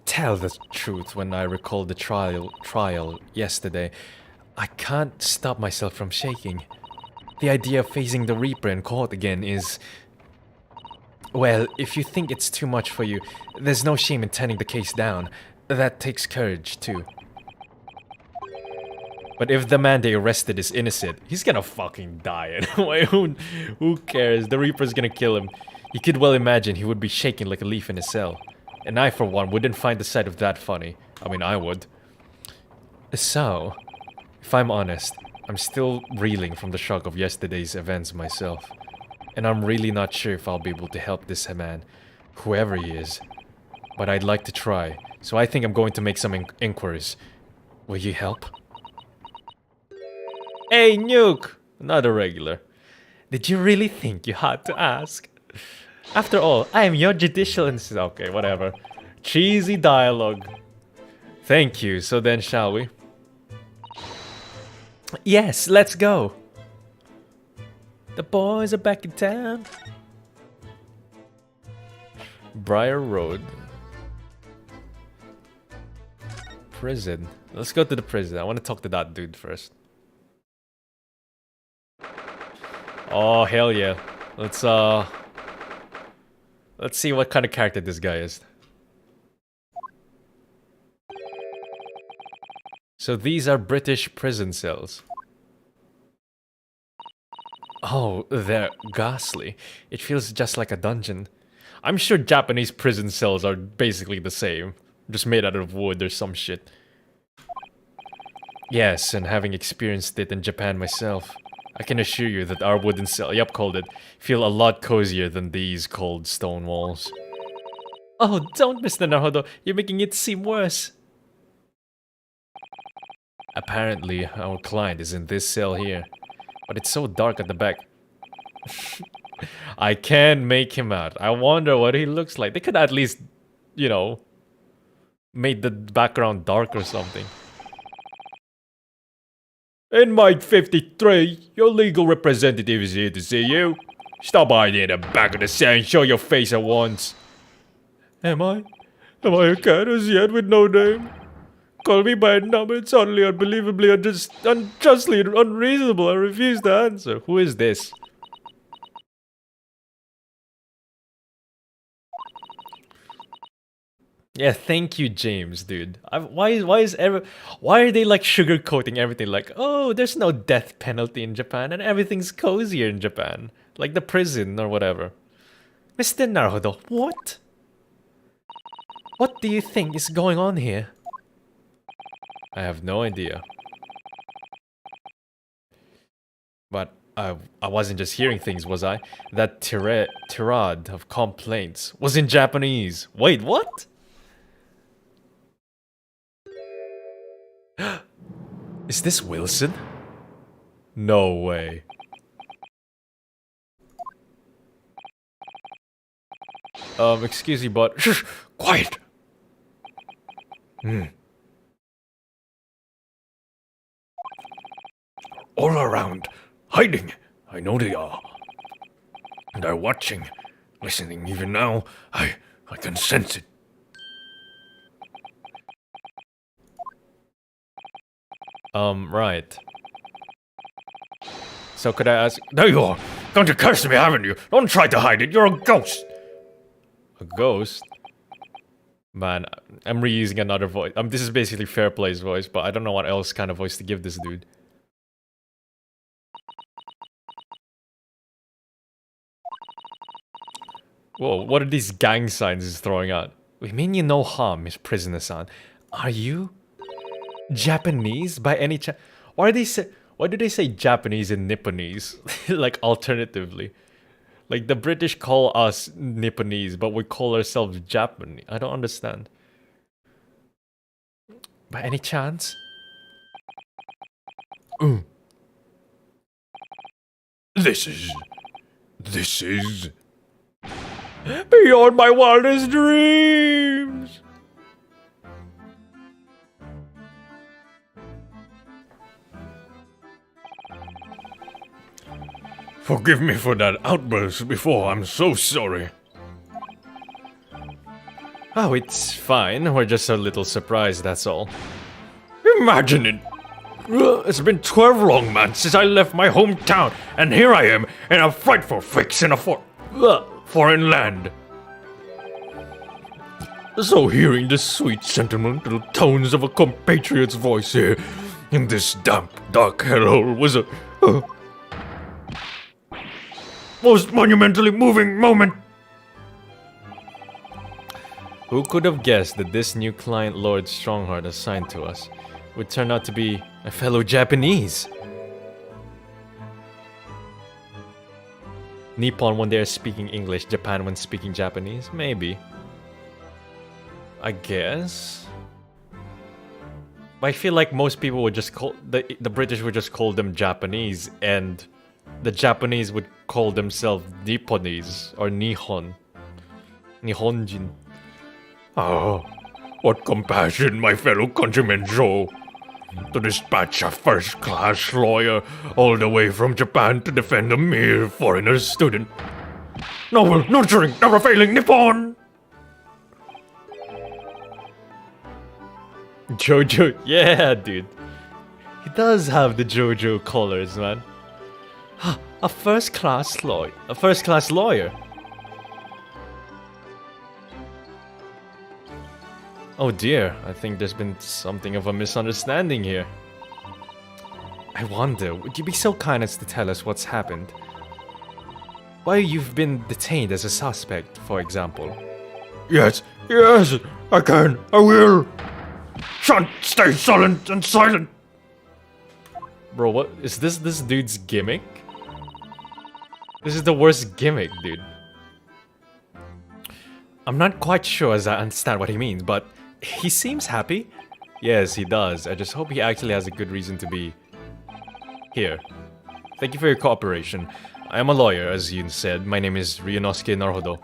Tell the truth, when I recall the trial yesterday, I can't stop myself from shaking. The idea of facing the Reaper in court again is... Well, if you think it's too much for you, there's no shame in turning the case down. That takes courage, too. But if the man they arrested is innocent, he's gonna fucking die. Who cares? The Reaper's gonna kill him. You could well imagine he would be shaking like a leaf in his cell. And I, for one, wouldn't find the sight of that funny. I mean, I would. So, if I'm honest, I'm still reeling from the shock of yesterday's events myself. And I'm really not sure if I'll be able to help this man, whoever he is. But I'd like to try, so I think I'm going to make some inquiries. Will you help? Hey, Nuke! Not a regular. Did you really think you had to ask? After all, I am your judicial okay, whatever. Cheesy dialogue. Thank you, so then shall we? Yes, let's go! The boys are back in town. Briar Road. Prison. Let's go to the prison. I want to talk to that dude first. Oh, hell yeah. Let's see what kind of character this guy is. So these are British prison cells. Oh, they're ghastly. It feels just like a dungeon. I'm sure Japanese prison cells are basically the same. Just made out of wood or some shit. Yes, and having experienced it in Japan myself, I can assure you that our wooden cell, yep, called it, feel a lot cozier than these cold stone walls. Oh, don't, Mr. Naruhodo. You're making it seem worse. Apparently, our client is in this cell here. But it's so dark at the back. I can't make him out. I wonder what he looks like. They could at least, you know, made the background dark or something. Inmate 53, your legal representative is here to see you. Stop by near the back of the cell and show your face at once. Am I a cat as yet with no name? Call me by a number, it's utterly unbelievably unjustly unreasonable. I refuse to answer. Who is this? Yeah, thank you, James, dude. Why are they like sugarcoating everything? Like, oh, there's no death penalty in Japan and everything's cozier in Japan, like the prison or whatever. Mr. Naruhodo, what? What do you think is going on here? I have no idea. But I wasn't just hearing things, was I? That tirade of complaints was in Japanese. Wait, what? Is this Wilson? No way. Excuse me, but Shh! Quiet! All around, hiding. I know they are. They're watching, listening even now. I can sense it. Right. So could I ask, There you are! Don't you curse me, haven't you? Don't try to hide it, you're a ghost! a ghost? Man, I'm reusing another voice. This is basically Fairplay's voice, but I don't know what else kind of voice to give this dude. Whoa, what are these gang signs he's throwing out? We mean you no harm, Miss Prisoner-san. Are you Japanese by any chance? Why do they say Japanese and Nipponese? Like alternatively. Like the British call us Nipponese, but we call ourselves Japanese. I don't understand. By any chance? This is... Beyond my wildest dreams! Forgive me for that outburst before, I'm so sorry. Oh, it's fine. We're just a little surprised, that's all. Imagine it! It's been 12 long months since I left my hometown, and here I am in a frightful fix in a foreign land. So hearing the sweet, sentimental tones of a compatriot's voice here in this damp, dark hellhole was a most monumentally moving moment. Who could have guessed that this new client Lord Strongheart assigned to us would turn out to be a fellow Japanese? Nippon when they're speaking English, Japan when speaking Japanese? Maybe. I guess. But I feel like most people would just call... The British would just call them Japanese, and the Japanese would call themselves Nipponese, or Nihon. Nihonjin. Oh, what compassion my fellow countrymen show. To dispatch a first-class lawyer all the way from Japan to defend a mere foreigner student. Noble, nurturing, never failing Nippon! Jojo, yeah, dude. He does have the Jojo colors, man. A first-class lawyer. A first-class lawyer. Oh dear, I think there's been something of a misunderstanding here. I wonder, would you be so kind as to tell us what's happened? Why you've been detained as a suspect, for example? Yes, I can, I will. Shan't stay silent and silent. Bro, what is this dude's gimmick? This is the worst gimmick, dude. I'm not quite sure as I understand what he means, but he seems happy. Yes, he does. I just hope he actually has a good reason to be here. Thank you for your cooperation. I am a lawyer, as you said. My name is Ryunosuke Naruhodo.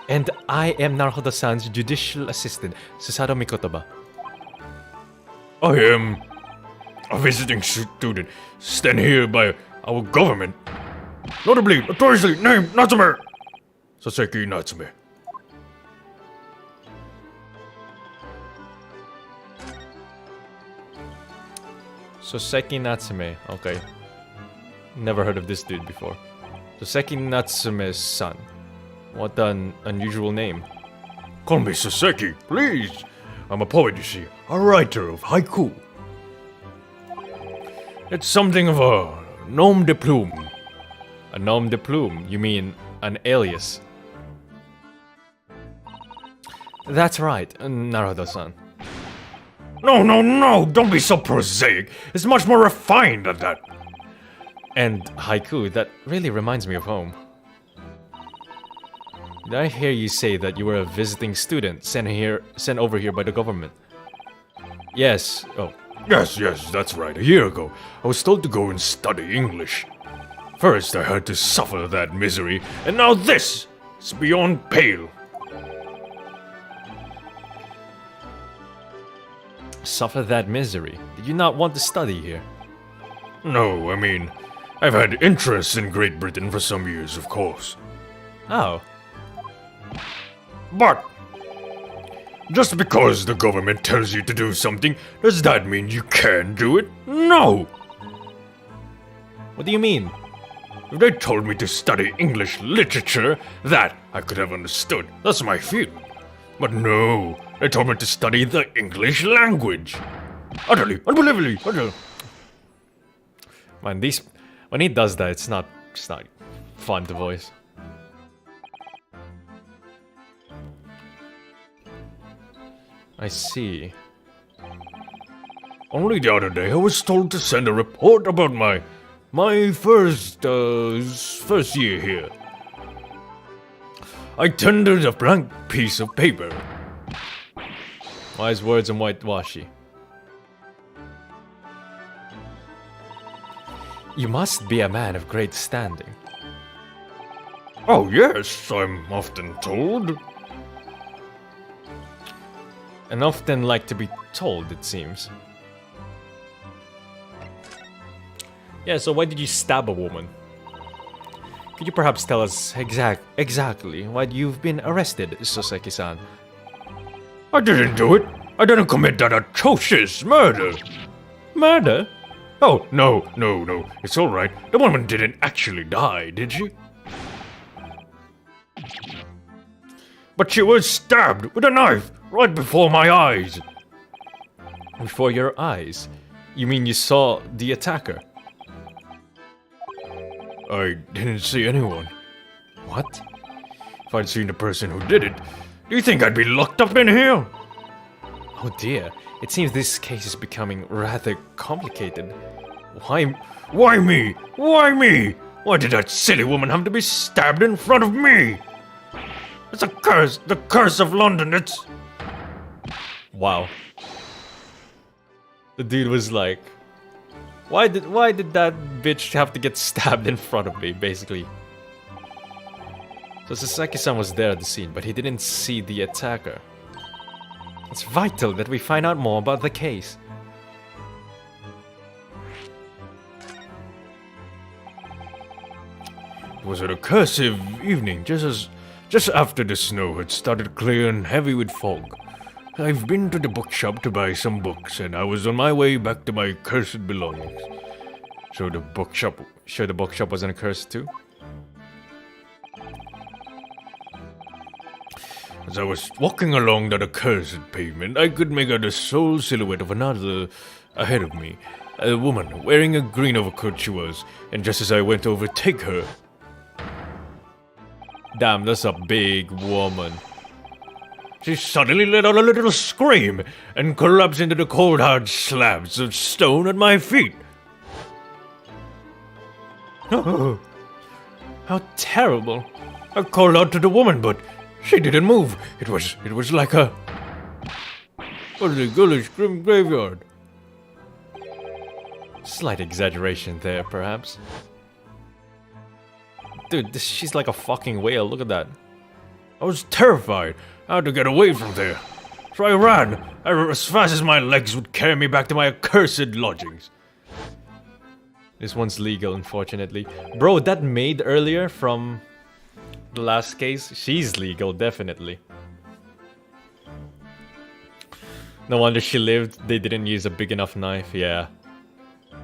And I am Naruhodo-san's judicial assistant, Susato Mikotoba. I am a visiting student sent here by our government. Notoriously named Natsume! Saseki Natsume. Soseki Natsume, okay. Never heard of this dude before. Soseki Natsume's son. What an unusual name. Call me Saseki, please. I'm a poet, you see, a writer of haiku. It's something of a nom de plume. A nom de plume? You mean an alias? That's right, Naruhodo-san. No, don't be so prosaic. It's much more refined than that. And haiku, that really reminds me of home. Did I hear you say that you were a visiting student sent over here by the government? Yes. Oh, Yes, that's right. A year ago, I was told to go and study English. First, I had to suffer that misery, and now this! It's beyond pale. Suffer that misery. Did you not want to study here? No, I mean, I've had interest in Great Britain for some years, of course. Oh. But just because the government tells you to do something, does that mean you can do it? No! What do you mean? If they told me to study English literature, that I could have understood. That's my field. But no, they told me to study the English language. Utterly, unbelievably, utterly. Man, when he does that, it's not fun to voice. I see. Only the other day I was told to send a report about my first year here. I tendered a blank piece of paper. Wise words and whitewashy. You must be a man of great standing. Oh yes, I'm often told. And often like to be told, it seems. Yeah, so why did you stab a woman? Could you perhaps tell us exactly why you've been arrested, Soseki-san? I didn't do it. I didn't commit that atrocious murder. Murder? Oh, no. It's alright. The woman didn't actually die, did she? But she was stabbed with a knife right before my eyes. Before your eyes? You mean you saw the attacker? I didn't see anyone. What? If I'd seen the person who did it, do you think I'd be locked up in here? Oh dear, it seems this case is becoming rather complicated. Why me? Why me? Why did that silly woman have to be stabbed in front of me? It's a curse, the curse of London, it's... Wow. The dude was like, why did that bitch have to get stabbed in front of me, basically? So Sasaki-san was there at the scene, but he didn't see the attacker. It's vital that we find out more about the case. It was a cursive evening, just after the snow had started clearing heavy with fog. I've been to the bookshop to buy some books, and I was on my way back to my cursed belongings. So the bookshop wasn't a curse too? As I was walking along that accursed pavement, I could make out the sole silhouette of another ahead of me. A woman, wearing a green overcoat she was, and just as I went to overtake her... Damn, that's a big woman. She suddenly let out a little scream and collapsed into the cold hard slabs of stone at my feet. Oh, how terrible. I called out to the woman, but she didn't move. It was like a ghoulish grim graveyard. Slight exaggeration there, perhaps. Dude, she's like a fucking whale, look at that. I was terrified. I had to get away from there. So I ran as fast as my legs would carry me back to my accursed lodgings. This one's legal, unfortunately. Bro, that maid earlier from the last case, she's legal, definitely. No wonder she lived. They didn't use a big enough knife, yeah.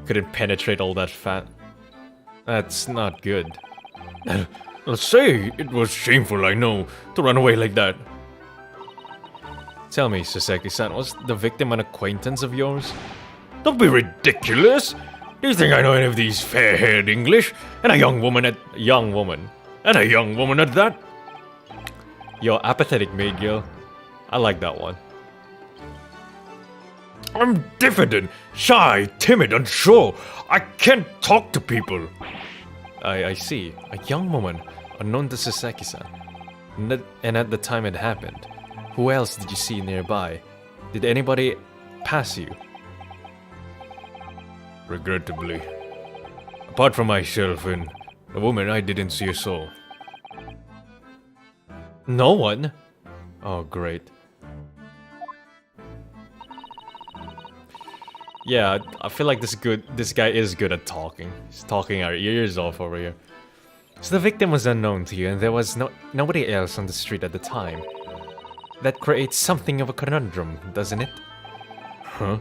Couldn't penetrate all that fat. That's not good. Let's say it was shameful, I know, to run away like that. Tell me, Soseki-san, was the victim an acquaintance of yours? Don't be ridiculous! Do you think I know any of these fair-haired English? And a young woman at that? Yo, apathetic maid girl. I like that one. I'm diffident, shy, timid, unsure. I can't talk to people. I see. A young woman, unknown to Soseki-san. And at the time it happened, who else did you see nearby? Did anybody pass you? Regrettably. Apart from myself and the woman, I didn't see a soul. No one? Oh, great. Yeah, I feel like this guy is good at talking. He's talking our ears off over here. So the victim was unknown to you, and there was nobody else on the street at the time. That creates something of a conundrum, doesn't it? Huh?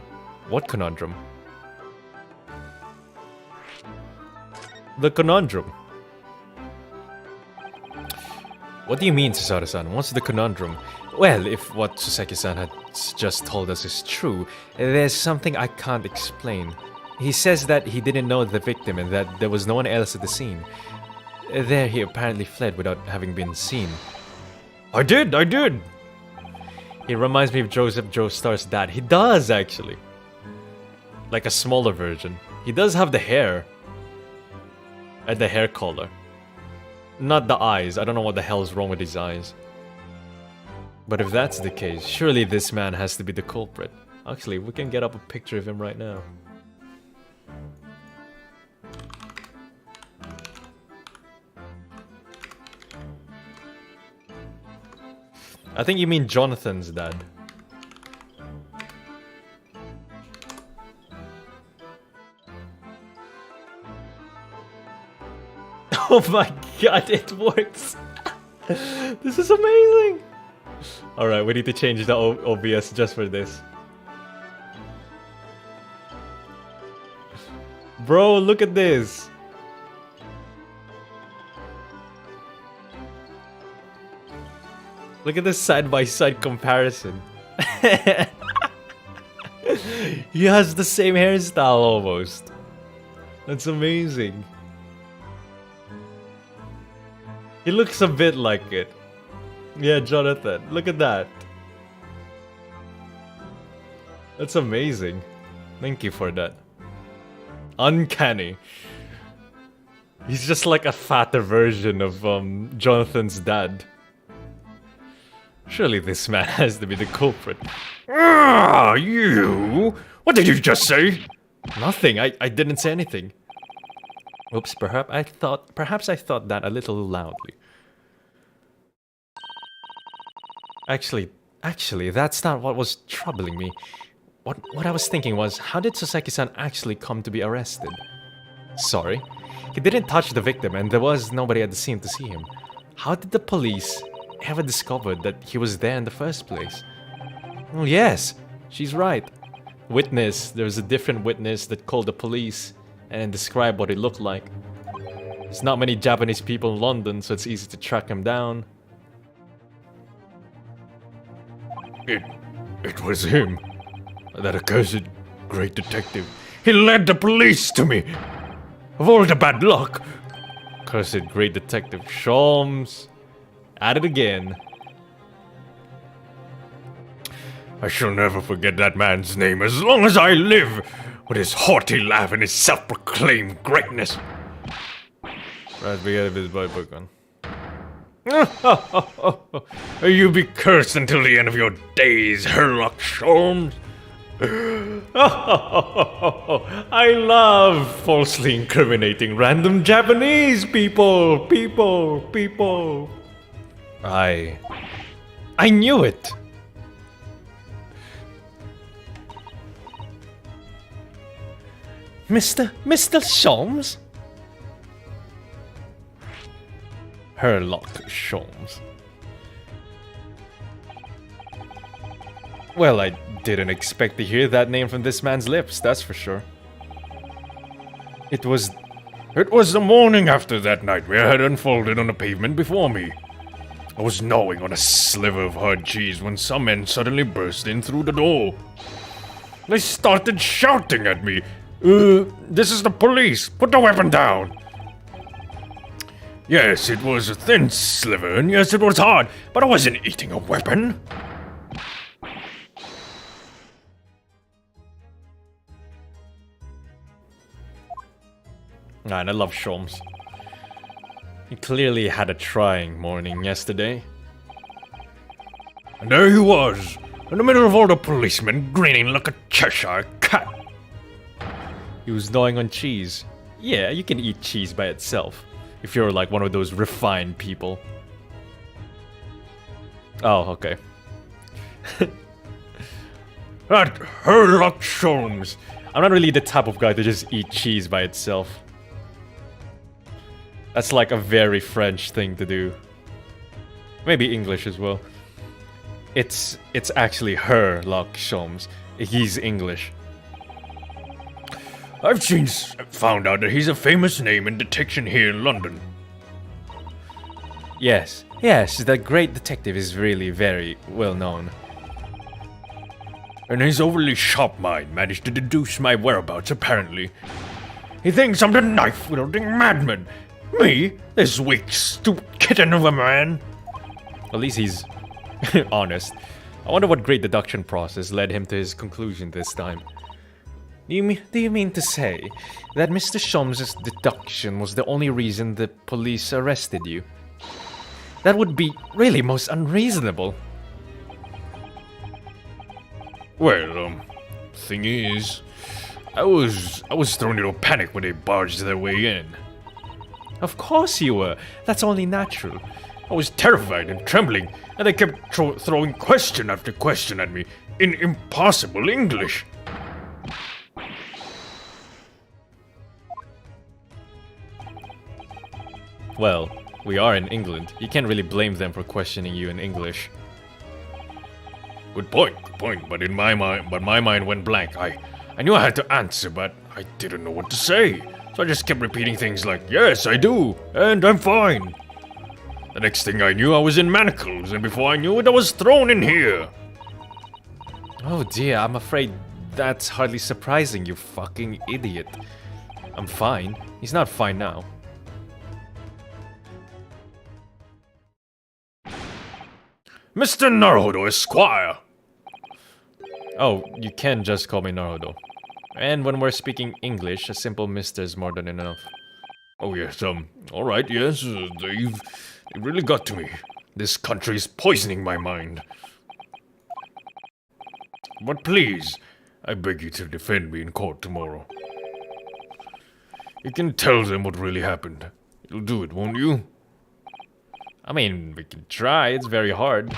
What conundrum? The conundrum. What do you mean, Susaru-san? What's the conundrum? Well, if what Suseki-san had just told us is true, there's something I can't explain. He says that he didn't know the victim and that there was no one else at the scene. There he apparently fled without having been seen. I did! He reminds me of Joseph Joestar's dad. He does, actually. Like a smaller version. He does have the hair. And the hair color. Not the eyes. I don't know what the hell is wrong with his eyes. But if that's the case, surely this man has to be the culprit. Actually, we can get up a picture of him right now. I think you mean Jonathan's dad. Oh my god, it works! This is amazing! Alright, we need to change the OBS just for this. Bro, look at this! Look at this side-by-side comparison. He has the same hairstyle almost. That's amazing. He looks a bit like it. Yeah, Jonathan, look at that. That's amazing. Thank you for that. Uncanny. He's just like a fatter version of Jonathan's dad. Surely this man has to be the culprit. Ah, you! What did you just say? Nothing. I didn't say anything. Oops, perhaps I thought that a little loudly. Actually, that's not what was troubling me. What I was thinking was, how did Soseki-san actually come to be arrested? Sorry. He didn't touch the victim and there was nobody at the scene to see him. How did the police ever discover that he was there in the first place? Oh yes, she's right. Witness, there was a different witness that called the police and described what it looked like. There's not many Japanese people in London, so it's easy to track him down. It was him. That accursed great detective. He led the police to me. Of all the bad luck. Cursed great detective Sholmes. At it again. I shall never forget that man's name as long as I live. With his haughty laugh and his self-proclaimed greatness. Right, we gotta visit by book on. You be cursed until the end of your days, Herlock Sholmes. I love falsely incriminating random Japanese people. I knew it. Mr. Sholmes? Herlock Sholmes. Well, I didn't expect to hear that name from this man's lips, that's for sure. It was the morning after that nightmare had unfolded on the pavement before me. I was gnawing on a sliver of hard cheese when some men suddenly burst in through the door. They started shouting at me, this is the police, put the weapon down. Yes, it was a thin sliver, and yes, it was hard, but I wasn't eating a weapon. And I love Sholmes. He clearly had a trying morning yesterday. And there he was, in the middle of all the policemen, grinning like a Cheshire cat. He was gnawing on cheese. Yeah, you can eat cheese by itself. If you're like one of those refined people. Oh, okay. That Herlock Sholmes. I'm not really the type of guy to just eat cheese by itself. That's like a very French thing to do. Maybe English as well. It's actually Herlock Sholmes. He's English. I've found out that he's a famous name in detection here in London. Yes, the great detective is really very well known. And his overly sharp mind managed to deduce my whereabouts, apparently. He thinks I'm the knife-wielding madman. Me? This weak, stupid kitten of a man? At least he's honest. I wonder what great deduction process led him to his conclusion this time. Do you mean to say that Mr. Sholmes' deduction was the only reason the police arrested you? That would be really most unreasonable. Well, thing is, I was thrown into a panic when they barged their way in. Of course you were. That's only natural. I was terrified and trembling, and they kept throwing question after question at me in impossible English. Well, we are in England. You can't really blame them for questioning you in English. Good point, but in my mind went blank. I knew I had to answer, but I didn't know what to say. So I just kept repeating things like, yes, I do, and I'm fine. The next thing I knew, I was in manacles, and before I knew it, I was thrown in here. Oh dear, I'm afraid that's hardly surprising, you fucking idiot. I'm fine. He's not fine now. Mr. Naruhodo, Esquire. Oh, you can just call me Naruhodo. And when we're speaking English, a simple mister is more than enough. Oh yes, alright, yes, they've really got to me. This country is poisoning my mind. But please, I beg you to defend me in court tomorrow. You can tell them what really happened. You'll do it, won't you? I mean, we can try, it's very hard.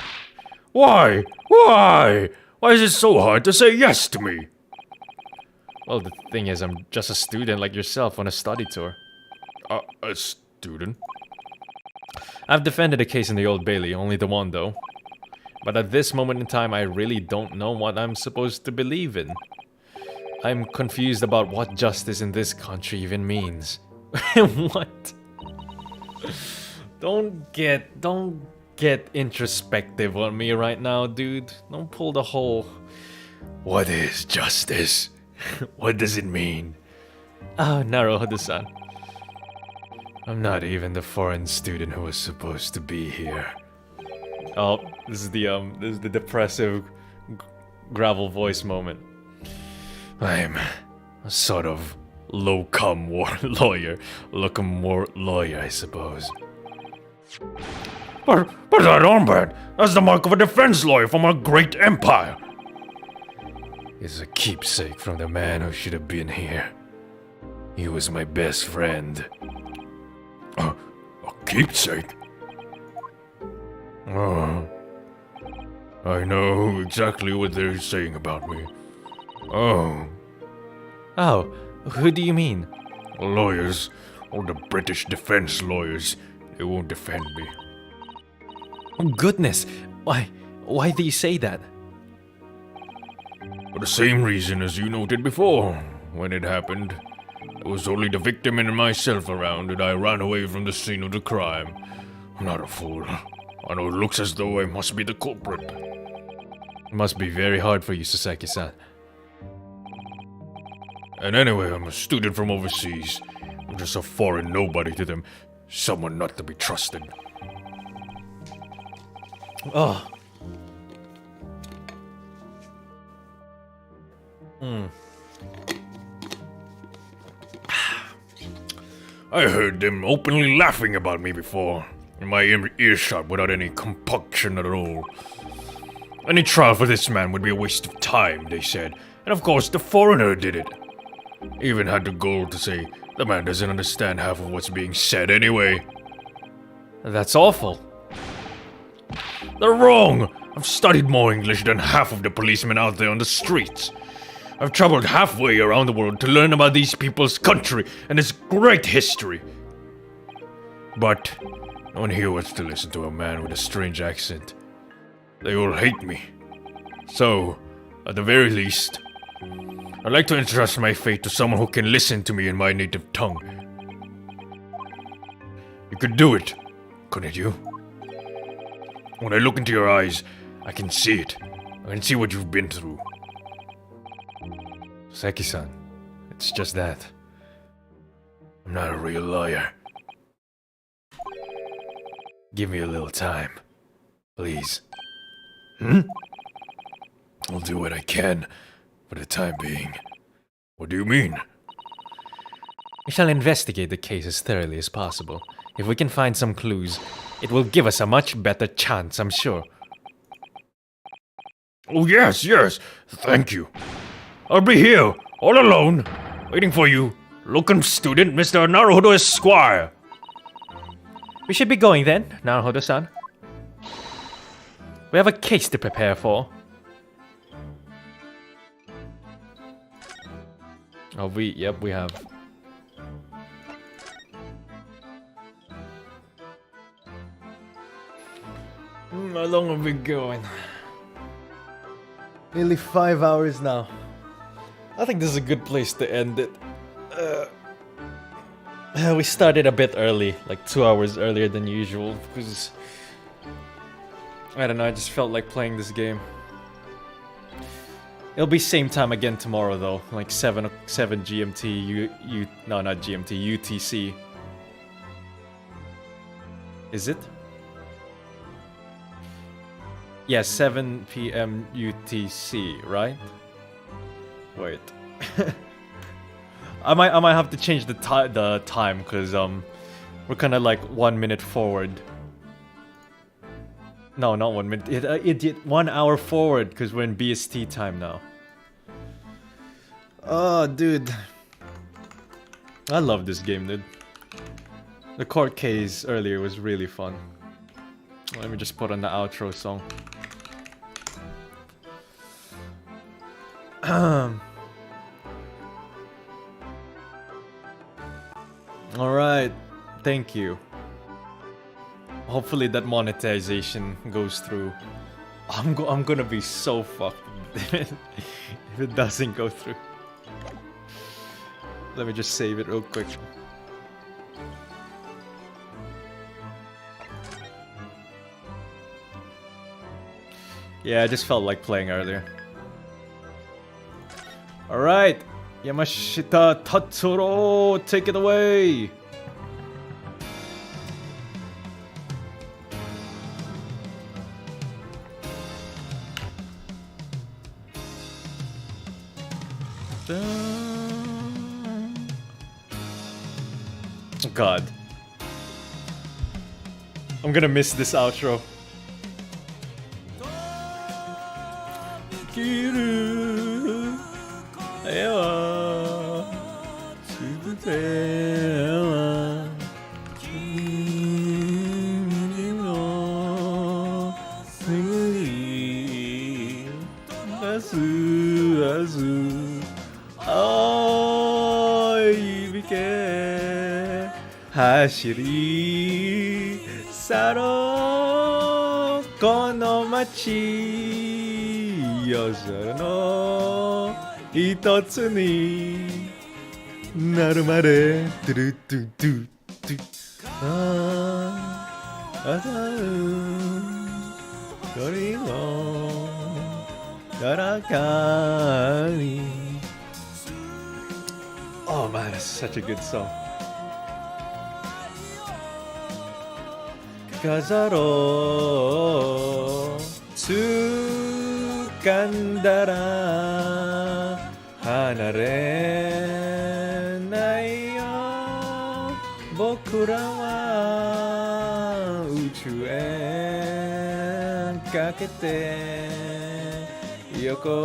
Why? Why? Why is it so hard to say yes to me? Well, the thing is, I'm just a student like yourself on a study tour. A student? I've defended a case in the Old Bailey, only the one though. But at this moment in time, I really don't know what I'm supposed to believe in. I'm confused about what justice in this country even means. What? Don't get introspective on me right now, dude. Don't pull the whole... What is justice? What does it mean? Oh, Naruhodo-san. I'm not even the foreign student who was supposed to be here. Oh, this is the depressive gravel voice moment. I'm a sort of low-cum lawyer, I suppose. But that armband, that's the mark of a defense lawyer from our great empire. It's a keepsake from the man who should have been here. He was my best friend. A keepsake? Oh, I know exactly what they're saying about me. Oh, who do you mean? lawyers, all the British defense lawyers, they won't defend me. Oh goodness, why do you say that? For the same reason as you noted before, when it happened. There was only the victim and myself around, and I ran away from the scene of the crime. I'm not a fool. I know it looks as though I must be the culprit. It must be very hard for you, Sasaki-san. And anyway, I'm a student from overseas. I'm just a foreign nobody to them. Someone not to be trusted. Oh. I heard them openly laughing about me before, in my earshot without any compunction at all. Any trial for this man would be a waste of time, they said, and of course the foreigner did it. Even had the gall to say the man doesn't understand half of what's being said anyway. That's awful. They're wrong! I've studied more English than half of the policemen out there on the streets. I've traveled halfway around the world to learn about these people's country and its great history. But no one here wants to listen to a man with a strange accent. They all hate me. So, at the very least, I'd like to entrust my fate to someone who can listen to me in my native tongue. You could do it, couldn't you? When I look into your eyes, I can see it. I can see what you've been through. Seki-san, it's just that. I'm not a real liar. Give me a little time. Please. I'll do what I can for the time being. What do you mean? We shall investigate the case as thoroughly as possible. If we can find some clues, it will give us a much better chance, I'm sure. Oh yes, thank you. I'll be here, all alone, waiting for you, locum student Mr. Naruhodo Esquire. We should be going then, Naruhodo-san. We have a case to prepare for. Oh, yep, we have. How long have we been going? Nearly 5 hours now. I think this is a good place to end it. We started a bit early, like 2 hours earlier than usual, because I don't know, I just felt like playing this game. It'll be same time again tomorrow though, like 7 GMT, no, not GMT, UTC. Is it? Yeah, 7 PM UTC, right? Wait. I might have to change the time because we're kind of like 1 minute forward. No, not 1 minute. It did 1 hour forward because we're in BST time now. Oh, dude. I love this game, dude. The court case earlier was really fun. Let me just put on the outro song. Alright, thank you. Hopefully that monetization goes through. I'm gonna be so fucked if it doesn't go through. Let me just save it real quick. Yeah, I just felt like playing earlier. Alright, Yamashita Tatsuro, take it away! Oh god. I'm gonna miss this outro. Kiru Ewa Tsubutewa Kimi no Suguri Asu Asu Aoi Bike Hashiri Saro Kono machi Yoshoro no hitotsu ni naru made du du du du Kori wo Karakani. Oh man, that's such a good song. Kazaro tsukandara hanarenai yo bokura wa uchu e kakete yoko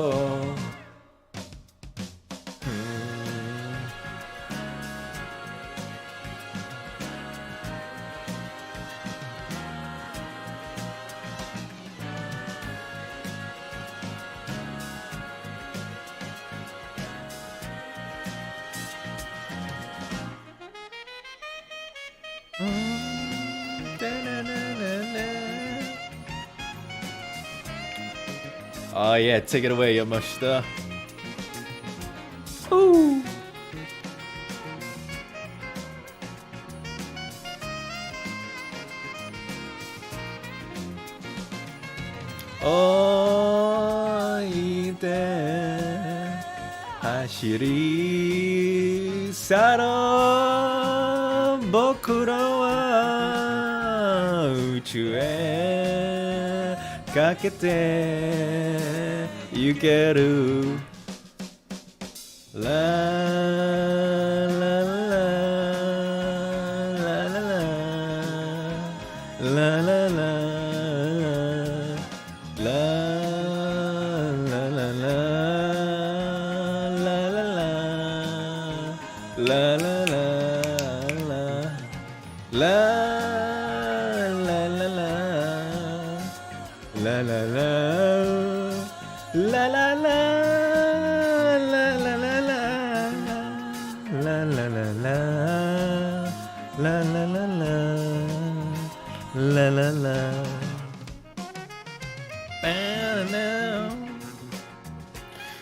Oh yeah, take it away, Yamashita. Ooh. Oide hashiri saro bokura wa uchu e kakete yukeru la la la la la la la la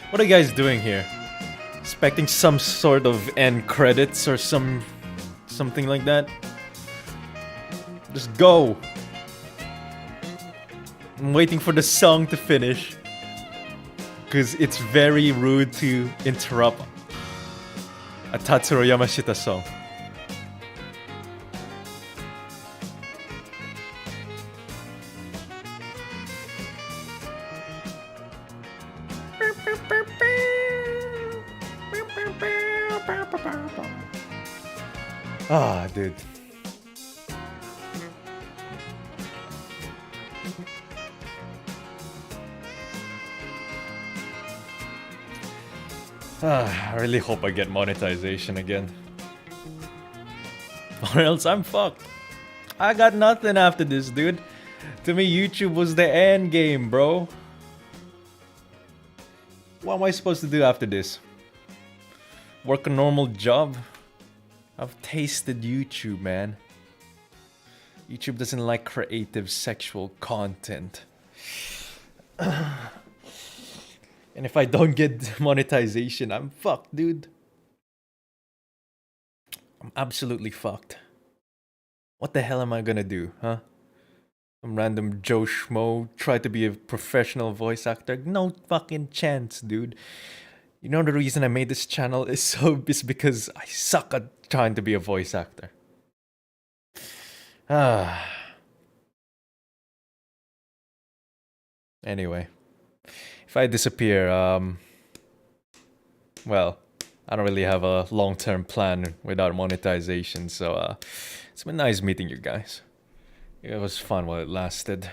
What are you guys doing here? Expecting some sort of end credits or something like that? Just go. I'm waiting for the song to finish. Cause it's very rude to interrupt a Tatsuro Yamashita song. Ah, dude. I really hope I get monetization again. Or else I'm fucked. I got nothing after this, dude. To me, YouTube was the end game, bro. What am I supposed to do after this? Work a normal job? I've tasted YouTube, man. YouTube doesn't like creative sexual content. And if I don't get monetization, I'm fucked, dude. I'm absolutely fucked. What the hell am I gonna do, huh? Some random Joe Schmo try to be a professional voice actor? No fucking chance, dude. You know the reason I made this channel is because I suck at trying to be a voice actor. Anyway, if I disappear, well, I don't really have a long-term plan without monetization, so it's been nice meeting you guys. It was fun while it lasted.